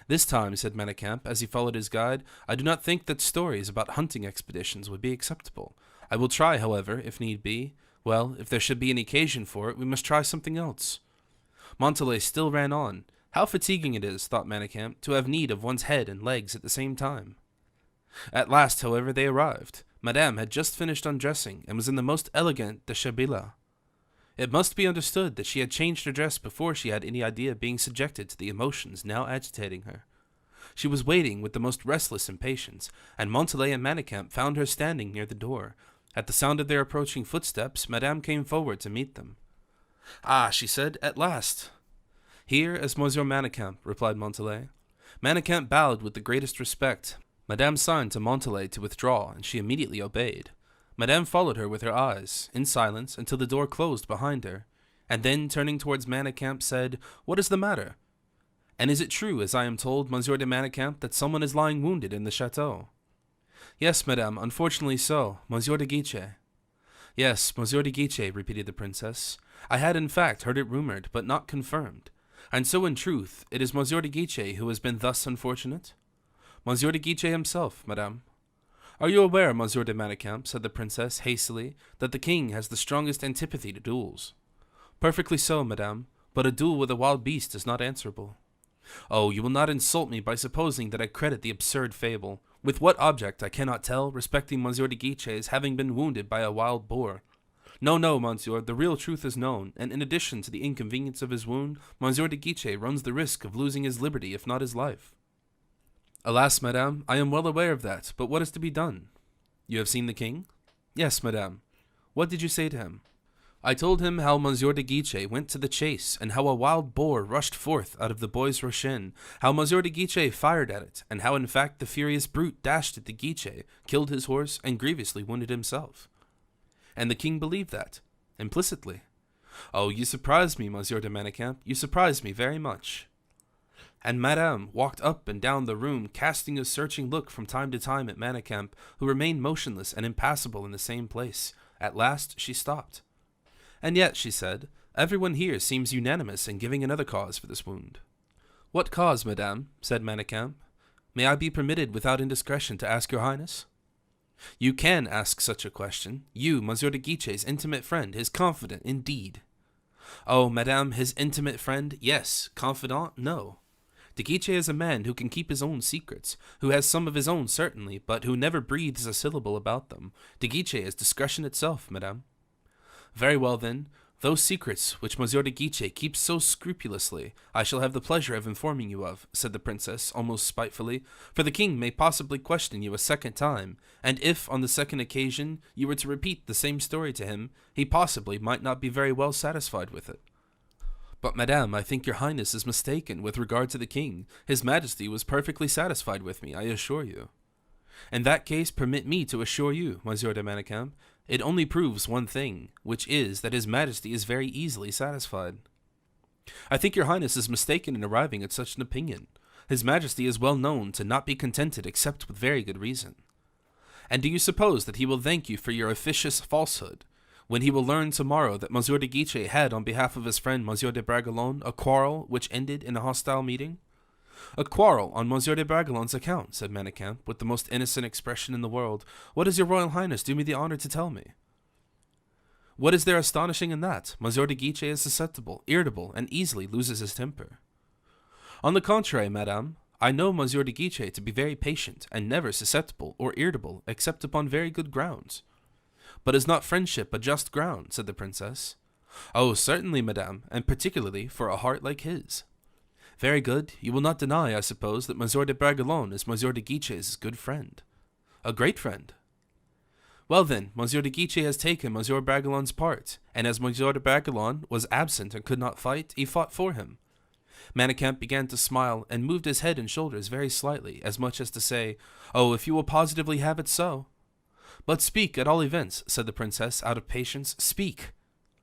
Speaker 1: This time, said Manicamp, as he followed his guide, I do not think that stories about hunting expeditions would be acceptable. I will try, however, if need be. Well, if there should be any occasion for it, we must try something else. Montalais still ran on. How fatiguing it is, thought Manicamp, to have need of one's head and legs at the same time. At last, however, they arrived. Madame had just finished undressing, and was in the most elegant deshabille. It must be understood that she had changed her dress before she had any idea of being subjected to the emotions now agitating her. She was waiting with the most restless impatience, and Montalais and Manicamp found her standing near the door. At the sound of their approaching footsteps, Madame came forward to meet them. Ah, she said, at last. Here is Monsieur Manicamp, replied Montalais. Manicamp bowed with the greatest respect. Madame signed to Montalais to withdraw, and she immediately obeyed. Madame followed her with her eyes, in silence, until the door closed behind her, and then, turning towards Manicamp, said, "What is the matter? And is it true, as I am told, Monsieur de Manicamp, that someone is lying wounded in the chateau?" "Yes, madame, unfortunately so, Monsieur de Guiche." "Yes, Monsieur de Guiche," repeated the princess. "I had in fact heard it rumored, but not confirmed. And so in truth, it is Monsieur de Guiche who has been thus unfortunate?" "Monsieur de Guiche himself, madame." "Are you aware, Monsieur de Manicamp," said the princess hastily, "that the king has the strongest antipathy to duels?" "Perfectly so, madame, but a duel with a wild beast is not answerable." "Oh, you will not insult me by supposing that I credit the absurd fable, with what object I cannot tell, respecting Monsieur de Guiche's having been wounded by a wild boar. No, no, monsieur, the real truth is known, and in addition to the inconvenience of his wound, Monsieur de Guiche runs the risk of losing his liberty, if not his life." "Alas, madame, I am well aware of that, but what is to be done?" "You have seen the king?" "Yes, madame." "What did you say to him?" "I told him how Monsieur de Guiche went to the chase, and how a wild boar rushed forth out of the Bois Rochin, how Monsieur de Guiche fired at it, and how in fact the furious brute dashed at de Guiche, killed his horse, and grievously wounded himself." "And the king believed that?" "Implicitly." "Oh, you surprise me, Monsieur de Manicamp, you surprise me very much." And Madame walked up and down the room, casting a searching look from time to time at Manicamp, who remained motionless and impassible in the same place. At last she stopped. "And yet," she said, "everyone here seems unanimous in giving another cause for this wound." "What cause, madame?" said Manicamp. "May I be permitted without indiscretion to ask your highness?" "You can ask such a question. You, Monsieur de Guiche's intimate friend, his confidant, indeed." "Oh, madame, his intimate friend, yes. Confidant, no. De Guiche is a man who can keep his own secrets, who has some of his own certainly, but who never breathes a syllable about them. De Guiche is discretion itself, madame." "Very well, then. Those secrets which Monsieur de Guiche keeps so scrupulously, I shall have the pleasure of informing you of," said the princess, almost spitefully, "for the king may possibly question you a second time, and if, on the second occasion, you were to repeat the same story to him, he possibly might not be very well satisfied with it." "But, madame, I think your highness is mistaken with regard to the king. His majesty was perfectly satisfied with me, I assure you." "In that case, permit me to assure you, Monsieur de Manicamp, it only proves one thing, which is that his majesty is very easily satisfied." "I think your highness is mistaken in arriving at such an opinion. His majesty is well known to not be contented except with very good reason." "And do you suppose that he will thank you for your officious falsehood, when he will learn tomorrow that Monsieur de Guiche had, on behalf of his friend Monsieur de Bragelonne, a quarrel which ended in a hostile meeting?" "A quarrel on Monsieur de Bragelonne's account," said Manicamp, with the most innocent expression in the world. "What does your royal highness do me the honor to tell me?" "What is there astonishing in that? Monsieur de Guiche is susceptible, irritable, and easily loses his temper." "On the contrary, madame, I know Monsieur de Guiche to be very patient, and never susceptible or irritable, except upon very good grounds." "But is not friendship a just ground?" said the princess. "Oh, certainly, madame, and particularly for a heart like his." "Very good. You will not deny, I suppose, that Monsieur de Bragelonne is Monsieur de Guiche's good friend." "A great friend." "Well then, Monsieur de Guiche has taken Monsieur Bragelonne's part, and as Monsieur de Bragelonne was absent and could not fight, he fought for him." Manicamp began to smile, and moved his head and shoulders very slightly, as much as to say, "Oh, if you will positively have it so." "But speak, at all events," said the princess, out of patience. "Speak."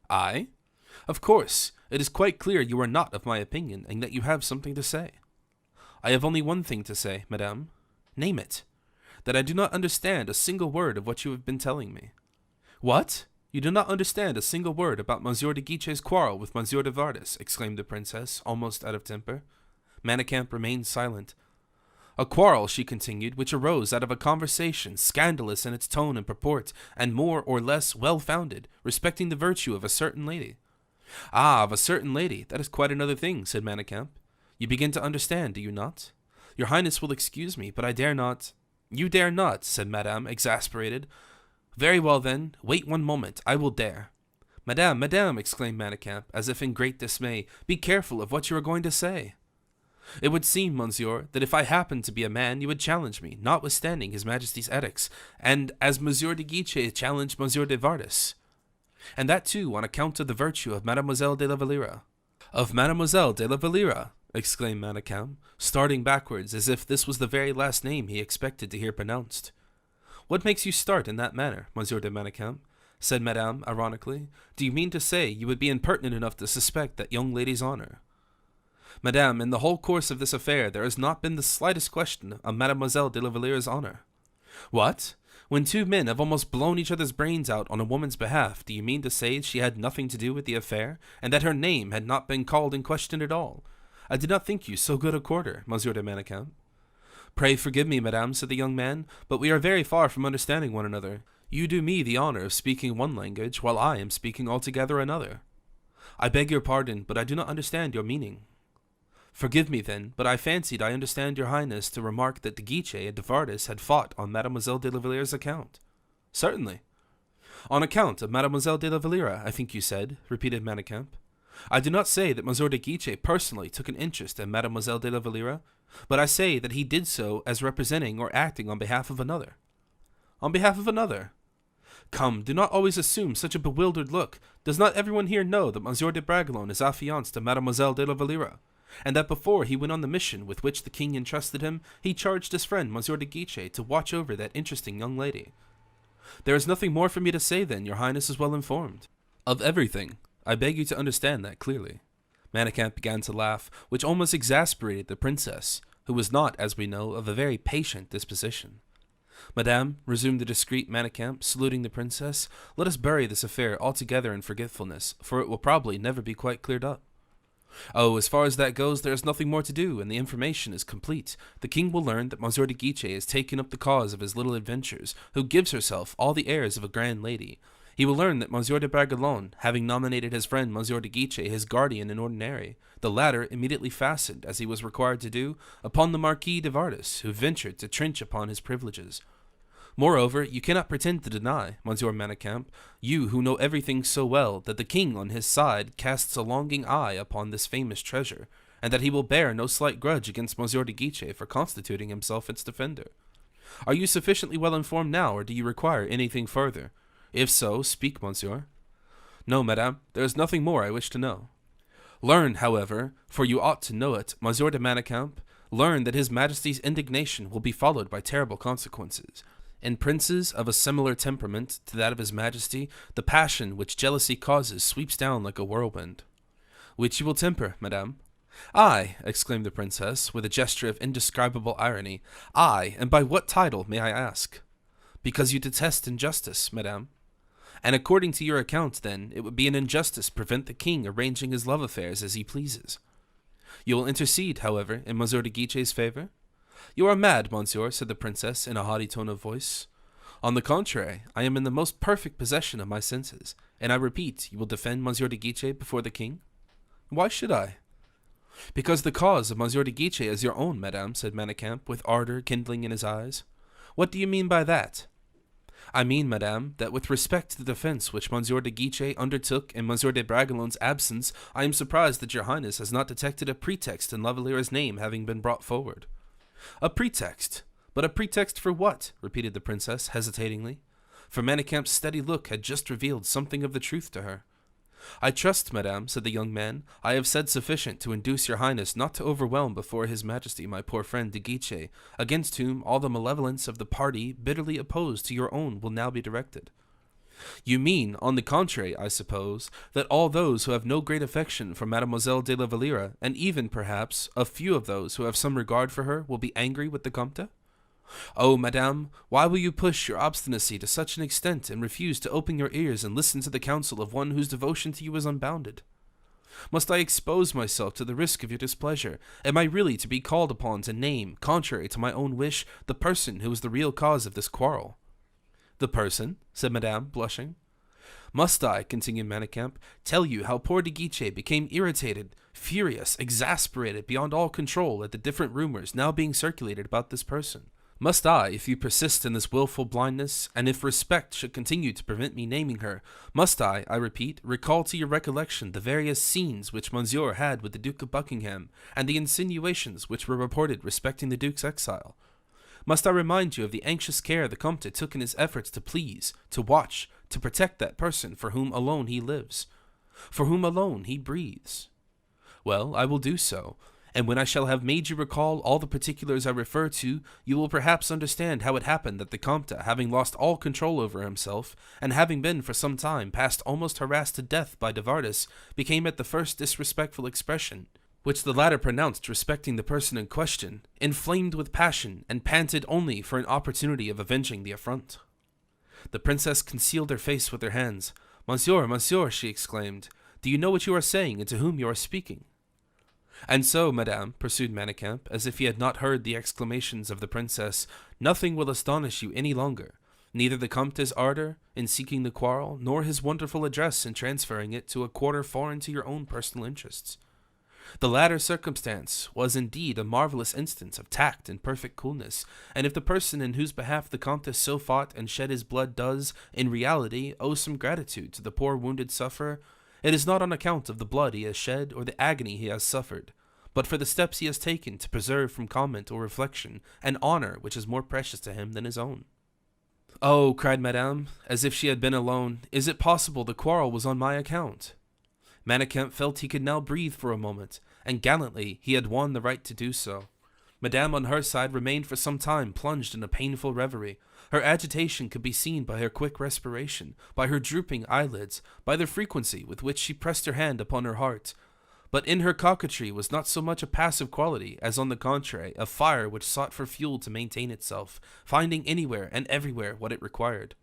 Speaker 1: "I?" "Of course. It is quite clear you are not of my opinion, and that you have something to say." "I have only one thing to say, madame." "Name it." "That I do not understand a single word of what you have been telling me." "What? You do not understand a single word about Monsieur de Guiche's quarrel with Monsieur de Vardes?" exclaimed the princess, almost out of temper. Manicamp remained silent. "A quarrel," she continued, "which arose out of a conversation, scandalous in its tone and purport, and more or less well-founded, respecting the virtue of a certain lady." "Ah, of a certain lady, that is quite another thing," said Manicamp. "You begin to understand, do you not? Your highness will excuse me, but I dare not—" "You dare not," said madame, exasperated. "Very well, then, wait one moment, I will dare." "Madame, madame," exclaimed Manicamp, as if in great dismay, "be careful of what you are going to say." "It would seem, monsieur, that if I happened to be a man, you would challenge me, notwithstanding his majesty's edicts, and as Monsieur de Guiche challenged Monsieur de Vardes. And that too on account of the virtue of Mademoiselle de la Valliere." "Of Mademoiselle de la Valliere!" exclaimed Manicamp, starting backwards as if this was the very last name he expected to hear pronounced. What makes you start in that manner, Monsieur de Manicamp? Said Madame, ironically. Do you mean to say you would be impertinent enough to suspect that young lady's honor? Madame, in the whole course of this affair there has not been the slightest question of Mademoiselle de la Valliere's honor. What? When two men have almost blown each other's brains out on a woman's behalf, do you mean to say she had nothing to do with the affair, and that her name had not been called in question at all? I did not think you so good a quarter, Monsieur de Manicamp. Pray forgive me, madame, said the young man, but we are very far from understanding one another. You do me the honor of speaking one language, while I am speaking altogether another. I beg your pardon, but I do not understand your meaning. Forgive me, then, but I fancied I understand your highness to remark that de Guiche and de Vardes had fought on Mademoiselle de la Valliere's account. Certainly. On account of Mademoiselle de la Valliere, I think you said, repeated Manicamp. I do not say that Monsieur de Guiche personally took an interest in Mademoiselle de la Valliere, but I say that he did so as representing or acting on behalf of another. On behalf of another? Come, do not always assume such a bewildered look. Does not everyone here know that Monsieur de Bragelonne is affianced to Mademoiselle de la Valliere, and that before he went on the mission with which the king entrusted him, he charged his friend Monsieur de Guiche to watch over that interesting young lady? There is nothing more for me to say, then. Your highness is well informed. Of everything. I beg you to understand that clearly. Manicamp began to laugh, which almost exasperated the princess, who was not, as we know, of a very patient disposition. Madame, resumed the discreet Manicamp, saluting the princess, let us bury this affair altogether in forgetfulness, for it will probably never be quite cleared up. Oh, as far as that goes, there is nothing more to do, and the information is complete. The king will learn that Monsieur de Guiche has taken up the cause of his little adventures, who gives herself all the airs of a grand lady. He will learn that Monsieur de Bragelonne, having nominated his friend Monsieur de Guiche his guardian in ordinary, the latter immediately fastened, as he was required to do, upon the Marquis de Vardes, who ventured to trench upon his privileges. Moreover, you cannot pretend to deny, Monsieur Manicamp, you who know everything so well, that the king on his side casts a longing eye upon this famous treasure, and that he will bear no slight grudge against Monsieur de Guiche for constituting himself its defender. Are you sufficiently well informed now, or do you require anything further? If so, speak, monsieur. No, madame, there is nothing more I wish to know. Learn, however, for you ought to know it, Monsieur de Manicamp, learn that his majesty's indignation will be followed by terrible consequences. In princes of a similar temperament to that of his majesty, the passion which jealousy causes sweeps down like a whirlwind. Which you will temper, madame. I, exclaimed the princess, with a gesture of indescribable irony. I, and by what title, may I ask? Because you detest injustice, madame. And according to your account, then, it would be an injustice to prevent the king arranging his love affairs as he pleases. You will intercede, however, in Monsieur de Guiche's favor? You are mad, monsieur, said the princess in a haughty tone of voice. On the contrary, I am in the most perfect possession of my senses, and I repeat, you will defend Monsieur de Guiche before the king? Why should I? Because the cause of Monsieur de Guiche is your own, madame, said Manicamp, with ardor kindling in his eyes. What do you mean by that? I mean, madame, that with respect to the defense which Monsieur de Guiche undertook in Monsieur de Bragelonne's absence, I am surprised that your highness has not detected a pretext in La Valliere's name having been brought forward. A pretext? But a pretext for what? Repeated the princess, hesitatingly. For Manicamp's steady look had just revealed something of the truth to her. I trust, madame, said the young man, I have said sufficient to induce your highness not to overwhelm before his majesty my poor friend de Guiche, against whom all the malevolence of the party bitterly opposed to your own will now be directed. You mean, on the contrary, I suppose, that all those who have no great affection for Mademoiselle de la Valliere, and even, perhaps, a few of those who have some regard for her, will be angry with the Comte? Oh, madame, why will you push your obstinacy to such an extent and refuse to open your ears and listen to the counsel of one whose devotion to you is unbounded? Must I expose myself to the risk of your displeasure? Am I really to be called upon to name, contrary to my own wish, the person who is the real cause of this quarrel? The person? Said madame, blushing. Must I, continued Manicamp, tell you how poor de Guiche became irritated, furious, exasperated beyond all control at the different rumors now being circulated about this person? Must I, if you persist in this wilful blindness, and if respect should continue to prevent me naming her, must I repeat, recall to your recollection the various scenes which Monsieur had with the Duke of Buckingham, and the insinuations which were reported respecting the Duke's exile? Must I remind you of the anxious care the Comte took in his efforts to please, to watch, to protect that person for whom alone he lives, for whom alone he breathes? Well, I will do so, And when I shall have made you recall all the particulars I refer to, you will perhaps understand how it happened that the Comte, having lost all control over himself, and having been for some time past almost harassed to death by de Vardis, became at the first disrespectful expression, which the latter pronounced respecting the person in question, inflamed with passion, and panted only for an opportunity of avenging the affront. The princess concealed her face with her hands. "Monsieur, monsieur," she exclaimed, "do you know what you are saying, and to whom you are speaking?" "And so, madame," pursued Manicamp, as if he had not heard the exclamations of the princess, "nothing will astonish you any longer, neither the Comte's ardor in seeking the quarrel, nor his wonderful address in transferring it to a quarter foreign to your own personal interests. The latter circumstance was indeed a marvelous instance of tact and perfect coolness, and if the person in whose behalf the Comte so fought and shed his blood does, in reality, owe some gratitude to the poor wounded sufferer, it is not on account of the blood he has shed or the agony he has suffered, but for the steps he has taken to preserve from comment or reflection an honor which is more precious to him than his own." "Oh," cried Madame, as if she had been alone, "is it possible the quarrel was on my account?" Manicamp felt he could now breathe for a moment, and gallantly he had won the right to do so. Madame on her side remained for some time plunged in a painful reverie. Her agitation could be seen by her quick respiration, by her drooping eyelids, by the frequency with which she pressed her hand upon her heart. But in her coquetry was not so much a passive quality as on the contrary a fire which sought for fuel to maintain itself, finding anywhere and everywhere what it required.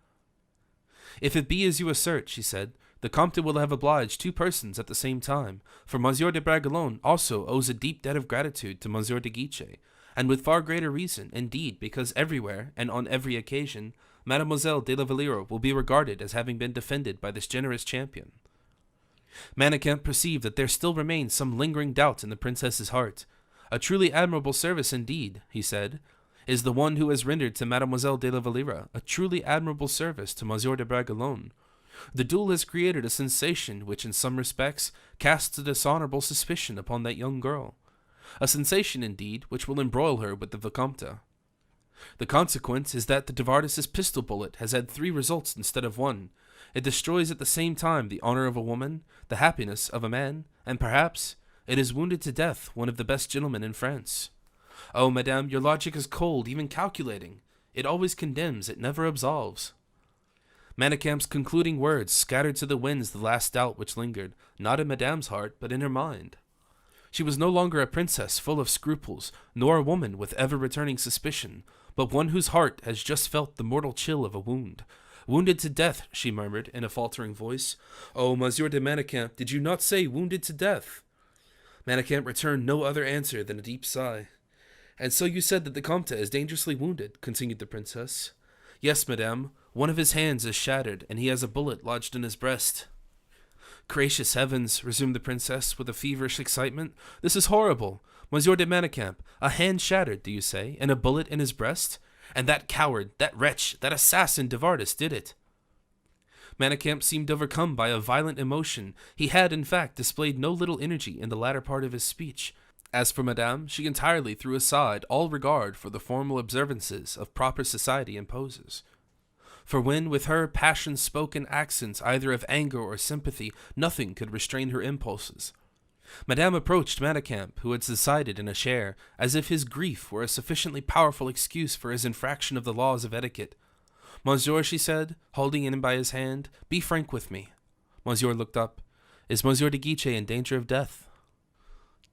Speaker 1: "If it be as you assert," she said, "the Comte will have obliged two persons at the same time, for Monsieur de Bragelonne also owes a deep debt of gratitude to Monsieur de Guiche, and with far greater reason, indeed, because everywhere, and on every occasion, Mademoiselle de la Valliere will be regarded as having been defended by this generous champion." Manicamp perceived that there still remained some lingering doubt in the princess's heart. "A truly admirable service indeed," he said, "is the one who has rendered to Mademoiselle de la Valliere a truly admirable service to Monsieur de Bragelonne. The duel has created a sensation which in some respects casts a dishonorable suspicion upon that young girl. A sensation, indeed, which will embroil her with the Vicomte. The consequence is that the de Vardis' pistol bullet has had 3 results instead of 1. It destroys at the same time the honor of a woman, the happiness of a man, and perhaps it has wounded to death one of the best gentlemen in France. Oh, madame, your logic is cold, even calculating. It always condemns, it never absolves." Manicamp's concluding words scattered to the winds the last doubt which lingered, not in Madame's heart, but in her mind. She was no longer a princess full of scruples, nor a woman with ever-returning suspicion, but one whose heart has just felt the mortal chill of a wound. "Wounded to death," she murmured in a faltering voice. "Oh, Monsieur de Manicamp, did you not say wounded to death?" Manicamp returned no other answer than a deep sigh. "And so you said that the Comte is dangerously wounded," continued the princess. "Yes, madame. One of his hands is shattered, and he has a bullet lodged in his breast." "Gracious heavens," resumed the princess with a feverish excitement, "this is horrible. Monsieur de Manicamp, a hand shattered, do you say, and a bullet in his breast? And that coward, that wretch, that assassin de Vardis did it." Manicamp seemed overcome by a violent emotion. He had, in fact, displayed no little energy in the latter part of his speech. As for Madame, she entirely threw aside all regard for the formal observances of proper society imposes. For when, with her, passion spoke in accents either of anger or sympathy, nothing could restrain her impulses. Madame approached Manicamp, who had subsided in a chair, as if his grief were a sufficiently powerful excuse for his infraction of the laws of etiquette. "Monsieur," she said, holding him by his hand, "be frank with me." Monsieur looked up. "Is Monsieur de Guiche in danger of death?"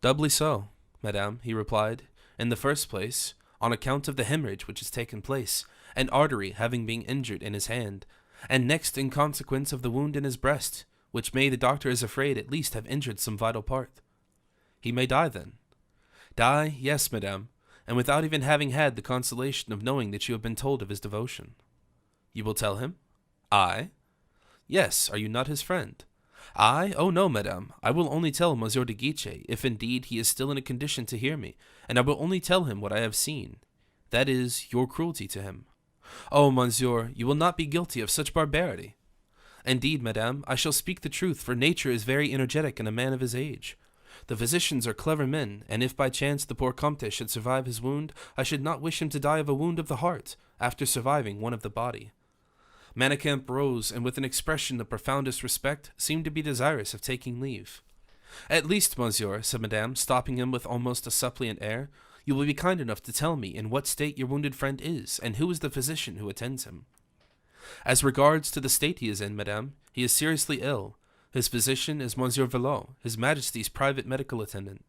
Speaker 1: "Doubly so, madame," he replied. "In the first place, on account of the hemorrhage which has taken place, an artery having been injured in his hand, and next in consequence of the wound in his breast, which may, the doctor is afraid, at least have injured some vital part." "He may die, then?" "Die, yes, madame, and without even having had the consolation of knowing that you have been told of his devotion." "You will tell him?" "I?" "Yes, are you not his friend?" "I? Oh no, madame, I will only tell Monsieur de Guiche, if indeed he is still in a condition to hear me, and I will only tell him what I have seen. That is, your cruelty to him." "Oh, monsieur, you will not be guilty of such barbarity." "Indeed, madame, I shall speak the truth, for nature is very energetic in a man of his age. The physicians are clever men, and if by chance the poor Comte should survive his wound, I should not wish him to die of a wound of the heart, after surviving one of the body." Manicamp rose, and with an expression of profoundest respect, seemed to be desirous of taking leave. At least, monsieur, said Madame, stopping him with almost a suppliant air, you will be kind enough to tell me in what state your wounded friend is, and who is the physician who attends him. As regards to the state he is in, Madame, he is seriously ill. His physician is Monsieur Valliere, His Majesty's private medical attendant.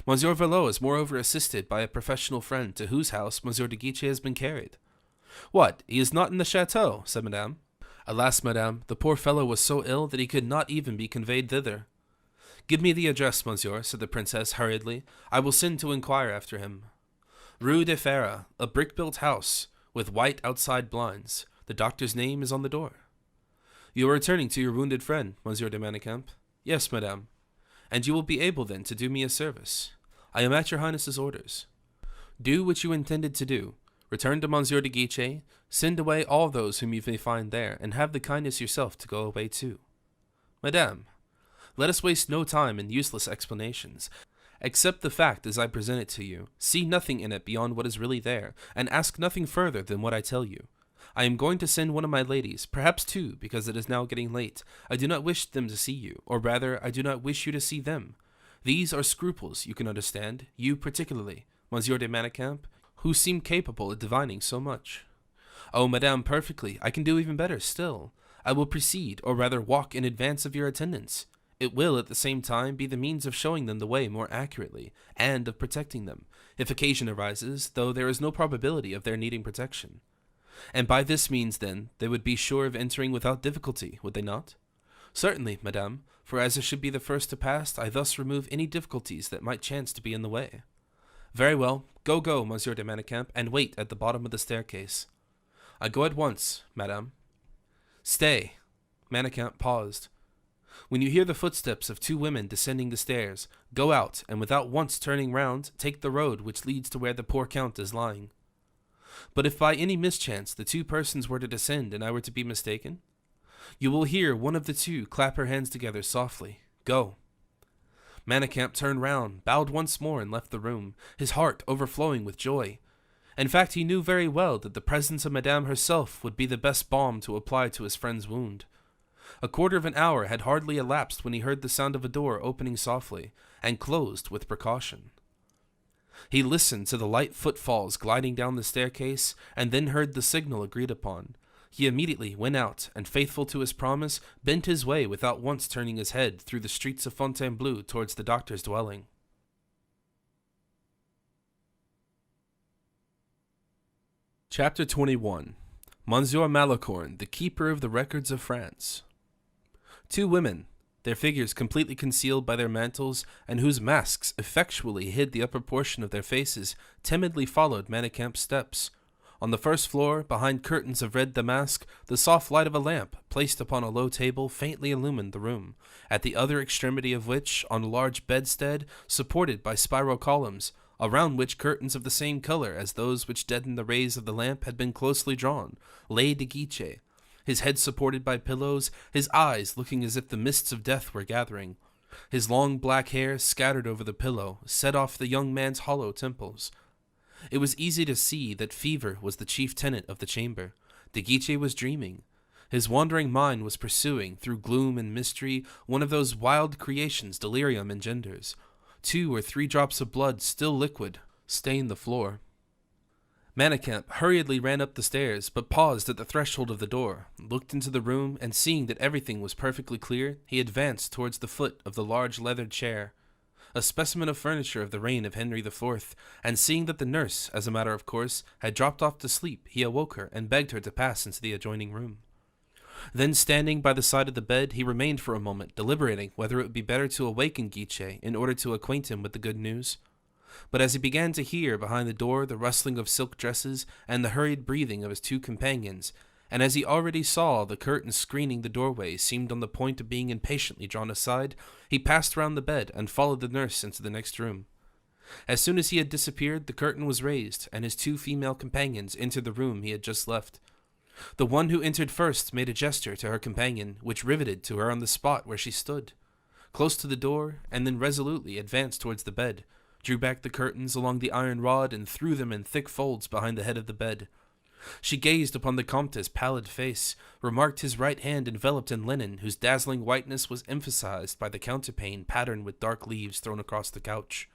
Speaker 1: Monsieur Valliere is moreover assisted by a professional friend to whose house Monsieur de Guiche has been carried. What, he is not in the chateau, said Madame. Alas, Madame, the poor fellow was so ill that he could not even be conveyed thither. Give me the address, monsieur, said the princess hurriedly. I will send to inquire after him. Rue de Ferra, a brick-built house, with white outside blinds. The doctor's name is on the door. You are returning to your wounded friend, Monsieur de Manicamp? Yes, madame. And you will be able then to do me a service. I am at your highness's orders. Do what you intended to do. Return to Monsieur de Guiche, send away all those whom you may find there, and have the kindness yourself to go away too. Madame, let us waste no time in useless explanations. Accept the fact as I present it to you, see nothing in it beyond what is really there, and ask nothing further than what I tell you. I am going to send one of my ladies, perhaps two, because it is now getting late. I do not wish them to see you, or rather, I do not wish you to see them. These are scruples, you can understand, you particularly, Monsieur de Manicamp, who seem capable of divining so much. Oh, madame, perfectly, I can do even better still. I will precede, or rather walk in advance of your attendants. It will, at the same time, be the means of showing them the way more accurately, and of protecting them, if occasion arises, though there is no probability of their needing protection. And by this means, then, they would be sure of entering without difficulty, would they not? Certainly, madame, for as I should be the first to pass, I thus remove any difficulties that might chance to be in the way. Very well, go, Monsieur de Manicamp, and wait at the bottom of the staircase. I go at once, madame. Stay. Manicamp paused. When you hear the footsteps of two women descending the stairs, go out, and without once turning round, take the road which leads to where the poor count is lying. But if by any mischance the two persons were to descend and I were to be mistaken, you will hear one of the two clap her hands together softly. Go. Manicamp turned round, bowed once more, and left the room, his heart overflowing with joy. In fact, he knew very well that the presence of Madame herself would be the best balm to apply to his friend's wound. A quarter of an hour had hardly elapsed when he heard the sound of a door opening softly, and closed with precaution. He listened to the light footfalls gliding down the staircase, and then heard the signal agreed upon. He immediately went out, and faithful to his promise, bent his way without once turning his head through the streets of Fontainebleau towards the doctor's dwelling. Chapter 21. Monsieur Malicorne, the Keeper of the Records of France. Two women, their figures completely concealed by their mantles, and whose masks effectually hid the upper portion of their faces, timidly followed Manicamp's steps. On the first floor, behind curtains of red damask, the soft light of a lamp, placed upon a low table, faintly illumined the room, at the other extremity of which, on a large bedstead, supported by spiral columns, around which curtains of the same color as those which deadened the rays of the lamp had been closely drawn, lay de Guiche, his head supported by pillows, his eyes looking as if the mists of death were gathering. His long black hair, scattered over the pillow, set off the young man's hollow temples. It was easy to see that fever was the chief tenant of the chamber. De Guiche was dreaming. His wandering mind was pursuing, through gloom and mystery, one of those wild creations delirium engenders. 2 or 3 drops of blood, still liquid, stained the floor. Manicamp hurriedly ran up the stairs, but paused at the threshold of the door, looked into the room, and seeing that everything was perfectly clear, he advanced towards the foot of the large leathered chair, a specimen of furniture of the reign of Henry IV, and seeing that the nurse, as a matter of course, had dropped off to sleep, he awoke her and begged her to pass into the adjoining room. Then, standing by the side of the bed, he remained for a moment, deliberating whether it would be better to awaken Guiche in order to acquaint him with the good news. But as he began to hear behind the door the rustling of silk dresses and the hurried breathing of his two companions, and as he already saw the curtains screening the doorway seemed on the point of being impatiently drawn aside, he passed round the bed and followed the nurse into the next room. As soon as he had disappeared, the curtain was raised, and his two female companions entered the room he had just left. The one who entered first made a gesture to her companion, which riveted to her on the spot where she stood, close to the door, and then resolutely advanced towards the bed, drew back the curtains along the iron rod, and threw them in thick folds behind the head of the bed. She gazed upon the Comte's pallid face, remarked his right hand enveloped in linen whose dazzling whiteness was emphasized by the counterpane patterned with dark leaves thrown across the couch.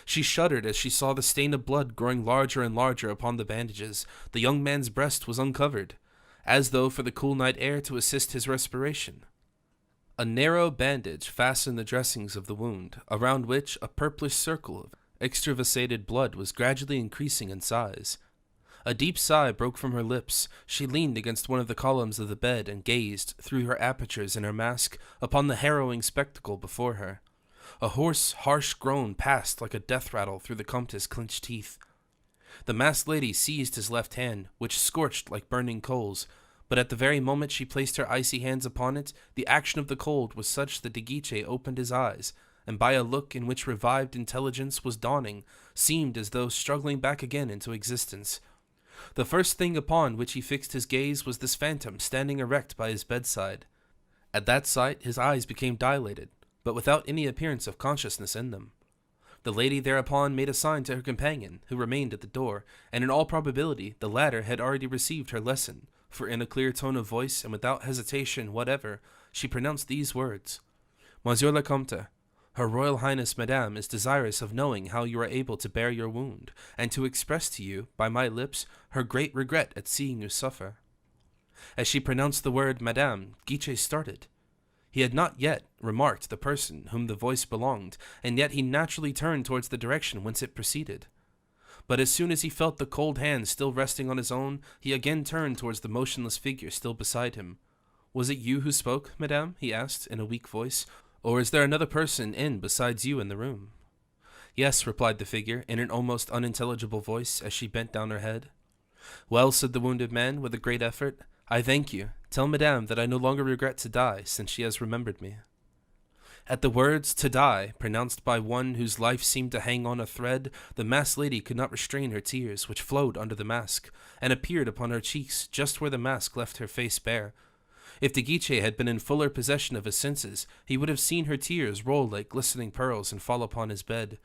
Speaker 1: She shuddered as she saw the stain of blood growing larger and larger upon the bandages. The young man's breast was uncovered, as though for the cool night air to assist his respiration. A narrow bandage fastened the dressings of the wound, around which a purplish circle of extravasated blood was gradually increasing in size. A deep sigh broke from her lips. She leaned against one of the columns of the bed and gazed, through her apertures in her mask, upon the harrowing spectacle before her. A hoarse, harsh groan passed like a death rattle through the Comte's clenched teeth. The masked lady seized his left hand, which scorched like burning coals, but at the very moment she placed her icy hands upon it, the action of the cold was such that de Guiche opened his eyes, and by a look in which revived intelligence was dawning, seemed as though struggling back again into existence. The first thing upon which he fixed his gaze was this phantom standing erect by his bedside. At that sight his eyes became dilated, but without any appearance of consciousness in them. The lady thereupon made a sign to her companion, who remained at the door, and in all probability the latter had already received her lesson, for in a clear tone of voice and without hesitation whatever, she pronounced these words: "Monsieur le Comte, Her Royal Highness Madame is desirous of knowing how you are able to bear your wound, and to express to you, by my lips, her great regret at seeing you suffer." As she pronounced the word Madame, Guiche started. He had not yet remarked the person whom the voice belonged, and yet he naturally turned towards the direction whence it proceeded. But as soon as he felt the cold hand still resting on his own, he again turned towards the motionless figure still beside him. "Was it you who spoke, Madame?" he asked in a weak voice. "Or is there another person in besides you in the room?" "Yes," replied the figure in an almost unintelligible voice as she bent down her head. "Well," said the wounded man with a great effort, "I thank you. Tell Madame that I no longer regret to die, since she has remembered me." At the words "to die," pronounced by one whose life seemed to hang on a thread, the masked lady could not restrain her tears, which flowed under the mask, and appeared upon her cheeks just where the mask left her face bare. If de Guiche had been in fuller possession of his senses, he would have seen her tears roll like glistening pearls and fall upon his bed.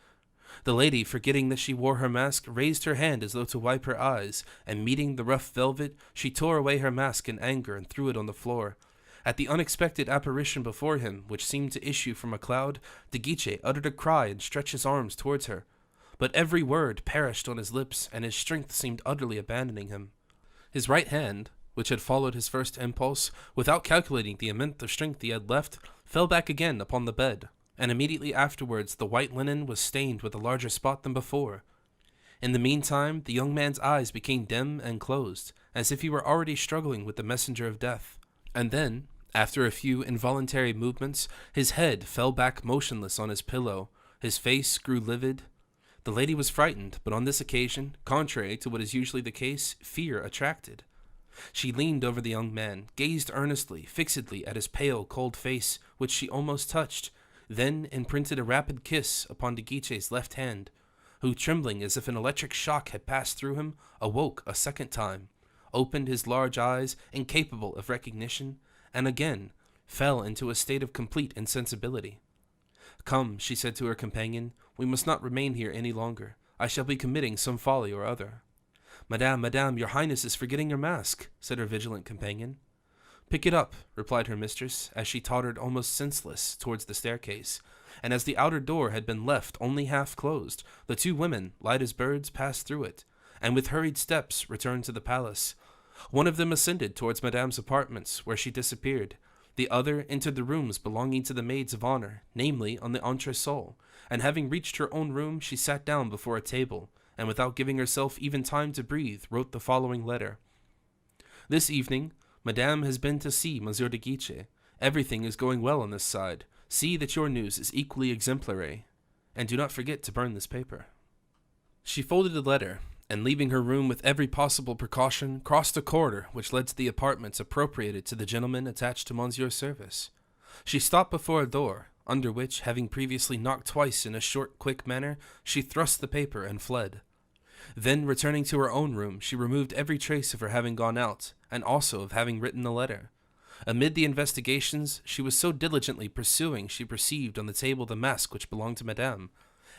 Speaker 1: The lady, forgetting that she wore her mask, raised her hand as though to wipe her eyes, and meeting the rough velvet, she tore away her mask in anger and threw it on the floor. At the unexpected apparition before him, which seemed to issue from a cloud, de Guiche uttered a cry and stretched his arms towards her. But every word perished on his lips, and his strength seemed utterly abandoning him. His right hand, which had followed his first impulse, without calculating the amount of strength he had left, fell back again upon the bed, and immediately afterwards the white linen was stained with a larger spot than before. In the meantime, the young man's eyes became dim and closed, as if he were already struggling with the messenger of death. And then, after a few involuntary movements, his head fell back motionless on his pillow, his face grew livid. The lady was frightened, but on this occasion, contrary to what is usually the case, fear attracted. She leaned over the young man, gazed earnestly, fixedly at his pale, cold face, which she almost touched, then imprinted a rapid kiss upon de Guiche's left hand, who, trembling as if an electric shock had passed through him, awoke a second time, opened his large eyes, incapable of recognition, and again fell into a state of complete insensibility. "Come," she said to her companion, "we must not remain here any longer. I shall be committing some folly or other." Madame, your Highness is forgetting your mask," said her vigilant companion. "Pick it up," replied her mistress, as she tottered almost senseless towards the staircase, and as the outer door had been left only half closed, the two women, light as birds, passed through it, and with hurried steps returned to the palace. One of them ascended towards Madame's apartments, where she disappeared. The other entered the rooms belonging to the maids of honor, namely on the entresol, and having reached her own room, she sat down before a table, and without giving herself even time to breathe, wrote the following letter. "This evening, Madame has been to see Monsieur de Guiche. Everything is going well on this side. See that your news is equally exemplary, and do not forget to burn this paper." She folded the letter, and leaving her room with every possible precaution, crossed a corridor which led to the apartments appropriated to the gentleman attached to Monsieur's service. She stopped before a door, under which, having previously knocked twice in a short, quick manner, she thrust the paper and fled. Then, returning to her own room, she removed every trace of her having gone out, and also of having written the letter. Amid the investigations she was so diligently pursuing, she perceived on the table the mask which belonged to Madame,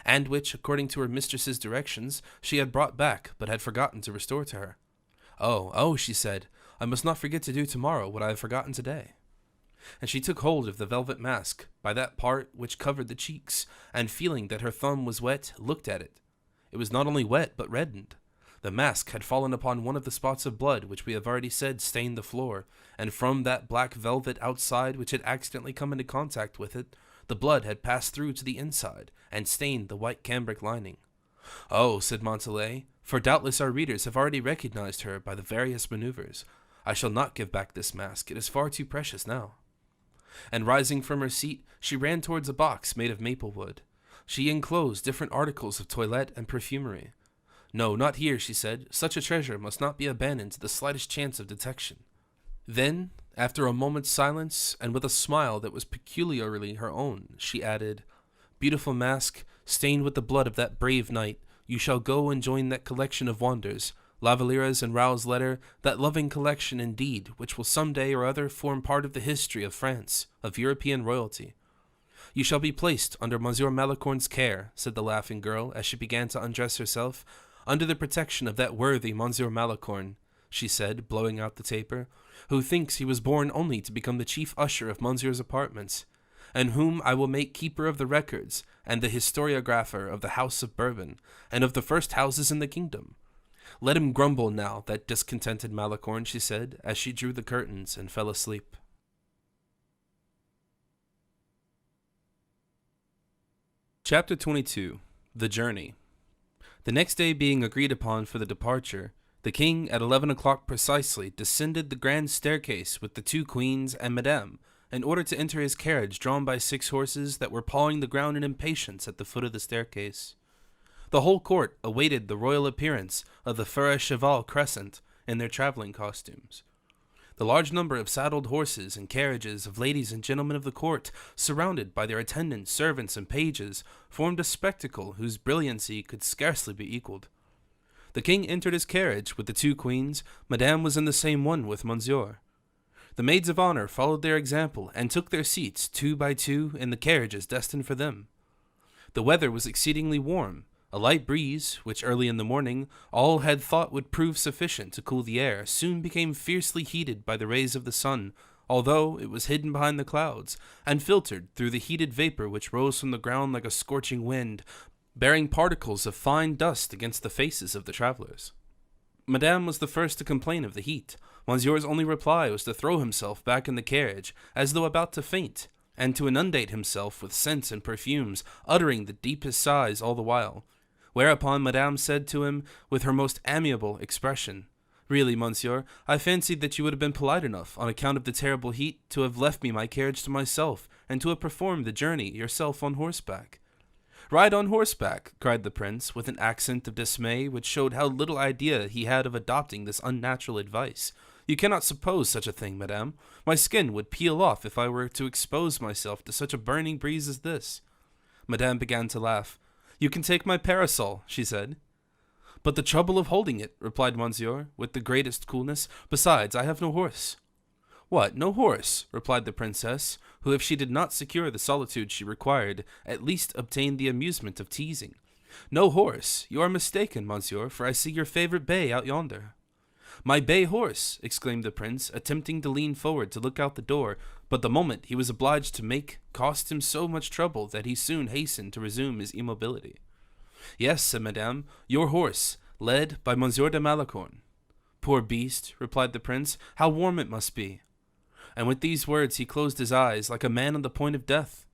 Speaker 1: and which, according to her mistress's directions, she had brought back, but had forgotten to restore to her. Oh, she said, I must not forget to do tomorrow what I have forgotten today. And she took hold of the velvet mask by that part which covered the cheeks, and feeling that her thumb was wet, looked at it. It was not only wet, but reddened. The mask had fallen upon one of the spots of blood which we have already said stained the floor, and from that black velvet outside which had accidentally come into contact with it, the blood had passed through to the inside, and stained the white cambric lining. Oh, said Montalais, for doubtless our readers have already recognized her by the various maneuvers. I shall not give back this mask, it is far too precious now. And rising from her seat, she ran towards a box made of maple wood. She enclosed different articles of toilette and perfumery. No, not here, she said. Such a treasure must not be abandoned to the slightest chance of detection. Then, after a moment's silence, and with a smile that was peculiarly her own, she added, Beautiful mask, stained with the blood of that brave knight, you shall go and join that collection of wonders, La Valliere's and Raoul's letter, that loving collection indeed, which will some day or other form part of the history of France, of European royalty. You shall be placed under Monsieur Malicorne's care, said the laughing girl, as she began to undress herself, under the protection of that worthy Monsieur Malicorne, she said, blowing out the taper, who thinks he was born only to become the chief usher of Monsieur's apartments, and whom I will make keeper of the records, and the historiographer of the House of Bourbon, and of the first houses in the kingdom. Let him grumble now, that discontented Malicorne, she said, as she drew the curtains and fell asleep. Chapter 22. The Journey. The next day being agreed upon for the departure, the king, at 11 o'clock precisely, descended the grand staircase with the 2 queens and Madame, in order to enter his carriage drawn by 6 horses that were pawing the ground in impatience at the foot of the staircase. The whole court awaited the royal appearance of the Fur à Cheval Crescent in their traveling costumes. The large number of saddled horses and carriages of ladies and gentlemen of the court, surrounded by their attendants, servants, and pages, formed a spectacle whose brilliancy could scarcely be equaled. The king entered his carriage with the 2 queens. Madame was in the same one with Monsieur. The maids of honor followed their example and took their seats 2 by 2 in the carriages destined for them. The weather was exceedingly warm. A light breeze, which early in the morning all had thought would prove sufficient to cool the air, soon became fiercely heated by the rays of the sun, although it was hidden behind the clouds, and filtered through the heated vapor which rose from the ground like a scorching wind, bearing particles of fine dust against the faces of the travelers. Madame was the first to complain of the heat. Monsieur's only reply was to throw himself back in the carriage, as though about to faint, and to inundate himself with scents and perfumes, uttering the deepest sighs all the while. Whereupon Madame said to him, with her most amiable expression, Really, Monsieur, I fancied that you would have been polite enough, on account of the terrible heat, to have left me my carriage to myself, and to have performed the journey yourself on horseback. Ride on horseback, cried the prince, with an accent of dismay which showed how little idea he had of adopting this unnatural advice. You cannot suppose such a thing, madame. My skin would peel off if I were to expose myself to such a burning breeze as this. Madame began to laugh. You can take my parasol, she said. But the trouble of holding it, replied Monsieur, with the greatest coolness. Besides, I have no horse. What, no horse? Replied the princess, who, if she did not secure the solitude she required, at least obtained the amusement of teasing. No horse? You are mistaken, Monsieur, for I see your favorite bay out yonder. My bay horse, exclaimed the prince, attempting to lean forward to look out the door, but the moment he was obliged to make cost him so much trouble that he soon hastened to resume his immobility. Yes, said Madame, your horse, led by Monsieur de Malicorne. Poor beast, replied the prince, how warm it must be. And with these words he closed his eyes like a man on the point of death.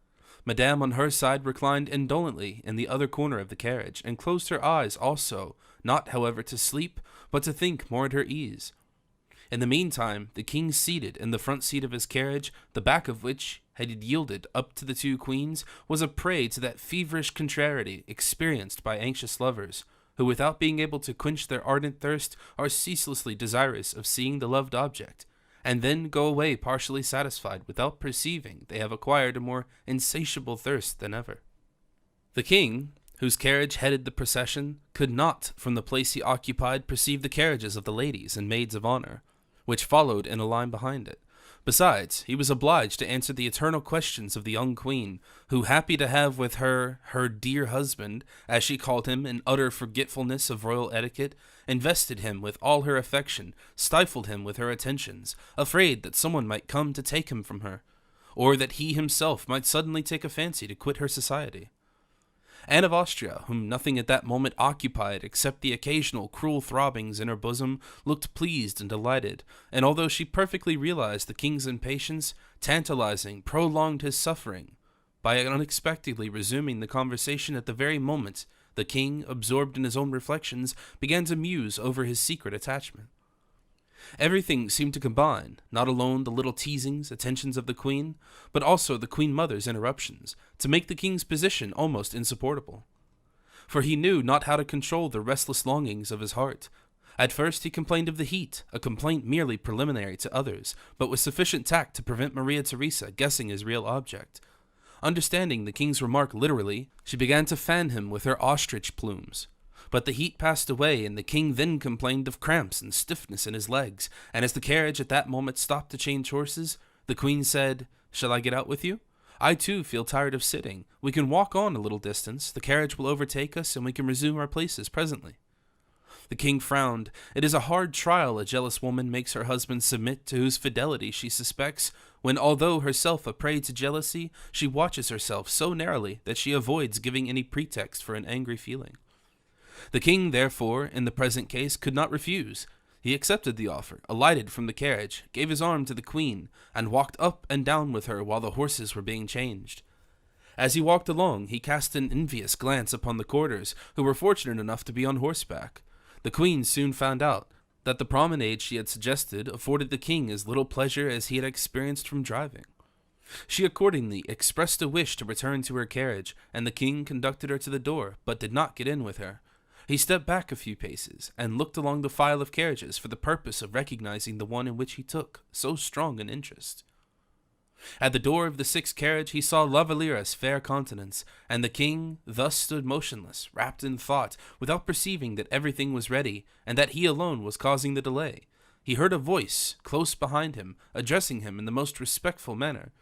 Speaker 1: Madame on her side reclined indolently in the other corner of the carriage, and closed her eyes also, not however to sleep, but to think more at her ease. In the meantime, the king seated in the front seat of his carriage, the back of which had yielded up to the 2 queens, was a prey to that feverish contrariety experienced by anxious lovers, who without being able to quench their ardent thirst are ceaselessly desirous of seeing the loved object, and then go away partially satisfied without perceiving they have acquired a more insatiable thirst than ever. The king, whose carriage headed the procession, could not, from the place he occupied, perceive the carriages of the ladies and maids of honor, which followed in a line behind it, Besides, he was obliged to answer the eternal questions of the young queen, who, happy to have with her dear husband, as she called him in utter forgetfulness of royal etiquette, invested him with all her affection, stifled him with her attentions, afraid that someone might come to take him from her, or that he himself might suddenly take a fancy to quit her society. Anne of Austria, whom nothing at that moment occupied except the occasional cruel throbbings in her bosom, looked pleased and delighted, and although she perfectly realized the king's impatience, tantalizing, prolonged his suffering by unexpectedly resuming the conversation at the very moment the king, absorbed in his own reflections, began to muse over his secret attachment. Everything seemed to combine, not alone the little teasings, attentions of the queen, but also the queen mother's interruptions, to make the king's position almost insupportable. For he knew not how to control the restless longings of his heart. At first he complained of the heat, a complaint merely preliminary to others, but with sufficient tact to prevent Maria Theresa guessing his real object. Understanding the king's remark literally, she began to fan him with her ostrich plumes. But the heat passed away, and the king then complained of cramps and stiffness in his legs, and as the carriage at that moment stopped to change horses, the queen said, "Shall I get out with you? I too feel tired of sitting. We can walk on a little distance, the carriage will overtake us, and we can resume our places presently." The king frowned. It is a hard trial a jealous woman makes her husband submit to whose fidelity she suspects, when although herself a prey to jealousy, she watches herself so narrowly that she avoids giving any pretext for an angry feeling. The king, therefore, in the present case, could not refuse. He accepted the offer, alighted from the carriage, gave his arm to the queen, and walked up and down with her while the horses were being changed. As he walked along, he cast an envious glance upon the courtiers, who were fortunate enough to be on horseback. The queen soon found out that the promenade she had suggested afforded the king as little pleasure as he had experienced from driving. She accordingly expressed a wish to return to her carriage, and the king conducted her to the door, but did not get in with her. He stepped back a few paces, and looked along the file of carriages for the purpose of recognizing the one in which he took so strong an interest. At the door of the sixth carriage he saw La Valliere's fair countenance, and the king thus stood motionless, wrapped in thought, without perceiving that everything was ready, and that he alone was causing the delay. He heard a voice, close behind him, addressing him in the most respectful manner.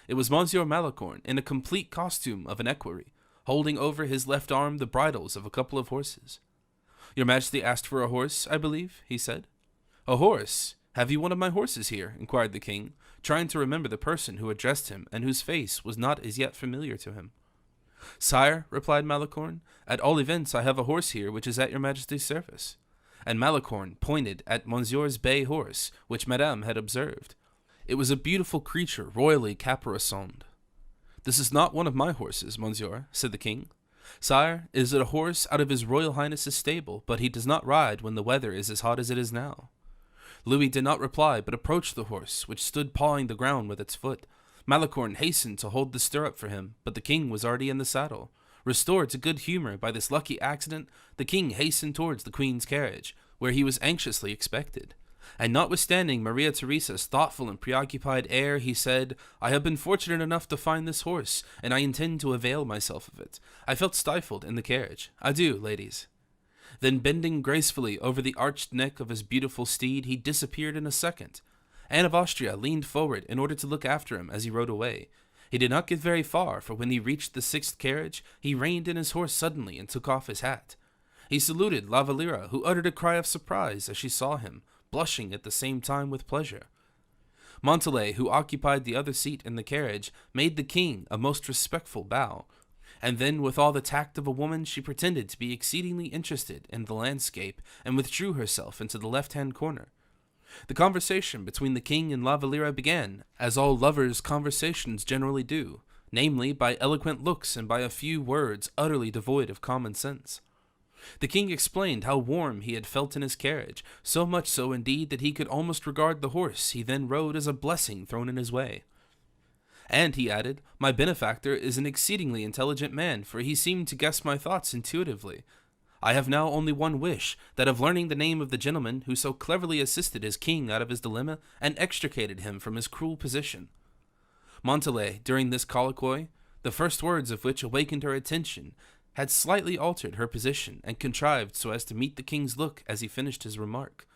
Speaker 1: It was Monsieur Malicorne, in a complete costume of an equerry, holding over his left arm the bridles of a couple of horses. "Your Majesty asked for a horse, I believe?" he said. "A horse? Have you one of my horses here?" inquired the king, trying to remember the person who addressed him and whose face was not as yet familiar to him. "Sire," replied Malicorne, "at all events I have a horse here which is at your Majesty's service." And Malicorne pointed at Monsieur's bay horse, which Madame had observed. It was a beautiful creature, royally caparisoned. "This is not one of my horses, Monsieur," said the king. "Sire, is it a horse out of his Royal Highness's stable, but he does not ride when the weather is as hot as it is now." Louis did not reply, but approached the horse, which stood pawing the ground with its foot. Malicorne hastened to hold the stirrup for him, but the king was already in the saddle. Restored to good humor by this lucky accident, the king hastened towards the queen's carriage, where he was anxiously expected. And notwithstanding Maria Theresa's thoughtful and preoccupied air, he said, "I have been fortunate enough to find this horse, and I intend to avail myself of it. I felt stifled in the carriage. Adieu, ladies." Then bending gracefully over the arched neck of his beautiful steed, he disappeared in a second. Anne of Austria leaned forward in order to look after him as he rode away. He did not get very far, for when he reached the sixth carriage, he reined in his horse suddenly and took off his hat. He saluted La Valliere, who uttered a cry of surprise as she saw him, blushing at the same time with pleasure. Montalais, who occupied the other seat in the carriage, made the king a most respectful bow, and then with all the tact of a woman she pretended to be exceedingly interested in the landscape and withdrew herself into the left-hand corner. The conversation between the king and La Valliere began, as all lovers' conversations generally do, namely by eloquent looks and by a few words utterly devoid of common sense. The king explained how warm he had felt in his carriage, so much so indeed that he could almost regard the horse he then rode as a blessing thrown in his way. And, he added, my benefactor is an exceedingly intelligent man, for he seemed to guess my thoughts intuitively. I have now only one wish, that of learning the name of the gentleman who so cleverly assisted his king out of his dilemma and extricated him from his cruel position. Montalais, during this colloquy, the first words of which awakened her attention, had slightly altered her position and contrived so as to meet the king's look as he finished his remark.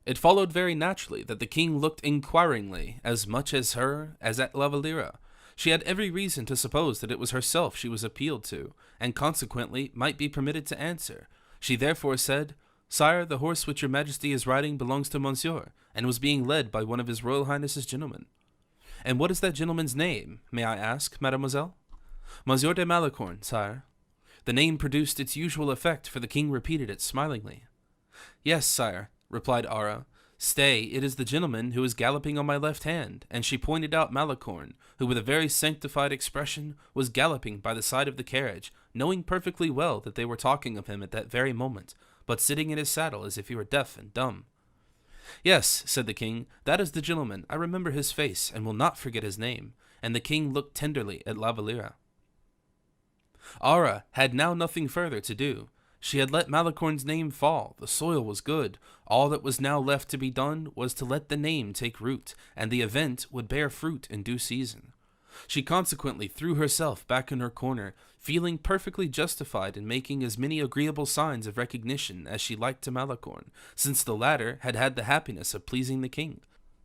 Speaker 1: It followed very naturally that the king looked inquiringly as much at her as at La Valliere. She had every reason to suppose that it was herself she was appealed to, and consequently might be permitted to answer. She therefore said, "Sire, the horse which your majesty is riding belongs to monsieur, and was being led by one of his royal highness's gentlemen." "And what is that gentleman's name, may I ask, mademoiselle?" "Monsieur de Malicorne, sire." The name produced its usual effect, for the king repeated it smilingly. "Yes, sire," replied Ara. "Stay, it is the gentleman who is galloping on my left hand," and she pointed out Malicorne, who with a very sanctified expression was galloping by the side of the carriage, knowing perfectly well that they were talking of him at that very moment, but sitting in his saddle as if he were deaf and dumb. "Yes," said the king, "that is the gentleman. I remember his face, and will not forget his name." And the king looked tenderly at La Valliere. Ara had now nothing further to do. She had let Malicorne's name fall. The soil was good. All that was now left to be done was to let the name take root, and the event would bear fruit in due season. She consequently threw herself back in her corner, feeling perfectly justified in making as many agreeable signs of recognition as she liked to Malicorne, since the latter had had the happiness of pleasing the king.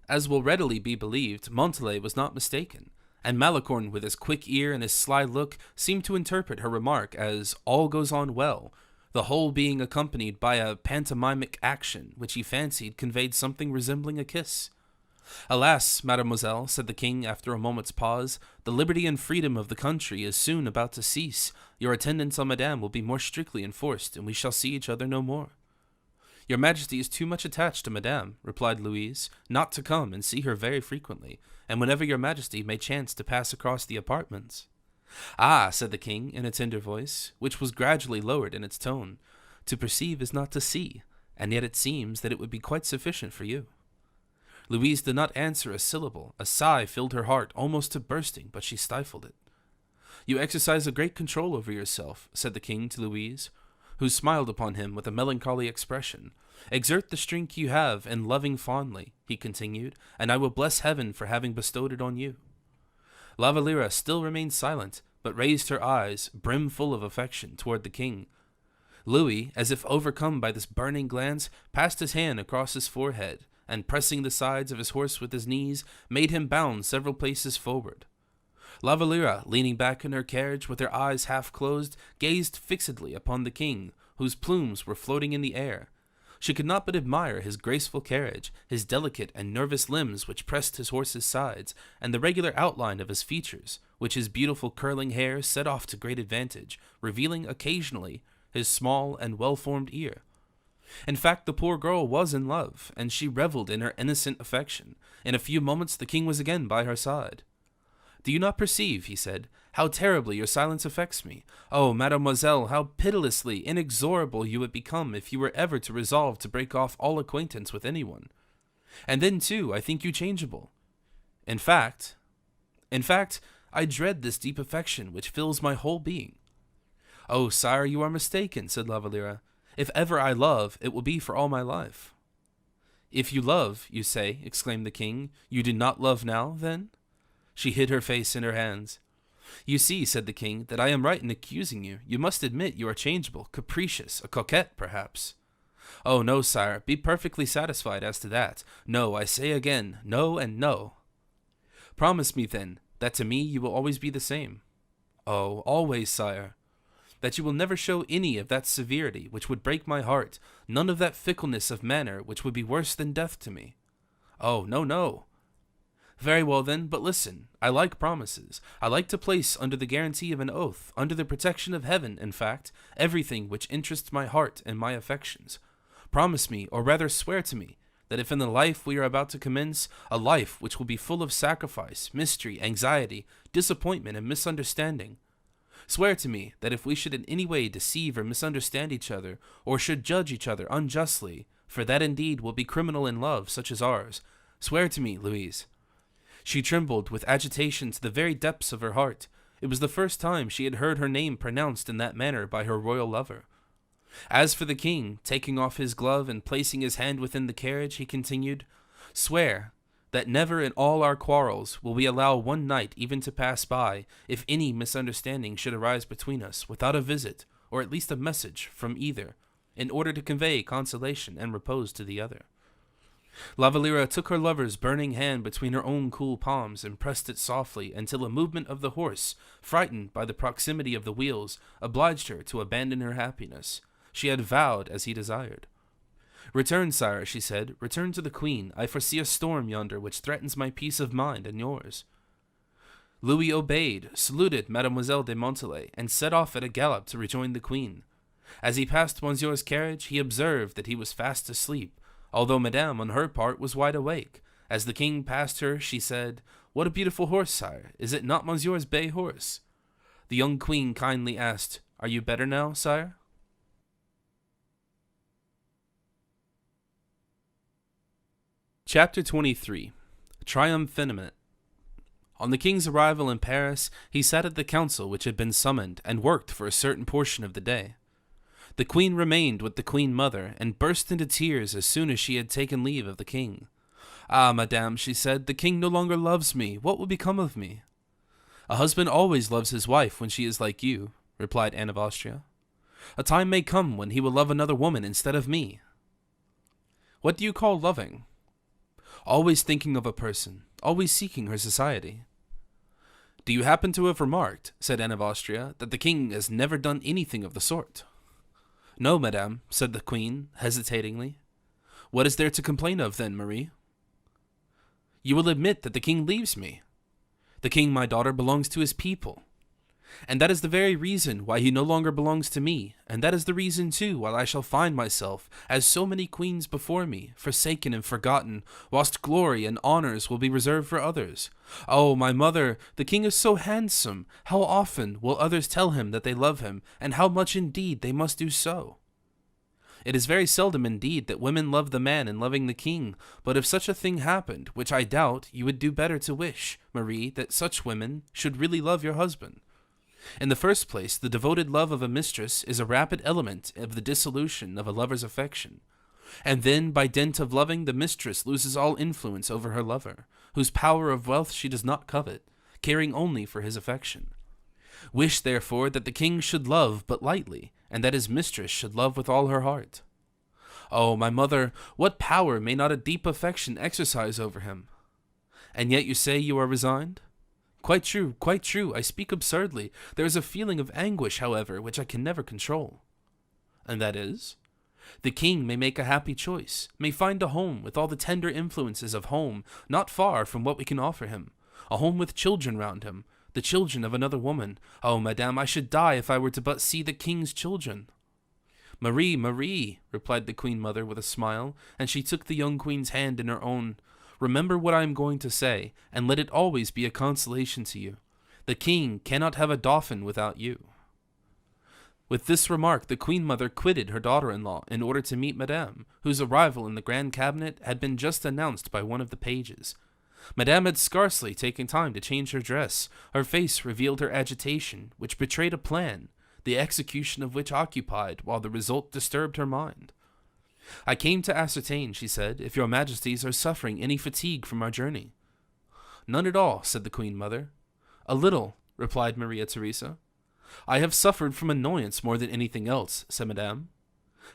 Speaker 1: As will readily be believed, Montalais was not mistaken, and Malicorne, with his quick ear and his sly look, seemed to interpret her remark as "all goes on well," the whole being accompanied by a pantomimic action which he fancied conveyed something resembling a kiss. "Alas, mademoiselle," said the king after a moment's pause, "the liberty and freedom of the country is soon about to cease. Your attendance on madame will be more strictly enforced, and we shall see each other no more." "Your majesty is too much attached to madame," replied Louise, "not to come and see her very frequently, and whenever your majesty may chance to pass across the apartments." "Ah," said the king in a tender voice, which was gradually lowered in its tone, "to perceive is not to see, and yet it seems that it would be quite sufficient for you." Louise did not answer a syllable. A sigh filled her heart almost to bursting, but she stifled it. "You exercise a great control over yourself," said the king to Louise, who smiled upon him with a melancholy expression. "Exert the strength you have in loving fondly," he continued, "and I will bless heaven for having bestowed it on you." La Valliere still remained silent, but raised her eyes, brimful of affection, toward the king. Louis, as if overcome by this burning glance, passed his hand across his forehead, and pressing the sides of his horse with his knees, made him bound several paces forward. La Valliere, leaning back in her carriage with her eyes half closed, gazed fixedly upon the king, whose plumes were floating in the air. She could not but admire his graceful carriage, his delicate and nervous limbs which pressed his horse's sides, and the regular outline of his features, which his beautiful curling hair set off to great advantage, revealing occasionally his small and well-formed ear. In fact, the poor girl was in love, and she reveled in her innocent affection. In a few moments the king was again by her side. "Do you not perceive," he said, "how terribly your silence affects me? Oh, mademoiselle, how pitilessly inexorable you would become if you were ever to resolve to break off all acquaintance with anyone. And then, too, I think you changeable. In fact, I dread this deep affection which fills my whole being." "Oh, sire, you are mistaken," said La Valliere. "If ever I love, it will be for all my life." "If you love, you say," exclaimed the king, "you do not love now, then?" She hid her face in her hands. "You see," said the king, "that I am right in accusing you. You must admit you are changeable, capricious, a coquette, perhaps." "Oh, no, sire, be perfectly satisfied as to that. No, I say again, no and no." "Promise me, then, that to me you will always be the same." "Oh, always, sire." "That you will never show any of that severity which would break my heart, none of that fickleness of manner which would be worse than death to me." "Oh, no, no." "Very well, then, but listen. I like promises. I like to place under the guarantee of an oath, under the protection of heaven, in fact, everything which interests my heart and my affections. Promise me, or rather swear to me, that if in the life we are about to commence, a life which will be full of sacrifice, mystery, anxiety, disappointment, and misunderstanding, swear to me that if we should in any way deceive or misunderstand each other, or should judge each other unjustly, for that indeed will be criminal in love such as ours, swear to me, Louise." She trembled with agitation to the very depths of her heart. It was the first time she had heard her name pronounced in that manner by her royal lover. As for the king, taking off his glove and placing his hand within the carriage, he continued, "Swear that never in all our quarrels will we allow one night even to pass by, if any misunderstanding should arise between us, without a visit, or at least a message, from either, in order to convey consolation and repose to the other." La Valliere took her lover's burning hand between her own cool palms and pressed it softly until a movement of the horse, frightened by the proximity of the wheels, obliged her to abandon her happiness. She had vowed as he desired. "Return, sire," she said, "return to the queen. I foresee a storm yonder which threatens my peace of mind and yours." Louis obeyed, saluted Mademoiselle de Montalais, and set off at a gallop to rejoin the queen. As he passed Monsieur's carriage, he observed that he was fast asleep, although Madame, on her part, was wide awake. As the king passed her, she said, "What a beautiful horse, sire! Is it not Monsieur's bay horse?" The young queen kindly asked, "Are you better now, sire?" Chapter 23. Triumphinament. On the king's arrival in Paris, he sat at the council which had been summoned, and worked for a certain portion of the day. The queen remained with the queen mother, and burst into tears as soon as she had taken leave of the king. "Ah, madame," she said, "the king no longer loves me. What will become of me?" "A husband always loves his wife when she is like you," replied Anne of Austria. "A time may come when he will love another woman instead of me." "What do you call loving?" "Always thinking of a person, always seeking her society." "Do you happen to have remarked," said Anne of Austria, "that the king has never done anything of the sort?" "No, madame," said the queen, hesitatingly. "What is there to complain of, then, Marie?" "You will admit that the king leaves me. The king, my daughter, belongs to his people. And that is the very reason why he no longer belongs to me, and that is the reason, too, why I shall find myself, as so many queens before me, forsaken and forgotten, whilst glory and honors will be reserved for others. Oh, my mother, the king is so handsome! How often will others tell him that they love him, and how much indeed they must do so? It is very seldom indeed that women love the man in loving the king, but if such a thing happened, which I doubt, you would do better to wish, Marie, that such women should really love your husband. In the first place, the devoted love of a mistress is a rapid element of the dissolution of a lover's affection. And then, by dint of loving, the mistress loses all influence over her lover, whose power of wealth she does not covet, caring only for his affection. Wish, therefore, that the king should love but lightly, and that his mistress should love with all her heart. Oh, my mother, what power may not a deep affection exercise over him? And yet you say you are resigned? Quite true, I speak absurdly. There is a feeling of anguish, however, which I can never control. And that is? The king may make a happy choice, may find a home with all the tender influences of home, not far from what we can offer him, a home with children round him, the children of another woman. Oh, madame, I should die if I were to but see the king's children. Marie, replied the queen mother with a smile, and she took the young queen's hand in her own. Remember what I am going to say, and let it always be a consolation to you. The king cannot have a dauphin without you. With this remark, the queen mother quitted her daughter-in-law in order to meet Madame, whose arrival in the grand cabinet had been just announced by one of the pages. Madame had scarcely taken time to change her dress. Her face revealed her agitation, which betrayed a plan, the execution of which occupied, while the result disturbed her mind. "I came to ascertain," she said, "if your majesties are suffering any fatigue from our journey." "None at all," said the queen mother. "A little," replied Maria Theresa. "I have suffered from annoyance more than anything else," said Madame.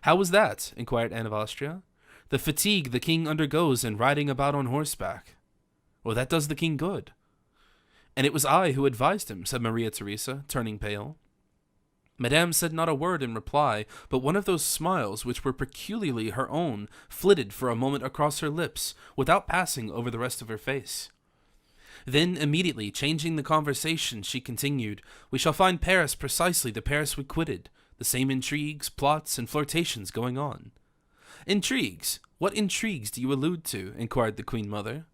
Speaker 1: "How was that?" inquired Anne of Austria. "The fatigue the king undergoes in riding about on horseback." "Well, that does the king good." "And it was I who advised him," said Maria Theresa, turning pale. Madame said not a word in reply, but one of those smiles which were peculiarly her own flitted for a moment across her lips, without passing over the rest of her face. Then, immediately changing the conversation, she continued, "We shall find Paris precisely the Paris we quitted, the same intrigues, plots, and flirtations going on." "Intrigues? What intrigues do you allude to?" inquired the queen mother.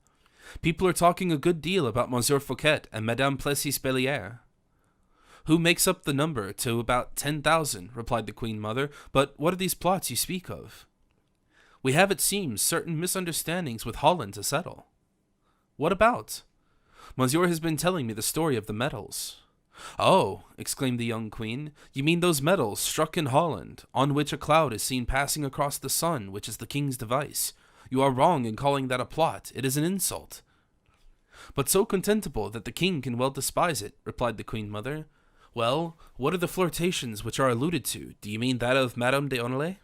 Speaker 1: "People are talking a good deal about Monsieur Fouquet and Madame Plessis-Belliere." "Who makes up the number to about 10,000, replied the queen mother. "But what are these plots you speak of?" "We have, it seems, certain misunderstandings with Holland to settle." "What about?" "Monsieur has been telling me the story of the medals." "Oh," exclaimed the young queen, "you mean those medals struck in Holland, on which a cloud is seen passing across the sun, which is the king's device. You are wrong in calling that a plot. It is an insult." "But so contemptible that the king can well despise it," replied the queen mother. "Well, what are the flirtations which are alluded to? Do you mean that of Madame d'Aulnay?"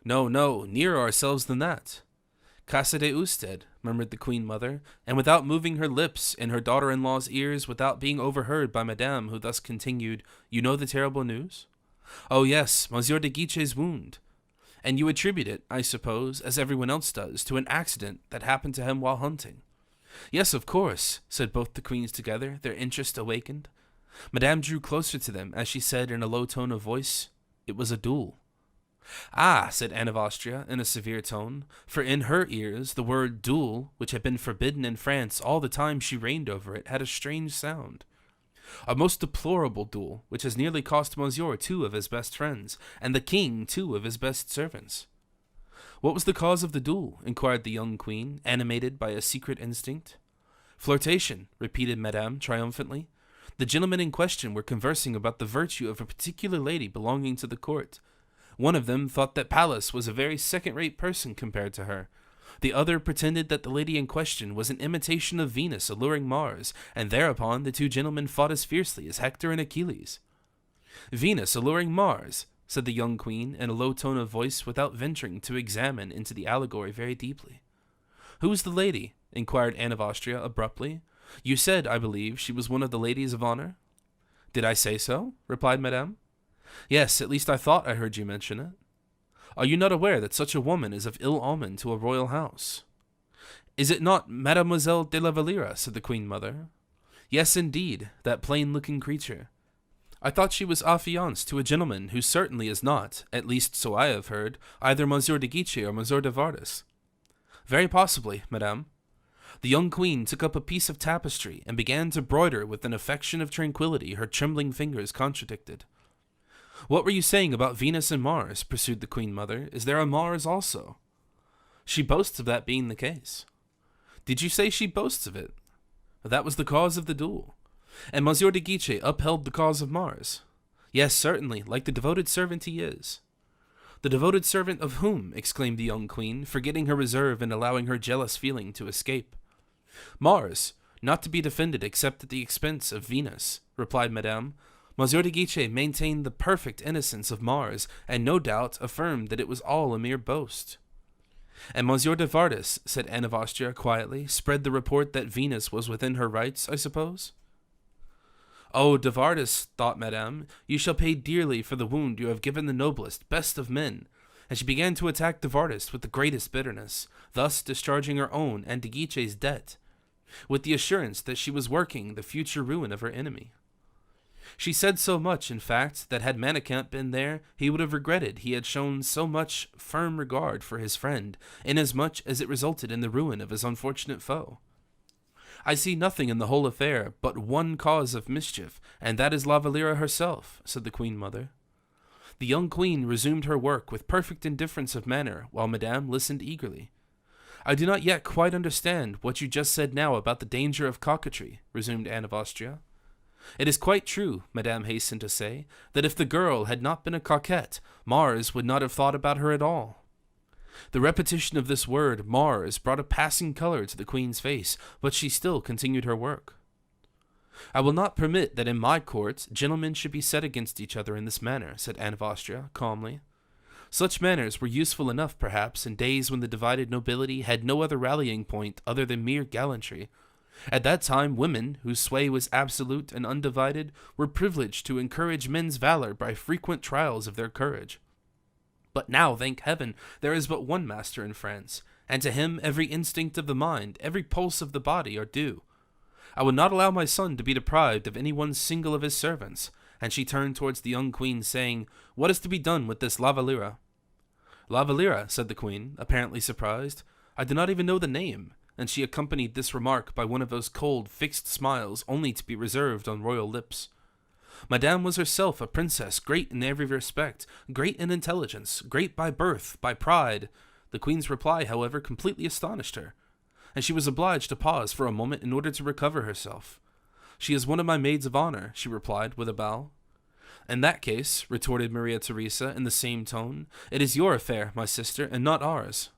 Speaker 1: No, nearer ourselves than that." Casa de usted, murmured the Queen Mother, and without moving her lips in her daughter-in-law's ears, without being overheard by Madame, who thus continued, "You know the terrible news?" "Oh yes, Monsieur de Guiche's wound. And you attribute it, I suppose, as everyone else does, to an accident that happened to him while hunting." "Yes, of course," said both the queens together, their interest awakened. Madame drew closer to them as she said in a low tone of voice, "It was a duel." "Ah," said Anne of Austria in a severe tone, for in her ears the word duel, which had been forbidden in France all the time she reigned over it, had a strange sound. "A most deplorable duel, which has nearly cost Monsieur 2 of his best friends, and the king 2 of his best servants." "What was the cause of the duel?" inquired the young queen, animated by a secret instinct. "Flirtation," repeated Madame triumphantly. "The gentlemen in question were conversing about the virtue of a particular lady belonging to the court. One of them thought that Pallas was a very second-rate person compared to her. The other pretended that the lady in question was an imitation of Venus alluring Mars, and thereupon the two gentlemen fought as fiercely as Hector and Achilles." "Venus alluring Mars," said the young queen in a low tone of voice, without venturing to examine into the allegory very deeply. "Who is the lady?" inquired Anne of Austria abruptly. "You said, I believe, she was one of the ladies of honor?" "Did I say so?" replied Madame. "Yes, at least I thought I heard you mention it." "Are you not aware that such a woman is of ill omen to a royal house?" "Is it not Mademoiselle de la Valliere?" said the Queen Mother. "Yes, indeed, that plain-looking creature. I thought she was affianced to a gentleman who certainly is not, at least so I have heard, either Monsieur de Guiche or Monsieur de Vardes." "Very possibly, Madame." The young queen took up a piece of tapestry and began to broider with an affection of tranquillity her trembling fingers contradicted. "What were you saying about Venus and Mars?" pursued the Queen Mother. "Is there a Mars also?" "She boasts of that being the case." "Did you say she boasts of it?" "That was the cause of the duel." "And Monsieur de Guiche upheld the cause of Mars?" "Yes, certainly, like the devoted servant he is." "The devoted servant of whom?" exclaimed the young queen, forgetting her reserve and allowing her jealous feeling to escape. "Mars, not to be defended except at the expense of Venus," replied Madame. "Monsieur de Guiche maintained the perfect innocence of Mars, and no doubt affirmed that it was all a mere boast." "And Monsieur de Vardes," said Anne of Austria quietly, "spread the report that Venus was within her rights, I suppose?" "Oh, de Vardes," thought Madame, "you shall pay dearly for the wound you have given the noblest, best of men." And she began to attack de Vardes with the greatest bitterness, thus discharging her own and de Guiche's debt, with the assurance that she was working the future ruin of her enemy. She said so much, in fact, that had Manicamp been there, he would have regretted he had shown so much firm regard for his friend, inasmuch as it resulted in the ruin of his unfortunate foe. "I see nothing in the whole affair but one cause of mischief, and that is La Valliere herself," said the Queen Mother. The young queen resumed her work with perfect indifference of manner, while Madame listened eagerly. "I do not yet quite understand what you just said now about the danger of coquetry," resumed Anne of Austria. "It is quite true," Madame hastened to say, "that if the girl had not been a coquette, Mars would not have thought about her at all." The repetition of this word, Mars, brought a passing color to the queen's face, but she still continued her work. "I will not permit that in my court gentlemen should be set against each other in this manner," said Anne of Austria, calmly. "Such manners were useful enough, perhaps, in days when the divided nobility had no other rallying point other than mere gallantry. At that time women, whose sway was absolute and undivided, were privileged to encourage men's valor by frequent trials of their courage. But now, thank heaven, there is but one master in France, and to him every instinct of the mind, every pulse of the body are due. I would not allow my son to be deprived of any one single of his servants," and she turned towards the young queen, saying, "What is to be done with this La Valliere?" "La Valliere," said the queen, apparently surprised. "I do not even know the name," and she accompanied this remark by one of those cold, fixed smiles only to be reserved on royal lips. Madame was herself a princess, great in every respect, great in intelligence, great by birth, by pride. The queen's reply, however, completely astonished her, and she was obliged to pause for a moment in order to recover herself. "She is one of my maids of honor," she replied with a bow. "In that case," retorted Maria Theresa in the same tone, "it is your affair, my sister, and not ours."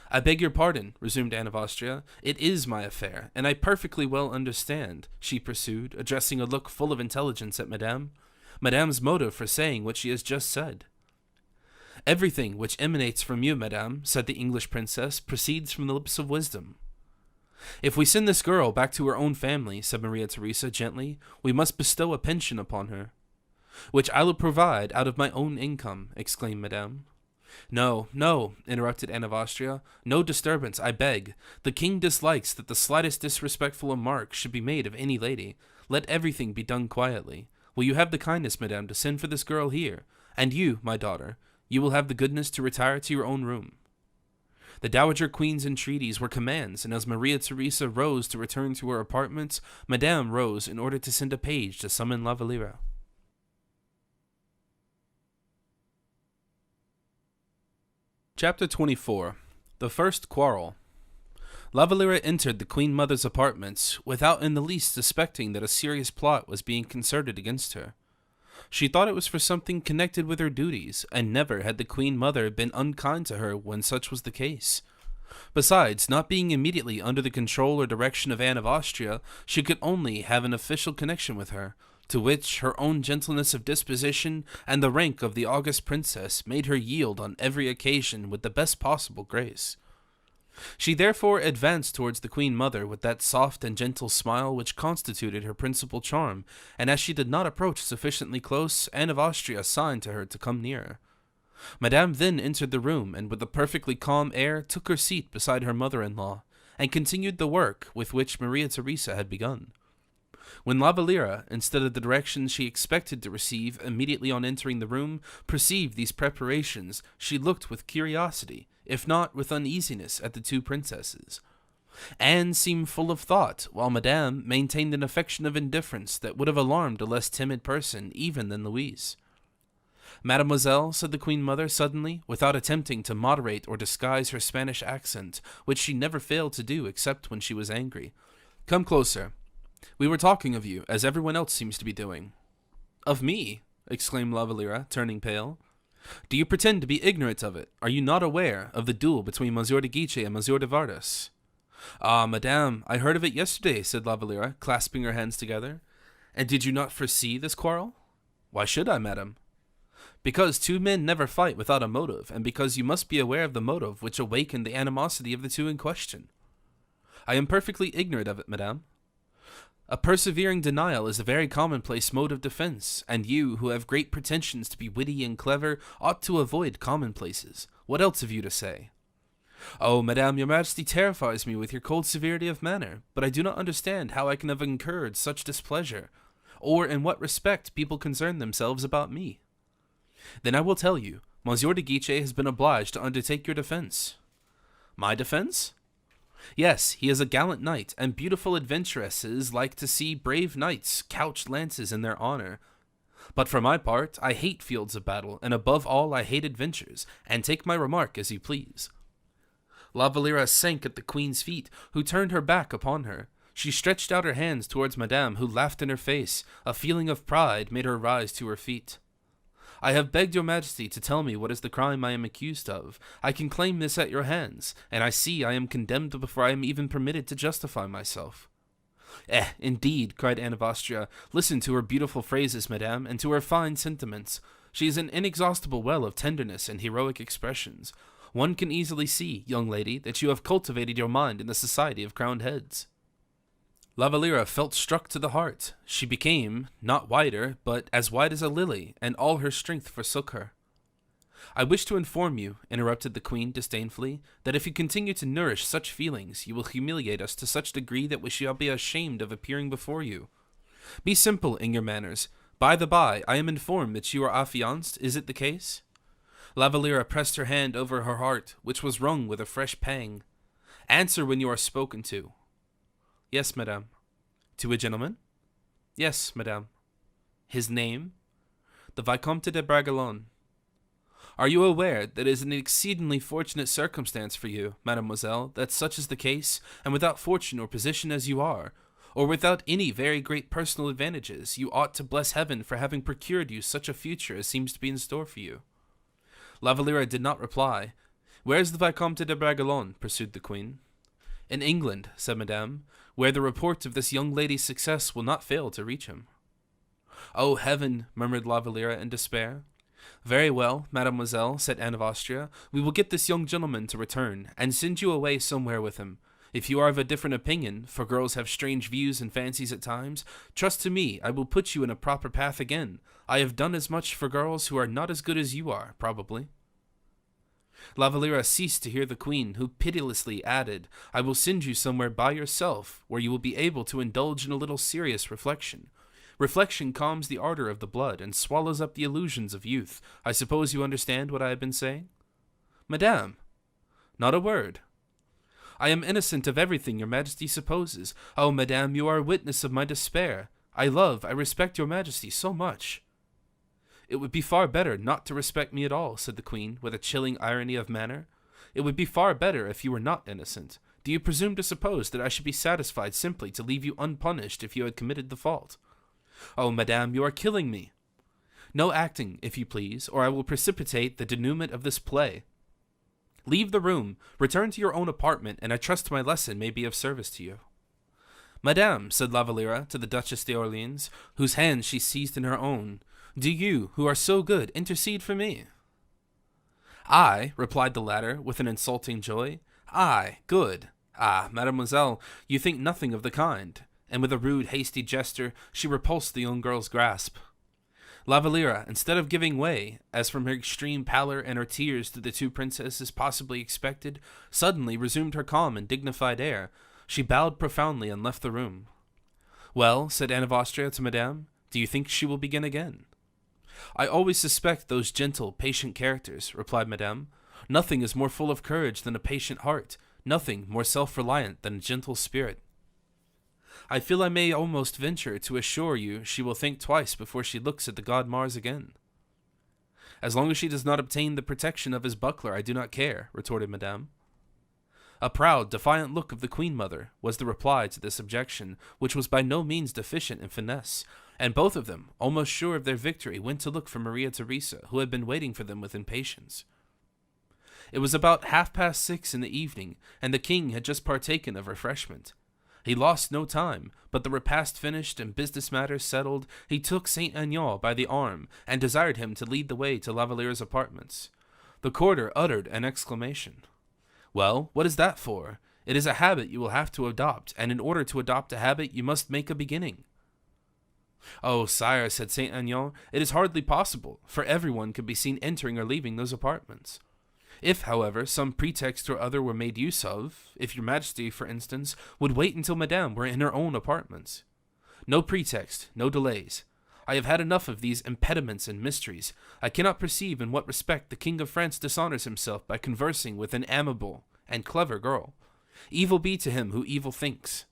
Speaker 1: "I beg your pardon," resumed Anne of Austria. "It is my affair, and I perfectly well understand," she pursued, addressing a look full of intelligence at Madame's motive for saying what she has just said. Everything which emanates from you, madame, said the English princess, proceeds from the lips of wisdom. If we send this girl back to her own family, said Maria Theresa gently, we must bestow a pension upon her. Which I will provide out of my own income, exclaimed madame. No, no, interrupted Anne of Austria. No disturbance, I beg. The king dislikes that the slightest disrespectful remark should be made of any lady. Let everything be done quietly. Will you have the kindness, madame, to send for this girl here? And you, my daughter, you will have the goodness to retire to your own room. The Dowager Queen's entreaties were commands, and as Maria Theresa rose to return to her apartments, madame rose in order to send a page to summon La Valliere. Chapter 24. The First Quarrel. La Valliere entered the Queen Mother's apartments without in the least suspecting that a serious plot was being concerted against her. She thought it was for something connected with her duties, and never had the Queen Mother been unkind to her when such was the case. Besides, not being immediately under the control or direction of Anne of Austria, she could only have an official connection with her, to which her own gentleness of disposition and the rank of the august princess made her yield on every occasion with the best possible grace. She therefore advanced towards the Queen Mother with that soft and gentle smile which constituted her principal charm, and as she did not approach sufficiently close, Anne of Austria signed to her to come nearer. Madame then entered the room, and with a perfectly calm air took her seat beside her mother-in-law, and continued the work with which Maria Theresa had begun. When La Valliere, instead of the directions she expected to receive immediately on entering the room, perceived these preparations, she looked with curiosity, if not with uneasiness, at the two princesses. Anne seemed full of thought, while Madame maintained an affection of indifference that would have alarmed a less timid person even than Louise. Mademoiselle, said the Queen Mother suddenly, without attempting to moderate or disguise her Spanish accent, which she never failed to do except when she was angry, come closer. We were talking of you, as everyone else seems to be doing. Of me? Exclaimed La Valliere, turning pale. Do you pretend to be ignorant of it? Are you not aware of the duel between Monsieur de Guiche and Monsieur de Vardas? Ah, madame, I heard of it yesterday, said La Valliere, clasping her hands together. And did you not foresee this quarrel? Why should I, madame? Because two men never fight without a motive, and because you must be aware of the motive which awakened the animosity of the two in question. I am perfectly ignorant of it, madame. A persevering denial is a very commonplace mode of defense, and you, who have great pretensions to be witty and clever, ought to avoid commonplaces. What else have you to say? Oh, madame, your majesty terrifies me with your cold severity of manner, but I do not understand how I can have incurred such displeasure, or in what respect people concern themselves about me. Then I will tell you, Monsieur de Guiche has been obliged to undertake your defense. My defense? Yes, he is a gallant knight, and beautiful adventuresses like to see brave knights couch lances in their honor. But for my part, I hate fields of battle, and above all I hate adventures, and take my remark as you please. La Valliere sank at the queen's feet, who turned her back upon her. She stretched out her hands towards Madame, who laughed in her face. A feeling of pride made her rise to her feet. I have begged your majesty to tell me what is the crime I am accused of. I can claim this at your hands, and I see I am condemned before I am even permitted to justify myself. Indeed, cried Anne of Austria. Listen to her beautiful phrases, madame, and to her fine sentiments. She is an inexhaustible well of tenderness and heroic expressions. One can easily see, young lady, that you have cultivated your mind in the society of crowned heads. La Valliere felt struck to the heart. She became, not whiter, but as white as a lily, and all her strength forsook her. I wish to inform you, interrupted the queen disdainfully, that if you continue to nourish such feelings, you will humiliate us to such degree that we shall be ashamed of appearing before you. Be simple in your manners. By the by, I am informed that you are affianced. Is it the case? La Valliere pressed her hand over her heart, which was wrung with a fresh pang. Answer when you are spoken to. Yes, madame. To a gentleman? Yes, madame. His name? The Vicomte de Bragelonne. Are you aware that it is an exceedingly fortunate circumstance for you, mademoiselle, that such is the case, and without fortune or position as you are, or without any very great personal advantages, you ought to bless heaven for having procured you such a future as seems to be in store for you? La Valliere did not reply. Where is the Vicomte de Bragelonne? Pursued the queen. In England, said madame, where the report of this young lady's success will not fail to reach him. Oh, heaven, murmured La Valliere in despair. Very well, mademoiselle, said Anne of Austria. We will get this young gentleman to return, and send you away somewhere with him. If you are of a different opinion, for girls have strange views and fancies at times, trust to me, I will put you in a proper path again. I have done as much for girls who are not as good as you are, probably. La Valliere ceased to hear the queen, who pitilessly added, I will send you somewhere by yourself, where you will be able to indulge in a little serious reflection. Reflection calms the ardor of the blood, and swallows up the illusions of youth. I suppose you understand what I have been saying? Madame! Not a word. I am innocent of everything your majesty supposes. Oh, madame, you are a witness of my despair. I respect your majesty so much. It would be far better not to respect me at all, said the queen, with a chilling irony of manner. It would be far better if you were not innocent. Do you presume to suppose that I should be satisfied simply to leave you unpunished if you had committed the fault? Oh, madame, you are killing me. No acting, if you please, or I will precipitate the denouement of this play. Leave the room, return to your own apartment, and I trust my lesson may be of service to you. Madame, said La Valliere to the Duchess d'Orléans, whose hand she seized in her own, do you, who are so good, intercede for me? I, replied the latter, with an insulting joy. I, good. Ah, mademoiselle, you think nothing of the kind. And with a rude, hasty gesture, she repulsed the young girl's grasp. La Valliere, instead of giving way, as from her extreme pallor and her tears did the two princesses possibly expected, suddenly resumed her calm and dignified air. She bowed profoundly and left the room. Well, said Anne of Austria to Madame, do you think she will begin again? I always suspect those gentle, patient characters, replied Madame. Nothing is more full of courage than a patient heart, nothing more self-reliant than a gentle spirit. I feel I may almost venture to assure you she will think twice before she looks at the god Mars again. As long as she does not obtain the protection of his buckler, I do not care, retorted Madame. A proud, defiant look of the queen-mother was the reply to this objection, which was by no means deficient in finesse, and both of them, almost sure of their victory, went to look for Maria Theresa, who had been waiting for them with impatience. It was about 6:30 in the evening, and the king had just partaken of refreshment. He lost no time, but the repast finished and business matters settled, he took Saint Aignan by the arm, and desired him to lead the way to La Valliere's apartments. The courtier uttered an exclamation. Well, what is that for? It is a habit you will have to adopt, and in order to adopt a habit, you must make a beginning. Oh, sire, said Saint Aignan, it is hardly possible, for everyone could be seen entering or leaving those apartments. If, however, some pretext or other were made use of, if your majesty, for instance, would wait until madame were in her own apartments. No pretext, no delays. I have had enough of these impediments and mysteries. I cannot perceive in what respect the King of France dishonors himself by conversing with an amiable and clever girl. Evil be to him who evil thinks.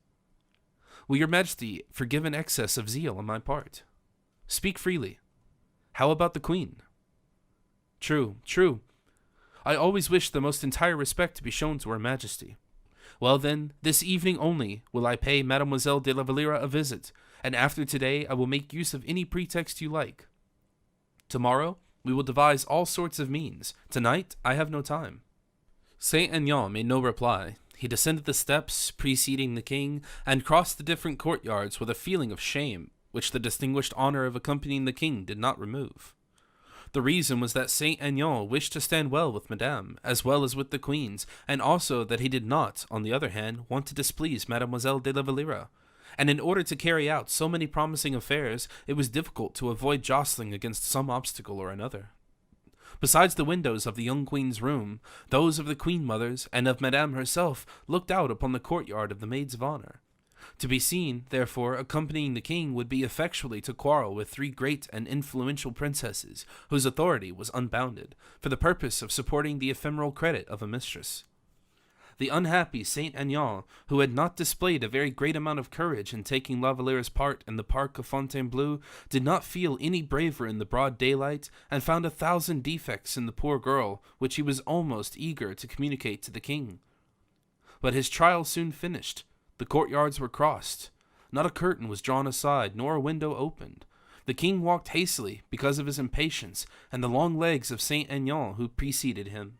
Speaker 1: Will your majesty forgive an excess of zeal on my part? Speak freely. How about the queen? True, true. I always wish the most entire respect to be shown to her majesty. Well then, this evening only will I pay Mademoiselle de la Valliere a visit, and after today I will make use of any pretext you like. Tomorrow we will devise all sorts of means. Tonight I have no time. Saint Aignan made no reply. He descended the steps, preceding the king, and crossed the different courtyards with a feeling of shame, which the distinguished honor of accompanying the king did not remove. The reason was that Saint Aignan wished to stand well with Madame, as well as with the queens, and also that he did not, on the other hand, want to displease Mademoiselle de la Valliere. And in order to carry out so many promising affairs, it was difficult to avoid jostling against some obstacle or another. Besides the windows of the young queen's room, those of the queen-mother's and of Madame herself looked out upon the courtyard of the maids of honor. To be seen, therefore, accompanying the king would be effectually to quarrel with 3 great and influential princesses, whose authority was unbounded, for the purpose of supporting the ephemeral credit of a mistress. The unhappy Saint Aignan, who had not displayed a very great amount of courage in taking La Valliere's part in the park of Fontainebleau, did not feel any braver in the broad daylight, and found 1,000 defects in the poor girl, which he was almost eager to communicate to the king. But his trial soon finished. The courtyards were crossed. Not a curtain was drawn aside, nor a window opened. The king walked hastily because of his impatience and the long legs of Saint Aignan who preceded him.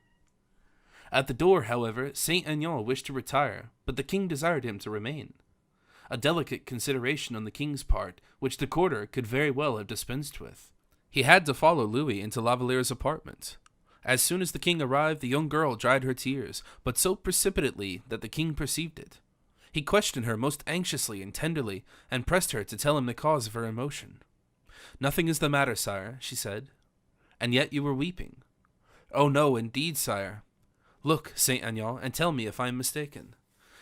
Speaker 1: At the door, however, Saint Aignan wished to retire, but the king desired him to remain. A delicate consideration on the king's part, which the courtier could very well have dispensed with. He had to follow Louis into La Valliere's apartment. As soon as the king arrived, the young girl dried her tears, but so precipitately that the king perceived it. He questioned her most anxiously and tenderly, and pressed her to tell him the cause of her emotion. "Nothing is the matter, sire," she said. "And yet you were weeping." "Oh no, indeed, sire." "Look, Saint Aignan, and tell me if I am mistaken."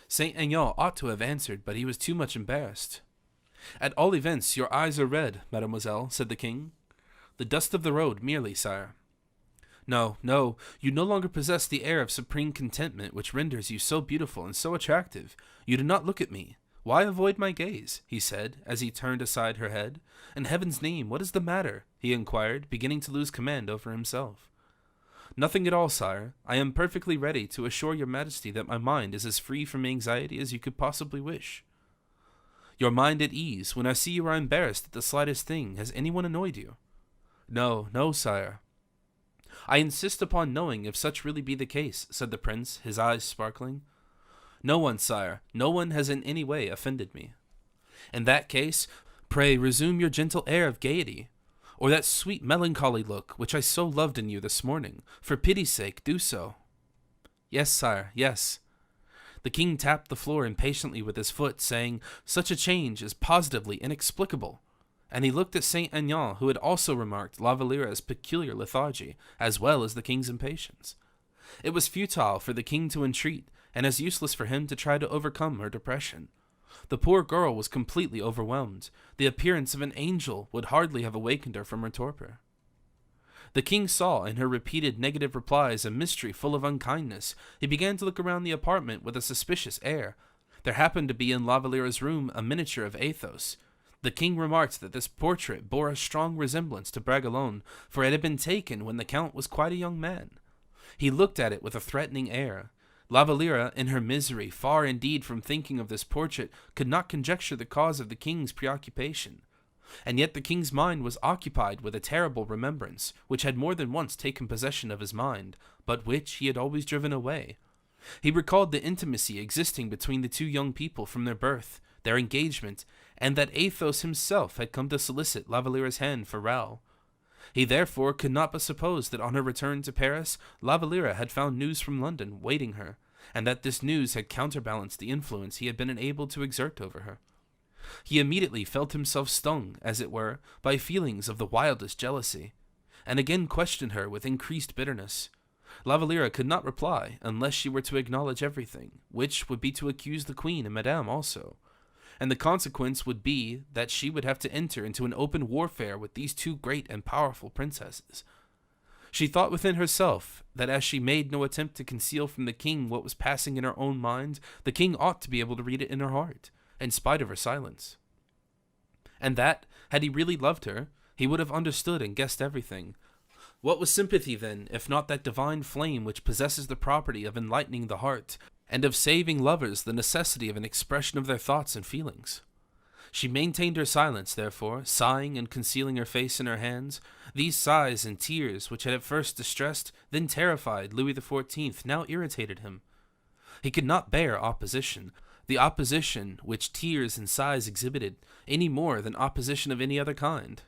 Speaker 1: Saint Aignan ought to have answered, but he was too much embarrassed. "At all events, your eyes are red, mademoiselle," said the king. "The dust of the road merely, sire." No, no, you no longer possess the air of supreme contentment which renders you so beautiful and so attractive. You do not look at me. Why avoid my gaze?" he said, as he turned aside her head. "In heaven's name, what is the matter?" he inquired, beginning to lose command over himself. "Nothing at all, sire. I am perfectly ready to assure your majesty that my mind is as free from anxiety as you could possibly wish." "Your mind at ease, when I see you are embarrassed at the slightest thing. Has anyone annoyed you?" "No, no, sire." "I insist upon knowing if such really be the case," said the prince, his eyes sparkling. "No one, sire, no one has in any way offended me." "In that case, pray resume your gentle air of gaiety, or that sweet melancholy look which I so loved in you this morning. For pity's sake, do so." "Yes, sire, yes." The king tapped the floor impatiently with his foot, saying, "Such a change is positively inexplicable." And he looked at Saint Aignan, who had also remarked La Valliere's peculiar lethargy, as well as the king's impatience. It was futile for the king to entreat, and as useless for him to try to overcome her depression. The poor girl was completely overwhelmed. The appearance of an angel would hardly have awakened her from her torpor. The king saw in her repeated negative replies a mystery full of unkindness. He began to look around the apartment with a suspicious air. There happened to be in La Valliere's room a miniature of Athos. The king remarked that this portrait bore a strong resemblance to Bragelonne, for it had been taken when the count was quite a young man. He looked at it with a threatening air. La Valliere, in her misery, far indeed from thinking of this portrait, could not conjecture the cause of the king's preoccupation. And yet the king's mind was occupied with a terrible remembrance, which had more than once taken possession of his mind, but which he had always driven away. He recalled the intimacy existing between the two young people from their birth, their engagement, and that Athos himself had come to solicit La Valliere's hand for Raoul. He therefore could not but suppose that on her return to Paris, La Valliere had found news from London waiting her, and that this news had counterbalanced the influence he had been enabled to exert over her. He immediately felt himself stung, as it were, by feelings of the wildest jealousy, and again questioned her with increased bitterness. La Valliere could not reply unless she were to acknowledge everything, which would be to accuse the queen and Madame also. And the consequence would be that she would have to enter into an open warfare with these two great and powerful princesses. She thought within herself that as she made no attempt to conceal from the king what was passing in her own mind, the king ought to be able to read it in her heart, in spite of her silence. And that, had he really loved her, he would have understood and guessed everything. What was sympathy, then, if not that divine flame which possesses the property of enlightening the heart, and of saving lovers the necessity of an expression of their thoughts and feelings? She maintained her silence, therefore, sighing and concealing her face in her hands. These sighs and tears, which had at first distressed, then terrified Louis XIV, now irritated him. He could not bear opposition, the opposition which tears and sighs exhibited, any more than opposition of any other kind.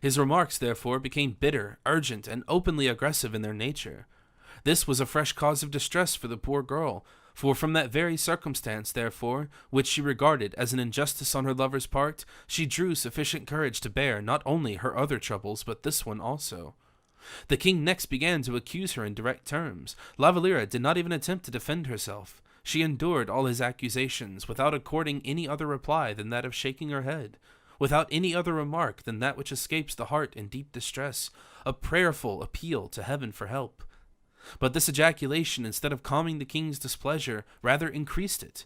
Speaker 1: His remarks, therefore, became bitter, urgent, and openly aggressive in their nature. This was a fresh cause of distress for the poor girl, for from that very circumstance, therefore, which she regarded as an injustice on her lover's part, she drew sufficient courage to bear not only her other troubles, but this one also. The king next began to accuse her in direct terms. La Valliere did not even attempt to defend herself. She endured all his accusations, without according any other reply than that of shaking her head, without any other remark than that which escapes the heart in deep distress, a prayerful appeal to heaven for help. But this ejaculation, instead of calming the king's displeasure, rather increased it.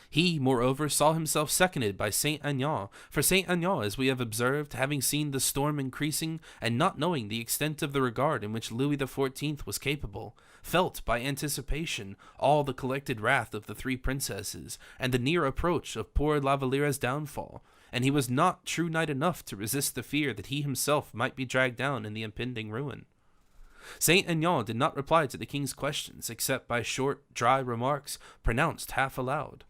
Speaker 1: He, moreover, saw himself seconded by Saint Aignan, for Saint Aignan, as we have observed, having seen the storm increasing, and not knowing the extent of the regard in which Louis XIV was capable, felt, by anticipation, all the collected wrath of the three princesses, and the near approach of poor La Valliere's downfall, and he was not true knight enough to resist the fear that he himself might be dragged down in the impending ruin. Saint Aignan did not reply to the king's questions, except by short, dry remarks, pronounced half aloud.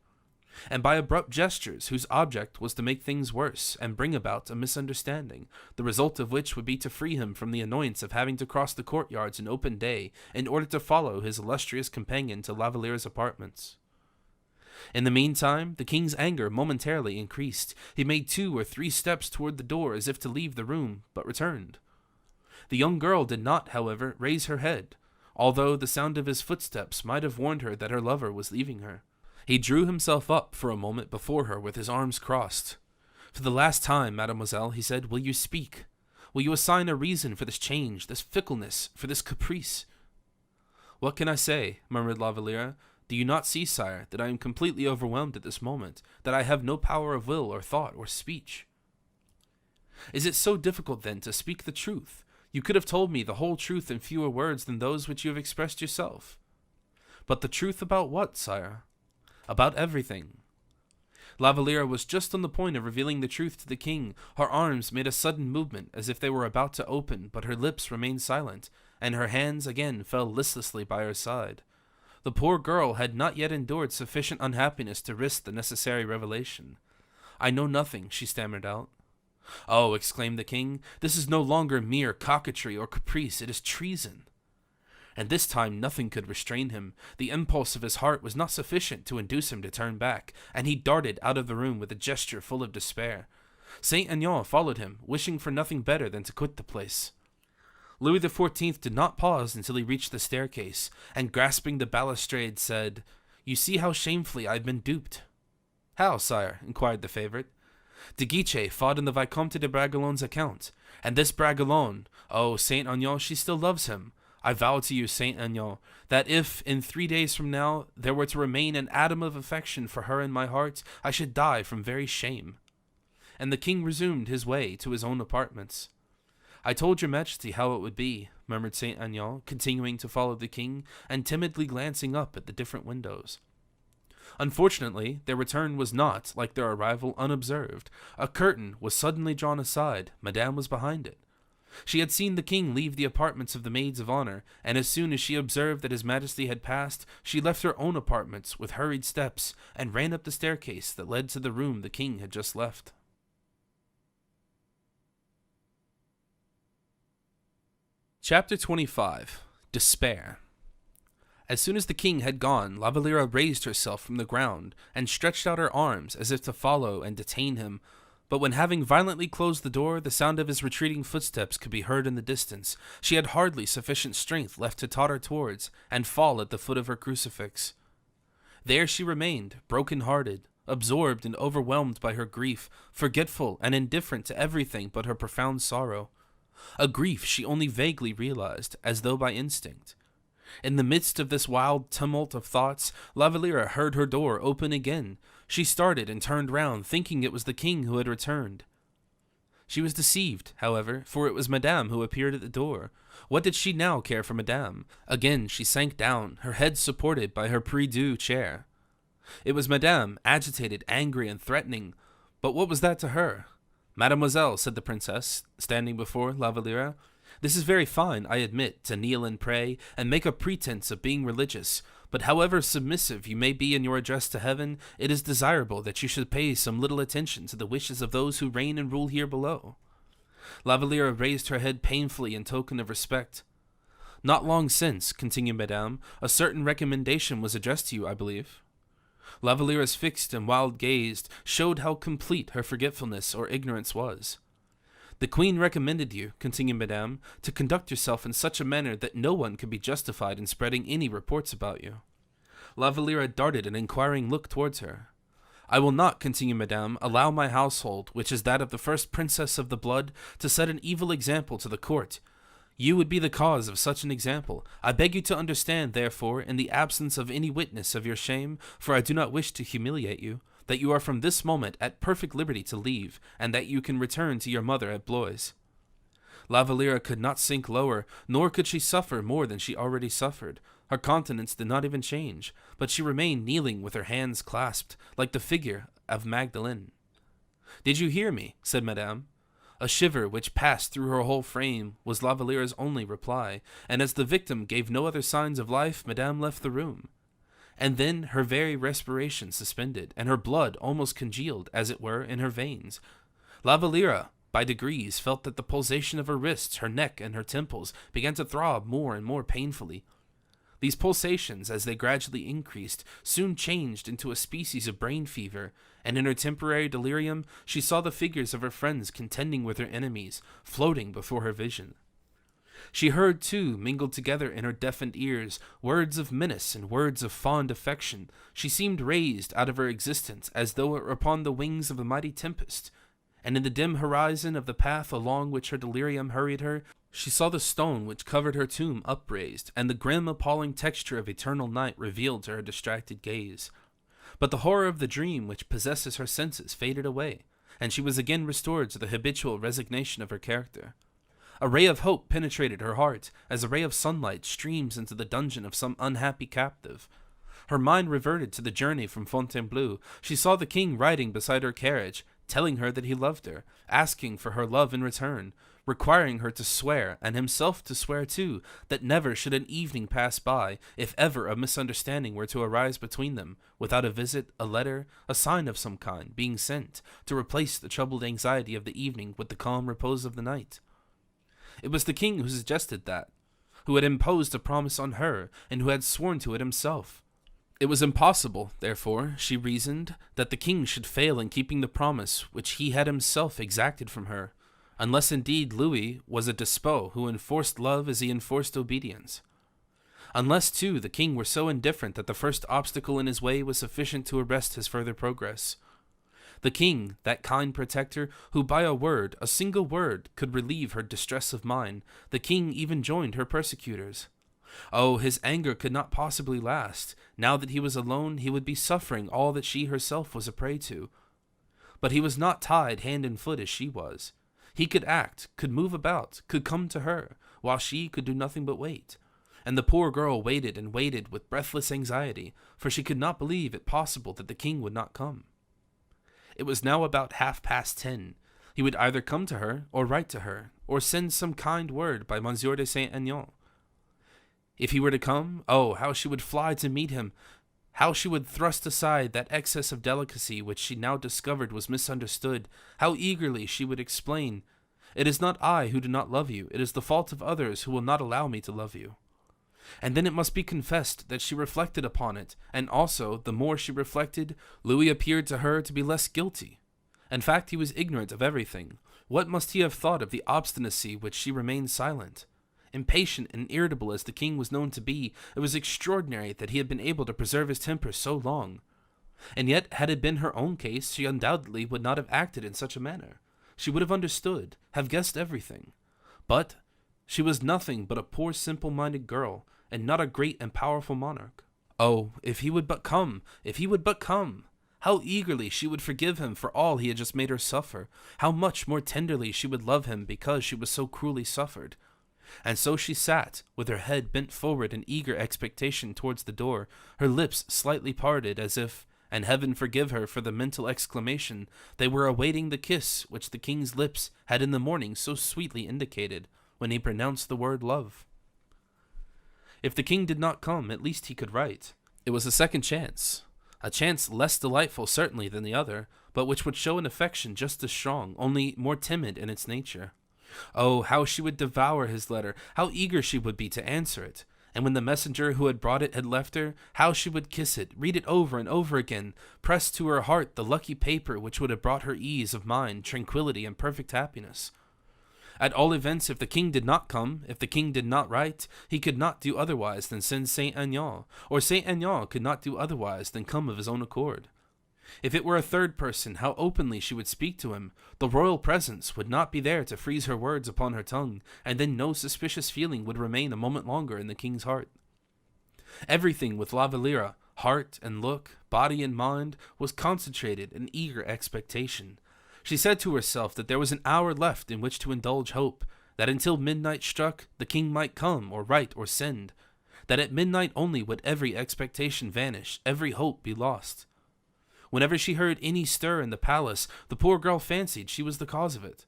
Speaker 1: and by abrupt gestures whose object was to make things worse and bring about a misunderstanding, the result of which would be to free him from the annoyance of having to cross the courtyards in open day in order to follow his illustrious companion to La Valliere's apartments. In the meantime, the king's anger momentarily increased. He made 2 or 3 steps toward the door as if to leave the room, but returned. The young girl did not, however, raise her head, although the sound of his footsteps might have warned her that her lover was leaving her. He drew himself up for a moment before her with his arms crossed. "For the last time, mademoiselle," he said, "will you speak? Will you assign a reason for this change, this fickleness, for this caprice?" "What can I say?" murmured La Valliere. "Do you not see, sire, that I am completely overwhelmed at this moment, that I have no power of will or thought or speech?" "Is it so difficult, then, to speak the truth? You could have told me the whole truth in fewer words than those which you have expressed yourself." "But the truth about what, sire?" "About everything." La Valliere was just on the point of revealing the truth to the king. Her arms made a sudden movement as if they were about to open, but her lips remained silent, and her hands again fell listlessly by her side. The poor girl had not yet endured sufficient unhappiness to risk the necessary revelation. "I know nothing," she stammered out. "Oh," exclaimed the king, "this is no longer mere coquetry or caprice, it is treason." And this time nothing could restrain him. The impulse of his heart was not sufficient to induce him to turn back, and he darted out of the room with a gesture full of despair. Saint Aignan followed him, wishing for nothing better than to quit the place. Louis XIV did not pause until he reached the staircase, and grasping the balustrade said, "You see how shamefully I have been duped." "How, sire?" inquired the favorite. "De Guiche fought in the Vicomte de Bragelonne's account, and this Bragelonne, oh, Saint Aignan, she still loves him. I vow to you, Saint Aignan, that if, in 3 days from now, there were to remain an atom of affection for her in my heart, I should die from very shame." And the king resumed his way to his own apartments. "I told your majesty how it would be," murmured Saint Aignan, continuing to follow the king, and timidly glancing up at the different windows. Unfortunately, their return was not, like their arrival, unobserved. A curtain was suddenly drawn aside. Madame was behind it. She had seen the king leave the apartments of the maids of honor, and as soon as she observed that his majesty had passed, she left her own apartments with hurried steps, and ran up the staircase that led to the room the king had just left. Chapter 25. Despair. As soon as the king had gone, La Valliere raised herself from the ground, and stretched out her arms as if to follow and detain him, but when having violently closed the door, the sound of his retreating footsteps could be heard in the distance, she had hardly sufficient strength left to totter towards, and fall at the foot of her crucifix. There she remained, broken-hearted, absorbed and overwhelmed by her grief, forgetful and indifferent to everything but her profound sorrow. A grief she only vaguely realized, as though by instinct. In the midst of this wild tumult of thoughts, La Valliere heard her door open again. She started and turned round, thinking it was the king who had returned. She was deceived, however, for it was Madame who appeared at the door. What did she now care for Madame? Again she sank down, her head supported by her prie-dieu chair. It was Madame, agitated, angry, and threatening. But what was that to her? "Mademoiselle," said the princess, standing before La Valliere, "this is very fine, I admit, to kneel and pray, and make a pretense of being religious, but however submissive you may be in your address to heaven, it is desirable that you should pay some little attention to the wishes of those who reign and rule here below." La Valliere raised her head painfully in token of respect. "Not long since," continued Madame, "a certain recommendation was addressed to you, I believe." La Valliere's fixed and wild gaze showed how complete her forgetfulness or ignorance was. "The queen recommended you," continued Madame, "to conduct yourself in such a manner that no one could be justified in spreading any reports about you." La Valliere darted an inquiring look towards her. "I will not," continued Madame, "allow my household, which is that of the first princess of the blood, to set an evil example to the court. You would be the cause of such an example. I beg you to understand, therefore, in the absence of any witness of your shame, for I do not wish to humiliate you, that you are from this moment at perfect liberty to leave, and that you can return to your mother at Blois." La Valliere could not sink lower, nor could she suffer more than she already suffered. Her countenance did not even change, but she remained kneeling with her hands clasped, like the figure of Magdalene. "Did you hear me?" said Madame. A shiver which passed through her whole frame was La Valliere's only reply, and as the victim gave no other signs of life, Madame left the room. and then her very respiration suspended, and her blood almost congealed, as it were, in her veins. La Valliere, by degrees, felt that the pulsation of her wrists, her neck, and her temples began to throb more and more painfully. These pulsations, as they gradually increased, soon changed into a species of brain fever, and in her temporary delirium she saw the figures of her friends contending with her enemies, floating before her vision. She heard, too, mingled together in her deafened ears, words of menace and words of fond affection. She seemed raised out of her existence as though it were upon the wings of a mighty tempest, and in the dim horizon of the path along which her delirium hurried her, she saw the stone which covered her tomb upraised, and the grim, appalling texture of eternal night revealed to her distracted gaze. But the horror of the dream which possesses her senses faded away, and she was again restored to the habitual resignation of her character. A ray of hope penetrated her heart, as a ray of sunlight streams into the dungeon of some unhappy captive. Her mind reverted to the journey from Fontainebleau. She saw the king riding beside her carriage, telling her that he loved her, asking for her love in return, requiring her to swear, and himself to swear too, that never should an evening pass by, if ever a misunderstanding were to arise between them, without a visit, a letter, a sign of some kind, being sent, to replace the troubled anxiety of the evening with the calm repose of the night. It was the king who suggested that, who had imposed a promise on her, and who had sworn to it himself. It was impossible, therefore, she reasoned, that the king should fail in keeping the promise which he had himself exacted from her, unless indeed Louis was a despot who enforced love as he enforced obedience. Unless, too, the king were so indifferent that the first obstacle in his way was sufficient to arrest his further progress. The king, that kind protector, who by a word, a single word, could relieve her distress of mind, the king even joined her persecutors. Oh, his anger could not possibly last. Now that he was alone, he would be suffering all that she herself was a prey to. But he was not tied hand and foot as she was. He could act, could move about, could come to her, while she could do nothing but wait. And the poor girl waited and waited with breathless anxiety, for she could not believe it possible that the king would not come. It was now about 10:30. He would either come to her, or write to her, or send some kind word by Monsieur de Saint-Aignan. If he were to come, oh, how she would fly to meet him! How she would thrust aside that excess of delicacy which she now discovered was misunderstood! How eagerly she would explain, "It is not I who do not love you, it is the fault of others who will not allow me to love you." And then it must be confessed that she reflected upon it, and also, the more she reflected, Louis appeared to her to be less guilty. In fact, he was ignorant of everything. What must he have thought of the obstinacy which she remained silent? Impatient and irritable as the king was known to be, it was extraordinary that he had been able to preserve his temper so long. And yet, had it been her own case, she undoubtedly would not have acted in such a manner. She would have understood, have guessed everything. But she was nothing but a poor simple-minded girl, and not a great and powerful monarch. Oh, if he would but come! If he would but come! How eagerly she would forgive him for all he had just made her suffer! How much more tenderly she would love him because she was so cruelly suffered! And so she sat, with her head bent forward in eager expectation towards the door, her lips slightly parted as if, and heaven forgive her for the mental exclamation, they were awaiting the kiss which the king's lips had in the morning so sweetly indicated, when he pronounced the word love. If the king did not come, at least he could write. It was a second chance. A chance less delightful certainly than the other, but which would show an affection just as strong, only more timid in its nature. Oh, how she would devour his letter, how eager she would be to answer it, and when the messenger who had brought it had left her, how she would kiss it, read it over and over again, press to her heart the lucky paper which would have brought her ease of mind, tranquillity, and perfect happiness. At all events, if the king did not come, if the king did not write, he could not do otherwise than send Saint-Aignan, or Saint-Aignan could not do otherwise than come of his own accord. If it were a third person, how openly she would speak to him! The royal presence would not be there to freeze her words upon her tongue, and then no suspicious feeling would remain a moment longer in the king's heart. Everything with La Valliere, heart and look, body and mind, was concentrated in eager expectation. She said to herself that there was an hour left in which to indulge hope, that until midnight struck, the king might come, or write, or send, that at midnight only would every expectation vanish, every hope be lost. Whenever she heard any stir in the palace, the poor girl fancied she was the cause of it.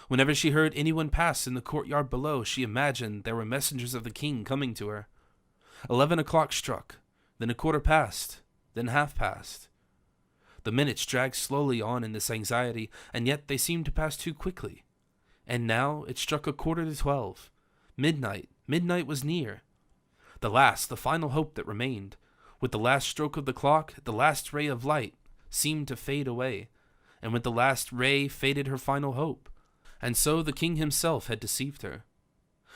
Speaker 1: Whenever she heard anyone pass in the courtyard below, she imagined there were messengers of the king coming to her. 11 o'clock struck. then a quarter past, then half past. The minutes dragged slowly on in this anxiety, and yet they seemed to pass too quickly. And now it struck 11:45. Midnight was near. The final hope that remained. With the last stroke of the clock, the last ray of light seemed to fade away, and with the last ray faded her final hope. And so the king himself had deceived her.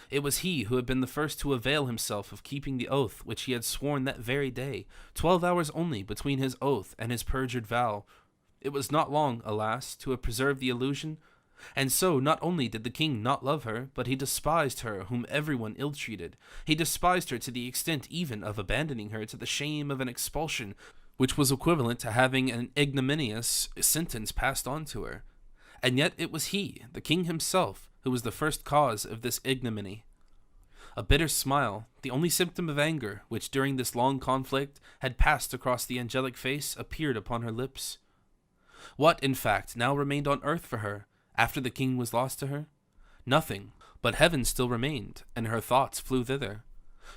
Speaker 1: It was he who had been the first to avail himself of keeping the oath which he had sworn that very day, 12 hours only between his oath and his perjured vow. It was not long, alas, to have preserved the illusion, and so not only did the king not love her, but he despised her whom everyone ill-treated. He despised her to the extent even of abandoning her to the shame of an expulsion, which was equivalent to having an ignominious sentence passed on to her. And yet it was he, the king himself, who was the first cause of this ignominy. A bitter smile, the only symptom of anger which during this long conflict had passed across the angelic face, appeared upon her lips. What, in fact, now remained on earth for her, after the king was lost to her? Nothing, but heaven still remained, and her thoughts flew thither.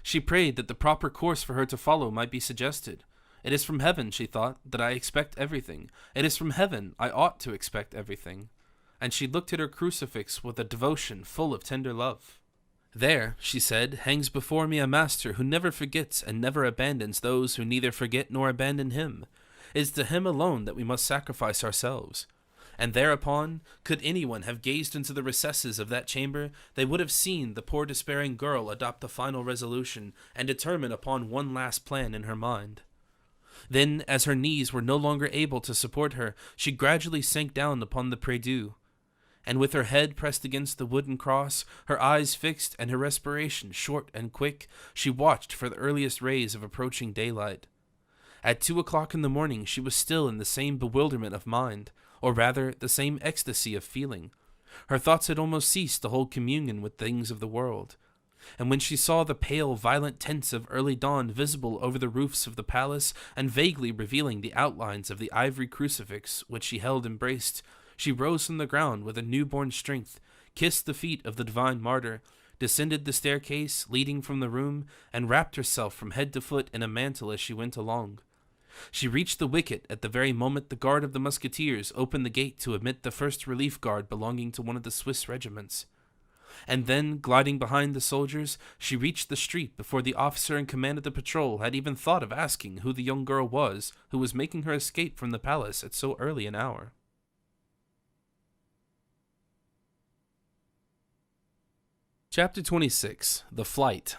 Speaker 1: She prayed that the proper course for her to follow might be suggested. It is from heaven, she thought, that I expect everything. It is from heaven I ought to expect everything. And she looked at her crucifix with a devotion full of tender love. There, she said, hangs before me a master who never forgets and never abandons those who neither forget nor abandon him. It is to him alone that we must sacrifice ourselves. And thereupon, could anyone have gazed into the recesses of that chamber, they would have seen the poor despairing girl adopt a final resolution and determine upon one last plan in her mind. Then, as her knees were no longer able to support her, she gradually sank down upon the prie-dieu, and with her head pressed against the wooden cross, her eyes fixed and her respiration short and quick, she watched for the earliest rays of approaching daylight. At 2 o'clock in the morning she was still in the same bewilderment of mind, or rather the same ecstasy of feeling. Her thoughts had almost ceased to hold communion with things of the world. And when she saw the pale, violent tints of early dawn visible over the roofs of the palace, and vaguely revealing the outlines of the ivory crucifix which she held embraced, she rose from the ground with a newborn strength, kissed the feet of the divine martyr, descended the staircase leading from the room, and wrapped herself from head to foot in a mantle as she went along. She reached the wicket at the very moment the guard of the musketeers opened the gate to admit the first relief guard belonging to one of the Swiss regiments. And then, gliding behind the soldiers, she reached the street before the officer in command of the patrol had even thought of asking who the young girl was who was making her escape from the palace at so early an hour. Chapter 26. The Flight.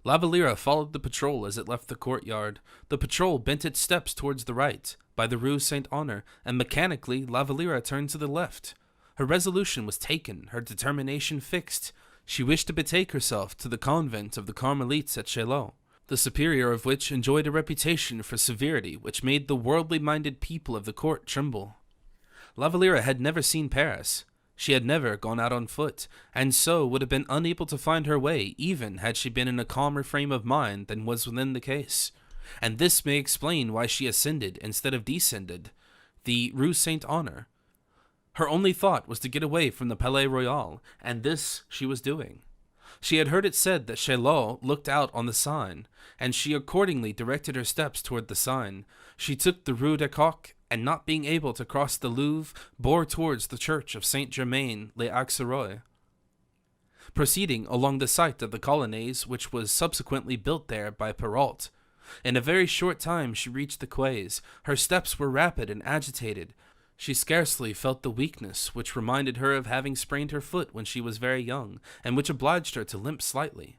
Speaker 1: Valliere followed the patrol as it left the courtyard. The patrol bent its steps towards the right, by the Rue Saint-Honor, and mechanically Valliere turned to the left. Her resolution was taken, her determination fixed. She wished to betake herself to the convent of the Carmelites at Chaillot, the superior of which enjoyed a reputation for severity which made the worldly-minded people of the court tremble. Valliere had never seen Paris. She had never gone out on foot, and so would have been unable to find her way even had she been in a calmer frame of mind than was within the case. And this may explain why she ascended instead of descended the Rue Saint-Honor. Her only thought was to get away from the Palais Royal, and this she was doing. She had heard it said that Chaillot looked out on the Seine, and she accordingly directed her steps toward the Seine. She took the Rue des Coqs, and not being able to cross the Louvre, bore towards the church of Saint-Germain-les-Auxerrois, proceeding along the site of the colonnades which was subsequently built there by Perrault. In a very short time she reached the quays. Her steps were rapid and agitated. She scarcely felt the weakness which reminded her of having sprained her foot when she was very young, and which obliged her to limp slightly.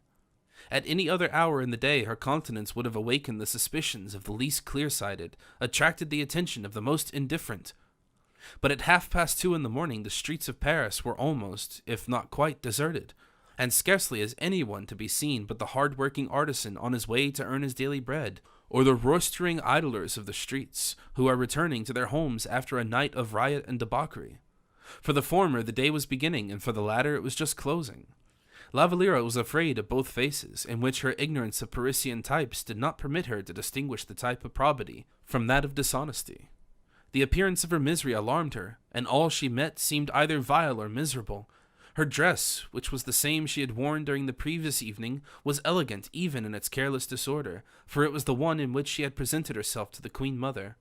Speaker 1: At any other hour in the day her countenance would have awakened the suspicions of the least clear-sighted, attracted the attention of the most indifferent. But at 2:30 in the morning the streets of Paris were almost, if not quite, deserted, and scarcely is anyone to be seen but the hard-working artisan on his way to earn his daily bread, or the roistering idlers of the streets, who are returning to their homes after a night of riot and debauchery. For the former the day was beginning, and for the latter it was just closing. Valliere was afraid of both faces, in which her ignorance of Parisian types did not permit her to distinguish the type of probity from that of dishonesty. The appearance of her misery alarmed her, and all she met seemed either vile or miserable. Her dress, which was the same she had worn during the previous evening, was elegant even in its careless disorder, for it was the one in which she had presented herself to the Queen Mother.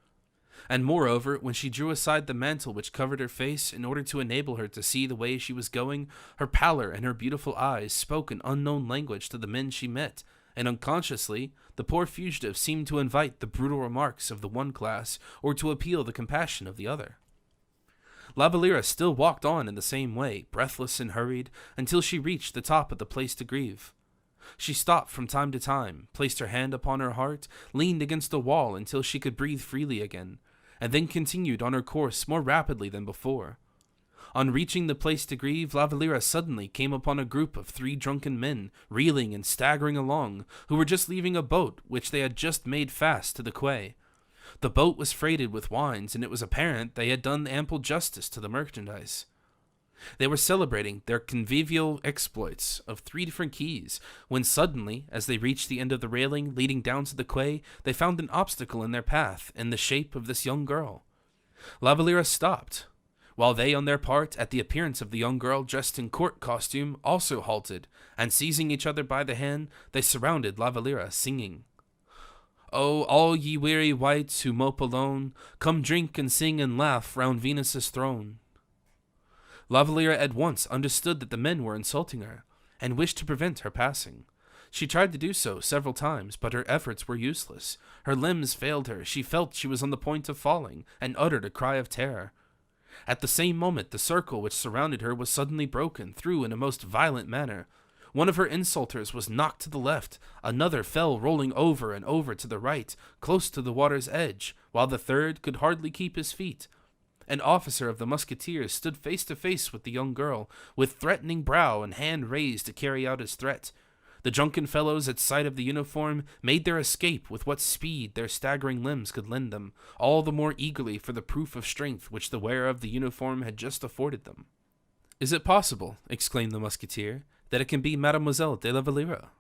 Speaker 1: And moreover, when she drew aside the mantle which covered her face in order to enable her to see the way she was going, her pallor and her beautiful eyes spoke an unknown language to the men she met, and unconsciously the poor fugitive seemed to invite the brutal remarks of the one class or to appeal the compassion of the other. La Valliere still walked on in the same way, breathless and hurried, until she reached the top of the Place de Grève. She stopped from time to time, placed her hand upon her heart, leaned against the wall until she could breathe freely again, and then continued on her course more rapidly than before. On reaching the Place de Grève, La Valliere suddenly came upon a group of 3 drunken men, reeling and staggering along, who were just leaving a boat which they had just made fast to the quay. The boat was freighted with wines, and it was apparent they had done ample justice to the merchandise. They were celebrating their convivial exploits of 3 different quays, when suddenly, as they reached the end of the railing leading down to the quay, they found an obstacle in their path in the shape of this young girl. La Valliere stopped, while they on their part, at the appearance of the young girl dressed in court costume, also halted, and seizing each other by the hand, they surrounded La Valliere, singing, "Oh, all ye weary wights who mope alone, come drink and sing and laugh round Venus's throne." La Valliere at once understood that the men were insulting her, and wished to prevent her passing. She tried to do so several times, but her efforts were useless. Her limbs failed her, she felt she was on the point of falling, and uttered a cry of terror. At the same moment, the circle which surrounded her was suddenly broken through in a most violent manner. One of her insulters was knocked to the left, another fell rolling over and over to the right, close to the water's edge, while the third could hardly keep his feet. An officer of the musketeers stood face to face with the young girl, with threatening brow and hand raised to carry out his threat. The drunken fellows, at sight of the uniform, made their escape with what speed their staggering limbs could lend them, all the more eagerly for the proof of strength which the wearer of the uniform had just afforded them. "Is it possible," exclaimed the musketeer, "that it can be Mademoiselle de la Valliere?"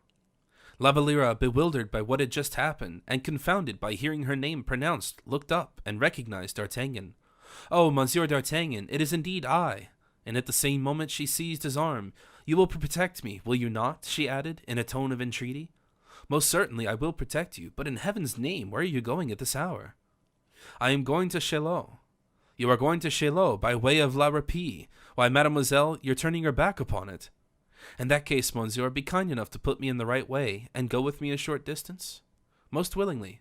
Speaker 1: La Valliere, bewildered by what had just happened, and confounded by hearing her name pronounced, looked up and recognized D'Artagnan. "Oh, Monsieur d'Artagnan, it is indeed I!" And at the same moment she seized his arm. "You will protect me, will you not?" she added, in a tone of entreaty. "Most certainly I will protect you, but in heaven's name, where are you going at this hour?" "I am going to Chaillot." "You are going to Chaillot by way of La Rapée. Why, mademoiselle, you're turning your back upon it." "In that case, monsieur, be kind enough to put me in the right way, and go with me a short distance." "Most willingly."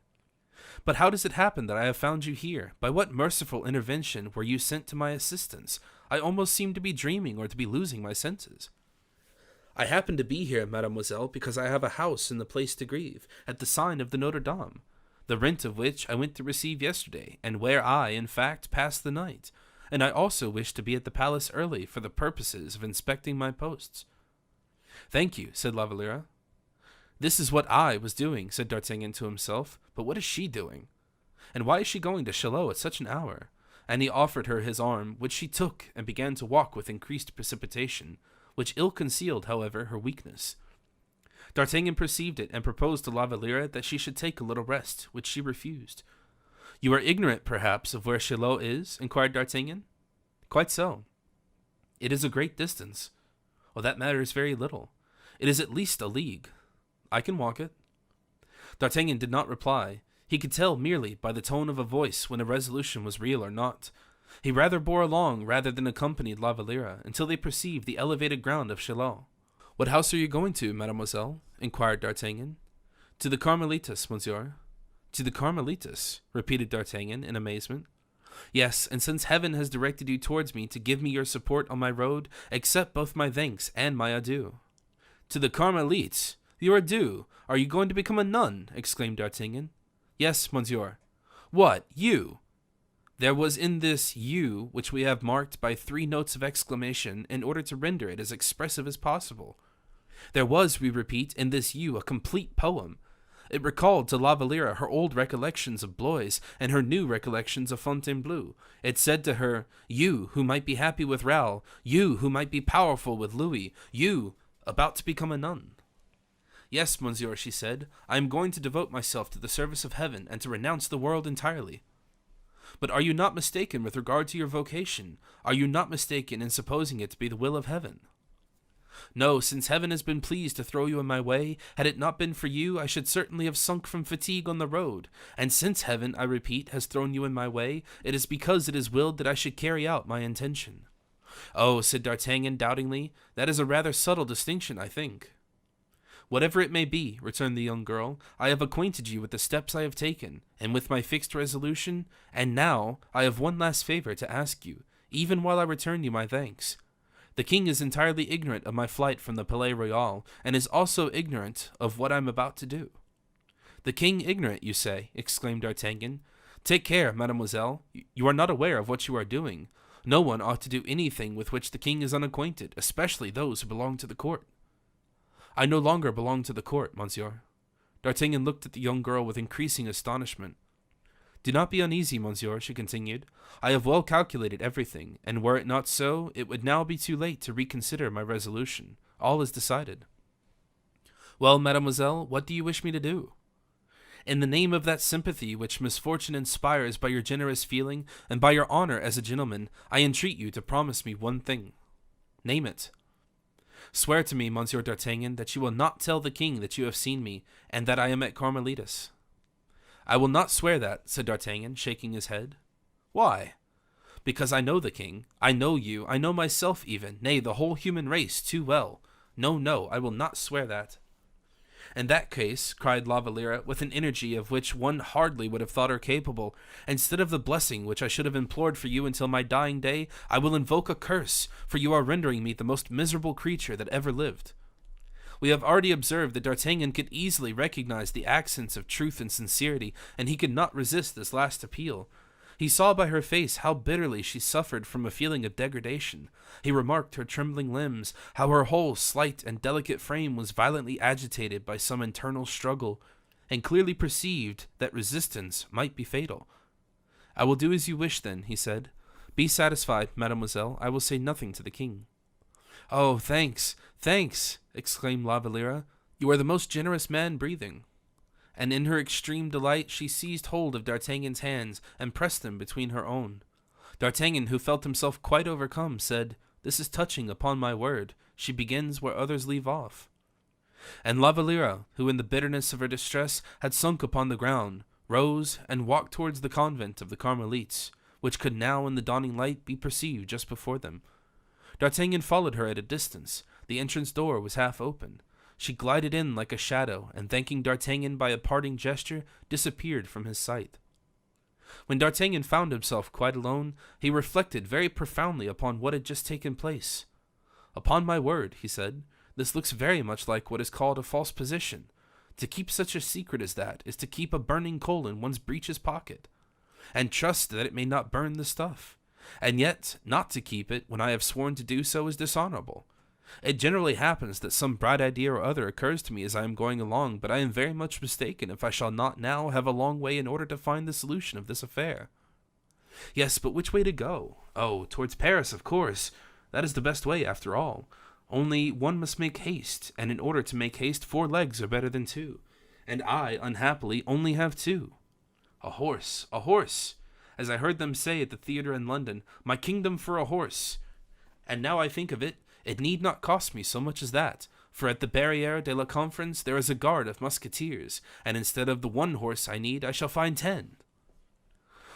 Speaker 1: "But how does it happen that I have found you here? By what merciful intervention were you sent to my assistance? I almost seem to be dreaming or to be losing my senses." "I happen to be here, mademoiselle, because I have a house in the Place de Grève, at the sign of the Notre Dame, the rent of which I went to receive yesterday, and where I, in fact, passed the night. And I also wish to be at the palace early for the purposes of inspecting my posts." "Thank you," said La Valliere. "This is what I was doing," said D'Artagnan to himself. "But what is she doing? And why is she going to Chaillot at such an hour?" And he offered her his arm, which she took, and began to walk with increased precipitation, which ill concealed, however, her weakness. D'Artagnan perceived it, and proposed to La Valliere that she should take a little rest, which she refused. "You are ignorant, perhaps, of where Chaillot is?" inquired D'Artagnan. "Quite so." "It is a great distance." "Well, that matters very little. It is at least a league." "I can walk it." D'Artagnan did not reply. He could tell merely by the tone of a voice when a resolution was real or not. He rather bore along rather than accompanied La Valliere until they perceived the elevated ground of Chaillot. "What house are you going to, mademoiselle?" inquired D'Artagnan. "To the Carmelitas, monsieur." "To the Carmelitas?" repeated D'Artagnan in amazement. "Yes, and since heaven has directed you towards me to give me your support on my road, accept both my thanks and my adieu." "To the Carmelites? Your adieu? Are you going to become a nun?" exclaimed D'Artagnan. "Yes, monsieur." "What, you?" There was in this "you" which we have marked by 3 notes of exclamation in order to render it as expressive as possible. There was, we repeat, in this "you" a complete poem. It recalled to La Valliere her old recollections of Blois and her new recollections of Fontainebleau. It said to her, "You, who might be happy with Raoul, you, who might be powerful with Louis, you, about to become a nun." "Yes, monsieur," she said, "I am going to devote myself to the service of heaven and to renounce the world entirely." "But are you not mistaken with regard to your vocation? Are you not mistaken in supposing it to be the will of heaven?" No, since heaven has been pleased to throw you in my way, had it not been for you, I should certainly have sunk from fatigue on the road. And since heaven, I repeat, has thrown you in my way, it is because it is willed that I should carry out my intention." "Oh," said D'Artagnan doubtingly, "that is a rather subtle distinction, I think." "Whatever it may be," returned the young girl, "I have acquainted you with the steps I have taken, and with my fixed resolution, and now I have one last favor to ask you, even while I return you my thanks. The king is entirely ignorant of my flight from the Palais Royal, and is also ignorant of what I am about to do." "The king ignorant, you say?" exclaimed D'Artagnan. "Take care, mademoiselle, you are not aware of what you are doing. No one ought to do anything with which the king is unacquainted, especially those who belong to the court." "I no longer belong to the court, monsieur." D'Artagnan looked at the young girl with increasing astonishment. "Do not be uneasy, monsieur," she continued. "I have well calculated everything, and were it not so, it would now be too late to reconsider my resolution. All is decided." "Well, mademoiselle, what do you wish me to do?" "In the name of that sympathy which misfortune inspires by your generous feeling, and by your honor as a gentleman, I entreat you to promise me one thing." "Name it." "Swear to me, Monsieur D'Artagnan, that you will not tell the king that you have seen me, and that I am at Carmelitas." "I will not swear that," said D'Artagnan, shaking his head. "Why?" "Because I know the king, I know you, I know myself even, nay, the whole human race too well. No, I will not swear that." "In that case," cried La Valliere, with an energy of which one hardly would have thought her capable, "instead of the blessing which I should have implored for you until my dying day, I will invoke a curse, for you are rendering me the most miserable creature that ever lived." We have already observed that D'Artagnan could easily recognize the accents of truth and sincerity, and he could not resist this last appeal. He saw by her face how bitterly she suffered from a feeling of degradation. He remarked her trembling limbs, how her whole slight and delicate frame was violently agitated by some internal struggle, and clearly perceived that resistance might be fatal. "I will do as you wish, then," he said. "Be satisfied, mademoiselle, I will say nothing to the king." "Oh, thanks, thanks!" exclaimed La Valliere. "You are the most generous man breathing." And in her extreme delight she seized hold of D'Artagnan's hands and pressed them between her own. D'Artagnan, who felt himself quite overcome, said, "This is touching, upon my word. She begins where others leave off." And La Valliere, who in the bitterness of her distress had sunk upon the ground, rose and walked towards the convent of the Carmelites, which could now in the dawning light be perceived just before them. D'Artagnan followed her at a distance. The entrance door was half open. She glided in like a shadow, and thanking D'Artagnan by a parting gesture, disappeared from his sight. When D'Artagnan found himself quite alone, he reflected very profoundly upon what had just taken place. "Upon my word," he said, "this looks very much like what is called a false position. To keep such a secret as that is to keep a burning coal in one's breeches pocket, and trust that it may not burn the stuff. And yet, not to keep it when I have sworn to do so is dishonorable. It generally happens that some bright idea or other occurs to me as I am going along, but I am very much mistaken if I shall not now have a long way in order to find the solution of this affair. Yes, but which way to go? Oh, towards Paris, of course. That is the best way, after all. Only one must make haste, and in order to make haste 4 legs are better than 2, and I, unhappily, only have 2. A horse, a horse! As I heard them say at the theatre in London, my kingdom for a horse. And now I think of it, it need not cost me so much as that, for at the Barrière de la Conférence there is a guard of musketeers, and instead of the 1 horse I need, I shall find 10.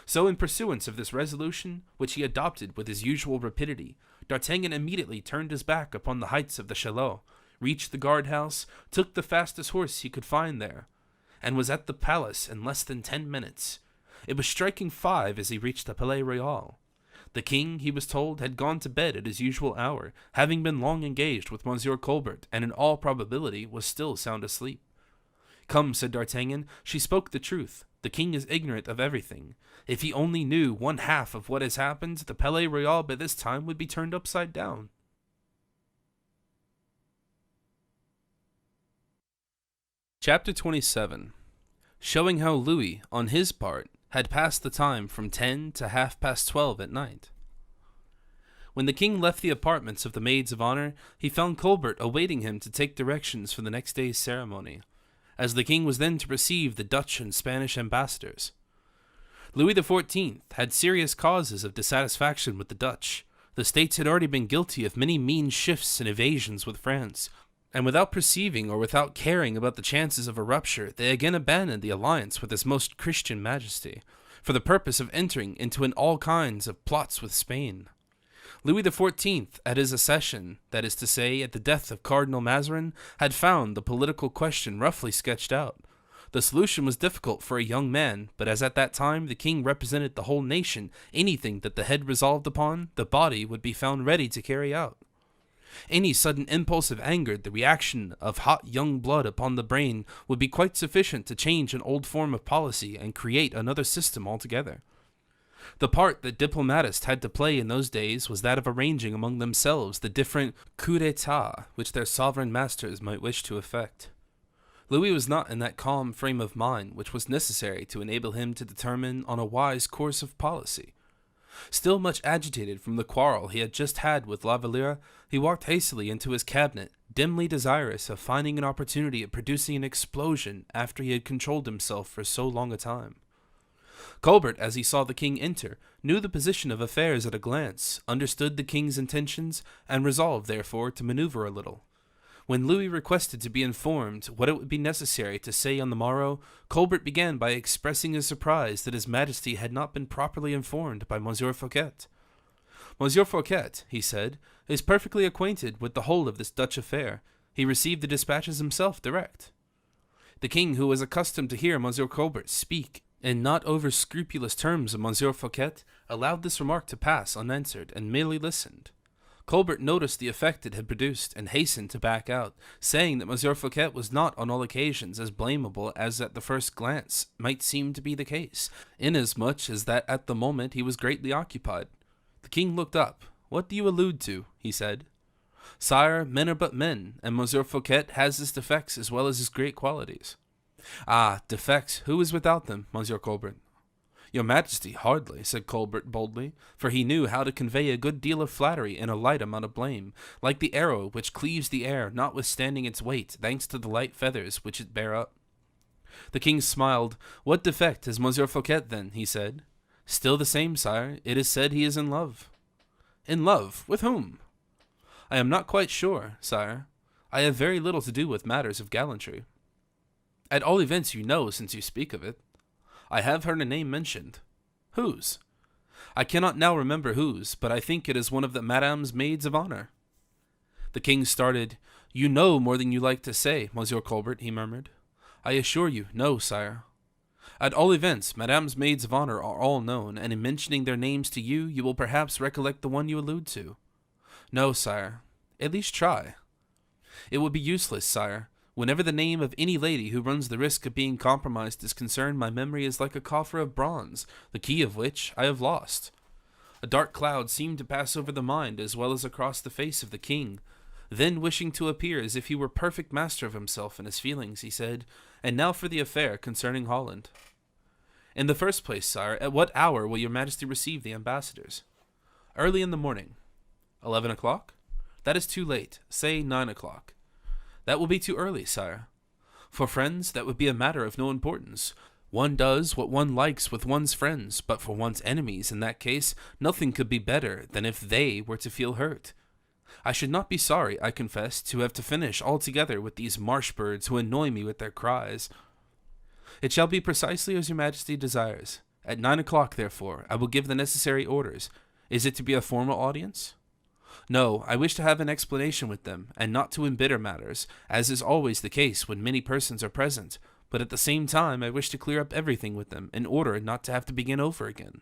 Speaker 1: So in pursuance of this resolution, which he adopted with his usual rapidity, D'Artagnan immediately turned his back upon the heights of the Chaillot, reached the guard-house, took the fastest horse he could find there, and was at the palace in less than 10 minutes. It was striking 5 as he reached the Palais Royal. The king, he was told, had gone to bed at his usual hour, having been long engaged with Monsieur Colbert, and in all probability was still sound asleep. "Come," said D'Artagnan, "she spoke the truth. The king is ignorant of everything. If he only knew 1/2 of what has happened, the Palais Royal by this time would be turned upside down." Chapter 27. Showing how Louis, on his part, had passed the time from 10 to 12:30 at night. When the king left the apartments of the maids of honor, he found Colbert awaiting him to take directions for the next day's ceremony, as the king was then to receive the Dutch and Spanish ambassadors. Louis XIV had serious causes of dissatisfaction with the Dutch. The States had already been guilty of many mean shifts and evasions with France, and without perceiving or without caring about the chances of a rupture, they again abandoned the alliance with His Most Christian Majesty, for the purpose of entering into all kinds of plots with Spain. Louis XIV, at his accession, that is to say, at the death of Cardinal Mazarin, had found the political question roughly sketched out. The solution was difficult for a young man, but as at that time the king represented the whole nation, anything that the head resolved upon, the body would be found ready to carry out. Any sudden impulse of anger, the reaction of hot young blood upon the brain, would be quite sufficient to change an old form of policy and create another system altogether. The part that diplomatists had to play in those days was that of arranging among themselves the different coups d'état which their sovereign masters might wish to effect. Louis was not in that calm frame of mind which was necessary to enable him to determine on a wise course of policy. Still much agitated from the quarrel he had just had with Valliere, he walked hastily into his cabinet, dimly desirous of finding an opportunity of producing an explosion after he had controlled himself for so long a time. Colbert, as he saw the king enter, knew the position of affairs at a glance, understood the king's intentions, and resolved, therefore, to maneuver a little. When Louis requested to be informed what it would be necessary to say on the morrow, Colbert began by expressing his surprise that His Majesty had not been properly informed by Monsieur Fouquet. Monsieur Fouquet, he said, is perfectly acquainted with the whole of this Dutch affair. He received the dispatches himself direct. The king, who was accustomed to hear Monsieur Colbert speak in not over-scrupulous terms of Monsieur Fouquet, allowed this remark to pass unanswered, and merely listened. Colbert noticed the effect it had produced, and hastened to back out, saying that Monsieur Fouquet was not on all occasions as blamable as at the first glance might seem to be the case, inasmuch as that at the moment he was greatly occupied. The king looked up. "What do you allude to?" he said. "Sire, men are but men, and Monsieur Fouquet has his defects as well as his great qualities." "Ah, defects, who is without them, Monsieur Colbert?" "Your Majesty, hardly," said Colbert boldly, for he knew how to convey a good deal of flattery in a light amount of blame, like the arrow which cleaves the air, notwithstanding its weight, thanks to the light feathers which it bear up. The king smiled. "What defect has Monsieur Fouquet, then?" he said. "Still the same, sire. It is said he is in love." "In love? With whom?" "I am not quite sure, sire. I have very little to do with matters of gallantry." "At all events you know, since you speak of it." "I have heard a name mentioned." "Whose?" "I cannot now remember whose, but I think it is one of the Madame's maids of honor." The king started. "You know more than you like to say, Monsieur Colbert," he murmured. "I assure you, no, sire." "At all events, Madame's maids of honor are all known, and in mentioning their names to you, you will perhaps recollect the one you allude to." "No, sire." "At least try." "It would be useless, sire. Whenever the name of any lady who runs the risk of being compromised is concerned, my memory is like a coffer of bronze, the key of which I have lost." A dark cloud seemed to pass over the mind as well as across the face of the king. Then, wishing to appear as if he were perfect master of himself and his feelings, he said, "And now for the affair concerning Holland." "In the first place, sire, at what hour will your Majesty receive the ambassadors?" "Early in the morning." 11 o'clock? "That is too late. Say 9 o'clock." "That will be too early, sire." "For friends, that would be a matter of no importance. One does what one likes with one's friends, but for one's enemies, in that case, nothing could be better than if they were to feel hurt. I should not be sorry, I confess, to have to finish altogether with these marsh birds who annoy me with their cries." "It shall be precisely as your Majesty desires. At 9 o'clock, therefore, I will give the necessary orders. Is it to be a formal audience?" "No, I wish to have an explanation with them, and not to embitter matters, as is always the case when many persons are present, but at the same time I wish to clear up everything with them, in order not to have to begin over again."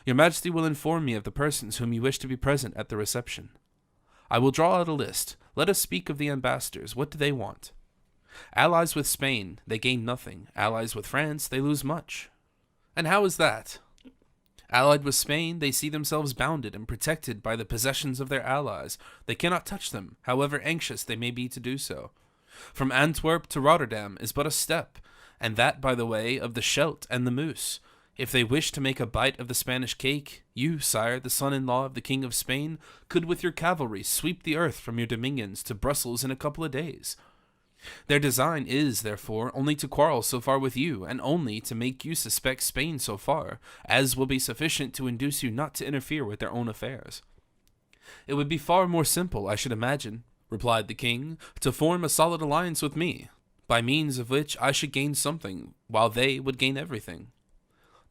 Speaker 1: "Your Majesty will inform me of the persons whom you wish to be present at the reception." "I will draw out a list. Let us speak of the ambassadors. What do they want?" "Allies with Spain, they gain nothing. Allies with France, they lose much." "And how is that?" "Allied with Spain, they see themselves bounded and protected by the possessions of their allies. They cannot touch them, however anxious they may be to do so. From Antwerp to Rotterdam is but a step, and that by the way of the Scheldt and the Meuse. If they wish to make a bite of the Spanish cake, you, sire, the son-in-law of the King of Spain, could with your cavalry sweep the earth from your dominions to Brussels in a couple of days. Their design is, therefore, only to quarrel so far with you, and only to make you suspect Spain so far, as will be sufficient to induce you not to interfere with their own affairs." "It would be far more simple, I should imagine," replied the king, "to form a solid alliance with me, by means of which I should gain something, while they would gain everything.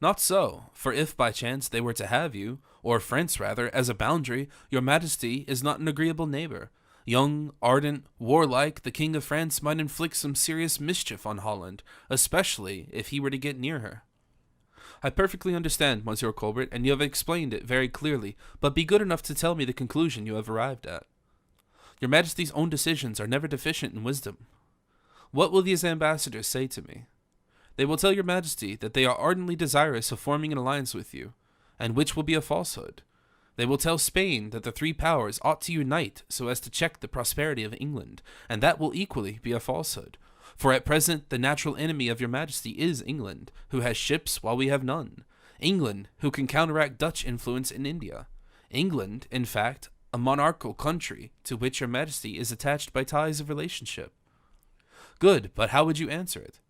Speaker 1: Not so, for if by chance they were to have you, or France rather, as a boundary, your majesty is not an agreeable neighbor. Young, ardent, warlike, the king of France might inflict some serious mischief on Holland, especially if he were to get near her." "I perfectly understand, Monsieur Colbert, and you have explained it very clearly, but be good enough to tell me the conclusion you have arrived at." "Your majesty's own decisions are never deficient in wisdom." "What will these ambassadors say to me?" "They will tell your majesty that they are ardently desirous of forming an alliance with you, and which will be a falsehood. They will tell Spain that the three powers ought to unite so as to check the prosperity of England, and that will equally be a falsehood. For at present the natural enemy of your majesty is England, who has ships while we have none. England, who can counteract Dutch influence in India. England, in fact, a monarchical country to which your majesty is attached by ties of relationship." "Good, but how would you answer it?"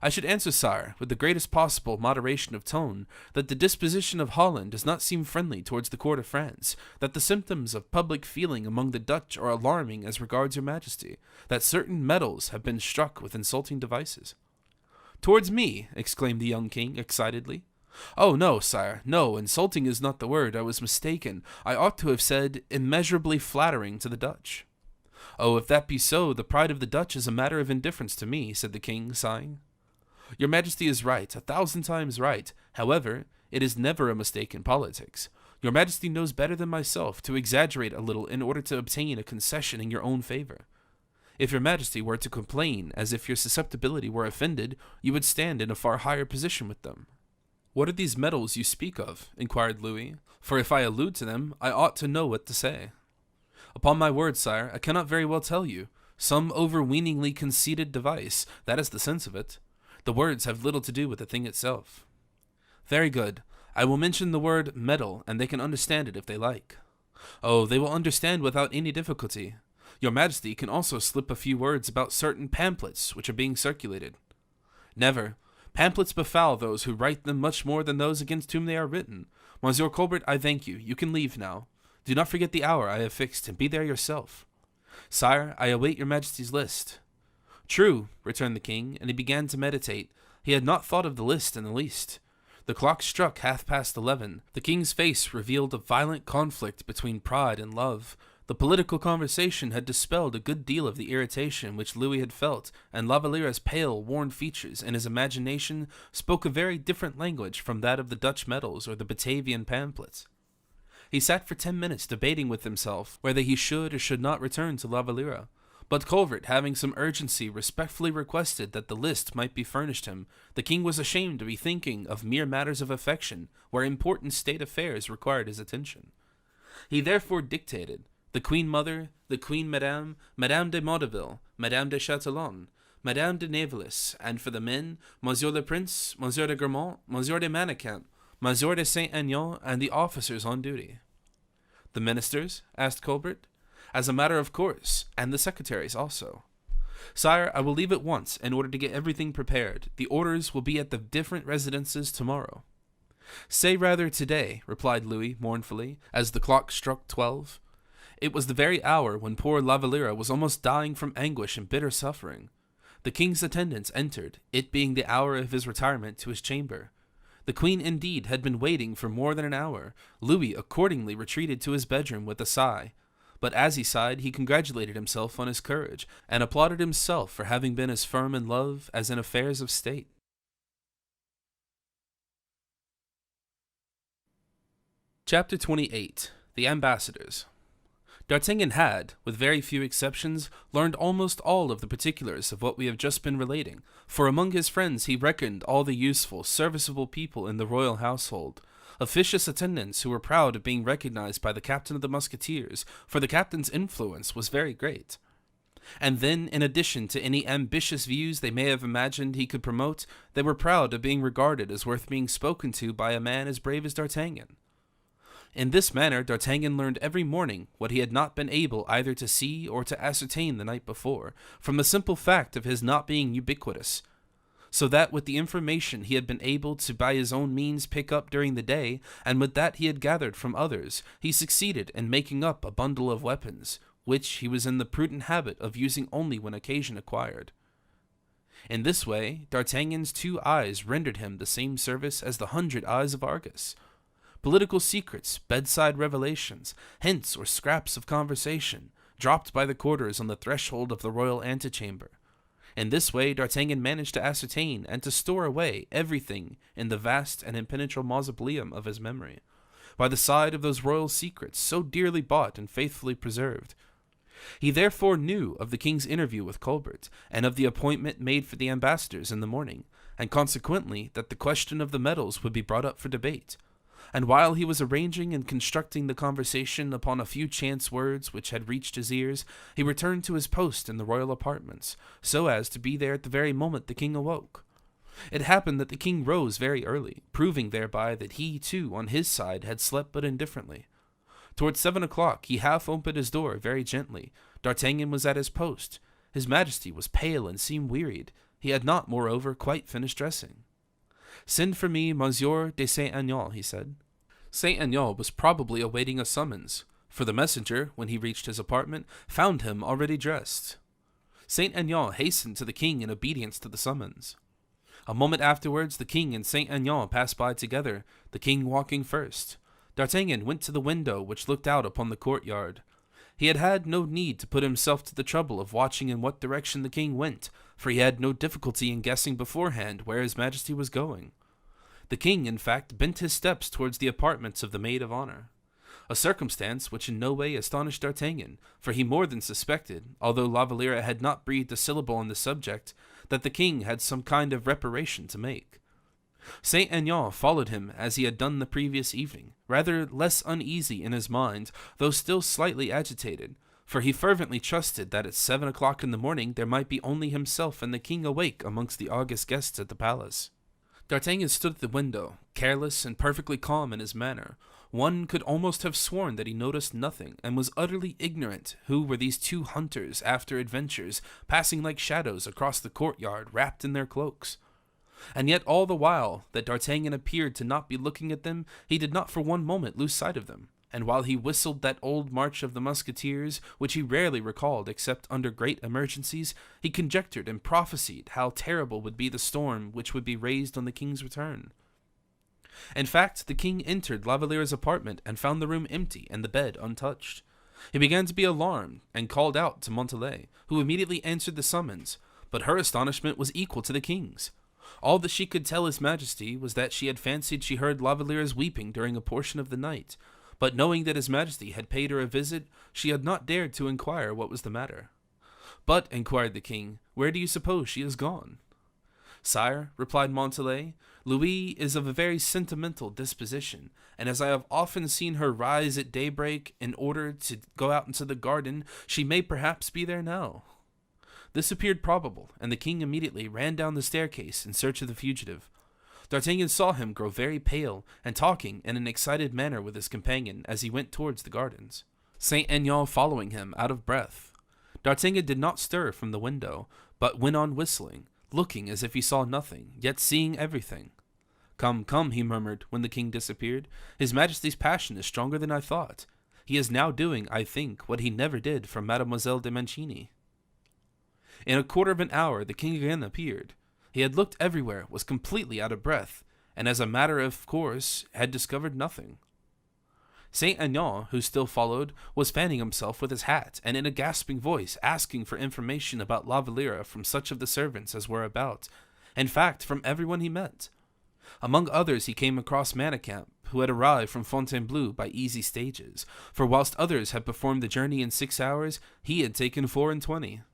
Speaker 1: "I should answer, sire, with the greatest possible moderation of tone, that the disposition of Holland does not seem friendly towards the court of France, that the symptoms of public feeling among the Dutch are alarming as regards your majesty, that certain medals have been struck with insulting devices." "Towards me?" exclaimed the young king excitedly. "Oh, no, sire, no, insulting is not the word, I was mistaken. I ought to have said immeasurably flattering to the Dutch." "Oh, if that be so, the pride of the Dutch is a matter of indifference to me," said the king, sighing. "Your majesty is right, 1,000 times right. However, it is never a mistake in politics. Your majesty knows better than myself to exaggerate a little in order to obtain a concession in your own favor. If your majesty were to complain as if your susceptibility were offended, you would stand in a far higher position with them." "What are these medals you speak of?" inquired Louis, "for if I allude to them, I ought to know what to say." "Upon my word, sire, I cannot very well tell you. Some overweeningly conceited device, that is the sense of it. The words have little to do with the thing itself." "Very good. I will mention the word medal, and they can understand it if they like." "Oh, they will understand without any difficulty. Your majesty can also slip a few words about certain pamphlets which are being circulated." "Never. Pamphlets befoul those who write them much more than those against whom they are written. Monsieur Colbert, I thank you. You can leave now. Do not forget the hour I have fixed, and be there yourself." "Sire, I await your majesty's list." "True," returned the king, and he began to meditate. He had not thought of the list in the least. The clock struck 11:30. The king's face revealed a violent conflict between pride and love. The political conversation had dispelled a good deal of the irritation which Louis had felt, and La Valliere's pale, worn features in his imagination spoke a very different language from that of the Dutch medals or the Batavian pamphlets. He sat for 10 minutes debating with himself whether he should or should not return to La Valliere. But Colbert, having some urgency, respectfully requested that the list might be furnished him. The king was ashamed to be thinking of mere matters of affection, where important state affairs required his attention. He therefore dictated: the Queen Mother, the Queen Madame, Madame de Motteville, Madame de Chatillon, Madame de Nevelis, and for the men, Monsieur le Prince, Monsieur de Gramont, Monsieur de Manicamp, Monsieur de Saint-Aignan, and the officers on duty. "The ministers?" asked Colbert. "As a matter of course, and the secretaries also." "Sire, I will leave at once in order to get everything prepared. The orders will be at the different residences tomorrow." "Say rather today," replied Louis mournfully, as the clock struck 12. It was the very hour when poor La Valliere was almost dying from anguish and bitter suffering. The king's attendants entered, it being the hour of his retirement to his chamber. The queen indeed had been waiting for more than an hour. Louis accordingly retreated to his bedroom with a sigh. But as he sighed, he congratulated himself on his courage, and applauded himself for having been as firm in love as in affairs of state. Chapter 28. The Ambassadors. D'Artagnan had, with very few exceptions, learned almost all of the particulars of what we have just been relating, for among his friends he reckoned all the useful, serviceable people in the royal household, officious attendants who were proud of being recognized by the captain of the musketeers, for the captain's influence was very great. And then, in addition to any ambitious views they may have imagined he could promote, they were proud of being regarded as worth being spoken to by a man as brave as D'Artagnan. In this manner D'Artagnan learned every morning what he had not been able either to see or to ascertain the night before, from the simple fact of his not being ubiquitous. so that with the information he had been able to by his own means pick up during the day, and with that he had gathered from others, he succeeded in making up a bundle of weapons, which he was in the prudent habit of using only when occasion acquired. In this way, D'Artagnan's 2 eyes rendered him the same service as the 100 eyes of Argus. Political secrets, bedside revelations, hints or scraps of conversation, dropped by the quarters on the threshold of the royal antechamber. In this way, D'Artagnan managed to ascertain and to store away everything in the vast and impenetrable mausoleum of his memory, by the side of those royal secrets so dearly bought and faithfully preserved. He therefore knew of the king's interview with Colbert, and of the appointment made for the ambassadors in the morning, and consequently that the question of the medals would be brought up for debate. And while he was arranging and constructing the conversation upon a few chance words which had reached his ears, he returned to his post in the royal apartments, so as to be there at the very moment the king awoke. It happened that the king rose very early, proving thereby that he, too, on his side, had slept but indifferently. Towards 7 o'clock he half opened his door very gently. D'Artagnan was at his post. His majesty was pale and seemed wearied. He had not, moreover, quite finished dressing. "Send for me Monsieur de Saint-Aignan," he said. Saint-Aignan was probably awaiting a summons, for the messenger, when he reached his apartment, found him already dressed. Saint-Aignan hastened to the king in obedience to the summons. A moment afterwards the king and Saint-Aignan passed by together, the king walking first. D'Artagnan went to the window which looked out upon the courtyard. He had had no need to put himself to the trouble of watching in what direction the king went, for he had no difficulty in guessing beforehand where his majesty was going. The king, in fact, bent his steps towards the apartments of the maid of honor, a circumstance which in no way astonished D'Artagnan, for he more than suspected, although La Valliere had not breathed a syllable on the subject, that the king had some kind of reparation to make. Saint-Aignan followed him as he had done the previous evening, rather less uneasy in his mind, though still slightly agitated, for he fervently trusted that at 7 o'clock in the morning there might be only himself and the king awake amongst the august guests at the palace. D'Artagnan stood at the window, careless and perfectly calm in his manner. One could almost have sworn that he noticed nothing, and was utterly ignorant who were these 2 hunters after adventures, passing like shadows across the courtyard, wrapped in their cloaks. And yet all the while that D'Artagnan appeared to not be looking at them, he did not for one moment lose sight of them, and while he whistled that old march of the musketeers, which he rarely recalled except under great emergencies, he conjectured and prophesied how terrible would be the storm which would be raised on the king's return. In fact, the king entered La Valliere's apartment and found the room empty and the bed untouched. He began to be alarmed and called out to Montalais, who immediately answered the summons, but her astonishment was equal to the king's. All that she could tell his majesty was that she had fancied she heard La Valliere's weeping during a portion of the night, but knowing that his majesty had paid her a visit, she had not dared to inquire what was the matter. "But," inquired the king, "where do you suppose she is gone?" "Sire," replied Montalais, "Louise is of a very sentimental disposition, and as I have often seen her rise at daybreak in order to go out into the garden, she may perhaps be there now." This appeared probable, and the king immediately ran down the staircase in search of the fugitive. D'Artagnan saw him grow very pale, and talking in an excited manner with his companion as he went towards the gardens, Saint-Aignan following him out of breath. D'Artagnan did not stir from the window, but went on whistling, looking as if he saw nothing, yet seeing everything. "Come, come," he murmured when the king disappeared. "His majesty's passion is stronger than I thought. He is now doing, I think, what he never did for Mademoiselle de Mancini." In a quarter of an hour the king again appeared. He had looked everywhere, was completely out of breath, and as a matter of course had discovered nothing. Saint-Aignan, who still followed, was fanning himself with his hat, and in a gasping voice asking for information about La Valliere from such of the servants as were about, in fact from everyone he met. Among others he came across Manicamp, who had arrived from Fontainebleau by easy stages, for whilst others had performed the journey in 6 hours, he had taken 24.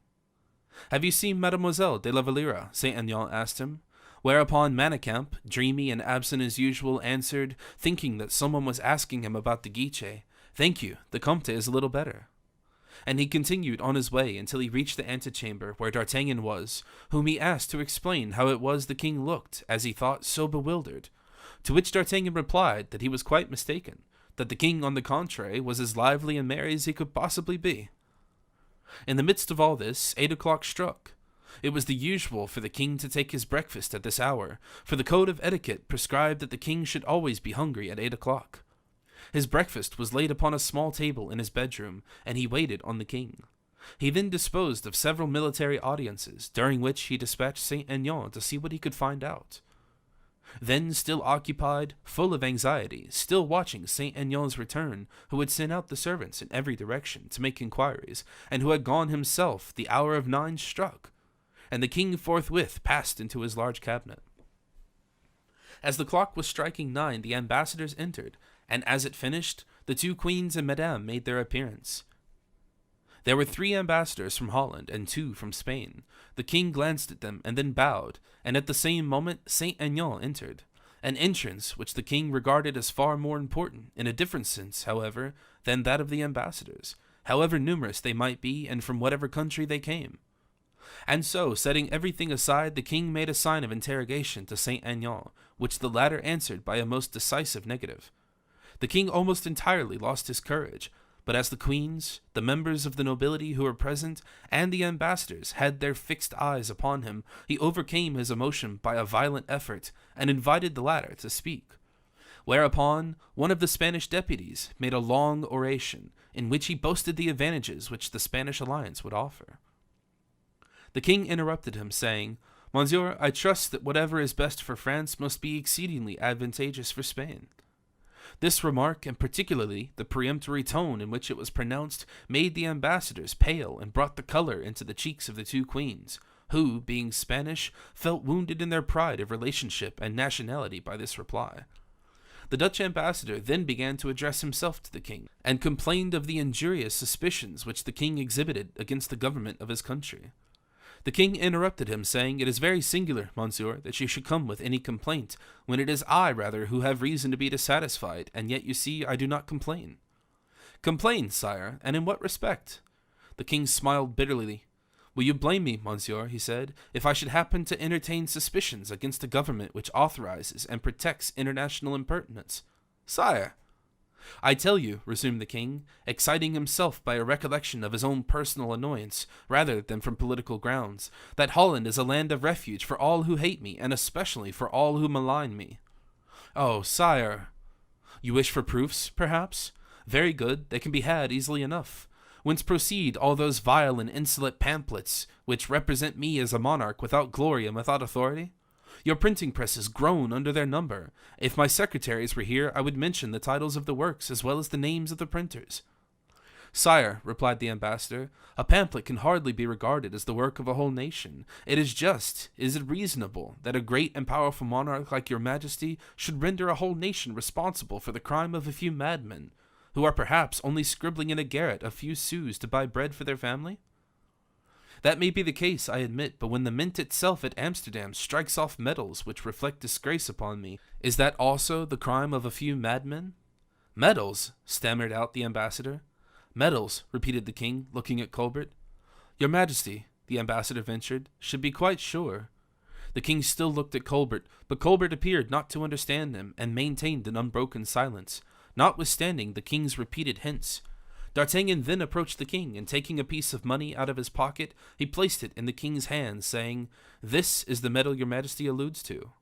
Speaker 1: "Have you seen Mademoiselle de la Valliere?" Saint-Aignan asked him, whereupon Manicamp, dreamy and absent as usual, answered, thinking that someone was asking him about the Guiche, "Thank you, the Comte is a little better." And he continued on his way until he reached the antechamber where D'Artagnan was, whom he asked to explain how it was the king looked, as he thought, so bewildered, to which D'Artagnan replied that he was quite mistaken, that the king, on the contrary, was as lively and merry as he could possibly be. In the midst of all this, 8 o'clock struck. It was the usual for the king to take his breakfast at this hour, for the code of etiquette prescribed that the king should always be hungry at 8 o'clock. His breakfast was laid upon a small table in his bedroom, and he waited on the king. He then disposed of several military audiences, during which he dispatched Saint Aignan to see what he could find out. Then, still occupied, full of anxiety, still watching Saint Aignan's return, who had sent out the servants in every direction to make inquiries, and who had gone himself, the hour of 9 struck, and the king forthwith passed into his large cabinet. As the clock was striking 9, the ambassadors entered, and as it finished, the 2 queens and Madame made their appearance. There were 3 ambassadors from Holland and 2 from Spain. The king glanced at them and then bowed, and at the same moment Saint Aignan entered, an entrance which the king regarded as far more important, in a different sense, however, than that of the ambassadors, however numerous they might be and from whatever country they came. And so, setting everything aside, the king made a sign of interrogation to Saint Aignan, which the latter answered by a most decisive negative. The king almost entirely lost his courage, but as the queens, the members of the nobility who were present, and the ambassadors had their fixed eyes upon him, he overcame his emotion by a violent effort, and invited the latter to speak. Whereupon, one of the Spanish deputies made a long oration, in which he boasted the advantages which the Spanish alliance would offer. The king interrupted him, saying, "Monsieur, I trust that whatever is best for France must be exceedingly advantageous for Spain." This remark, and particularly the peremptory tone in which it was pronounced, made the ambassadors pale and brought the color into the cheeks of the 2 queens, who, being Spanish, felt wounded in their pride of relationship and nationality by this reply. The Dutch ambassador then began to address himself to the king, and complained of the injurious suspicions which the king exhibited against the government of his country. The king interrupted him, saying, "It is very singular, monsieur, that you should come with any complaint, when it is I, rather, who have reason to be dissatisfied, and yet you see I do not complain." "Complain, sire, and in what respect?" The king smiled bitterly. "Will you blame me, monsieur," he said, "if I should happen to entertain suspicions against a government which authorizes and protects international impertinence?" "Sire!" "I tell you," resumed the king, exciting himself by a recollection of his own personal annoyance, rather than from political grounds, "that Holland is a land of refuge for all who hate me, and especially for all who malign me." "Oh, sire!" "You wish for proofs, perhaps? Very good, they can be had easily enough. Whence proceed all those vile and insolent pamphlets which represent me as a monarch without glory and without authority? Your printing presses groan under their number. If my secretaries were here, I would mention the titles of the works as well as the names of the printers." "Sire," replied the ambassador, "a pamphlet can hardly be regarded as the work of a whole nation. It is just, is it reasonable, that a great and powerful monarch like your majesty should render a whole nation responsible for the crime of a few madmen, who are perhaps only scribbling in a garret a few sous to buy bread for their family? That may be the case, I admit, but when the mint itself at Amsterdam strikes off medals which reflect disgrace upon me, is that also the crime of a few madmen?" "Medals?" stammered out the ambassador. "Medals," repeated the king, looking at Colbert. "Your majesty," the ambassador ventured, "should be quite sure." The king still looked at Colbert, but Colbert appeared not to understand him, and maintained an unbroken silence, notwithstanding the king's repeated hints. D'Artagnan then approached the king, and taking a piece of money out of his pocket, he placed it in the king's hands, saying, "This is the medal your majesty alludes to."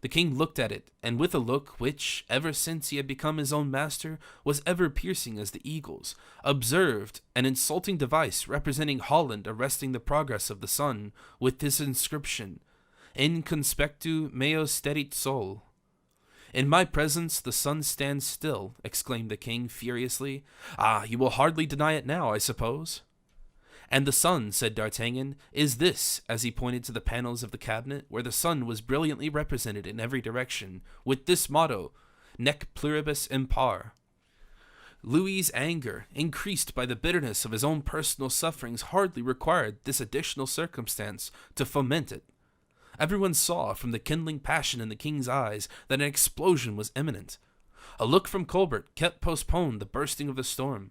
Speaker 1: The king looked at it, and with a look which, ever since he had become his own master, was ever piercing as the eagle's, observed an insulting device representing Holland arresting the progress of the sun, with this inscription, "In conspectu meo sterit sol." "In my presence the sun stands still," exclaimed the king furiously. "Ah, you will hardly deny it now, I suppose." "And the sun," said D'Artagnan, "is this," as he pointed to the panels of the cabinet, where the sun was brilliantly represented in every direction, with this motto, "Nec pluribus impar." Louis' anger, increased by the bitterness of his own personal sufferings, hardly required this additional circumstance to foment it. Everyone saw from the kindling passion in the king's eyes that an explosion was imminent. A look from Colbert kept postponed the bursting of the storm.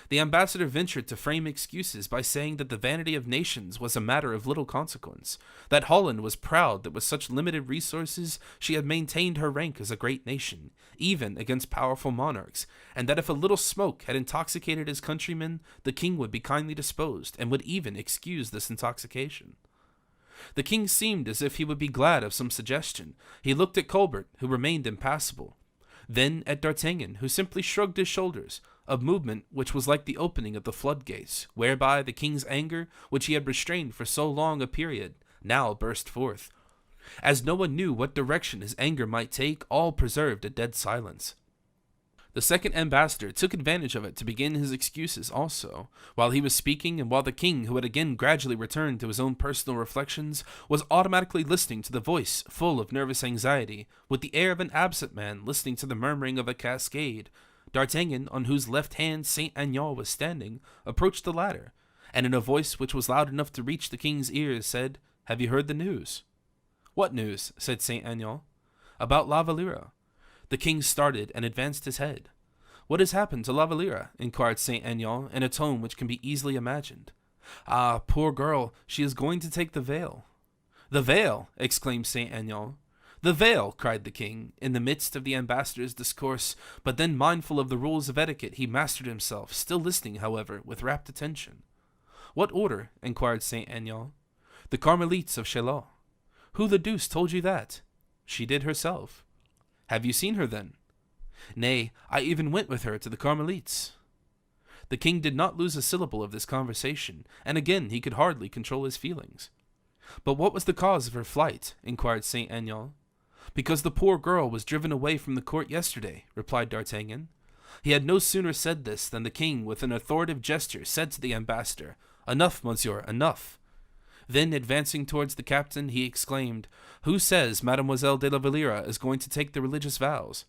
Speaker 1: The ambassador ventured to frame excuses by saying that the vanity of nations was a matter of little consequence, that Holland was proud that with such limited resources she had maintained her rank as a great nation, even against powerful monarchs, and that if a little smoke had intoxicated his countrymen, the king would be kindly disposed, and would even excuse this intoxication. The king seemed as if he would be glad of some suggestion. He looked at Colbert, who remained impassible. Then at D'Artagnan, who simply shrugged his shoulders, a movement which was like the opening of the floodgates, whereby the king's anger, which he had restrained for so long a period, now burst forth. As no one knew what direction his anger might take, all preserved a dead silence. The second ambassador took advantage of it to begin his excuses also. While he was speaking, and while the king, who had again gradually returned to his own personal reflections, was automatically listening to the voice full of nervous anxiety, with the air of an absent man listening to the murmuring of a cascade, D'Artagnan, on whose left hand Saint Aignan was standing, approached the latter, and in a voice which was loud enough to reach the king's ears, said, "Have you heard the news?" "What news?" said Saint Aignan. "About La Valliere." The king started and advanced his head. "What has happened to La Valliere?" inquired Saint Aignan in a tone which can be easily imagined. "Ah, poor girl, she is going to take the veil." "The veil!" exclaimed Saint Aignan. "The veil!" cried the king, in the midst of the ambassador's discourse, but then mindful of the rules of etiquette, he mastered himself, still listening, however, with rapt attention. "What order?" inquired Saint Aignan. "The Carmelites of Chaillot." "Who the deuce told you that?" "She did herself." "Have you seen her, then?" "Nay, I even went with her to the Carmelites." The king did not lose a syllable of this conversation, and again he could hardly control his feelings. "But what was the cause of her flight?" inquired Saint Aignan. "Because the poor girl was driven away from the court yesterday," replied D'Artagnan. He had no sooner said this than the king, with an authoritative gesture, said to the ambassador, "Enough, monsieur, enough." Then, advancing towards the captain, he exclaimed, "Who says Mademoiselle de la Valliere is going to take the religious vows?"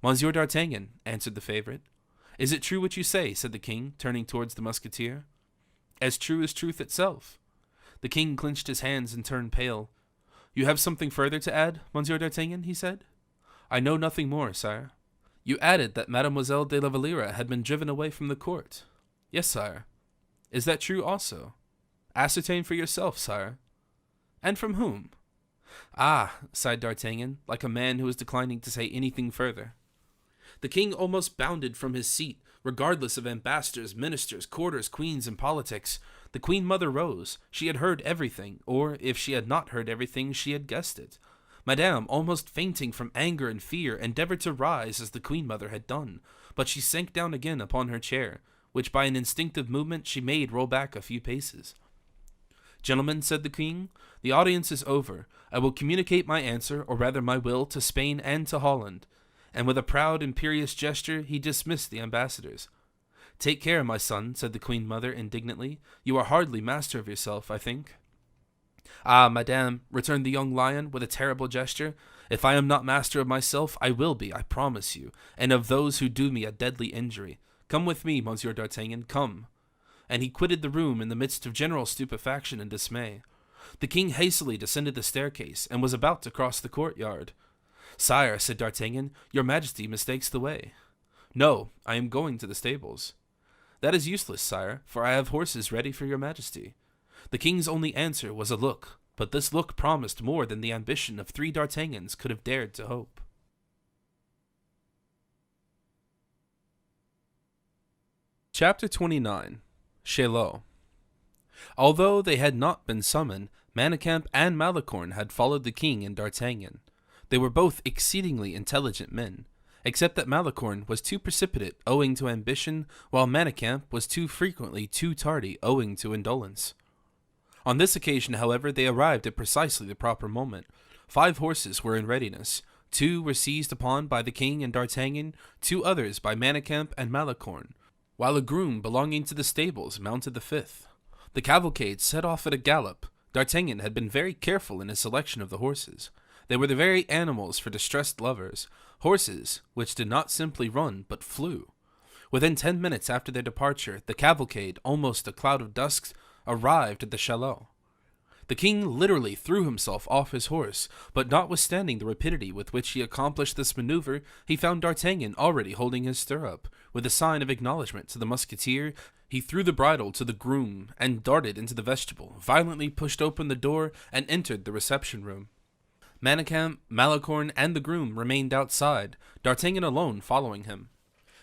Speaker 1: "Monsieur D'Artagnan," answered the favorite. "Is it true what you say?" said the king, turning towards the musketeer. "As true as truth itself." The king clenched his hands and turned pale. "You have something further to add, Monsieur D'Artagnan?" he said. "I know nothing more, sire." "You added that Mademoiselle de la Valliere had been driven away from the court." "Yes, sire." "Is that true also?" "Ascertain for yourself, sire." "And from whom?" "Ah," sighed D'Artagnan, like a man who is declining to say anything further. The king almost bounded from his seat, regardless of ambassadors, ministers, courtiers, queens, and politics. The queen mother rose. She had heard everything, or, if she had not heard everything, she had guessed it. Madame, almost fainting from anger and fear, endeavored to rise as the queen mother had done, but she sank down again upon her chair, which by an instinctive movement she made roll back a few paces. "Gentlemen," said the king, "the audience is over. I will communicate my answer, or rather my will, to Spain and to Holland." And with a proud, imperious gesture, he dismissed the ambassadors. "Take care, my son," said the queen mother indignantly. "You are hardly master of yourself, I think." "Ah, madame," returned the young lion with a terrible gesture, "if I am not master of myself, I will be, I promise you, and of those who do me a deadly injury. Come with me, Monsieur D'Artagnan, come." And he quitted the room in the midst of general stupefaction and dismay. The king hastily descended the staircase, and was about to cross the courtyard. "Sire," said D'Artagnan, "your majesty mistakes the way." "No, I am going to the stables." "That is useless, sire, for I have horses ready for your majesty." The king's only answer was a look, but this look promised more than the ambition of 3 D'Artagnans could have dared to hope. Chapter 29. Chaillot. Although they had not been summoned, Manicamp and Malicorne had followed the king and D'Artagnan. They were both exceedingly intelligent men, except that Malicorne was too precipitate owing to ambition, while Manicamp was too frequently too tardy owing to indolence. On this occasion, however, they arrived at precisely the proper moment. 5 horses were in readiness. 2 were seized upon by the king and D'Artagnan, 2 others by Manicamp and Malicorne, while a groom belonging to the stables mounted the 5th. The cavalcade set off at a gallop. D'Artagnan had been very careful in his selection of the horses. They were the very animals for distressed lovers, horses which did not simply run, but flew. Within 10 minutes after their departure, the cavalcade, almost a cloud of dust, arrived at the chaillot. The king literally threw himself off his horse, but notwithstanding the rapidity with which he accomplished this maneuver, he found D'Artagnan already holding his stirrup. With a sign of acknowledgment to the musketeer, he threw the bridle to the groom, and darted into the vestibule, violently pushed open the door, and entered the reception room. Manicamp, Malicorne, and the groom remained outside, D'Artagnan alone following him.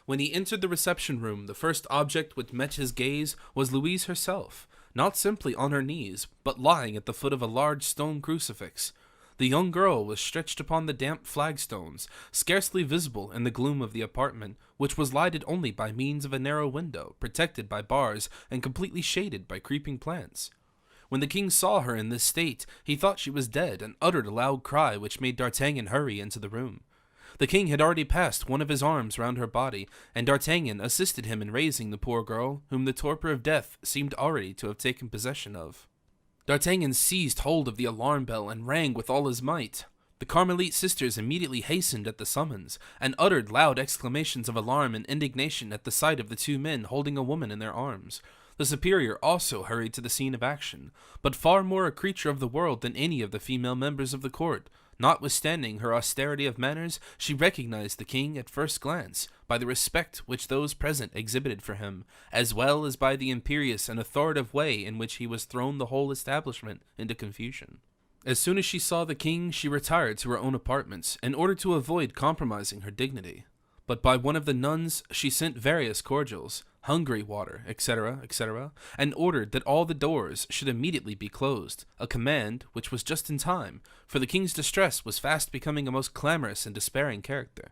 Speaker 1: When he entered the reception room, the first object which met his gaze was Louise herself. not simply on her knees, but lying at the foot of a large stone crucifix. The young girl was stretched upon the damp flagstones, scarcely visible in the gloom of the apartment, which was lighted only by means of a narrow window, protected by bars and completely shaded by creeping plants. When the king saw her in this state, he thought she was dead, and uttered a loud cry which made D'Artagnan hurry into the room. The king had already passed one of his arms round her body, and D'Artagnan assisted him in raising the poor girl, whom the torpor of death seemed already to have taken possession of. D'Artagnan seized hold of the alarm bell and rang with all his might. The Carmelite sisters immediately hastened at the summons, and uttered loud exclamations of alarm and indignation at the sight of the two men holding a woman in their arms. The superior also hurried to the scene of action, but far more a creature of the world than any of the female members of the court. Notwithstanding her austerity of manners, she recognized the king at first glance, by the respect which those present exhibited for him, as well as by the imperious and authoritative way in which he was thrown the whole establishment into confusion. As soon as she saw the king, she retired to her own apartments, in order to avoid compromising her dignity. But by one of the nuns she sent various cordials, Hungary water, etc., etc., and ordered that all the doors should immediately be closed, a command which was just in time, for the king's distress was fast becoming a most clamorous and despairing character.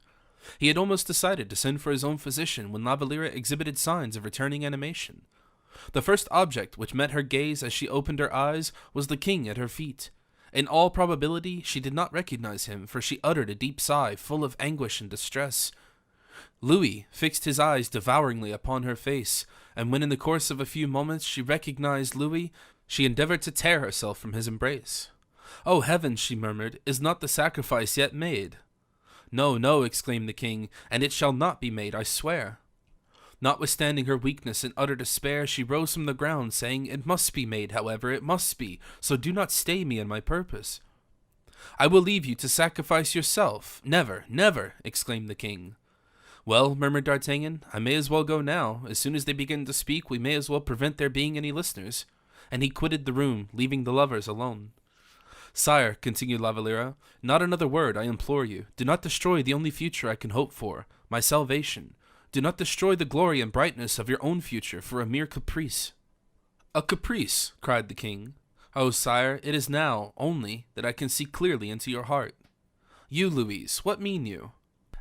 Speaker 1: He had almost decided to send for his own physician when Valliere exhibited signs of returning animation. The first object which met her gaze as she opened her eyes was the king at her feet. In all probability she did not recognize him, for she uttered a deep sigh full of anguish and distress. Louis fixed his eyes devouringly upon her face, and when in the course of a few moments she recognized Louis, she endeavored to tear herself from his embrace. "Oh, heavens," she murmured, "is not the sacrifice yet made?" "No, no," exclaimed the king, "and it shall not be made, I swear." Notwithstanding her weakness and utter despair, she rose from the ground, saying, "It must be made, however, it must be, so do not stay me in my purpose." "I will leave you to sacrifice yourself. Never, never," exclaimed the king. "Well," murmured D'Artagnan, "I may as well go now. As soon as they begin to speak, we may as well prevent there being any listeners." And he quitted the room, leaving the lovers alone. "Sire," continued Valliere, "not another word, I implore you. Do not destroy the only future I can hope for, my salvation. Do not destroy the glory and brightness of your own future for a mere caprice." "A caprice?" cried the king. "Oh, sire, it is now, only, that I can see clearly into your heart." "You, Louise, what mean you?"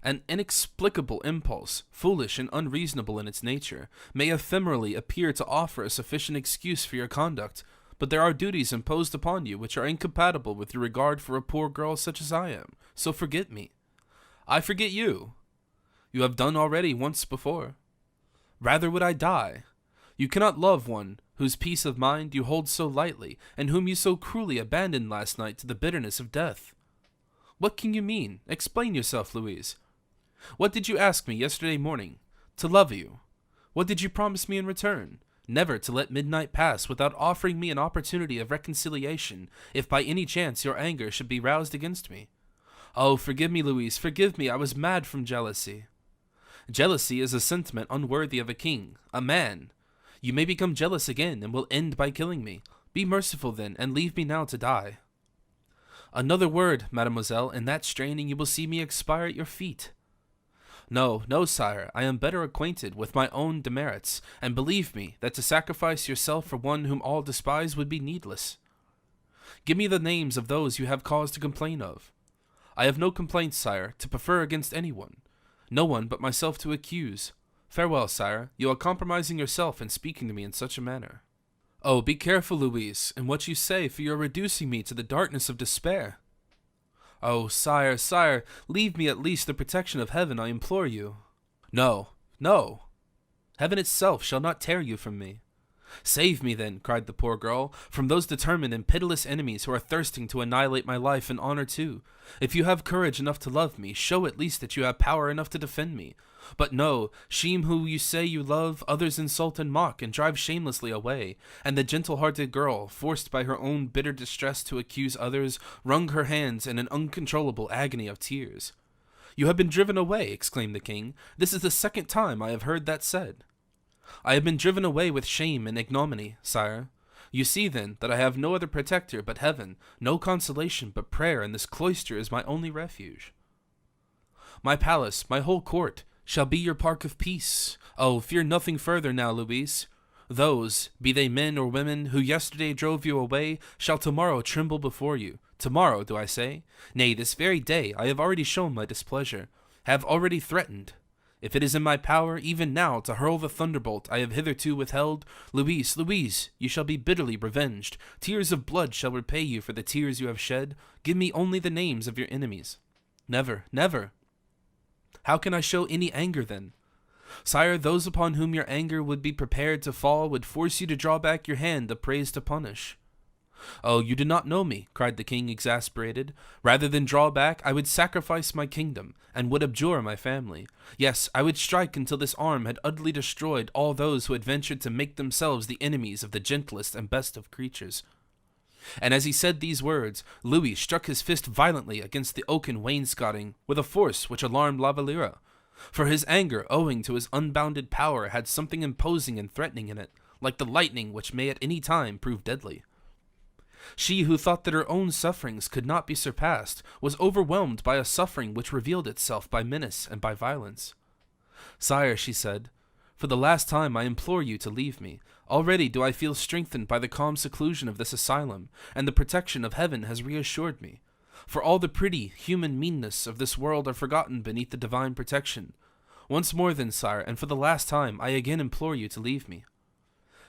Speaker 1: "An inexplicable impulse, foolish and unreasonable in its nature, may ephemerally appear to offer a sufficient excuse for your conduct, but there are duties imposed upon you which are incompatible with your regard for a poor girl such as I am, so forget me." "I forget you." "You have done already once before." "Rather would I die. You cannot love one whose peace of mind you hold so lightly, and whom you so cruelly abandoned last night to the bitterness of death." "What can you mean? Explain yourself, Louise." "What did you ask me yesterday morning?" "To love you." "What did you promise me in return?" "Never to let midnight pass without offering me an opportunity of reconciliation, if by any chance your anger should be roused against me." "Oh, forgive me, Louise, forgive me, I was mad from jealousy." "Jealousy is a sentiment unworthy of a king, a man. You may become jealous again, and will end by killing me. Be merciful then, and leave me now to die." "Another word, mademoiselle, in that strain, and you will see me expire at your feet." "No, no, sire, I am better acquainted with my own demerits, and believe me that to sacrifice yourself for one whom all despise would be needless." "Give me the names of those you have cause to complain of." "I have no complaints, sire, to prefer against anyone. No one but myself to accuse. Farewell, sire, you are compromising yourself in speaking to me in such a manner." "Oh, be careful, Louise, in what you say, for you are reducing me to the darkness of despair." "Oh, sire, sire, leave me at least the protection of heaven, I implore you." "No, no. Heaven itself shall not tear you from me." "Save me, then," cried the poor girl, "from those determined and pitiless enemies who are thirsting to annihilate my life and honor too. If you have courage enough to love me, show at least that you have power enough to defend me. But no, she whom you say you love, others insult and mock and drive shamelessly away, and the gentle-hearted girl, forced by her own bitter distress to accuse others, wrung her hands in an uncontrollable agony of tears." "You have been driven away," exclaimed the king. "This is the second time I have heard that said." "I have been driven away with shame and ignominy, sire. You see, then, that I have no other protector but heaven, no consolation but prayer, and this cloister is my only refuge." "My palace, my whole court, shall be your park of peace. Oh, fear nothing further now, Louise. Those, be they men or women, who yesterday drove you away, shall tomorrow tremble before you. Tomorrow, do I say? Nay, this very day I have already shown my displeasure, have already threatened. If it is in my power, even now, to hurl the thunderbolt I have hitherto withheld, Louise, Louise, you shall be bitterly revenged. Tears of blood shall repay you for the tears you have shed. Give me only the names of your enemies. Never, never. How can I show any anger then? Sire, those upon whom your anger would be prepared to fall would force you to draw back your hand of praise to punish. Oh, you do not know me, cried the king, exasperated. Rather than draw back, I would sacrifice my kingdom, and would abjure my family. Yes, I would strike until this arm had utterly destroyed all those who had ventured to make themselves the enemies of the gentlest and best of creatures. And as he said these words, Louis struck his fist violently against the oaken wainscoting with a force which alarmed Valliere. For his anger, owing to his unbounded power, had something imposing and threatening in it, like the lightning which may at any time prove deadly. She who thought that her own sufferings could not be surpassed was overwhelmed by a suffering which revealed itself by menace and by violence. Sire, she said, for the last time I implore you to leave me. Already do I feel strengthened by the calm seclusion of this asylum, and the protection of heaven has reassured me. For all the pretty, human meanness of this world are forgotten beneath the divine protection. Once more then, sire, and for the last time, I again implore you to leave me.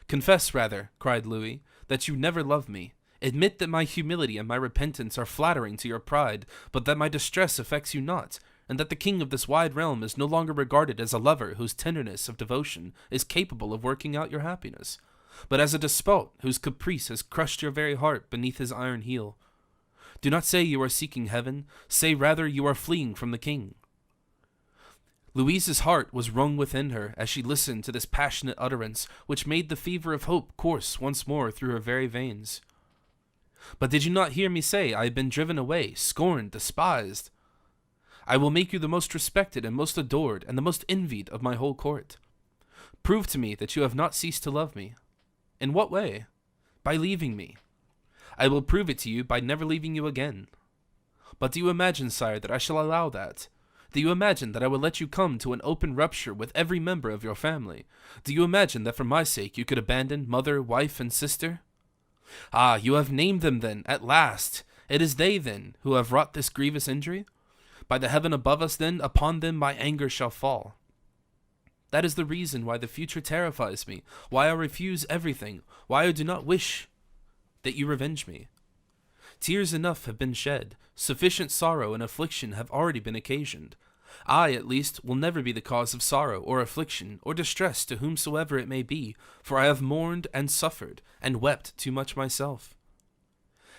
Speaker 1: Confess, rather, cried Louis, that you never loved me. Admit that my humility and my repentance are flattering to your pride, but that my distress affects you not, and that the king of this wide realm is no longer regarded as a lover whose tenderness of devotion is capable of working out your happiness, but as a despot whose caprice has crushed your very heart beneath his iron heel. Do not say you are seeking heaven, say rather you are fleeing from the king. Louise's heart was wrung within her as she listened to this passionate utterance, which made the fever of hope course once more through her very veins. But did you not hear me say I have been driven away, scorned, despised? I will make you the most respected and most adored and the most envied of my whole court. Prove to me that you have not ceased to love me. In what way? By leaving me. I will prove it to you by never leaving you again. But do you imagine, sire, that I shall allow that? Do you imagine that I will let you come to an open rupture with every member of your family? Do you imagine that for my sake you could abandon mother, wife, and sister? Ah, you have named them then, at last. It is they, then, who have wrought this grievous injury? By the heaven above us, then, upon them my anger shall fall. That is the reason why the future terrifies me, why I refuse everything, why I do not wish that you revenge me. Tears enough have been shed, sufficient sorrow and affliction have already been occasioned. I, at least, will never be the cause of sorrow or affliction or distress to whomsoever it may be, for I have mourned and suffered and wept too much myself.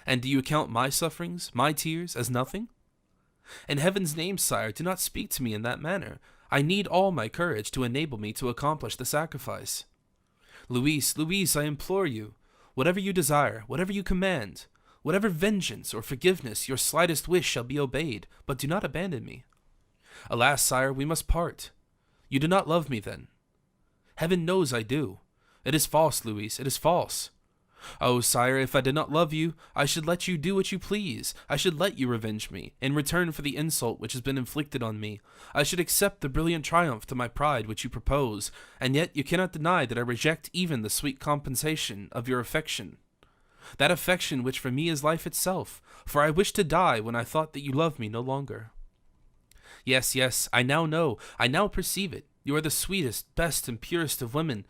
Speaker 1: And do you count my sufferings, my tears, as nothing? In heaven's name, sire, do not speak to me in that manner. I need all my courage to enable me to accomplish the sacrifice. Louise, Louise, I implore you, whatever you desire, whatever you command, whatever vengeance or forgiveness your slightest wish shall be obeyed, but do not abandon me. Alas, sire, we must part. You do not love me, then. Heaven knows I do. It is false, Louise, it is false. Oh, sire, if I did not love you, I should let you do what you please. I should let you revenge me, in return for the insult which has been inflicted on me. I should accept the brilliant triumph to my pride which you propose, and yet you cannot deny that I reject even the sweet compensation of your affection. That affection which for me is life itself, for I wished to die when I thought that you loved me no longer. Yes, yes, I now know, I now perceive it. You are the sweetest, best, and purest of women.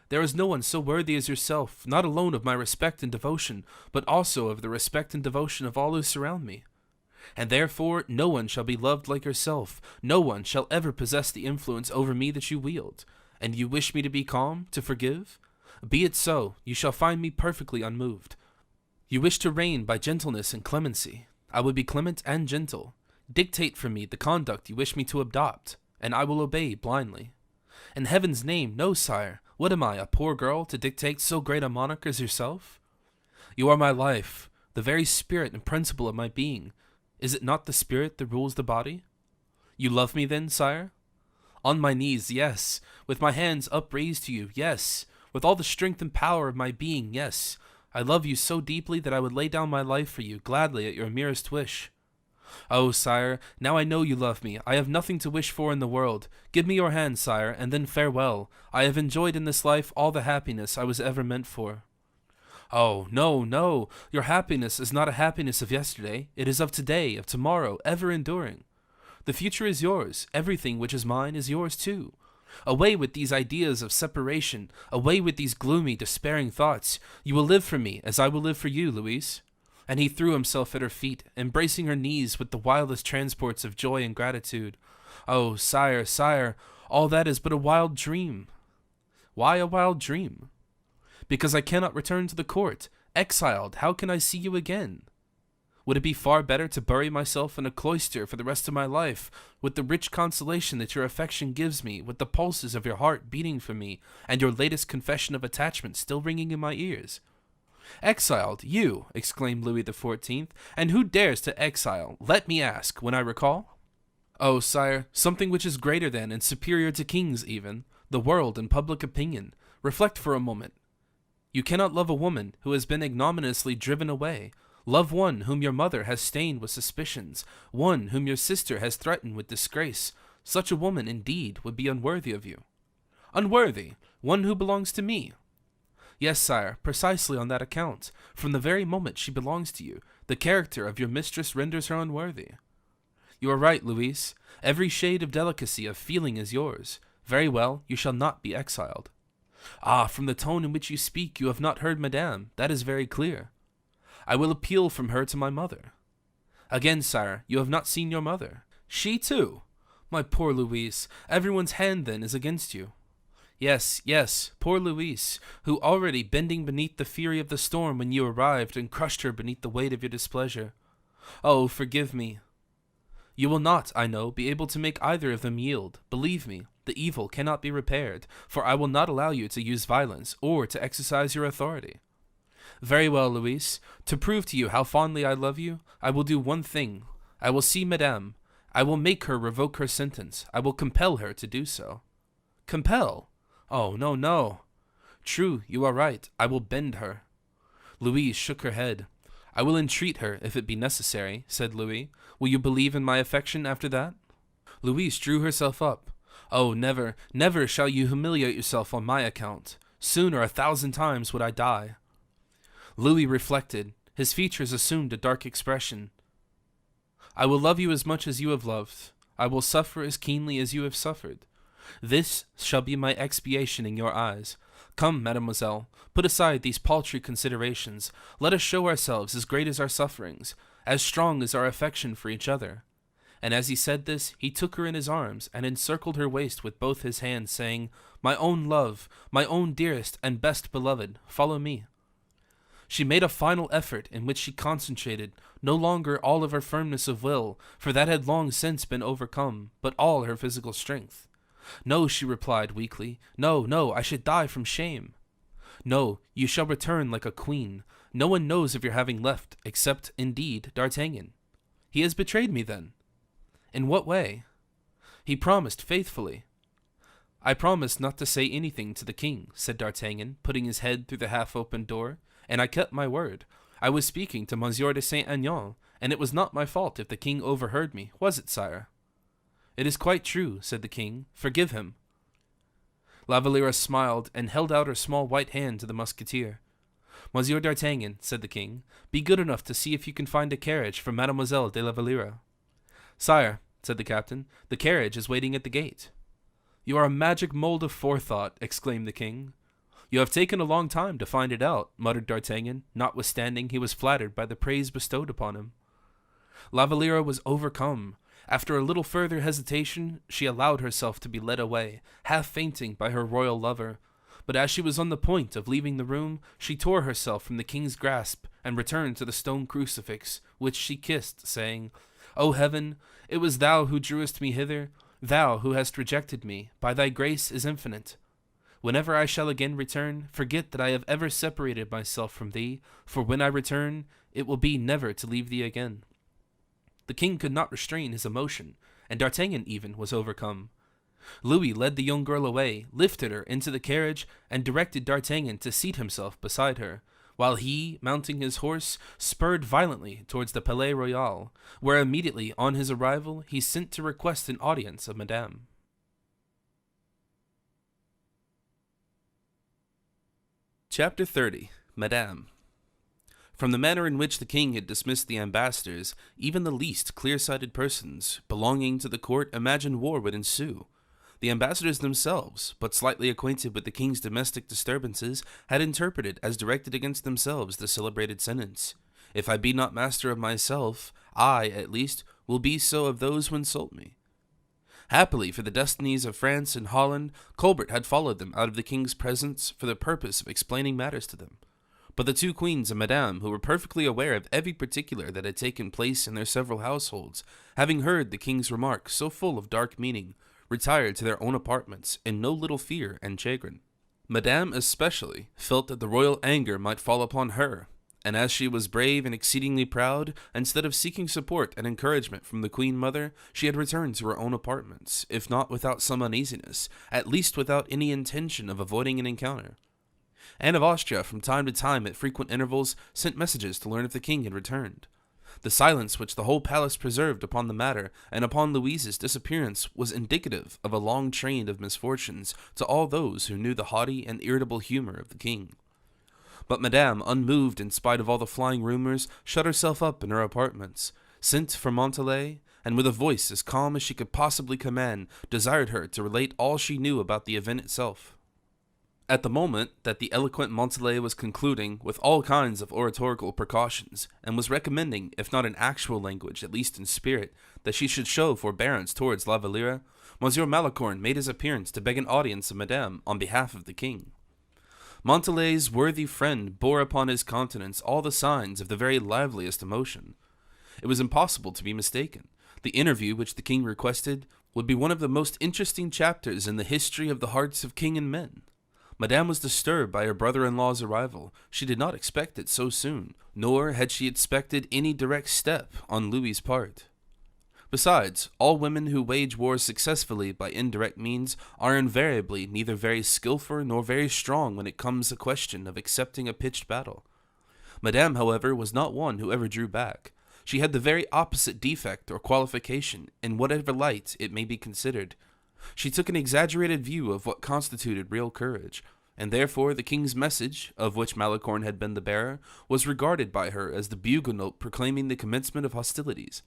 Speaker 1: There is no one so worthy as yourself, not alone of my respect and devotion, but also of the respect and devotion of all who surround me. And therefore no one shall be loved like yourself, no one shall ever possess the influence over me that you wield. And you wish me to be calm, to forgive? Be it so, you shall find me perfectly unmoved. You wish to reign by gentleness and clemency. I will be clement and gentle. Dictate for me the conduct you wish me to adopt, and I will obey blindly. In heaven's name, no, sire. What am I, a poor girl, to dictate so great a monarch as yourself? You are my life, the very spirit and principle of my being. Is it not the spirit that rules the body? You love me then, sire? On my knees, yes. With my hands upraised to you, yes. With all the strength and power of my being, yes. I love you so deeply that I would lay down my life for you, gladly at your merest wish. Oh, sire, now I know you love me. I have nothing to wish for in the world. Give me your hand, sire, and then farewell. I have enjoyed in this life all the happiness I was ever meant for. Oh, no, no, your happiness is not a happiness of yesterday. It is of today, of tomorrow, ever enduring. The future is yours. Everything which is mine is yours too. Away with these ideas of separation. Away with these gloomy, despairing thoughts. You will live for me as I will live for you, Louise. And he threw himself at her feet, embracing her knees with the wildest transports of joy and gratitude. Oh, sire, sire, all that is but a wild dream. Why a wild dream? Because I cannot return to the court. Exiled, how can I see you again? Would it be far better to bury myself in a cloister for the rest of my life, with the rich consolation that your affection gives me, with the pulses of your heart beating for me, and your latest confession of attachment still ringing in my ears? Exiled, you, exclaimed Louis XIV, and who dares to exile, let me ask, when I recall? Oh, sire, something which is greater than and superior to kings even, the world and public opinion. Reflect for a moment. You cannot love a woman who has been ignominiously driven away. Love one whom your mother has stained with suspicions, one whom your sister has threatened with disgrace. Such a woman, indeed, would be unworthy of you. Unworthy? One who belongs to me? Yes, sire, precisely on that account. From the very moment she belongs to you, the character of your mistress renders her unworthy. You are right, Louise. Every shade of delicacy of feeling is yours. Very well, you shall not be exiled. Ah, from the tone in which you speak, you have not heard Madame. That is very clear. I will appeal from her to my mother. Again, sire, you have not seen your mother. She too? My poor Louise, everyone's hand then is against you. Yes, yes, poor Louise, who already bending beneath the fury of the storm when you arrived and crushed her beneath the weight of your displeasure. Oh, forgive me. You will not, I know, be able to make either of them yield. Believe me, the evil cannot be repaired, for I will not allow you to use violence or to exercise your authority. Very well, Louise. To prove to you how fondly I love you, I will do one thing. I will see Madame. I will make her revoke her sentence. I will compel her to do so. Compel? Oh, no, no. True, you are right. I will bend her. Louise shook her head. I will entreat her, if it be necessary, said Louis. Will you believe in my affection after that? Louise drew herself up. Oh, never, never shall you humiliate yourself on my account. Sooner 1,000 times would I die. Louis reflected. His features assumed a dark expression. I will love you as much as you have loved. I will suffer as keenly as you have suffered. This shall be my expiation in your eyes. Come, mademoiselle, put aside these paltry considerations. Let us show ourselves as great as our sufferings, as strong as our affection for each other. And as he said this, he took her in his arms and encircled her waist with both his hands, saying, My own love, my own dearest and best beloved, follow me. She made a final effort in which she concentrated no longer all of her firmness of will, for that had long since been overcome, but all her physical strength. No, she replied weakly. No, no, I should die from shame. No, you shall return like a queen. No one knows of your having left, except, indeed, D'Artagnan. He has betrayed me, then. In what way? He promised faithfully. I promised not to say anything to the king, said D'Artagnan, putting his head through the half-opened door, and I kept my word. I was speaking to Monsieur de Saint-Aignan, and it was not my fault if the king overheard me, was it, sire? It is quite true, said the king. Forgive him. La Valliere smiled and held out her small white hand to the musketeer. Monsieur d'Artagnan, said the king, be good enough to see if you can find a carriage for Mademoiselle de la Valliere. Sire, said the captain, the carriage is waiting at the gate. You are a magic mold of forethought, exclaimed the king. You have taken a long time to find it out, muttered D'Artagnan, notwithstanding he was flattered by the praise bestowed upon him. La Valliere was overcome. After a little further hesitation, she allowed herself to be led away, half fainting by her royal lover. But as she was on the point of leaving the room, she tore herself from the king's grasp and returned to the stone crucifix, which she kissed, saying, O heaven, it was thou who drewest me hither, thou who hast rejected me, by thy grace is infinite. Whenever I shall again return, forget that I have ever separated myself from thee, for when I return, it will be never to leave thee again. The king could not restrain his emotion, and D'Artagnan even was overcome. Louis led the young girl away, lifted her into the carriage, and directed D'Artagnan to seat himself beside her, while he, mounting his horse, spurred violently towards the Palais Royal, where immediately on his arrival he sent to request an audience of Madame. Chapter 30. Madame. From the manner in which the king had dismissed the ambassadors, even the least clear-sighted persons belonging to the court imagined war would ensue. The ambassadors themselves, but slightly acquainted with the king's domestic disturbances, had interpreted as directed against themselves the celebrated sentence, "If I be not master of myself, I, at least, will be so of those who insult me." Happily for the destinies of France and Holland, Colbert had followed them out of the king's presence for the purpose of explaining matters to them. But the two queens and Madame, who were perfectly aware of every particular that had taken place in their several households, having heard the king's remark so full of dark meaning, retired to their own apartments in no little fear and chagrin. Madame especially felt that the royal anger might fall upon her, and as she was brave and exceedingly proud, instead of seeking support and encouragement from the queen mother, she had returned to her own apartments, if not without some uneasiness, at least without any intention of avoiding an encounter. Anne of Austria from time to time at frequent intervals sent messages to learn if the king had returned. The silence which the whole palace preserved upon the matter and upon Louise's disappearance was indicative of a long train of misfortunes to all those who knew the haughty and irritable humor of the king. But Madame, unmoved in spite of all the flying rumors, shut herself up in her apartments, sent for Montalais, and with a voice as calm as she could possibly command, desired her to relate all she knew about the event itself. At the moment that the eloquent Montalais was concluding with all kinds of oratorical precautions, and was recommending, if not in actual language, at least in spirit, that she should show forbearance towards La Valliere, Monsieur Malicorne made his appearance to beg an audience of Madame on behalf of the king. Montalais's worthy friend bore upon his countenance all the signs of the very liveliest emotion. It was impossible to be mistaken. The interview which the king requested would be one of the most interesting chapters in the history of the hearts of king and men. Madame was disturbed by her brother-in-law's arrival. She did not expect it so soon, nor had she expected any direct step on Louis's part. Besides, all women who wage war successfully by indirect means are invariably neither very skillful nor very strong when it comes a question of accepting a pitched battle. Madame, however, was not one who ever drew back. She had the very opposite defect or qualification, in whatever light it may be considered. She took an exaggerated view of what constituted real courage, and therefore the king's message, of which Malicorne had been the bearer, was regarded by her as the bugle note proclaiming the commencement of hostilities.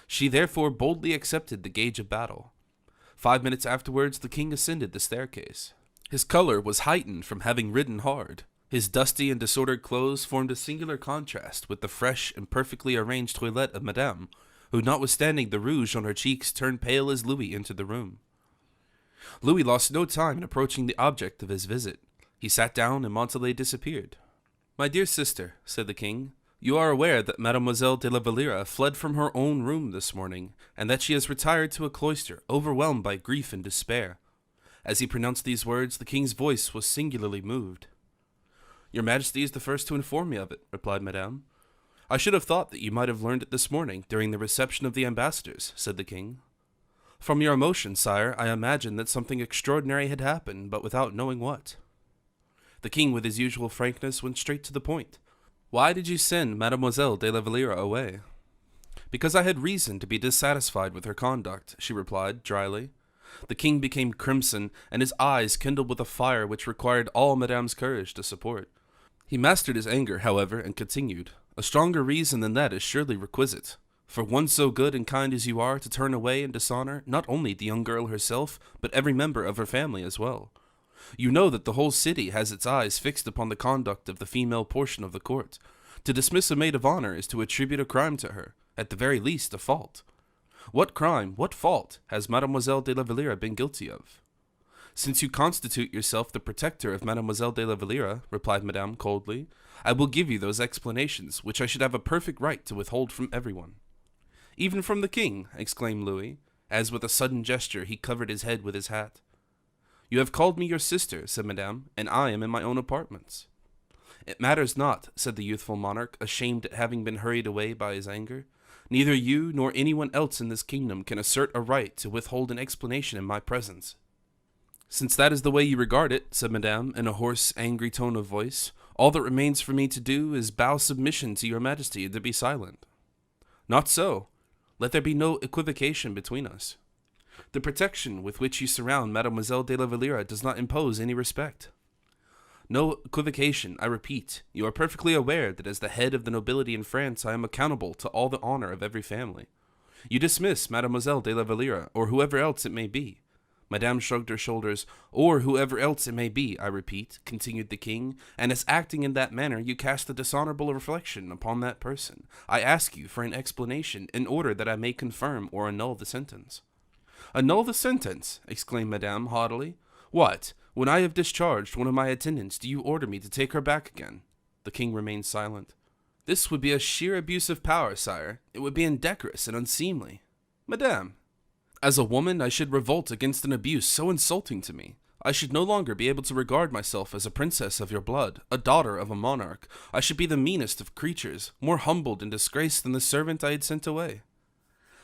Speaker 1: She therefore boldly accepted the gage of battle. 5 minutes afterwards the king ascended the staircase. His color was heightened from having ridden hard. His dusty and disordered clothes formed a singular contrast with the fresh and perfectly arranged toilette of Madame, who, notwithstanding the rouge on her cheeks, turned pale as Louis entered the room. Louis lost no time in approaching the object of his visit. He sat down, and Montalais disappeared. "My dear sister," said the king, "you are aware that Mademoiselle de la Valliere fled from her own room this morning, and that she has retired to a cloister, overwhelmed by grief and despair." As he pronounced these words, the king's voice was singularly moved. "Your Majesty is the first to inform me of it," replied Madame. "I should have thought that you might have learned it this morning, during the reception of the ambassadors," said the king. "From your emotion, sire, I imagined that something extraordinary had happened, but without knowing what." The king, with his usual frankness, went straight to the point. "Why did you send Mademoiselle de la Valliere away?" "Because I had reason to be dissatisfied with her conduct," she replied, dryly. The king became crimson, and his eyes kindled with a fire which required all Madame's courage to support. He mastered his anger, however, and continued, "A stronger reason than that is surely requisite. For one so good and kind as you are to turn away and dishonor not only the young girl herself, but every member of her family as well. You know that the whole city has its eyes fixed upon the conduct of the female portion of the court. To dismiss a maid of honor is to attribute a crime to her, at the very least a fault. What crime, what fault, has Mademoiselle de la Valliere been guilty of?" "Since you constitute yourself the protector of Mademoiselle de la Valliere," replied Madame coldly, "I will give you those explanations which I should have a perfect right to withhold from everyone." "Even from the king?" exclaimed Louis, as with a sudden gesture he covered his head with his hat. "You have called me your sister," said Madame, "and I am in my own apartments." "It matters not," said the youthful monarch, ashamed at having been hurried away by his anger. "Neither you nor anyone else in this kingdom can assert a right to withhold an explanation in my presence." "Since that is the way you regard it," said Madame, in a hoarse, angry tone of voice, All that remains for me to do is bow submission to your majesty and to be silent. Not so. Let there be no equivocation between us. The protection with which you surround Mademoiselle de la Valliere does not impose any respect. No equivocation, I repeat. You are perfectly aware that as the head of the nobility in France, I am accountable to all the honor of every family. You dismiss Mademoiselle de la Valliere, or whoever else it may be. Madame shrugged her shoulders. Or whoever else it may be, I repeat, continued the king, and as acting in that manner you cast a dishonorable reflection upon that person. I ask you for an explanation, in order that I may confirm or annul the sentence. Annul the sentence? Exclaimed Madame haughtily. What? When I have discharged one of my attendants, do you order me to take her back again? The king remained silent. This would be a sheer abuse of power, sire. It would be indecorous and unseemly. Madame, as a woman, I should revolt against an abuse so insulting to me. I should no longer be able to regard myself as a princess of your blood, a daughter of a monarch. I should be the meanest of creatures, more humbled and disgraced than the servant I had sent away.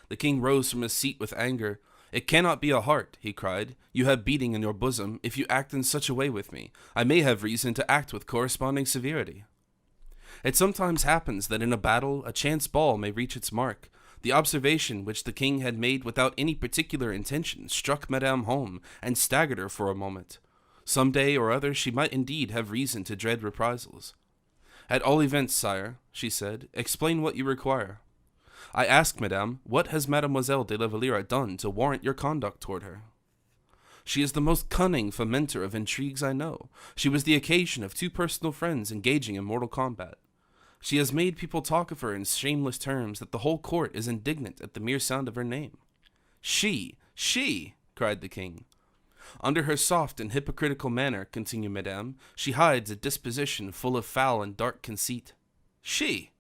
Speaker 1: The king rose from his seat with anger. It cannot be a heart, he cried, you have beating in your bosom. If you act in such a way with me, I may have reason to act with corresponding severity. It sometimes happens that in a battle a chance ball may reach its mark. The observation which the king had made without any particular intention struck Madame home and staggered her for a moment. Some day or other she might indeed have reason to dread reprisals. At all events, sire, she said, explain what you require. I ask, madame, what has Mademoiselle de la Valliere done to warrant your conduct toward her? She is the most cunning fomenter of intrigues I know. She was the occasion of 2 personal friends engaging in mortal combat. She has made people talk of her in shameless terms that the whole court is indignant at the mere sound of her name. She, cried the king. Under her soft and hypocritical manner, continued Madame, she hides a disposition full of foul and dark conceit. She!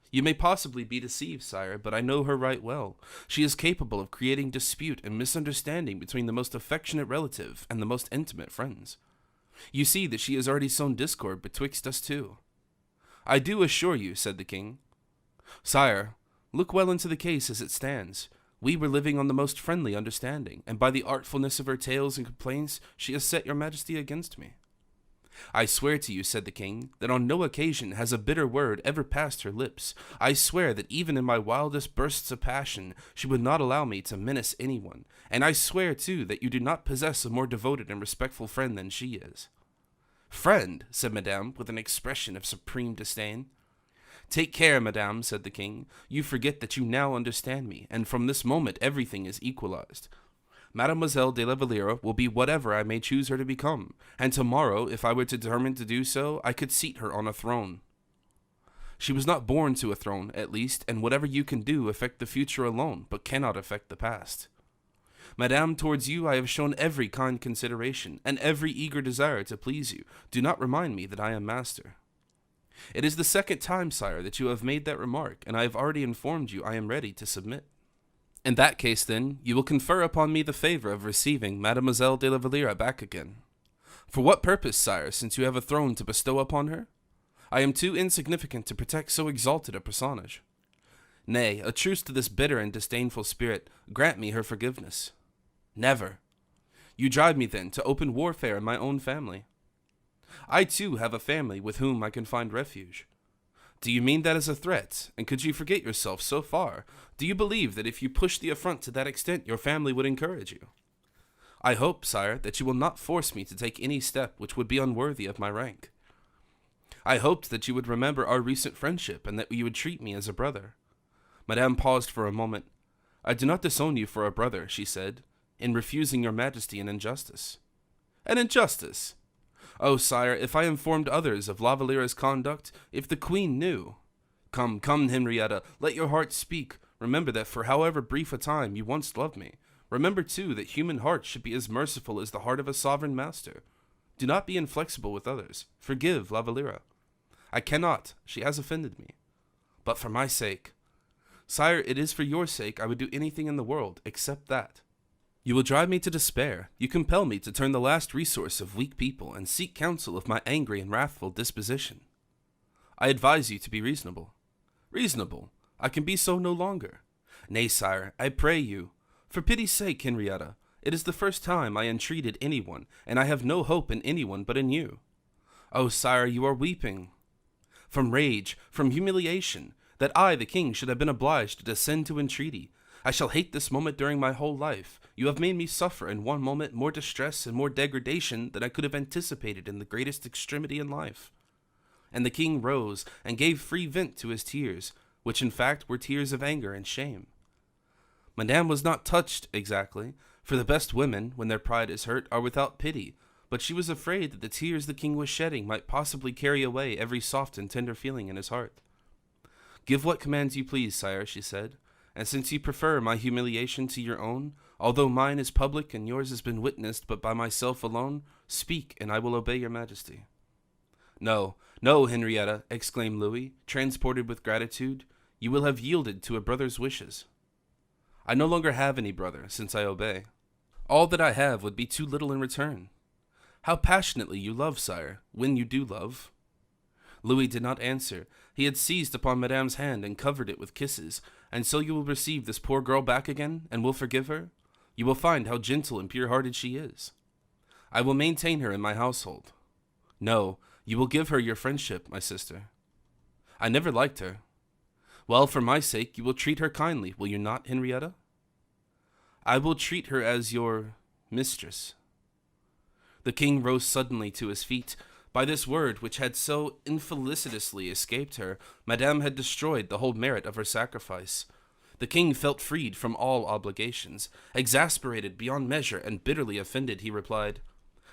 Speaker 1: You may possibly be deceived, sire, but I know her right well. She is capable of creating dispute and misunderstanding between the most affectionate relative and the most intimate friends. You see that she has already sown discord betwixt us 2. I do assure you, said the king. Sire, look well into the case as it stands. We were living on the most friendly understanding, and by the artfulness of her tales and complaints, she has set your majesty against me. I swear to you, said the king, that on no occasion has a bitter word ever passed her lips. I swear that even in my wildest bursts of passion, she would not allow me to menace anyone, and I swear, too, that you do not possess a more devoted and respectful friend than she is. Friend, said Madame, with an expression of supreme disdain. Take care, Madame, said the king. You forget that you now understand me, and from this moment everything is equalized. Mademoiselle de la Valliere will be whatever I may choose her to become, and tomorrow, if I were to determine to do so, I could seat her on a throne. She was not born to a throne, at least, and whatever you can do affect the future alone, but cannot affect the past. Madame, towards you I have shown every kind consideration, and every eager desire to please you. Do not remind me that I am master. It is the 2nd time, sire, that you have made that remark, and I have already informed you I am ready to submit. In that case, then, you will confer upon me the favor of receiving Mademoiselle de la Valliere back again. For what purpose, sire, since you have a throne to bestow upon her? I am too insignificant to protect so exalted a personage. Nay, a truce to this bitter and disdainful spirit. Grant me her forgiveness. Never. You drive me, then, to open warfare in my own family. I, too, have a family with whom I can find refuge. Do you mean that as a threat, and could you forget yourself so far? Do you believe that if you pushed the affront to that extent, your family would encourage you? I hope, sire, that you will not force me to take any step which would be unworthy of my rank. I hoped that you would remember our recent friendship, and that you would treat me as a brother. Madame paused for a moment. I do not disown you for a brother, she said, in refusing your majesty an injustice. An injustice? Oh, sire, if I informed others of La Valliere's conduct, if the queen knew. Come, Henrietta, let your heart speak. Remember that for however brief a time you once loved me. Remember, too, that human hearts should be as merciful as the heart of a sovereign master. Do not be inflexible with others. Forgive La Valliere. I cannot. She has offended me. But for my sake. Sire, it is for your sake I would do anything in the world, except that. You will drive me to despair. You compel me to turn the last resource of weak people and seek counsel of my angry and wrathful disposition. I advise you to be reasonable. Reasonable? I can be so no longer. Nay, sire, I pray you. For pity's sake, Henrietta, it is the first time I entreated anyone, and I have no hope in anyone but in you. Oh, sire, you are weeping. From rage, from humiliation, that I, the king, should have been obliged to descend to entreaty. I shall hate this moment during my whole life. You have made me suffer in one moment more distress and more degradation than I could have anticipated in the greatest extremity in life. And the king rose and gave free vent to his tears, which in fact were tears of anger and shame. Madame was not touched exactly, for the best women, when their pride is hurt, are without pity, but she was afraid that the tears the king was shedding might possibly carry away every soft and tender feeling in his heart. Give what commands you please, sire, she said, and since you prefer my humiliation to your own, although mine is public and yours has been witnessed but by myself alone, speak, and I will obey your majesty. No, no, Henrietta, exclaimed Louis, transported with gratitude, you will have yielded to a brother's wishes. I no longer have any brother, since I obey. All that I have would be too little in return. How passionately you love, sire, when you do love. Louis did not answer. He had seized upon Madame's hand and covered it with kisses. And so you will receive this poor girl back again, and will forgive her? You will find how gentle and pure-hearted she is. I will maintain her in my household. No, you will give her your friendship, my sister. I never liked her. Well, for my sake, you will treat her kindly, will you not, Henrietta? I will treat her as your mistress. The king rose suddenly to his feet. By this word, which had so infelicitously escaped her, Madame had destroyed the whole merit of her sacrifice. The king felt freed from all obligations. Exasperated beyond measure and bitterly offended, he replied,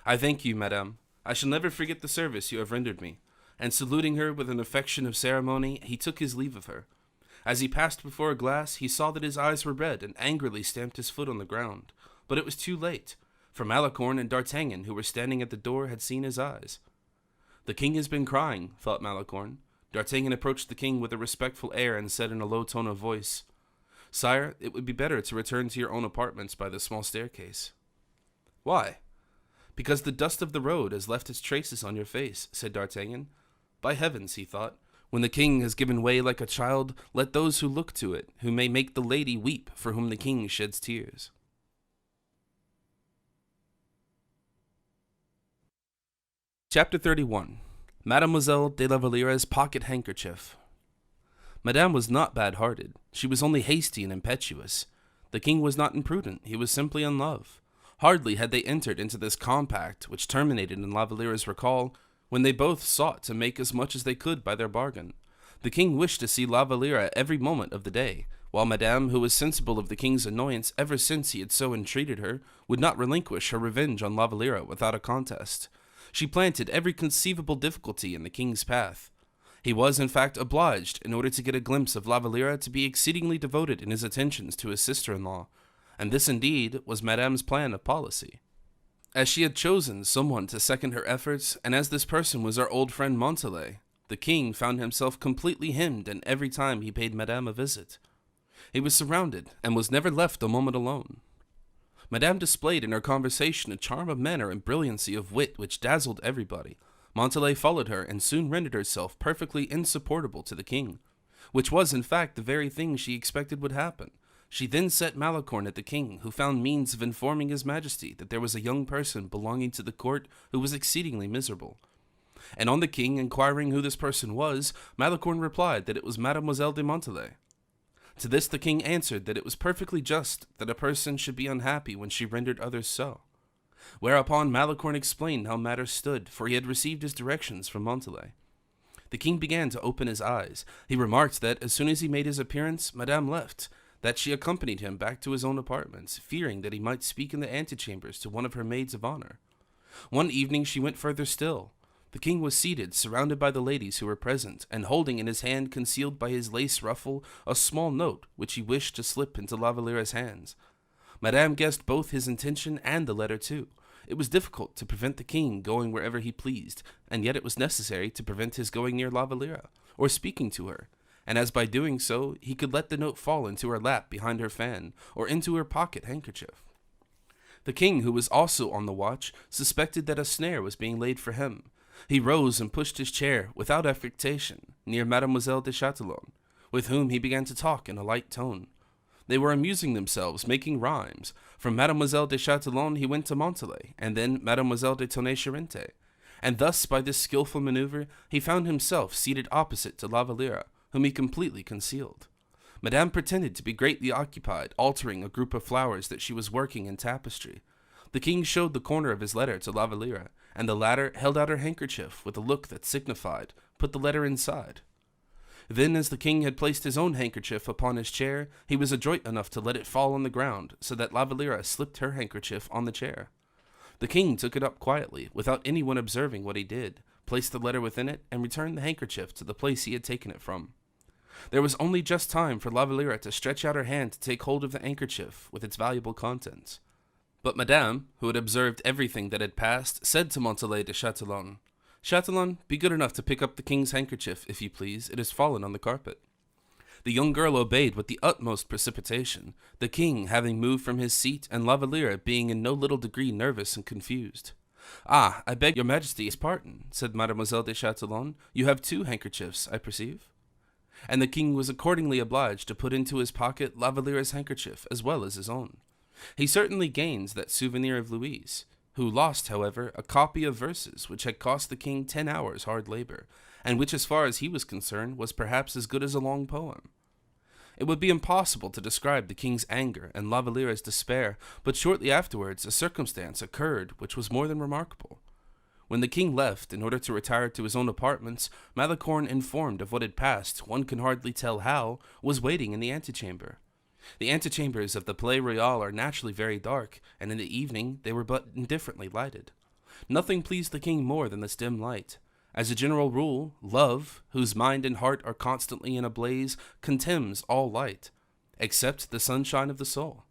Speaker 1: I thank you, Madame. I shall never forget the service you have rendered me. And saluting her with an affection of ceremony, he took his leave of her. As he passed before a glass, he saw that his eyes were red and angrily stamped his foot on the ground. But it was too late, for Malicorne and D'Artagnan, who were standing at the door, had seen his eyes. The king has been crying, thought Malicorne. D'Artagnan approached the king with a respectful air and said in a low tone of voice, Sire, it would be better to return to your own apartments by the small staircase. Why? Because the dust of the road has left its traces on your face, said D'Artagnan. By heavens, he thought, when the king has given way like a child, let those who look to it, who may make the lady weep for whom the king sheds tears. Chapter 31. Mademoiselle de la Valliere's Pocket Handkerchief. Madame was not bad-hearted. She was only hasty and impetuous. The king was not imprudent. He was simply in love. Hardly had they entered into this compact, which terminated in La Valliere's recall, when they both sought to make as much as they could by their bargain. The king wished to see La Valliere every moment of the day, while Madame, who was sensible of the king's annoyance ever since he had so entreated her, would not relinquish her revenge on La Valliere without a contest. She planted every conceivable difficulty in the king's path. He was, in fact, obliged, in order to get a glimpse of La Valliere, to be exceedingly devoted in his attentions to his sister-in-law, and this, indeed, was Madame's plan of policy. As she had chosen someone to second her efforts, and as this person was our old friend Montalais, the king found himself completely hemmed in every time he paid Madame a visit. He was surrounded, and was never left a moment alone. Madame displayed in her conversation a charm of manner and brilliancy of wit which dazzled everybody. Montalais followed her, and soon rendered herself perfectly insupportable to the king, which was, in fact, the very thing she expected would happen. She then set Malicorne at the king, who found means of informing his majesty that there was a young person belonging to the court who was exceedingly miserable. And on the king inquiring who this person was, Malicorne replied that it was Mademoiselle de Montalais. To this the king answered that it was perfectly just that a person should be unhappy when she rendered others so. Whereupon Malicorne explained how matters stood, for he had received his directions from Montalais. The king began to open his eyes. He remarked that, as soon as he made his appearance, Madame left, that she accompanied him back to his own apartments, fearing that he might speak in the antechambers to one of her maids of honor. One evening she went further still. The king was seated, surrounded by the ladies who were present, and holding in his hand, concealed by his lace ruffle, a small note which he wished to slip into La Valliere's hands. Madame guessed both his intention and the letter too. It was difficult to prevent the king going wherever he pleased, and yet it was necessary to prevent his going near La Valliere, or speaking to her, and as by doing so, he could let the note fall into her lap behind her fan, or into her pocket handkerchief. The king, who was also on the watch, suspected that a snare was being laid for him. He rose and pushed his chair, without affectation, near Mademoiselle de Chatillon, with whom he began to talk in a light tone. They were amusing themselves, making rhymes. From Mademoiselle de Chatillon he went to Montalais, and then Mademoiselle de Tonnay-Charente, And thus, by this skillful maneuver, he found himself seated opposite to La Valliere, whom he completely concealed. Madame pretended to be greatly occupied, altering a group of flowers that she was working in tapestry. The king showed the corner of his letter to La Valliere, and the latter held out her handkerchief with a look that signified, "Put the letter inside." Then, as the king had placed his own handkerchief upon his chair, he was adroit enough to let it fall on the ground, so that La Valliere slipped her handkerchief on the chair. The king took it up quietly, without anyone observing what he did, placed the letter within it, and returned the handkerchief to the place he had taken it from. There was only just time for La Valliere to stretch out her hand to take hold of the handkerchief with its valuable contents. But Madame, who had observed everything that had passed, said to Montalais de Chatillon, "Chatillon, be good enough to pick up the king's handkerchief, if you please. It has fallen on the carpet." The young girl obeyed with the utmost precipitation, the king having moved from his seat, and La Valliere being in no little degree nervous and confused. "Ah, I beg your majesty's pardon," said Mademoiselle de Chatillon. "You have two handkerchiefs, I perceive." And the king was accordingly obliged to put into his pocket La Valliere's handkerchief as well as his own. He certainly gains that souvenir of Louise, who lost, however, a copy of verses which had cost the king 10 hours' hard labor, and which, as far as he was concerned, was perhaps as good as a long poem. It would be impossible to describe the king's anger and La Valliere's despair, but shortly afterwards a circumstance occurred which was more than remarkable. When the king left, in order to retire to his own apartments, Malicorne, informed of what had passed, one can hardly tell how, was waiting in the antechamber. The antechambers of the Palais Royal are naturally very dark, and in the evening they were but indifferently lighted. Nothing pleased the king more than this dim light. As a general rule, love, whose mind and heart are constantly in a blaze, contemns all light, except the sunshine of the soul.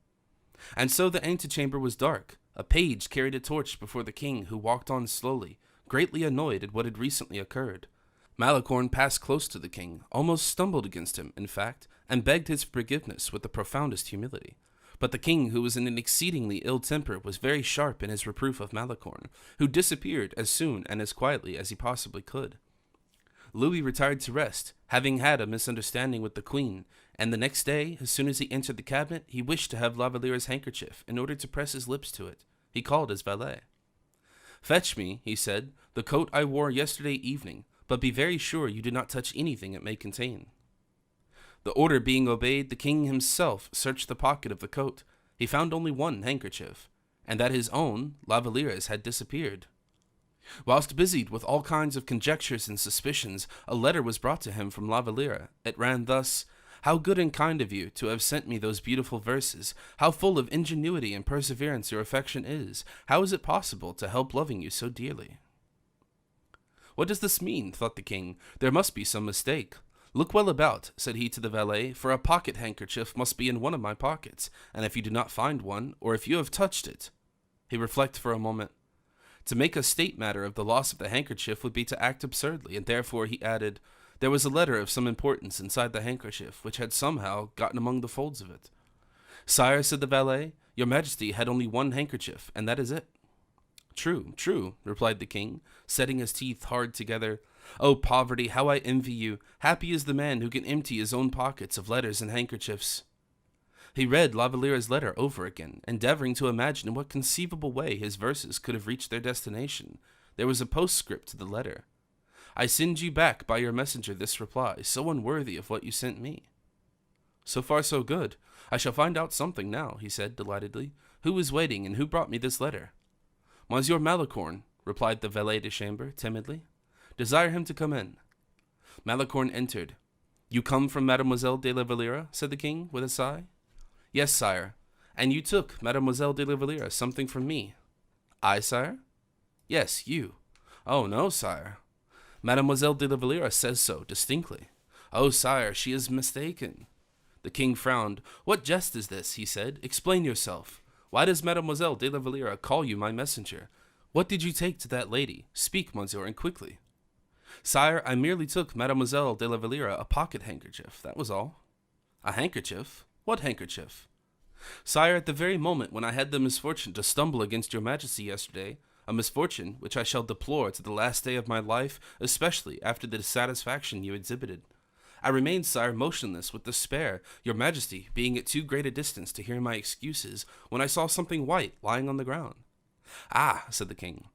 Speaker 1: And so the antechamber was dark. A page carried a torch before the king, who walked on slowly, greatly annoyed at what had recently occurred. Malicorne passed close to the king, almost stumbled against him, in fact, and begged his forgiveness with the profoundest humility. But the king, who was in an exceedingly ill temper, was very sharp in his reproof of Malicorne, who disappeared as soon and as quietly as he possibly could. Louis retired to rest, having had a misunderstanding with the queen, and the next day, as soon as he entered the cabinet, he wished to have La Valliere's handkerchief in order to press his lips to it. He called his valet. "Fetch me," he said, "the coat I wore yesterday evening, but be very sure you do not touch anything it may contain." The order being obeyed, the king himself searched the pocket of the coat. He found only one handkerchief, and that his own, La Valliere's, had disappeared. Whilst busied with all kinds of conjectures and suspicions, a letter was brought to him from La Valliere. It ran thus: "How good and kind of you to have sent me those beautiful verses! How full of ingenuity and perseverance your affection is! How is it possible to help loving you so dearly?" "What does this mean?" thought the king. "There must be some mistake. Look well about," said he to the valet, "for a pocket handkerchief must be in one of my pockets, and if you do not find one, or if you have touched it—" He reflected for a moment. To make a state matter of the loss of the handkerchief would be to act absurdly, and therefore he added, "There was a letter of some importance inside the handkerchief, which had somehow gotten among the folds of it." "Sire," said the valet, "your majesty had only one handkerchief, and that is it." "True, true," replied the king, setting his teeth hard together. "O poverty, how I envy you! Happy is the man who can empty his own pockets of letters and handkerchiefs." He read La Valliere's letter over again, endeavoring to imagine in what conceivable way his verses could have reached their destination. There was a postscript to the letter. "I send you back by your messenger this reply, so unworthy of what you sent me." "So far so good. I shall find out something now," he said delightedly. "Who is waiting, and who brought me this letter?" "Monsieur Malicorne," replied the valet de chambre timidly. "Desire him to come in." Malicorne entered. "You come from Mademoiselle de la Valliere?" said the king, with a sigh. "Yes, sire. And you took, Mademoiselle de la Valliere, something from me." "I, sire?" "Yes, you." "Oh, no, sire." "Mademoiselle de la Valliere says so, distinctly." "Oh, sire, she is mistaken." The king frowned. "What jest is this?" he said. "Explain yourself. Why does Mademoiselle de la Valliere call you my messenger? What did you take to that lady? Speak, monsieur, and quickly." "Sire, I merely took Mademoiselle de la Valliere a pocket handkerchief, that was all." "A handkerchief? What handkerchief?" "Sire, at the very moment when I had the misfortune to stumble against your majesty yesterday, a misfortune which I shall deplore to the last day of my life, especially after the dissatisfaction you exhibited. I remained, sire, motionless with despair, your majesty being at too great a distance to hear my excuses, when I saw something white lying on the ground." "Ah," said the king,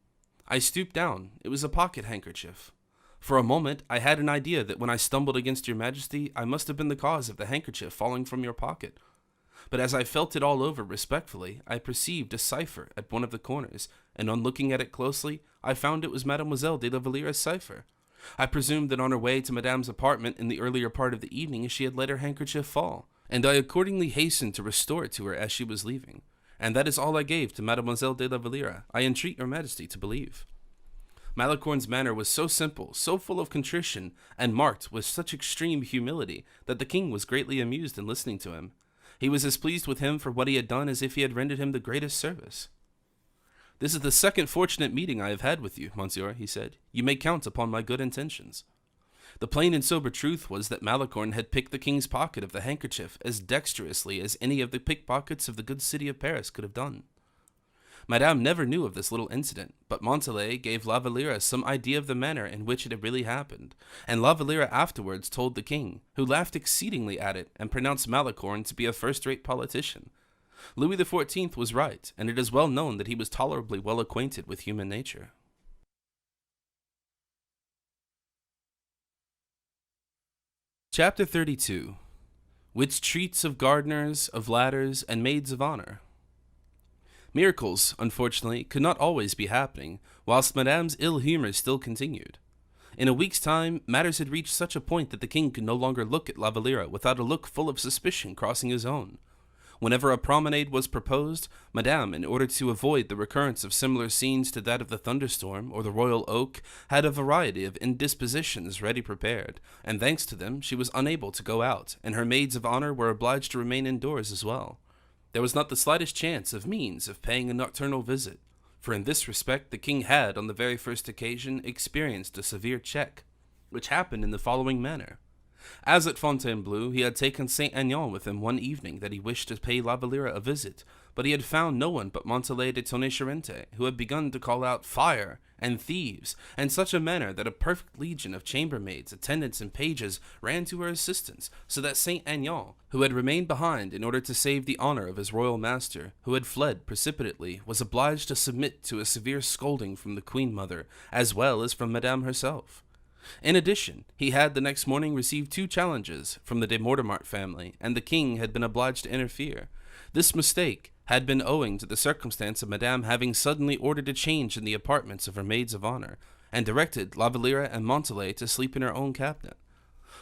Speaker 1: I stooped down. It was a pocket handkerchief. For a moment, I had an idea that when I stumbled against your majesty, I must have been the cause of the handkerchief falling from your pocket. But as I felt it all over respectfully, I perceived a cipher at one of the corners, and on looking at it closely, I found it was Mademoiselle de la Valliere's cipher. I presumed that on her way to Madame's apartment in the earlier part of the evening she had let her handkerchief fall, and I accordingly hastened to restore it to her as she was leaving. And that is all I gave to Mademoiselle de la Valliere, I entreat your majesty to believe. Malicorne's manner was so simple, so full of contrition, and marked with such extreme humility, that the king was greatly amused in listening to him. He was as pleased with him for what he had done as if he had rendered him the greatest service. "This is the second fortunate meeting I have had with you, monsieur," he said. "You may count upon my good intentions." The plain and sober truth was that Malicorne had picked the king's pocket of the handkerchief as dexterously as any of the pickpockets of the good city of Paris could have done. Madame never knew of this little incident, but Montalais gave La Valliere some idea of the manner in which it had really happened, and La Valliere afterwards told the king, who laughed exceedingly at it and pronounced Malicorne to be a first-rate politician. Louis XIV was right, and it is well known that he was tolerably well acquainted with human nature. Chapter 32, which treats of gardeners, of ladders, and maids of honor. Miracles, unfortunately, could not always be happening, whilst Madame's ill humor still continued. In a week's time, matters had reached such a point that the king could no longer look at La Valliere without a look full of suspicion crossing his own. Whenever a promenade was proposed, Madame, in order to avoid the recurrence of similar scenes to that of the thunderstorm or the royal oak, had a variety of indispositions ready prepared, and thanks to them she was unable to go out, and her maids of honor were obliged to remain indoors as well. There was not the slightest chance of means of paying a nocturnal visit, for in this respect the king had, on the very first occasion, experienced a severe check, which happened in the following manner. As at Fontainebleau, he had taken Saint Aignan with him one evening that he wished to pay La Valliere a visit, but he had found no one but Montalais de Tonnet-Charente, who had begun to call out "fire" and "thieves" in such a manner that a perfect legion of chambermaids, attendants, and pages ran to her assistance, so that Saint Aignan, who had remained behind in order to save the honor of his royal master, who had fled precipitately, was obliged to submit to a severe scolding from the queen mother, as well as from Madame herself. In addition, he had the next morning received 2 challenges from the de Mortemart family, and the king had been obliged to interfere. This mistake had been owing to the circumstance of Madame having suddenly ordered a change in the apartments of her maids of honor, and directed La Valliere and Montalais to sleep in her own cabinet.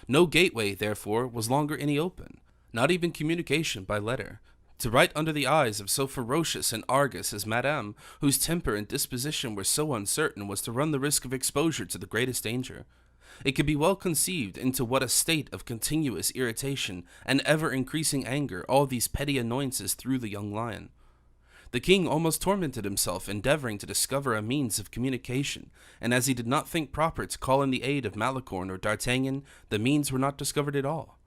Speaker 1: No gateway, therefore, was longer any open, not even communication by letter. To write under the eyes of so ferocious an Argus as Madame, whose temper and disposition were so uncertain, was to run the risk of exposure to the greatest danger. It can be well conceived into what a state of continuous irritation and ever-increasing anger all these petty annoyances threw the young lion. The king almost tormented himself endeavoring to discover a means of communication, and as he did not think proper to call in the aid of Malicorne or D'Artagnan, the means were not discovered at all.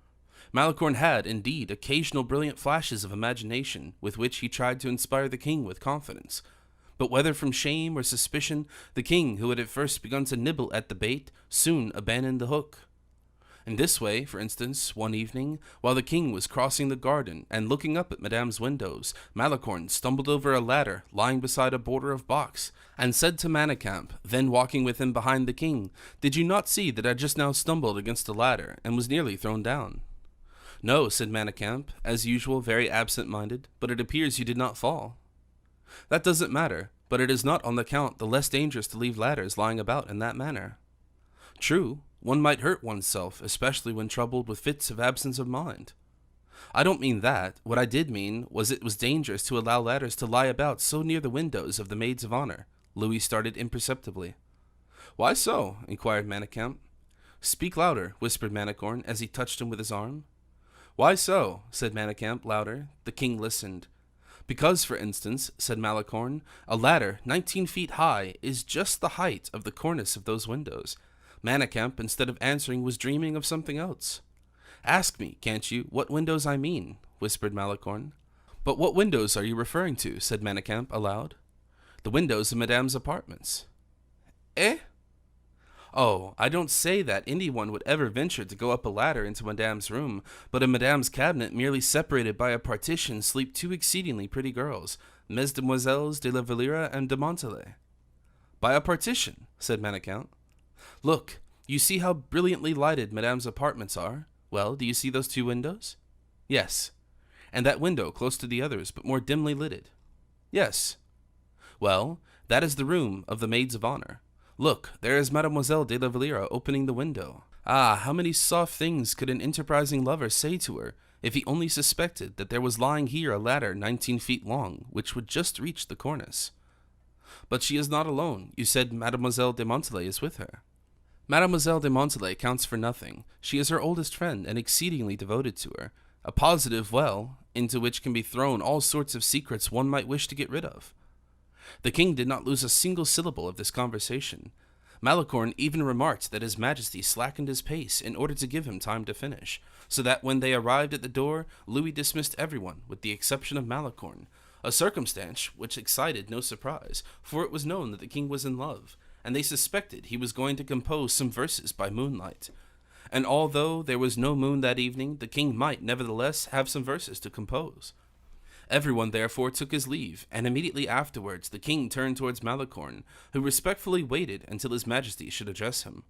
Speaker 1: Malicorne had, indeed, occasional brilliant flashes of imagination, with which he tried to inspire the king with confidence. But whether from shame or suspicion, the king, who had at first begun to nibble at the bait, soon abandoned the hook. In this way, for instance, one evening, while the king was crossing the garden and looking up at Madame's windows, Malicorne stumbled over a ladder lying beside a border of box, and said to Manicamp, then walking with him behind the king, "Did you not see that I just now stumbled against a ladder, and was nearly thrown down?" "No," said Manicamp, as usual very absent-minded, "but it appears you did not fall." "That doesn't matter, but it is not on the count the less dangerous to leave ladders lying about in that manner." "True, one might hurt oneself, especially when troubled with fits of absence of mind." "I don't mean that. What I did mean was it was dangerous to allow ladders to lie about so near the windows of the maids of honor." Louis started imperceptibly. "Why so?" inquired Manicamp. "Speak louder," whispered Malicorne as he touched him with his arm. "Why so?" said Manicamp, louder. The king listened. "Because, for instance," said Malicorne, "a ladder 19 feet high is just the height of the cornice of those windows." Manicamp, instead of answering, was dreaming of something else. "Ask me, can't you, what windows I mean?" whispered Malicorne. "But what windows are you referring to?" said Manicamp, aloud. "The windows of Madame's apartments." "Eh?" "Oh, I don't say that anyone would ever venture to go up a ladder into Madame's room, but in Madame's cabinet, merely separated by a partition, sleep 2 exceedingly pretty girls, Mesdemoiselles de la Valliere and de Montalais." By a partition, said Manicamp. Look, you see how brilliantly lighted Madame's apartments are? Well, do you see those 2 windows? Yes. And that window close to the others, but more dimly lighted? Yes. Well, that is the room of the maids of honor. Look, there is Mademoiselle de la Valliere opening the window. Ah, how many soft things could an enterprising lover say to her if he only suspected that there was lying here a ladder 19 feet long, which would just reach the cornice. But she is not alone. You said Mademoiselle de Montalais is with her. Mademoiselle de Montalais counts for nothing. She is her oldest friend and exceedingly devoted to her. A positive well, into which can be thrown all sorts of secrets one might wish to get rid of. The king did not lose a single syllable of this conversation. Malicorne even remarked that His Majesty slackened his pace in order to give him time to finish, so that when they arrived at the door, Louis dismissed everyone with the exception of Malicorne, a circumstance which excited no surprise, for it was known that the king was in love, and they suspected he was going to compose some verses by moonlight. And although there was no moon that evening, the king might nevertheless have some verses to compose. Everyone therefore took his leave, and immediately afterwards the king turned towards Malicorne, who respectfully waited until His Majesty should address him.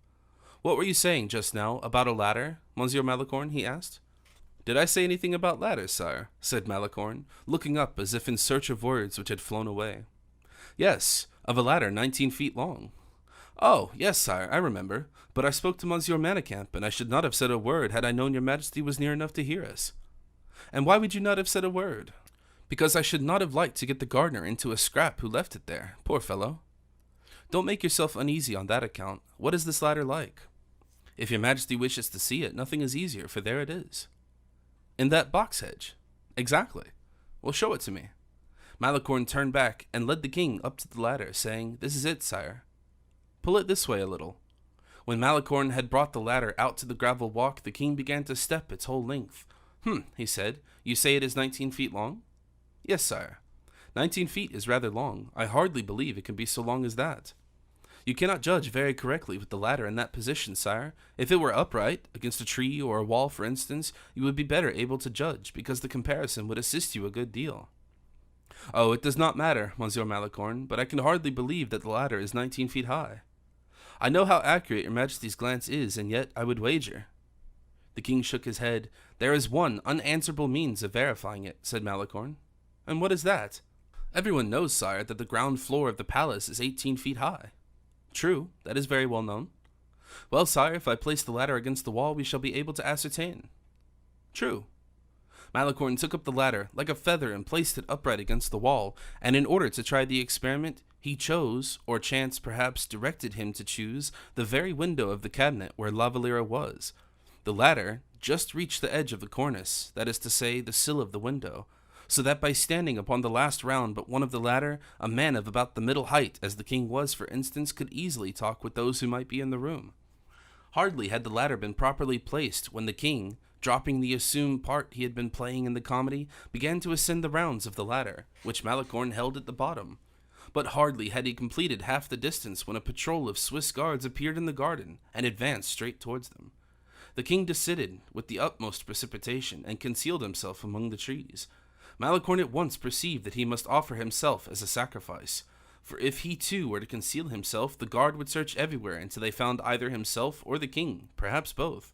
Speaker 1: What were you saying just now about a ladder, Monsieur Malicorne? He asked. Did I say anything about ladders, sire? Said Malicorne, looking up as if in search of words which had flown away. Yes, of a ladder 19 feet long. Oh, yes, sire, I remember, but I spoke to Monsieur Manicamp, and I should not have said a word had I known your Majesty was near enough to hear us. And why would you not have said a word? Because I should not have liked to get the gardener into a scrap who left it there, poor fellow. Don't make yourself uneasy on that account. What is this ladder like? If your Majesty wishes to see it, nothing is easier, for there it is. In that box hedge? Exactly. Well, show it to me. Malicorne turned back and led the king up to the ladder, saying, This is it, sire. Pull it this way a little. When Malicorne had brought the ladder out to the gravel walk, the king began to step its whole length. He said, You say it is 19 feet long? Yes, sire. 19 feet is rather long. I hardly believe it can be so long as that. You cannot judge very correctly with the ladder in that position, sire. If it were upright, against a tree or a wall, for instance, you would be better able to judge, because the comparison would assist you a good deal. Oh, it does not matter, Monsieur Malicorne, but I can hardly believe that the ladder is 19 feet high. I know how accurate your Majesty's glance is, and yet I would wager. The king shook his head. There is one unanswerable means of verifying it, said Malicorne. And what is that? Everyone knows, sire, that the ground floor of the palace is 18 feet high. True, that is very well known. Well, sire, if I place the ladder against the wall, we shall be able to ascertain. True. Malicorne took up the ladder like a feather and placed it upright against the wall, and in order to try the experiment, he chose, or chance perhaps directed him to choose, the very window of the cabinet where La Valliere was. The ladder just reached the edge of the cornice, that is to say, the sill of the window, so that by standing upon the last round but one of the ladder, a man of about the middle height, as the king was, for instance, could easily talk with those who might be in the room. Hardly had the ladder been properly placed when the king, dropping the assumed part he had been playing in the comedy, began to ascend the rounds of the ladder, which Malicorne held at the bottom. But hardly had he completed half the distance when a patrol of Swiss guards appeared in the garden and advanced straight towards them. The king descended with the utmost precipitation and concealed himself among the trees. Malicorne at once perceived that he must offer himself as a sacrifice, for if he too were to conceal himself, the guard would search everywhere until they found either himself or the king, perhaps both.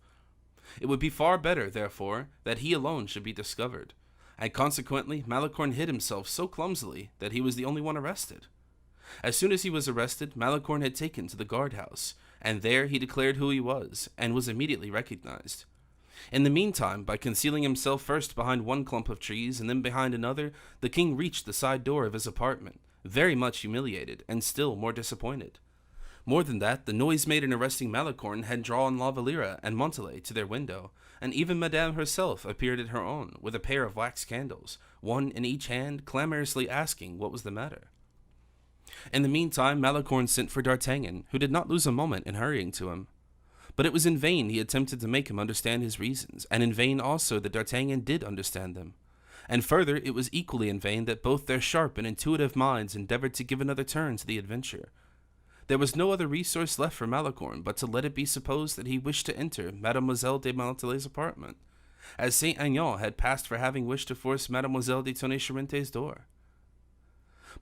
Speaker 1: It would be far better, therefore, that he alone should be discovered, and consequently Malicorne hid himself so clumsily that he was the only one arrested. As soon as he was arrested, Malicorne had taken to the guardhouse, and there he declared who he was, and was immediately recognized. In the meantime, by concealing himself first behind one clump of trees and then behind another, the king reached the side door of his apartment, very much humiliated and still more disappointed. More than that, the noise made in arresting Malicorne had drawn La Valliere and Montalais to their window, and even Madame herself appeared at her own, with a pair of wax candles, one in each hand, clamorously asking what was the matter. In the meantime, Malicorne sent for D'Artagnan, who did not lose a moment in hurrying to him. But it was in vain he attempted to make him understand his reasons, and in vain also that D'Artagnan did understand them. And further, it was equally in vain that both their sharp and intuitive minds endeavored to give another turn to the adventure. There was no other resource left for Malicorne but to let it be supposed that he wished to enter Mademoiselle de Montalais' apartment, as Saint Aignan had passed for having wished to force Mademoiselle de Tonnay-Charente's door.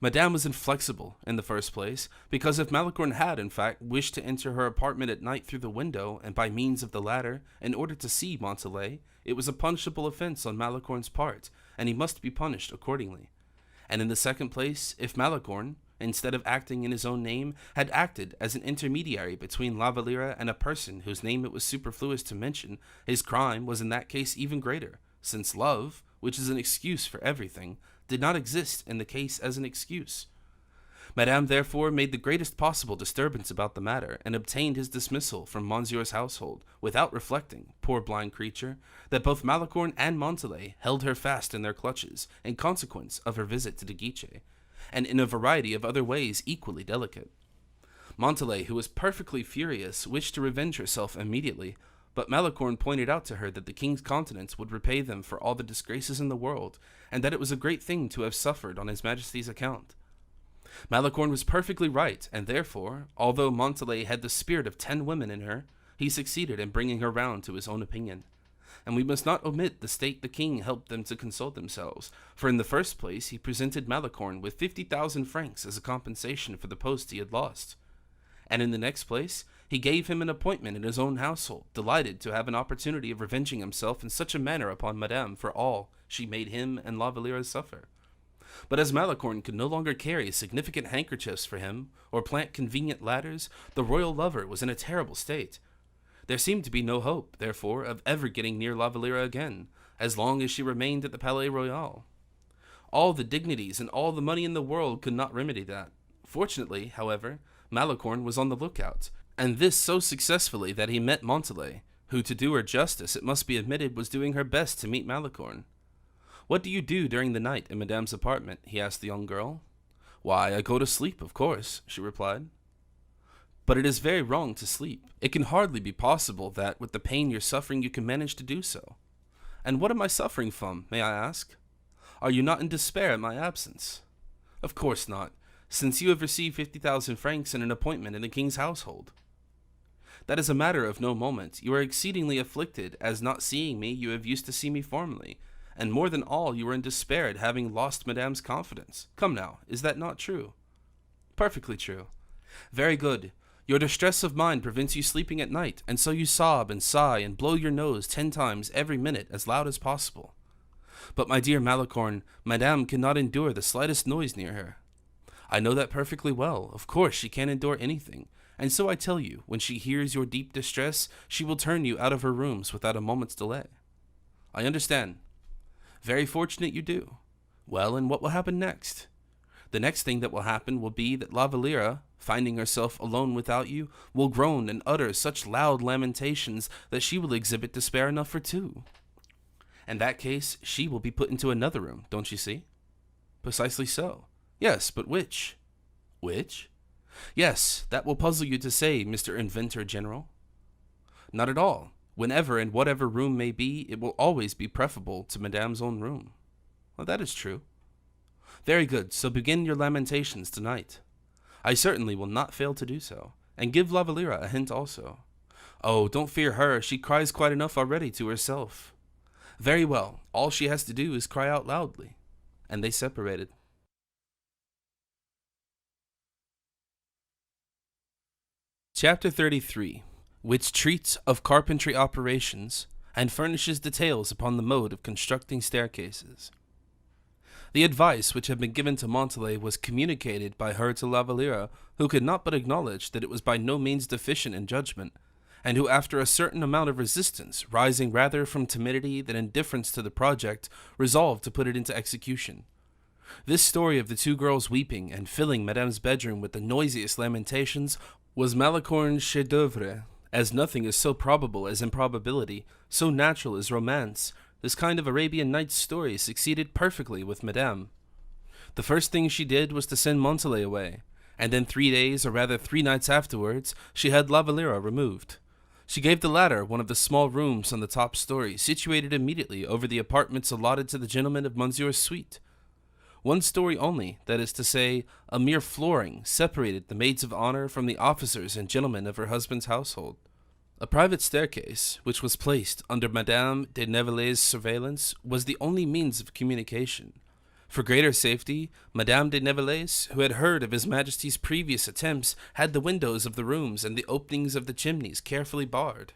Speaker 1: Madame was inflexible, in the first place, because if Malicorne had, in fact, wished to enter her apartment at night through the window, and by means of the ladder, in order to see Montalais, it was a punishable offense on Malicorne's part, and he must be punished accordingly. And in the second place, if Malicorne, instead of acting in his own name, had acted as an intermediary between La Valliere and a person whose name it was superfluous to mention, his crime was in that case even greater, since love, which is an excuse for everything, did not exist in the case as an excuse. Madame therefore made the greatest possible disturbance about the matter, and obtained his dismissal from Monsieur's household, without reflecting, poor blind creature, that both Malicorne and Montalais held her fast in their clutches, in consequence of her visit to De Guiche, and in a variety of other ways equally delicate. Montalais, who was perfectly furious, wished to revenge herself immediately, but Malicorne pointed out to her that the king's countenance would repay them for all the disgraces in the world, and that it was a great thing to have suffered on his majesty's account. Malicorne was perfectly right, and therefore, although Montalais had the spirit of 10 women in her, he succeeded in bringing her round to his own opinion. And we must not omit the state the king helped them to console themselves, for in the first place he presented Malicorne with 50,000 francs as a compensation for the post he had lost. And in the next place, he gave him an appointment in his own household, delighted to have an opportunity of revenging himself in such a manner upon Madame for all she made him and La Valliere suffer. But as Malicorne could no longer carry significant handkerchiefs for him, or plant convenient ladders, the royal lover was in a terrible state. There seemed to be no hope, therefore, of ever getting near La Valliere again, as long as she remained at the Palais Royal. All the dignities and all the money in the world could not remedy that. Fortunately, however, Malicorne was on the lookout, and this so successfully that he met Montalais, who, to do her justice, it must be admitted, was doing her best to meet Malicorne. "What do you do during the night in Madame's apartment?" he asked the young girl. "Why, I go to sleep, of course," she replied. "But it is very wrong to sleep. It can hardly be possible that, with the pain you're suffering, you can manage to do so." "And what am I suffering from, may I ask? Are you not in despair at my absence?" "Of course not, since you have received 50,000 francs and an appointment in the king's household." "That is a matter of no moment. You are exceedingly afflicted, as not seeing me you have used to see me formerly, and more than all you are in despair at having lost Madame's confidence. Come now, is that not true?" "Perfectly true." "Very good. Your distress of mind prevents you sleeping at night, and so you sob and sigh and blow your nose 10 times every minute as loud as possible. But my dear Malicorne, Madame cannot endure the slightest noise near her." "I know that perfectly well. Of course she can't endure anything, and so I tell you, when she hears your deep distress, she will turn you out of her rooms without a moment's delay." "I understand." "Very fortunate you do. Well, and what will happen next?" "The next thing that will happen will be that La Valliere, finding herself alone without you, will groan and utter such loud lamentations that she will exhibit despair enough for 2. In that case, she will be put into another room, don't you see?" "Precisely so." "Yes, but which?" "Which?" "Yes, that will puzzle you to say, Mr. Inventor General." "Not at all. Whenever and whatever room may be, it will always be preferable to Madame's own room." "Well, that is true." "Very good, so begin your lamentations tonight." "I certainly will not fail to do so, and give La Valliere a hint also." "Oh, don't fear her, she cries quite enough already to herself." "Very well, all she has to do is cry out loudly." And they separated. Chapter 33, which treats of carpentry operations, and furnishes details upon the mode of constructing staircases. The advice which had been given to Montalais was communicated by her to La Valliere, who could not but acknowledge that it was by no means deficient in judgment, and who, after a certain amount of resistance, rising rather from timidity than indifference to the project, resolved to put it into execution. This story of the 2 girls weeping and filling Madame's bedroom with the noisiest lamentations was Malicorne's chef-d'oeuvre, as nothing is so probable as improbability, so natural as romance. This kind of Arabian Nights story succeeded perfectly with Madame. The first thing she did was to send Montalais away, and then 3 days, or rather 3 nights afterwards, she had La Valliere removed. She gave the latter one of the small rooms on the top story, situated immediately over the apartments allotted to the gentlemen of Monsieur's suite. 1 story only, that is to say, a mere flooring, separated the maids of honor from the officers and gentlemen of her husband's household. A private staircase, which was placed under Madame de Nevele's surveillance, was the only means of communication. For greater safety, Madame de Nivelles, who had heard of His Majesty's previous attempts, had the windows of the rooms and the openings of the chimneys carefully barred.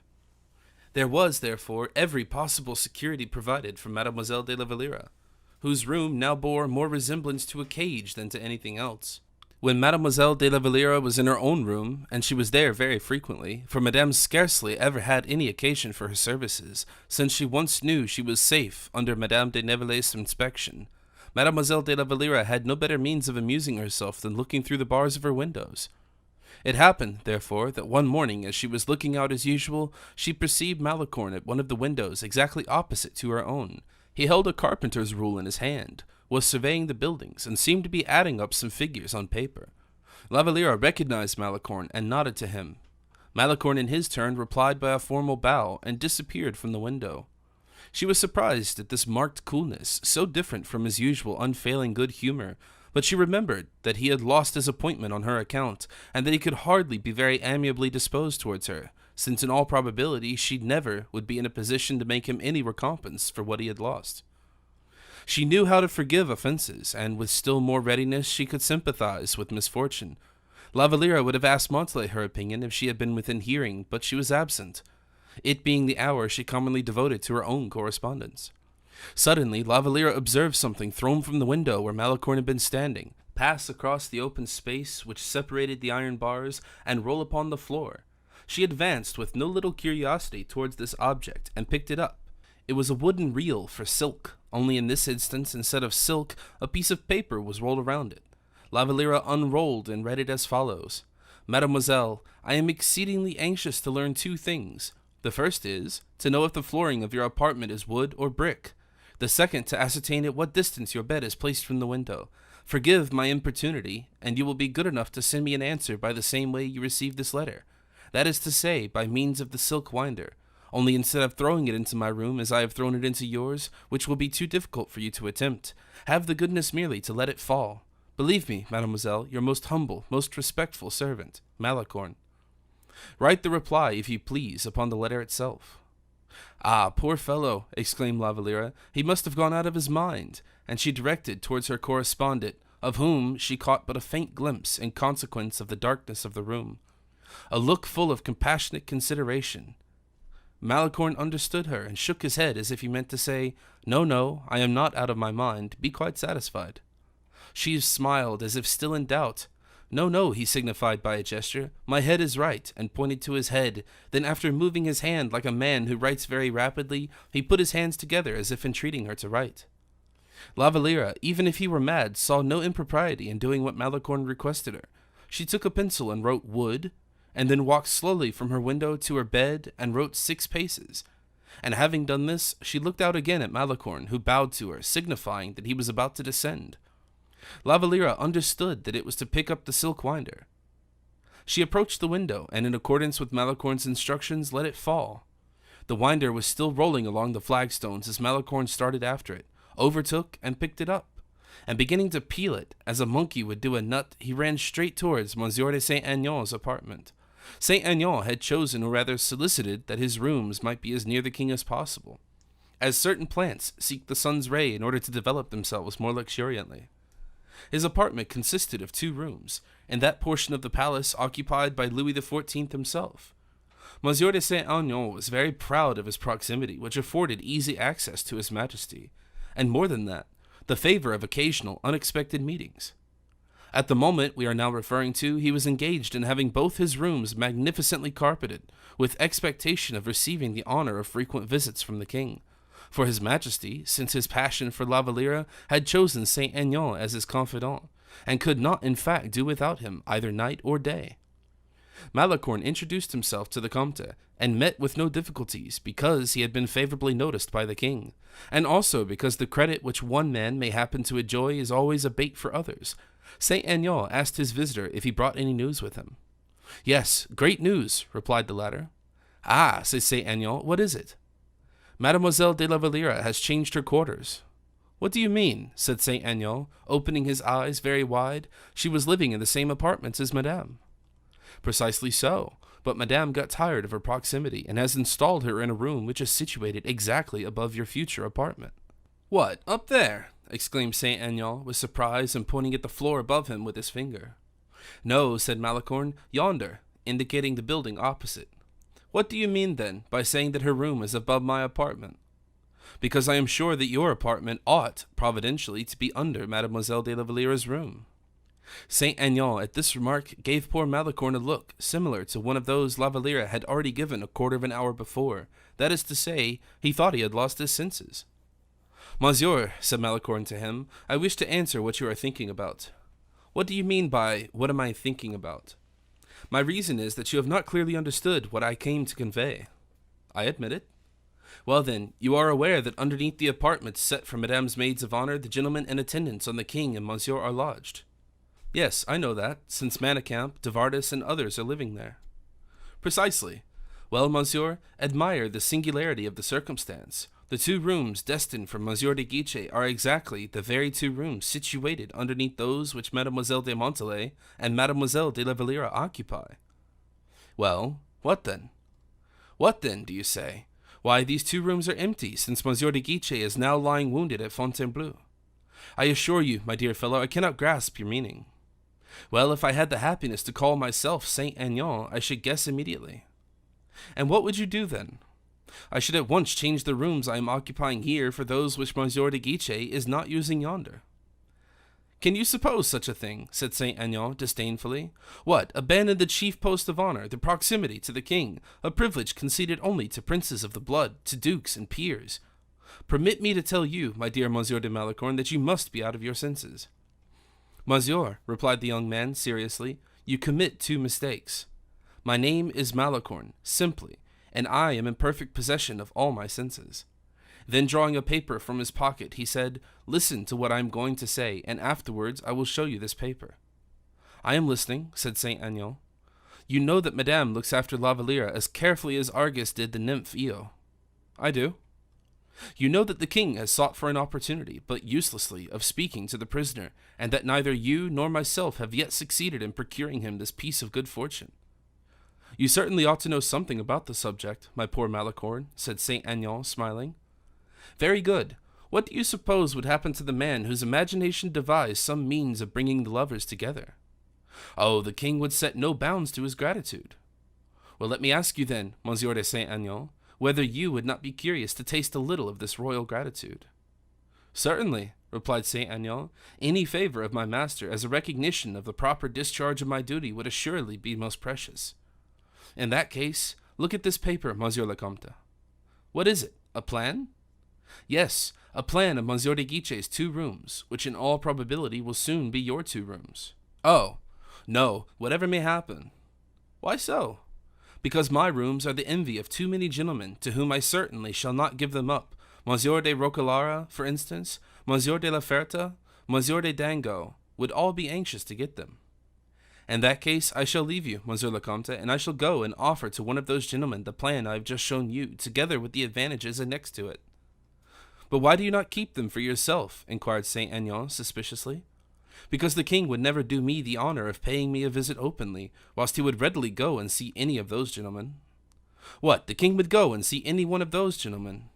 Speaker 1: There was, therefore, every possible security provided for Mademoiselle de la Valliere, whose room now bore more resemblance to a cage than to anything else. When Mademoiselle de la Valliere was in her own room, and she was there very frequently, for Madame scarcely ever had any occasion for her services, since she once knew she was safe under Madame de Nivelles' inspection, Mademoiselle de la Valliere had no better means of amusing herself than looking through the bars of her windows. It happened, therefore, that one morning, as she was looking out as usual, she perceived Malicorne at one of the windows exactly opposite to her own. He held a carpenter's rule in his hand, was surveying the buildings, and seemed to be adding up some figures on paper. La Valliere recognized Malicorne and nodded to him. Malicorne in his turn replied by a formal bow and disappeared from the window. She was surprised at this marked coolness, so different from his usual unfailing good humor, but she remembered that he had lost his appointment on her account, and that he could hardly be very amiably disposed towards her, since in all probability she never would be in a position to make him any recompense for what he had lost. She knew how to forgive offenses, and with still more readiness she could sympathize with misfortune. La Valliere would have asked Montalais her opinion if she had been within hearing, but she was absent, it being the hour she commonly devoted to her own correspondence. Suddenly, La Valliere observed something thrown from the window where Malicorne had been standing, pass across the open space which separated the iron bars, and roll upon the floor. She advanced with no little curiosity towards this object, and picked it up. It was a wooden reel for silk, only in this instance, instead of silk, a piece of paper was rolled around it. La Valliere unrolled and read it as follows: Mademoiselle, I am exceedingly anxious to learn two things. The first is, to know if the flooring of your apartment is wood or brick. The second, to ascertain at what distance your bed is placed from the window. Forgive my importunity, and you will be good enough to send me an answer by the same way you received this letter. That is to say, by means of the silk winder, only instead of throwing it into my room as I have thrown it into yours, which will be too difficult for you to attempt, have the goodness merely to let it fall. Believe me, mademoiselle, your most humble, most respectful servant, Malicorne. Write the reply, if you please, upon the letter itself. Ah, poor fellow, exclaimed La Valliere, he must have gone out of his mind, and she directed towards her correspondent, of whom she caught but a faint glimpse in consequence of the darkness of the room, a look full of compassionate consideration. Malicorne understood her, and shook his head as if he meant to say, No, no, I am not out of my mind, be quite satisfied. She smiled as if still in doubt. No, no, he signified by a gesture, my head is right, and pointed to his head. Then after moving his hand like a man who writes very rapidly, he put his hands together as if entreating her to write. La Valliere, even if he were mad, saw no impropriety in doing what Malicorne requested her. She took a pencil and wrote wood, and then walked slowly from her window to her bed and wrote 6 paces. And having done this, she looked out again at Malicorne, who bowed to her, signifying that he was about to descend. La Valliere understood that it was to pick up the silk winder. She approached the window, and in accordance with Malicorne's instructions, let it fall. The winder was still rolling along the flagstones as Malicorne started after it, overtook and picked it up, and beginning to peel it, as a monkey would do a nut, he ran straight towards Monsieur de Saint-Aignan's apartment. Saint-Aignan had chosen, or rather solicited, that his rooms might be as near the king as possible, as certain plants seek the sun's ray in order to develop themselves more luxuriantly. His apartment consisted of 2 rooms, and that portion of the palace occupied by Louis XIV himself. Monsieur de Saint-Aignan was very proud of his proximity, which afforded easy access to his majesty, and more than that, the favor of occasional unexpected meetings. At the moment we are now referring to, he was engaged in having both his rooms magnificently carpeted, with expectation of receiving the honor of frequent visits from the king. For his majesty, since his passion for La Valliere, had chosen Saint-Aignan as his confidant, and could not in fact do without him either night or day. Malicorne introduced himself to the Comte, and met with no difficulties, because he had been favorably noticed by the king, and also because the credit which one man may happen to enjoy is always a bait for others. Saint-Aignan asked his visitor if he brought any news with him. Yes, great news, replied the latter. Ah, said Saint-Aignan, what is it? Mademoiselle de la Valliere has changed her quarters. What do you mean? Said Saint-Aignan, opening his eyes very wide. She was living in the same apartments as Madame. Precisely so, but Madame got tired of her proximity, and has installed her in a room which is situated exactly above your future apartment. What, up there? exclaimed Saint Aignan with surprise and pointing at the floor above him with his finger. No, said Malicorne, yonder, indicating the building opposite. What do you mean, then, by saying that her room is above my apartment? Because I am sure that your apartment ought, providentially, to be under Mademoiselle de la Valliere's room. Saint Aignan, at this remark, gave poor Malicorne a look similar to one of those La Valliere had already given a quarter of an hour before. That is to say, he thought he had lost his senses. Monsieur, said Malicorne to him, I wish to answer what you are thinking about. What do you mean by, what am I thinking about? My reason is that you have not clearly understood what I came to convey. I admit it. Well then, you are aware that underneath the apartments set for Madame's maids of honor, the gentlemen in attendance on the king and Monsieur are lodged. Yes, I know that, since Manicamp, de Vardis, and others are living there. Precisely. Well, Monsieur, admire the singularity of the circumstance. The 2 rooms destined for Monsieur de Guiche are exactly the very 2 rooms situated underneath those which Mademoiselle de Montalais and Mademoiselle de la Valliere occupy. Well, what then? What then, do you say? Why, these 2 rooms are empty, since Monsieur de Guiche is now lying wounded at Fontainebleau. I assure you, my dear fellow, I cannot grasp your meaning. Well, if I had the happiness to call myself Saint Aignan, I should guess immediately. And what would you do then? I should at once change the rooms I am occupying here for those which Monsieur de Guiche is not using yonder. Can you suppose such a thing? Said Saint Aignan disdainfully. What, abandon the chief post of honor, the proximity to the king, a privilege conceded only to princes of the blood, to dukes and peers? Permit me to tell you, my dear Monsieur de Malicorne, that you must be out of your senses. Monsieur, replied the young man seriously, you commit 2 mistakes. My name is Malicorne, simply, and I am in perfect possession of all my senses. Then drawing a paper from his pocket, he said, Listen to what I am going to say, and afterwards I will show you this paper. I am listening, said Saint Aignan. You know that Madame looks after La Valliere as carefully as Argus did the nymph Io. I do. You know that the king has sought for an opportunity, but uselessly, of speaking to the prisoner, and that neither you nor myself have yet succeeded in procuring him this piece of good fortune. You certainly ought to know something about the subject, my poor Malicorne, said Saint Aignan, smiling. Very good. What do you suppose would happen to the man whose imagination devised some means of bringing the lovers together? Oh, the king would set no bounds to his gratitude. Well, let me ask you then, Monsieur de Saint Aignan, whether you would not be curious to taste a little of this royal gratitude. Certainly, replied Saint Aignan. Any favor of my master as a recognition of the proper discharge of my duty would assuredly be most precious. In that case, look at this paper, Monsieur le Comte. What is it, a plan? Yes, a plan of Monsieur de Guiche's 2 rooms, which in all probability will soon be your 2 rooms. Oh, no, whatever may happen. Why so? Because my rooms are the envy of too many gentlemen, to whom I certainly shall not give them up. Monsieur de Roquelaure, for instance, Monsieur de la Ferte, Monsieur de Dango, would all be anxious to get them. In that case, I shall leave you, Monsieur le Comte, and I shall go and offer to one of those gentlemen the plan I have just shown you, together with the advantages annexed to it. But why do you not keep them for yourself? Inquired Saint Aignan suspiciously. Because the king would never do me the honor of paying me a visit openly, whilst he would readily go and see any of those gentlemen. What, the king would go and see any one of those gentlemen?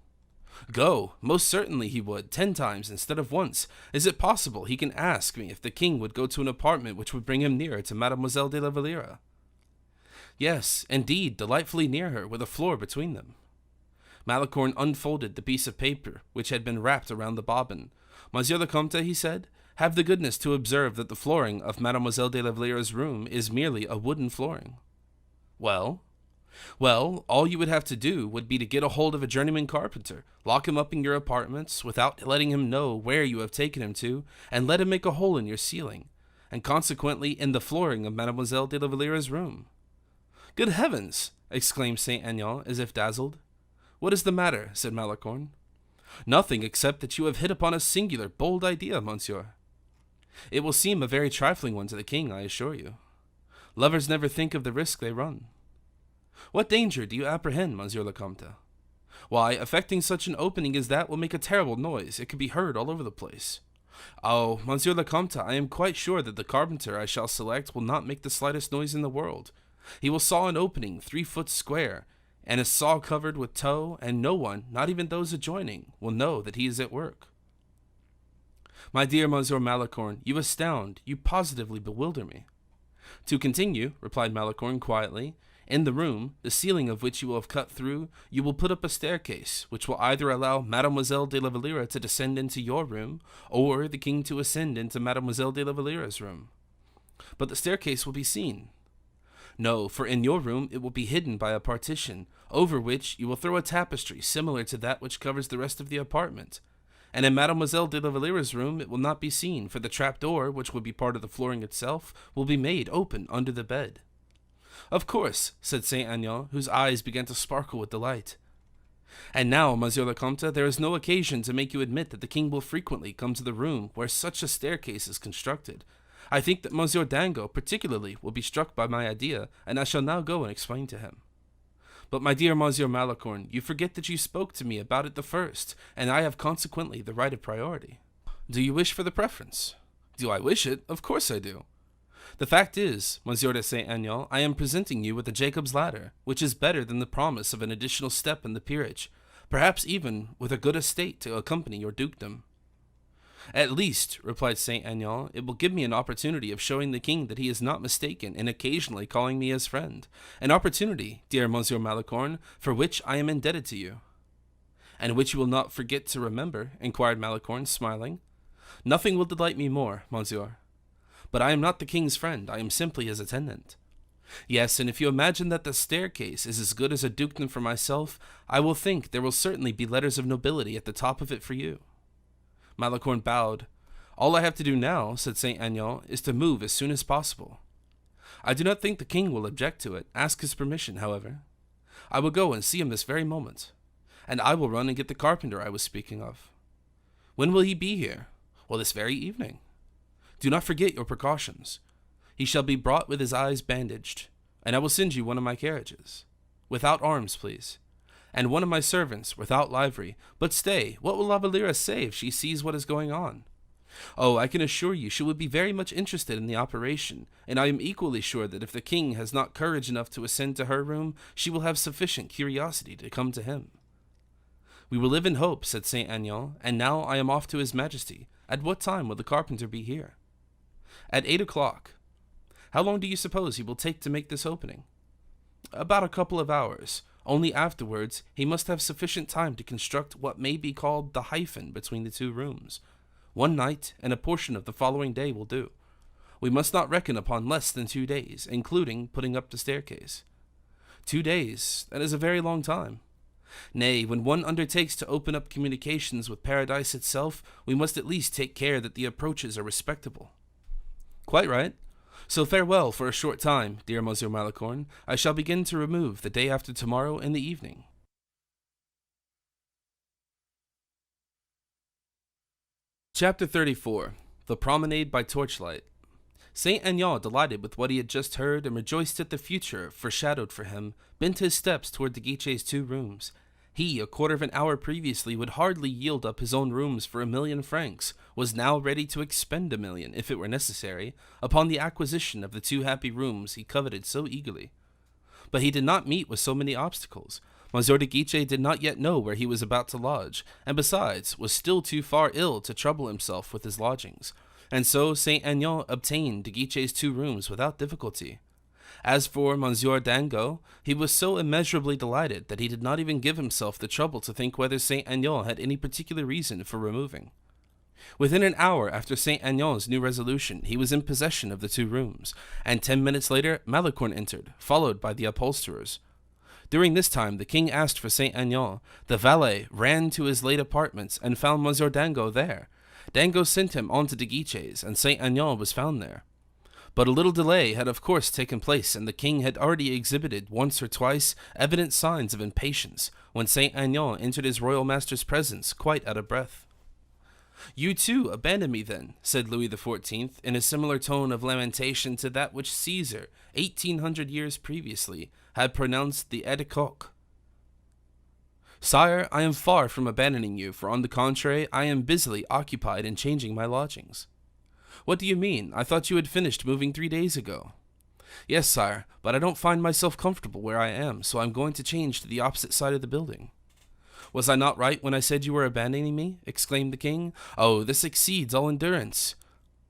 Speaker 1: Go, most certainly he would, 10 times instead of once. Is it possible he can ask me if the king would go to an apartment which would bring him nearer to Mademoiselle de la Valliere? Yes, indeed, delightfully near her, with a floor between them. Malicorne unfolded the piece of paper which had been wrapped around the bobbin. Monsieur le Comte, he said, have the goodness to observe that the flooring of Mademoiselle de la Valliere's room is merely a wooden flooring. Well, all you would have to do would be to get a hold of a journeyman carpenter, lock him up in your apartments without letting him know where you have taken him to, and let him make a hole in your ceiling, and consequently in the flooring of Mademoiselle de la Valliere's room. Good heavens! Exclaimed Saint Aignan, as if dazzled. What is the matter? Said Malicorne. Nothing, except that you have hit upon a singular, bold idea, monsieur. It will seem a very trifling one to the king, I assure you. Lovers never think of the risk they run. What danger do you apprehend, Monsieur le Comte? Why, effecting such an opening as that will make a terrible noise. It could be heard all over the place. Oh, Monsieur le Comte, I am quite sure that the carpenter I shall select will not make the slightest noise in the world. He will saw an opening 3 foot square, and a saw covered with tow, and no one, not even those adjoining, will know that he is at work. My dear Monsieur Malicorne, you astound, you positively bewilder me. To continue, replied Malicorne quietly, in the room, the ceiling of which you will have cut through, you will put up a staircase, which will either allow Mademoiselle de la Valliere to descend into your room, or the king to ascend into Mademoiselle de la Valliere's room. But the staircase will be seen. No, for in your room it will be hidden by a partition, over which you will throw a tapestry similar to that which covers the rest of the apartment. And in Mademoiselle de la Valliere's room it will not be seen, for the trapdoor, which will be part of the flooring itself, will be made open under the bed. Of course, said Saint Aignan, whose eyes began to sparkle with delight. And now, Monsieur le Comte, there is no occasion to make you admit that the king will frequently come to the room where such a staircase is constructed. I think that Monsieur Dango, particularly, will be struck by my idea, and I shall now go and explain to him. But my dear Monsieur Malicorne, you forget that you spoke to me about it the first, and I have consequently the right of priority. Do you wish for the preference? Do I wish it? Of course I do. The fact is, Monsieur de Saint Aignan, I am presenting you with a Jacob's ladder, which is better than the promise of an additional step in the peerage, perhaps even with a good estate to accompany your dukedom. At least, replied Saint Aignan, it will give me an opportunity of showing the king that he is not mistaken in occasionally calling me his friend, an opportunity, dear Monsieur Malicorne, for which I am indebted to you. And which you will not forget to remember, inquired Malicorne, smiling. Nothing will delight me more, monsieur. But I am not the king's friend, I am simply his attendant. Yes, and if you imagine that the staircase is as good as a dukedom for myself, I will think there will certainly be letters of nobility at the top of it for you. Malicorne bowed. All I have to do now, said Saint Aignan, is to move as soon as possible. I do not think the king will object to it. Ask his permission, however. I will go and see him this very moment, and I will run and get the carpenter I was speaking of. When will he be here? Well, this very evening. Do not forget your precautions. He shall be brought with his eyes bandaged, and I will send you one of my carriages. Without arms, please. And one of my servants, without livery. But stay, what will La Valliere say if she sees what is going on? Oh, I can assure you she would be very much interested in the operation, and I am equally sure that if the king has not courage enough to ascend to her room, she will have sufficient curiosity to come to him. We will live in hope, said Saint Aignan, and now I am off to his majesty. At what time will the carpenter be here? At 8 o'clock. How long do you suppose he will take to make this opening? About a couple of hours. Only afterwards, he must have sufficient time to construct what may be called the hyphen between the two rooms. One night and a portion of the following day will do. We must not reckon upon less than 2 days, including putting up the staircase. 2 days, that is a very long time. Nay, when one undertakes to open up communications with paradise itself, we must at least take care that the approaches are respectable. Quite right. So farewell for a short time, dear Monsieur Malicorne. I shall begin to remove the day after tomorrow in the evening. Chapter 34. The Promenade by Torchlight. Saint Aignan, delighted with what he had just heard and rejoiced at the future foreshadowed for him, bent his steps toward de Guichet's 2 rooms. He, a quarter of an hour previously, would hardly yield up his own rooms for 1,000,000 francs, was now ready to expend 1,000,000, if it were necessary, upon the acquisition of the 2 happy rooms he coveted so eagerly. But he did not meet with so many obstacles. Monsieur de Guichet did not yet know where he was about to lodge, and besides, was still too far ill to trouble himself with his lodgings, and so Saint Aignan obtained de Guichet's 2 rooms without difficulty. As for Monsieur Dango, he was so immeasurably delighted that he did not even give himself the trouble to think whether Saint Aignan had any particular reason for removing. Within an hour after Saint Aignan's new resolution, he was in possession of the 2 rooms, and 10 minutes later Malicorne entered, followed by the upholsterers. During this time the king asked for Saint Aignan. The valet ran to his late apartments and found Monsieur Dango there. Dango sent him on to de Guichet's, and Saint Aignan was found there. But a little delay had of course taken place, and the king had already exhibited once or twice evident signs of impatience when Saint Aignan entered his royal master's presence quite out of breath. "You too abandon me then," said Louis XIV, in a similar tone of lamentation to that which Caesar, 1800 years previously, had pronounced the Aide de Coq. "Sire, I am far from abandoning you, for on the contrary, I am busily occupied in changing my lodgings." "What do you mean? I thought you had finished moving 3 days ago." "Yes, sire, but I don't find myself comfortable where I am, so I'm going to change to the opposite side of the building." Was I not right when I said you were abandoning me?" exclaimed the king. "Oh, this exceeds all endurance.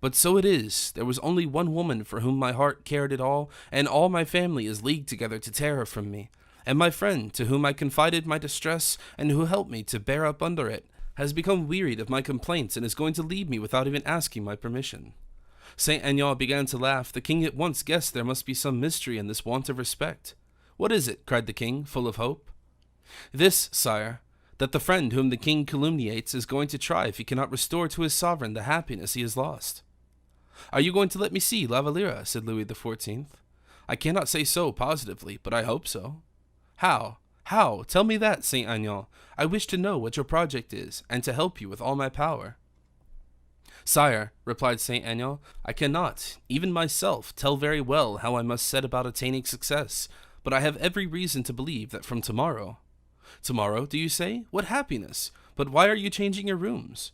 Speaker 1: But so it is. There was only one woman for whom my heart cared at all, and all my family is leagued together to tear her from me. And my friend, to whom I confided my distress, and who helped me to bear up under it, has become wearied of my complaints and is going to leave me without even asking my permission." Saint Aignan began to laugh. The king at once guessed there must be some mystery in this want of respect. "What is it?" cried the king, full of hope. "This, sire, that the friend whom the king calumniates is going to try if he cannot restore to his sovereign the happiness he has lost." "Are you going to let me see La Valliere?" said Louis XIV. "I cannot say so positively, but I hope so." "How? How? Tell me that, Saint Aignan. I wish to know what your project is, and to help you with all my power." "Sire," replied Saint Aignan, "I cannot, even myself, tell very well how I must set about attaining success, but I have every reason to believe that from tomorrow—" "Tomorrow, do you say? What happiness! But why are you changing your rooms?"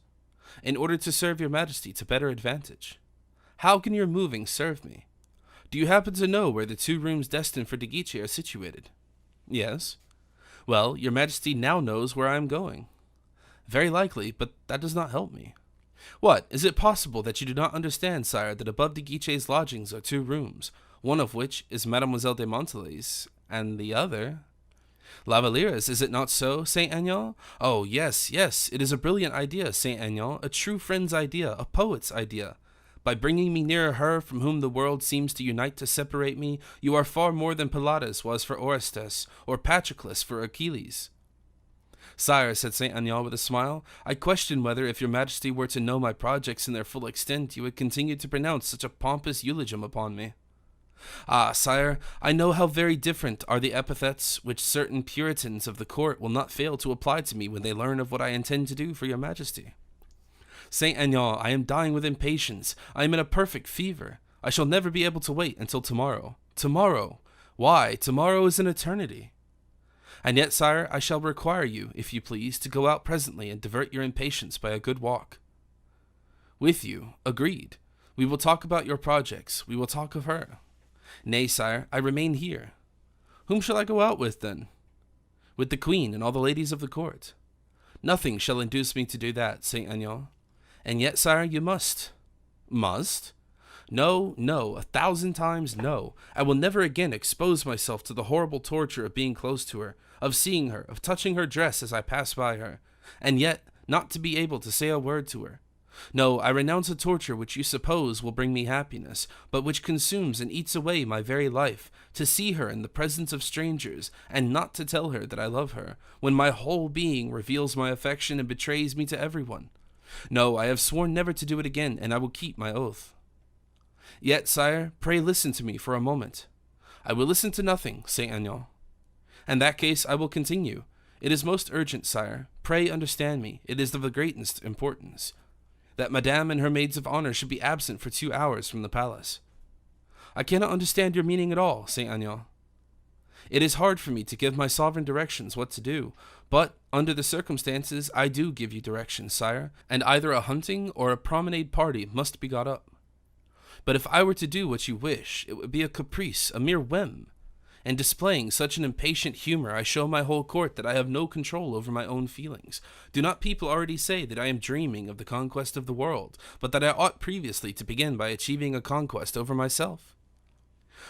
Speaker 1: "In order to serve your majesty to better advantage." "How can your moving serve me?" "Do you happen to know where the 2 rooms destined for De Guiche are situated?" "Yes." "Well, your majesty now knows where I am going." "Very likely, but that does not help me." "What, is it possible that you do not understand, sire, that above De Guiche's lodgings are 2 rooms, one of which is Mademoiselle de Montalais, and the other—" "La Valliere's, is it not so, Saint Aignan?" "Oh, yes, yes, it is a brilliant idea, Saint Aignan, a true friend's idea, a poet's idea. By bringing me nearer her from whom the world seems to unite to separate me, you are far more than Pylades was for Orestes, or Patroclus for Achilles." "Sire," said Saint Aignan with a smile, "I question whether, if your majesty were to know my projects in their full extent, you would continue to pronounce such a pompous eulogium upon me." "Ah, sire, I know how very different are the epithets which certain Puritans of the court will not fail to apply to me when they learn of what I intend to do for your majesty." "Saint Aignan, I am dying with impatience. I am in a perfect fever. I shall never be able to wait until tomorrow. Tomorrow! Why, tomorrow is an eternity." "And yet, sire, I shall require you, if you please, to go out presently and divert your impatience by a good walk." "With you, agreed. We will talk about your projects. We will talk of her." "Nay, sire, I remain here." "Whom shall I go out with, then?" "With the queen and all the ladies of the court." "Nothing shall induce me to do that, Saint Aignan." "And yet, sire, you must." "Must?" "No, no, 1,000 times no. I will never again expose myself to the horrible torture of being close to her, of seeing her, of touching her dress as I pass by her, and yet not to be able to say a word to her. No, I renounce a torture which you suppose will bring me happiness, but which consumes and eats away my very life, to see her in the presence of strangers, and not to tell her that I love her, when my whole being reveals my affection and betrays me to everyone. No, I have sworn never to do it again, and I will keep my oath." "Yet, sire, pray listen to me for a moment." "I will listen to nothing, Saint Aignan." "In that case, I will continue. It is most urgent, sire. Pray understand me. It is of the greatest importance. That Madame and her maids of honor should be absent for 2 hours from the palace." "I cannot understand your meaning at all, Saint Aignan." "It is hard for me to give my sovereign directions what to do, but, under the circumstances, I do give you directions, sire, and either a hunting or a promenade party must be got up. But if I were to do what you wish, it would be a caprice, a mere whim. And displaying such an impatient humor, I show my whole court that I have no control over my own feelings. Do not people already say that I am dreaming of the conquest of the world, but that I ought previously to begin by achieving a conquest over myself?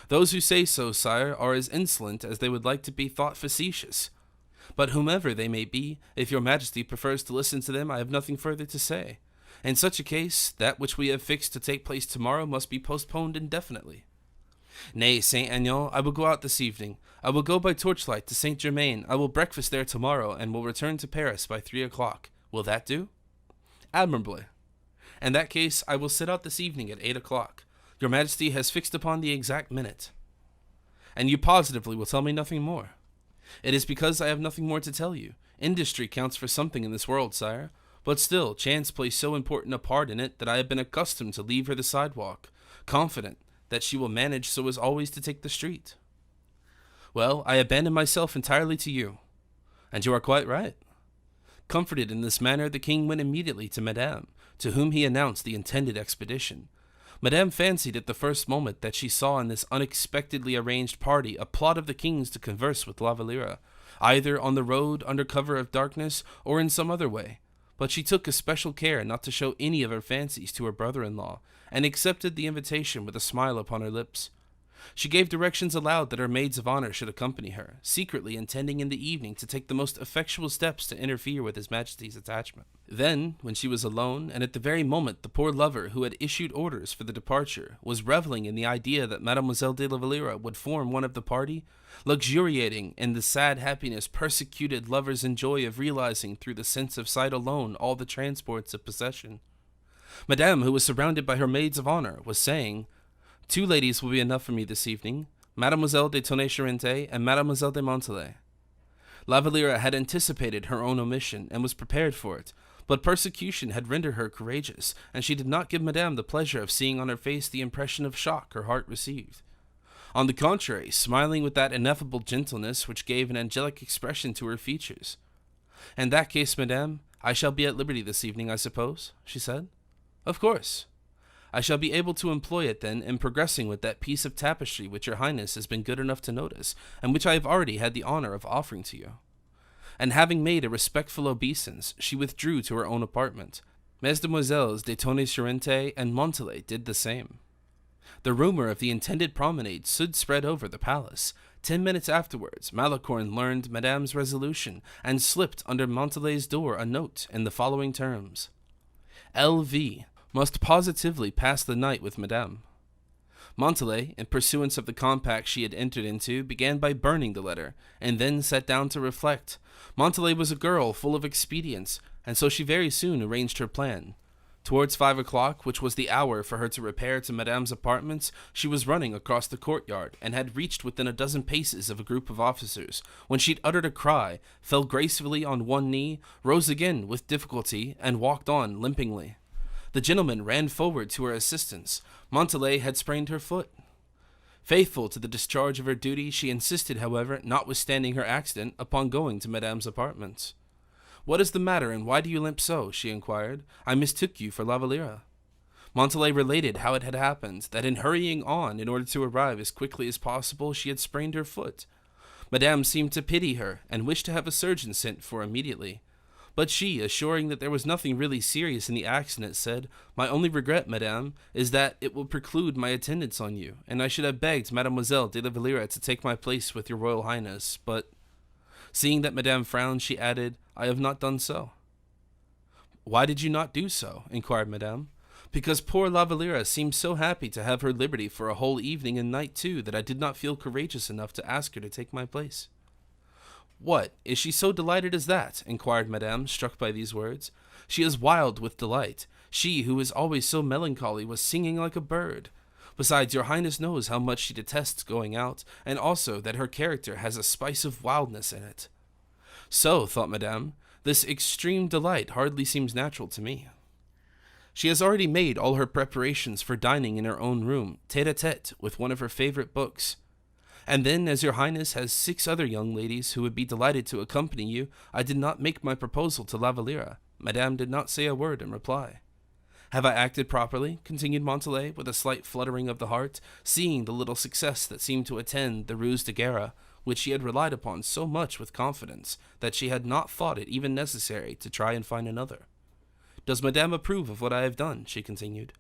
Speaker 1: Those who say so, sire, are as insolent as they would like to be thought facetious. But whomever they may be, if your majesty prefers to listen to them, I have nothing further to say. In such a case, that which we have fixed to take place tomorrow must be postponed indefinitely." "Nay, Saint Aignan, I will go out this evening. I will go by torchlight to Saint Germain. I will breakfast there tomorrow, and will return to Paris by 3 o'clock. Will that do?" "Admirably. In that case, I will set out this evening at 8 o'clock. Your majesty has fixed upon the exact minute." "And you positively will tell me nothing more?" "It is because I have nothing more to tell you. Industry counts for something in this world, sire. But still, chance plays so important a part in it that I have been accustomed to leave her the sidewalk, confident that she will manage so as always to take the street." "Well, I abandon myself entirely to you." "And you are quite right." Comforted in this manner, the king went immediately to Madame, to whom he announced the intended expedition. Madame fancied at the first moment that she saw in this unexpectedly arranged party a plot of the king's to converse with La Valliere, either on the road under cover of darkness or in some other way, but she took especial care not to show any of her fancies to her brother-in-law, and accepted the invitation with a smile upon her lips. She gave directions aloud that her maids of honor should accompany her, secretly intending in the evening to take the most effectual steps to interfere with His Majesty's attachment. Then, when she was alone, and at the very moment the poor lover who had issued orders for the departure was reveling in the idea that Mademoiselle de la Valliere would form one of the party, luxuriating in the sad happiness persecuted lovers enjoy of realizing through the sense of sight alone all the transports of possession, Madame, who was surrounded by her maids of honor, was saying, "2 ladies will be enough for me this evening, Mademoiselle de Tonnay-Charente and Mademoiselle de Montalais." La Valliere had anticipated her own omission and was prepared for it, but persecution had rendered her courageous, and she did not give Madame the pleasure of seeing on her face the impression of shock her heart received. On the contrary, smiling with that ineffable gentleness which gave an angelic expression to her features. "In that case, Madame, I shall be at liberty this evening, I suppose?" she said. "Of course. I shall be able to employ it then in progressing with that piece of tapestry which your Highness has been good enough to notice, and which I have already had the honor of offering to you." And having made a respectful obeisance, she withdrew to her own apartment. Mesdemoiselles de Tonnay-Charente and Montalais did the same. The rumor of the intended promenade soon spread over the palace. 10 minutes afterwards, Malicorne learned Madame's resolution, and slipped under Montalais's door a note in the following terms: L.V. must positively pass the night with Madame. Montalais, in pursuance of the compact she had entered into, began by burning the letter, and then sat down to reflect. Montalais was a girl full of expedients, and so she very soon arranged her plan. Towards 5 o'clock, which was the hour for her to repair to Madame's apartments, she was running across the courtyard, and had reached within a dozen paces of a group of officers, when she uttered a cry, fell gracefully on one knee, rose again with difficulty, and walked on limpingly. The gentleman ran forward to her assistance. Montalais had sprained her foot. Faithful to the discharge of her duty, she insisted, however, notwithstanding her accident, upon going to Madame's apartments. "What is the matter, and why do you limp so?" she inquired. "I mistook you for La Valliere." Montalais related how it had happened, that in hurrying on in order to arrive as quickly as possible, she had sprained her foot. Madame seemed to pity her, and wished to have a surgeon sent for immediately. But she, assuring that there was nothing really serious in the accident, said, "My only regret, Madame, is that it will preclude my attendance on you, and I should have begged Mademoiselle de la Valliere to take my place with your Royal Highness, but..." Seeing that Madame frowned, she added, "I have not done so." "Why did you not do so?" inquired Madame. "Because poor La Valliere seemed so happy to have her liberty for a whole evening and night too, that I did not feel courageous enough to ask her to take my place." "What, is she so delighted as that?" inquired Madame, struck by these words. "She is wild with delight. She, who is always so melancholy, was singing like a bird. Besides, your Highness knows how much she detests going out, and also that her character has a spice of wildness in it." So, thought Madame, this extreme delight hardly seems natural to me. She has already made all her preparations for dining in her own room, tete-a-tete, with one of her favorite books. And then, as your Highness has 6 other young ladies who would be delighted to accompany you, I did not make my proposal to La Valliere. Madame did not say a word in reply. "Have I acted properly?" continued Montalais, with a slight fluttering of the heart, seeing the little success that seemed to attend the ruse de guerre, which she had relied upon so much with confidence that she had not thought it even necessary to try and find another. "Does Madame approve of what I have done?" she continued.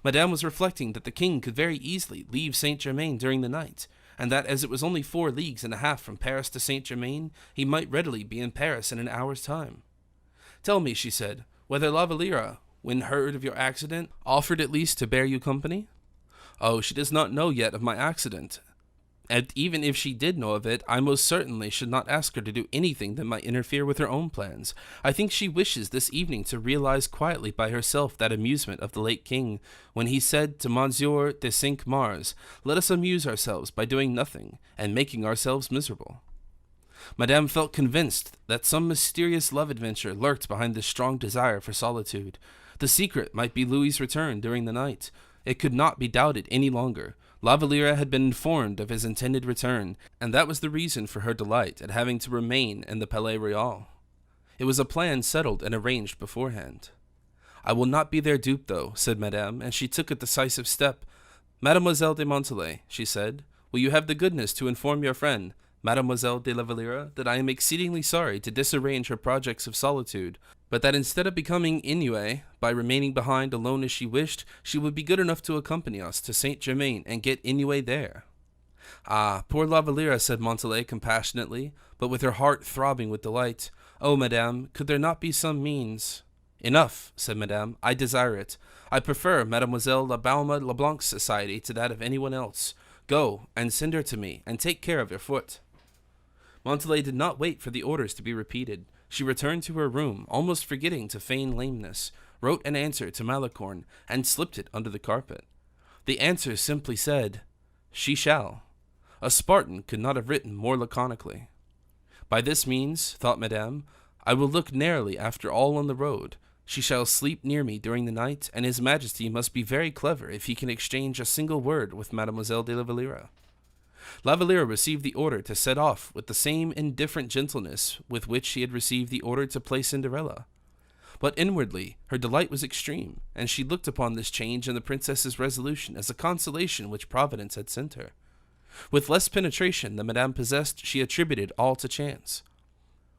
Speaker 1: Madame was reflecting that the king could very easily leave Saint-Germain during the night, and that as it was only 4 leagues and a half from Paris to Saint-Germain, he might readily be in Paris in an hour's time. "Tell me," she said, "whether La Valliere, when heard of your accident, offered at least to bear you company?" "Oh, she does not know yet of my accident. And even if she did know of it, I most certainly should not ask her to do anything that might interfere with her own plans. I think she wishes this evening to realize quietly by herself that amusement of the late king, when he said to Monsieur de Cinq-Mars, 'Let us amuse ourselves by doing nothing, and making ourselves miserable.'" Madame felt convinced that some mysterious love adventure lurked behind this strong desire for solitude. The secret might be Louis' return during the night. It could not be doubted any longer. La Valliere had been informed of his intended return, and that was the reason for her delight at having to remain in the Palais Royal. It was a plan settled and arranged beforehand. "I will not be their dupe, though," said Madame, and she took a decisive step. "Mademoiselle de Montalais," she said, "will you have the goodness to inform your friend Mademoiselle de la Valliere, that I am exceedingly sorry to disarrange her projects of solitude, but that instead of becoming ennuyée by remaining behind alone as she wished, she would be good enough to accompany us to Saint Germain and get ennuyée there." "Ah, poor La Valliere," said Montalais compassionately, but with her heart throbbing with delight. "Oh, madame, could there not be some means—" "Enough," said madame. "I desire it. I prefer Mademoiselle La Baume Leblanc's society to that of anyone else. Go, and send her to me, and take care of your foot." Montalais did not wait for the orders to be repeated. She returned to her room, almost forgetting to feign lameness, wrote an answer to Malicorne, and slipped it under the carpet. The answer simply said, "She shall." A Spartan could not have written more laconically. "By this means," thought madame, "I will look narrowly after all on the road. She shall sleep near me during the night, and his majesty must be very clever if he can exchange a single word with Mademoiselle de la Valliere." La Valliere received the order to set off with the same indifferent gentleness with which she had received the order to play Cinderella. But inwardly her delight was extreme, and she looked upon this change in the princess's resolution as a consolation which Providence had sent her. With less penetration than madame possessed, she attributed all to chance.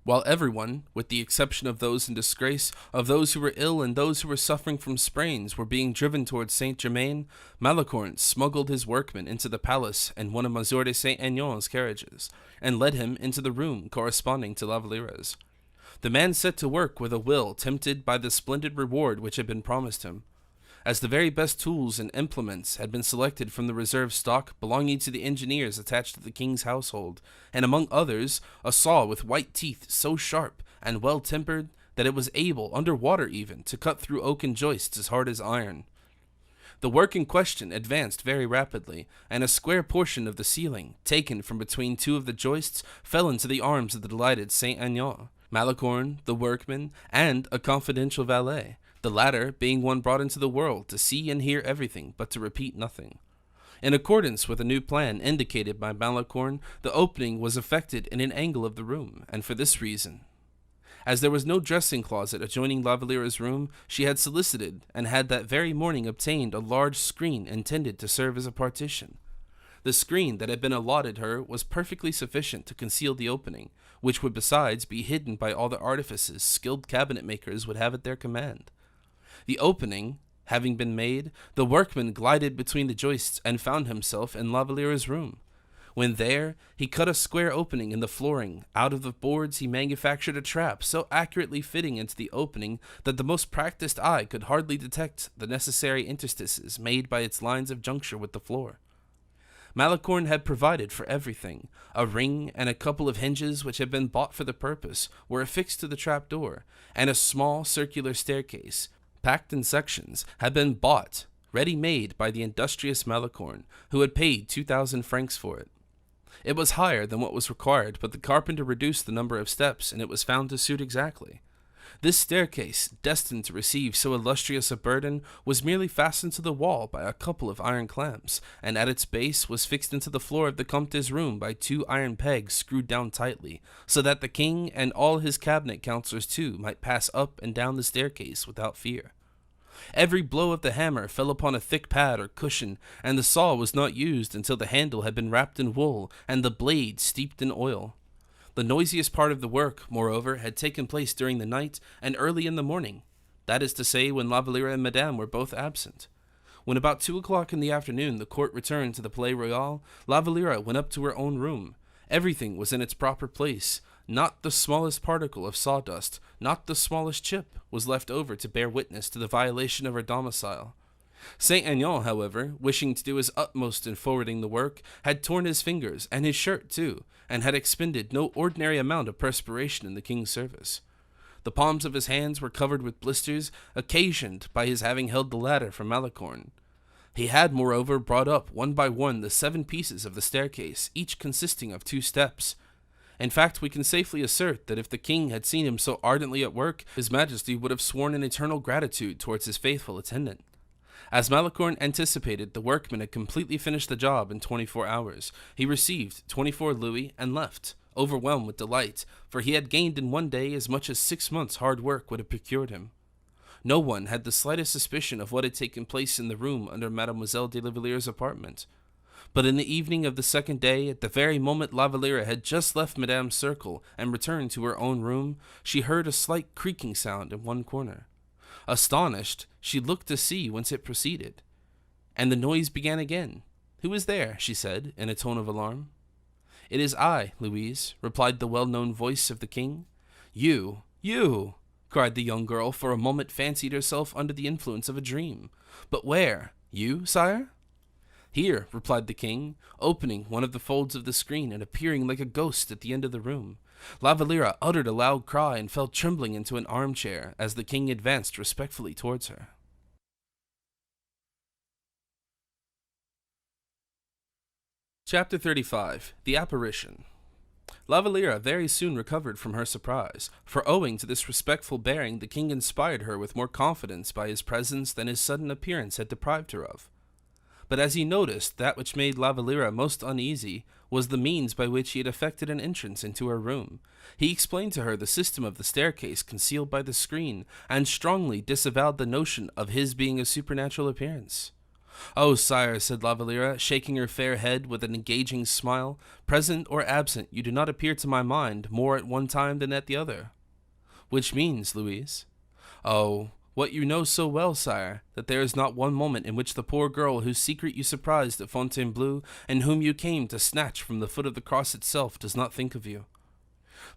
Speaker 1: While everyone, with the exception of those in disgrace, of those who were ill and those who were suffering from sprains, were being driven towards Saint Germain, Malicorne smuggled his workman into the palace in one of Monsieur de Saint Aignan's carriages, and led him into the room corresponding to La Valliere's. The man set to work with a will, tempted by the splendid reward which had been promised him. As the very best tools and implements had been selected from the reserve stock belonging to the engineers attached to the king's household, and among others a saw with white teeth so sharp and well tempered that it was able, under water even, to cut through oaken joists as hard as iron. The work in question advanced very rapidly, and a square portion of the ceiling, taken from between two of the joists, fell into the arms of the delighted Saint Aignan, Malicorne, the workman, and a confidential valet, the latter being one brought into the world to see and hear everything, but to repeat nothing. In accordance with a new plan indicated by Malicorne, the opening was effected in an angle of the room, and for this reason. As there was no dressing closet adjoining La Valliere's room, she had solicited, and had that very morning obtained, a large screen intended to serve as a partition. The screen that had been allotted her was perfectly sufficient to conceal the opening, which would besides be hidden by all the artifices skilled cabinet makers would have at their command. The opening having been made, the workman glided between the joists and found himself in La Valliere's room. When there, he cut a square opening in the flooring. Out of the boards he manufactured a trap so accurately fitting into the opening that the most practiced eye could hardly detect the necessary interstices made by its lines of juncture with the floor. Malicorne had provided for everything. A ring and a couple of hinges which had been bought for the purpose were affixed to the trapdoor, and a small circular staircase, packed in sections, had been bought, ready-made by the industrious Malicorne, who had paid 2,000 francs for it. It was higher than what was required, but the carpenter reduced the number of steps, and it was found to suit exactly. This staircase, destined to receive so illustrious a burden, was merely fastened to the wall by a couple of iron clamps, and at its base was fixed into the floor of the Comte's room by 2 iron pegs screwed down tightly, so that the king and all his cabinet councillors too might pass up and down the staircase without fear. Every blow of the hammer fell upon a thick pad or cushion, and the saw was not used until the handle had been wrapped in wool and the blade steeped in oil. The noisiest part of the work, moreover, had taken place during the night and early in the morning, that is to say, when La Valliere and Madame were both absent. When about 2 o'clock in the afternoon the court returned to the Palais Royal, La Valliere went up to her own room. Everything was in its proper place. Not the smallest particle of sawdust, not the smallest chip, was left over to bear witness to the violation of her domicile. Saint Aignan, however, wishing to do his utmost in forwarding the work, had torn his fingers, and his shirt too, and had expended no ordinary amount of perspiration in the king's service. The palms of his hands were covered with blisters, occasioned by his having held the ladder from Malicorne. He had, moreover, brought up one by one the 7 pieces of the staircase, each consisting of 2 steps. In fact, we can safely assert that if the king had seen him so ardently at work, his majesty would have sworn an eternal gratitude towards his faithful attendant. As Malicorne anticipated, the workman had completely finished the job in 24 hours. He received 24 louis and left, overwhelmed with delight, for he had gained in one day as much as 6 months' hard work would have procured him. No one had the slightest suspicion of what had taken place in the room under Mademoiselle de la Valliere's apartment. But in the evening of the second day, at the very moment Valliere had just left Madame's circle and returned to her own room, she heard a slight creaking sound in one corner. Astonished, she looked to see whence it proceeded, and the noise began again. "Who is there?" she said, in a tone of alarm. "It is I, Louise," replied the well-known voice of the king. You!" cried the young girl, for a moment fancied herself under the influence of a dream. "But where? You, sire?" "Here," replied the king, opening one of the folds of the screen and appearing like a ghost at the end of the room. Valliere uttered a loud cry and fell trembling into an armchair as the king advanced respectfully towards her. Chapter 35. The Apparition. Valliere very soon recovered from her surprise, for owing to this respectful bearing the king inspired her with more confidence by his presence than his sudden appearance had deprived her of. But as he noticed, that which made Valliere most uneasy was the means by which he had effected an entrance into her room. He explained to her the system of the staircase concealed by the screen, and strongly disavowed the notion of his being a supernatural appearance. "Oh, sire," said Valliere, shaking her fair head with an engaging smile, "present or absent, you do not appear to my mind more at one time than at the other." "Which means, Louise?" "Oh, what you know so well, sire, that there is not one moment in which the poor girl whose secret you surprised at Fontainebleau, and whom you came to snatch from the foot of the cross itself, does not think of you.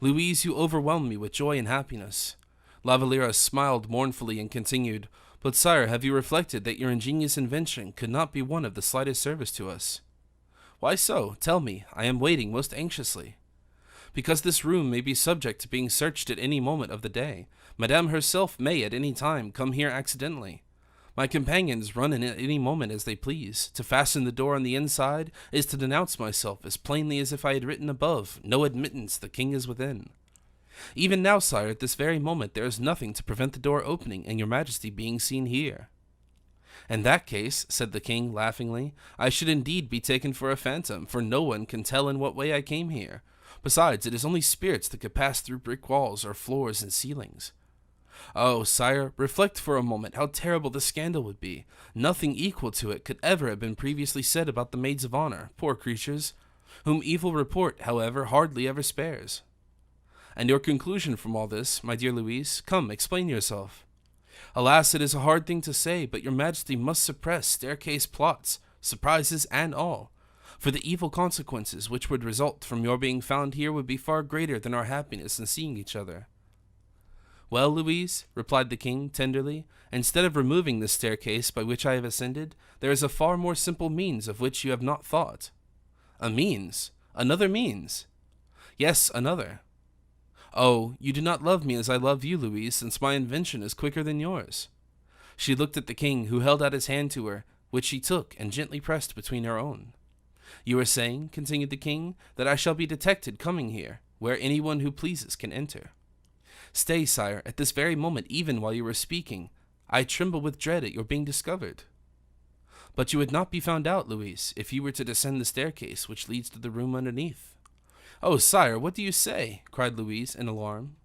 Speaker 1: Louise, you overwhelm me with joy and happiness." Valliere smiled mournfully and continued, "But, sire, have you reflected that your ingenious invention could not be one of the slightest service to us?" "Why so? Tell me. I am waiting most anxiously." "Because this room may be subject to being searched at any moment of the day. Madame herself may at any time come here accidentally. My companions run in at any moment as they please. To fasten the door on the inside is to denounce myself as plainly as if I had written above, 'No admittance, the king is within.' Even now, sire, at this very moment there is nothing to prevent the door opening and your majesty being seen here." "In that case," said the king laughingly, "I should indeed be taken for a phantom, for no one can tell in what way I came here. Besides, it is only spirits that could pass through brick walls or floors and ceilings." "Oh, sire, reflect for a moment how terrible the scandal would be. Nothing equal to it could ever have been previously said about the maids of honor, poor creatures, whom evil report, however, hardly ever spares." "And your conclusion from all this, my dear Louise? Come, explain yourself." "Alas, it is a hard thing to say, but your majesty must suppress staircase plots, surprises, and all, for the evil consequences which would result from your being found here would be far greater than our happiness in seeing each other." "Well, Louise," replied the king tenderly, "instead of removing this staircase by which I have ascended, there is a far more simple means of which you have not thought." "A means? Another means?" "Yes, another." "Oh, you do not love me as I love you, Louise, since my invention is quicker than yours." She looked at the king, who held out his hand to her, which she took and gently pressed between her own. "You are saying," continued the king, "that I shall be detected coming here, where anyone who pleases can enter." "Stay, sire, at this very moment, even while you were speaking, I tremble with dread at your being discovered." "But you would not be found out, Louise, if you were to descend the staircase which leads to the room underneath." "Oh, sire, what do you say?" cried Louise in alarm.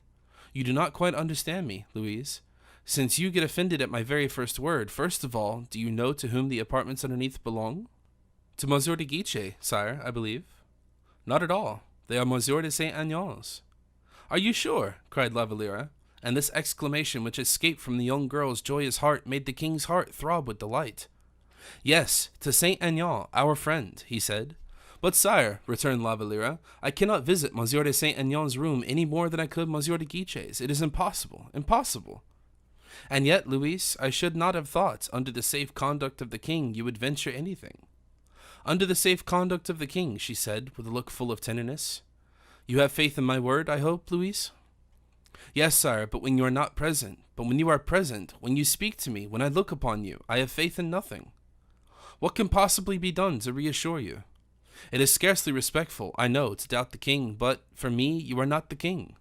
Speaker 1: "You do not quite understand me, Louise. Since you get offended at my very first word, first of all, do you know to whom the apartments underneath belong?" "To Monsieur de Guiche, sire, I believe." "Not at all. They are Monsieur de Saint Aignan's." "Are you sure?" cried Valliere, and this exclamation which escaped from the young girl's joyous heart made the king's heart throb with delight. "Yes, to Saint Aignan, our friend," he said. "But, sire," returned Valliere, "I cannot visit Monsieur de Saint Aignan's room any more than I could Monsieur de Guiche's. It is impossible, impossible." "And yet, Louise, I should not have thought, under the safe conduct of the king, you would venture anything." "Under the safe conduct of the king," she said, with a look full of tenderness. "You have faith in my word, I hope, Louise?" "Yes, sire, but when you are not present. But when you are present, when you speak to me, when I look upon you, I have faith in nothing. What can possibly be done to reassure you? It is scarcely respectful, I know, to doubt the king, but, for me, you are not the king."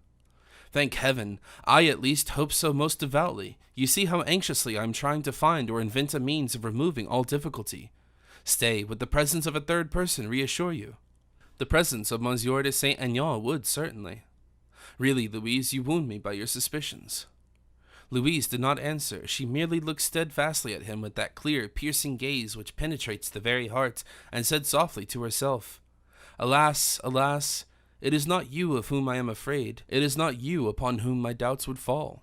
Speaker 1: "Thank heaven! I, at least, hope so most devoutly. You see how anxiously I am trying to find or invent a means of removing all difficulty. Stay, would the presence of a third person reassure you?" "The presence of Monsieur de Saint Aignan would, certainly." "Really, Louise, you wound me by your suspicions." Louise did not answer. She merely looked steadfastly at him with that clear, piercing gaze which penetrates the very heart, and said softly to herself, "Alas, alas, it is not you of whom I am afraid. It is not you upon whom my doubts would fall."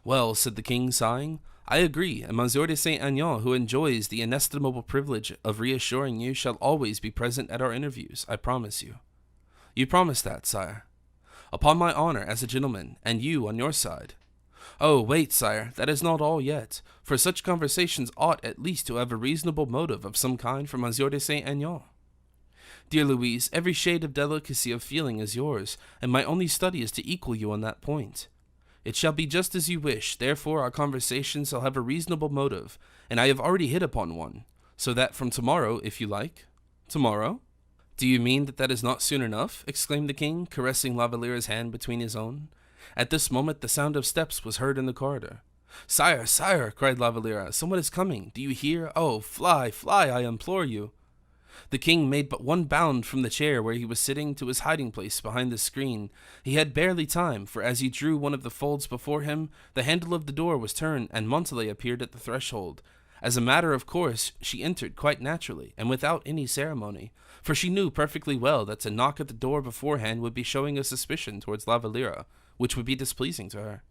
Speaker 1: "Well," said the king, sighing, "I agree, and Monsieur de Saint Aignan, who enjoys the inestimable privilege of reassuring you, shall always be present at our interviews, I promise you." "You promise that, sire?" "Upon my honor as a gentleman, and you on your side." "Oh, wait, sire, that is not all yet, for such conversations ought at least to have a reasonable motive of some kind for Monsieur de Saint Aignan." "Dear Louise, every shade of delicacy of feeling is yours, and my only study is to equal you on that point." "It shall be just as you wish, therefore our conversation shall have a reasonable motive, and I have already hit upon one, so that from tomorrow, if you like." "Tomorrow? Do you mean that is not soon enough?" exclaimed the king, caressing La Valliere's hand between his own. At this moment the sound of steps was heard in the corridor. "Sire, sire!" cried La Valliere, "someone is coming. Do you hear? Oh, fly, fly, I implore you." The king made but one bound from the chair where he was sitting to his hiding place behind the screen. He had barely time, for as he drew one of the folds before him, the handle of the door was turned, and Montalais appeared at the threshold. As a matter of course, she entered quite naturally, and without any ceremony, for she knew perfectly well that to knock at the door beforehand would be showing a suspicion towards La Valliere, which would be displeasing to her.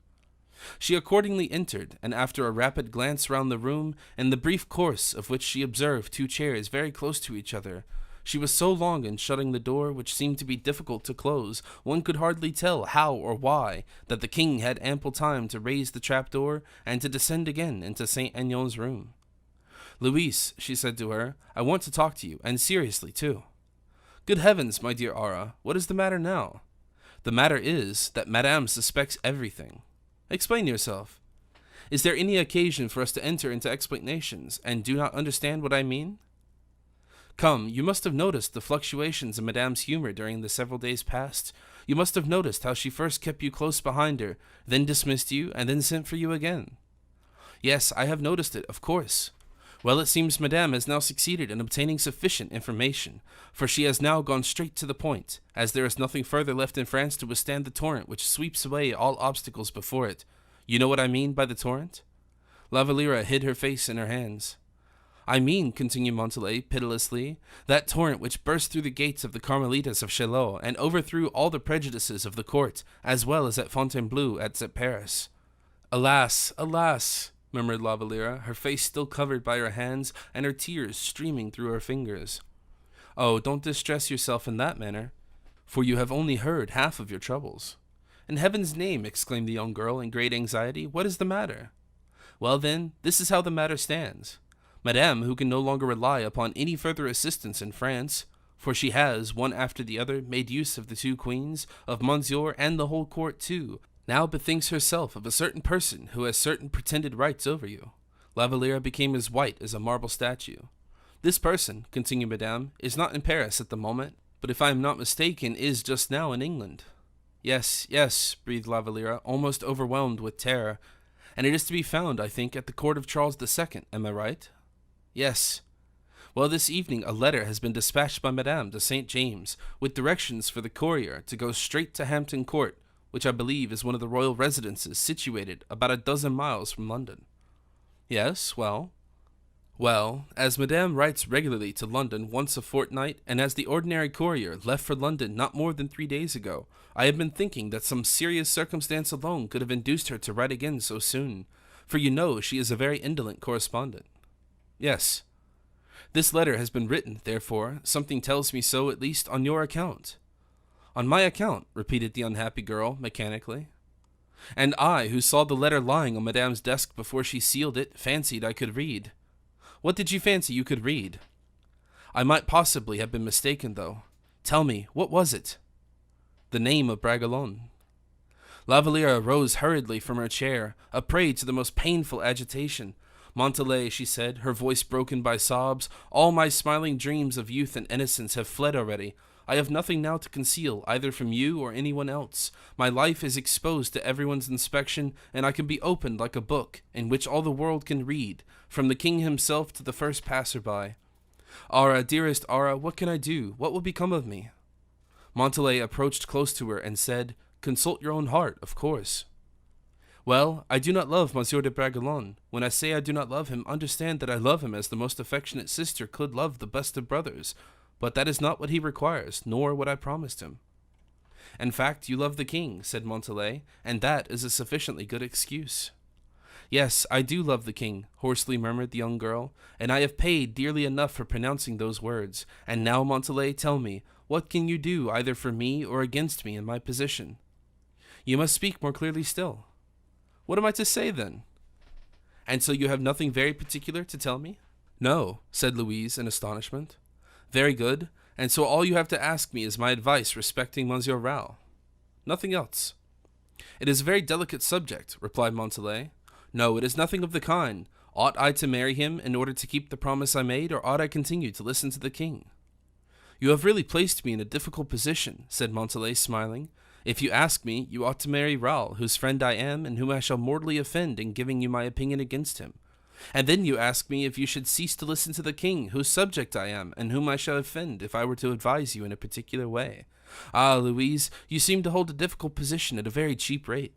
Speaker 1: She accordingly entered, and after a rapid glance round the room, in the brief course of which she observed two chairs very close to each other, she was so long in shutting the door, which seemed to be difficult to close, one could hardly tell how or why, that the king had ample time to raise the trapdoor and to descend again into Saint Aignan's room. "Louise," she said to her, "I want to talk to you, and seriously too." "Good heavens, my dear Aura, what is the matter now?" "The matter is that Madame suspects everything." "Explain yourself." "Is there any occasion for us to enter into explanations, and do not understand what I mean?" "Come, you must have noticed the fluctuations in Madame's humor during the several days past. You must have noticed how she first kept you close behind her, then dismissed you, and then sent for you again." "Yes, I have noticed it, of course." "Well, it seems Madame has now succeeded in obtaining sufficient information, for she has now gone straight to the point, as there is nothing further left in France to withstand the torrent which sweeps away all obstacles before it. You know what I mean by the torrent?" La Valliere hid her face in her hands. "I mean," continued Montalais pitilessly, "that torrent which burst through the gates of the Carmelitas of Chaillot, and overthrew all the prejudices of the court, as well as at Fontainebleau at Paris." "Alas, alas!" murmured La Valliere, her face still covered by her hands, and her tears streaming through her fingers. "Oh, don't distress yourself in that manner, for you have only heard half of your troubles." "In heaven's name," exclaimed the young girl in great anxiety, "what is the matter?" "Well then, this is how the matter stands. Madame, who can no longer rely upon any further assistance in France, for she has, one after the other, made use of the two queens, of Monsieur and the whole court too, now bethinks herself of a certain person who has certain pretended rights over you." La Valliere became as white as a marble statue. "This person," continued Madame, "is not in Paris at the moment, but if I am not mistaken, is just now in England." "Yes, yes," breathed La Valliere, almost overwhelmed with terror, "and it is to be found, I think, at the court of Charles II, am I right?" "Yes." "Well, this evening a letter has been dispatched by Madame to St. James, with directions for the courier to go straight to Hampton Court, which I believe is one of the royal residences situated about a dozen miles from London." "Yes, well?" "Well, as Madame writes regularly to London once a fortnight, and as the ordinary courier left for London not more than 3 days ago, I have been thinking that some serious circumstance alone could have induced her to write again so soon, for you know she is a very indolent correspondent." "Yes." "This letter has been written, therefore, something tells me so at least, on your account." "On my account," repeated the unhappy girl, mechanically. "And I, who saw the letter lying on Madame's desk before she sealed it, fancied I could read." "What did you fancy you could read?" "I might possibly have been mistaken, though. Tell me, what was it?" "The name of Bragelonne." La Valliere rose hurriedly from her chair, a prey to the most painful agitation. "Montalais," she said, her voice broken by sobs, "all my smiling dreams of youth and innocence have fled already. I have nothing now to conceal, either from you or anyone else. My life is exposed to everyone's inspection, and I can be opened like a book, in which all the world can read, from the king himself to the first passer-by. Aura, dearest Aura, what can I do? What will become of me?" Montalais approached close to her and said, "Consult your own heart, of course." Well, I do not love Monsieur de Bragelonne. When I say I do not love him, understand that I love him as the most affectionate sister could love the best of brothers, but that is not what he requires, nor what I promised him. In fact, you love the king, said Montalais, and that is a sufficiently good excuse. Yes, I do love the king, hoarsely murmured the young girl, and I have paid dearly enough for pronouncing those words. And now, Montalais, tell me, what can you do either for me or against me in my position? You must speak more clearly still. What am I to say, then? And so you have nothing very particular to tell me? No, said Louise in astonishment. Very good, and so all you have to ask me is my advice respecting Monsieur Raoul. Nothing else. It is a very delicate subject, replied Montalais. No, it is nothing of the kind. Ought I to marry him in order to keep the promise I made, or ought I continue to listen to the king? You have really placed me in a difficult position, said Montalais, smiling. If you ask me, you ought to marry Raoul, whose friend I am, and whom I shall mortally offend in giving you my opinion against him. And then you ask me if you should cease to listen to the king, whose subject I am, and whom I shall offend if I were to advise you in a particular way. Ah, Louise, you seem to hold a difficult position at a very cheap rate.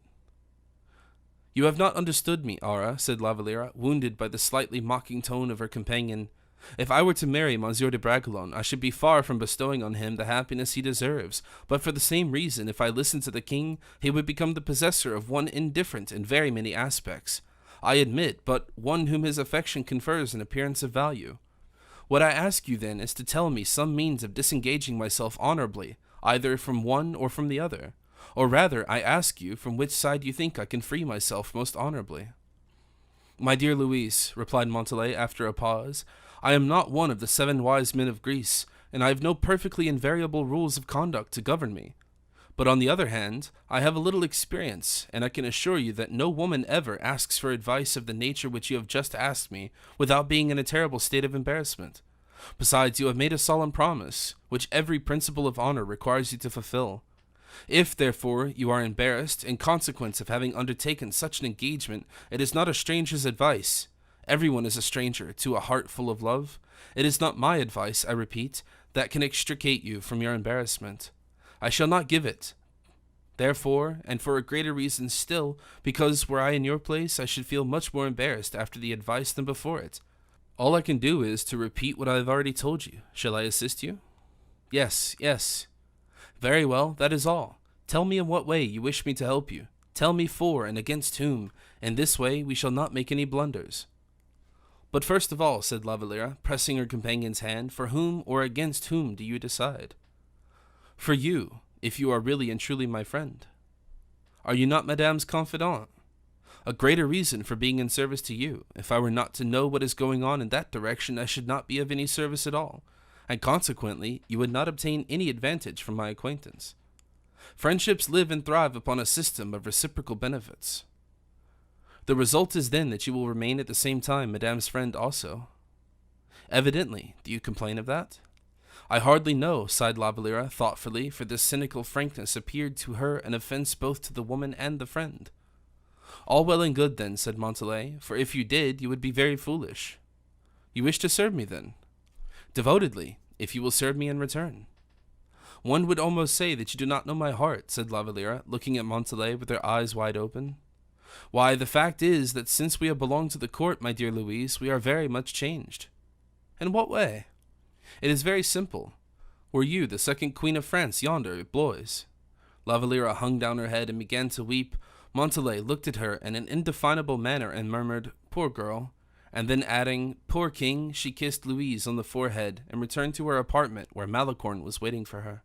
Speaker 1: You have not understood me, Aura, said La Valliere, wounded by the slightly mocking tone of her companion. If I were to marry Monsieur de Bragelonne, I should be far from bestowing on him the happiness he deserves, but for the same reason, if I listened to the king, he would become the possessor of one indifferent in very many aspects. I admit, but one whom his affection confers an appearance of value. What I ask you, then, is to tell me some means of disengaging myself honorably, either from one or from the other. Or rather, I ask you from which side you think I can free myself most honorably. My dear Louise, replied Montalais after a pause, I am not one of the 7 wise men of Greece, and I have no perfectly invariable rules of conduct to govern me. But on the other hand, I have a little experience, and I can assure you that no woman ever asks for advice of the nature which you have just asked me without being in a terrible state of embarrassment. Besides, you have made a solemn promise, which every principle of honor requires you to fulfill. If, therefore, you are embarrassed in consequence of having undertaken such an engagement, it is not a stranger's advice. Everyone is a stranger to a heart full of love. It is not my advice, I repeat, that can extricate you from your embarrassment. I shall not give it. Therefore, and for a greater reason still, because were I in your place, I should feel much more embarrassed after the advice than before it. All I can do is to repeat what I have already told you. Shall I assist you? Yes, yes. Very well, that is all. Tell me in what way you wish me to help you. Tell me for and against whom. In this way we shall not make any blunders. But first of all, said La Valliere, pressing her companion's hand, for whom or against whom do you decide? For you, if you are really and truly my friend. Are you not Madame's confidant? A greater reason for being in service to you. If I were not to know what is going on in that direction, I should not be of any service at all, and consequently you would not obtain any advantage from my acquaintance. Friendships live and thrive upon a system of reciprocal benefits. The result is then that you will remain at the same time Madame's friend also. Evidently, do you complain of that? I hardly know, sighed La Valliere thoughtfully, for this cynical frankness appeared to her an offense both to the woman and the friend. All well and good then, said Montalais, for if you did, you would be very foolish. You wish to serve me then? Devotedly, if you will serve me in return. One would almost say that you do not know my heart, said La Valliere, looking at Montalais with her eyes wide open. Why, the fact is that since we have belonged to the court, my dear Louise, we are very much changed. In what way? It is very simple. Were you the second queen of France yonder at Blois? La Valliere hung down her head and began to weep. Montalais looked at her in an indefinable manner and murmured, "Poor girl," and then adding, "Poor king," she kissed Louise on the forehead and returned to her apartment where Malicorne was waiting for her.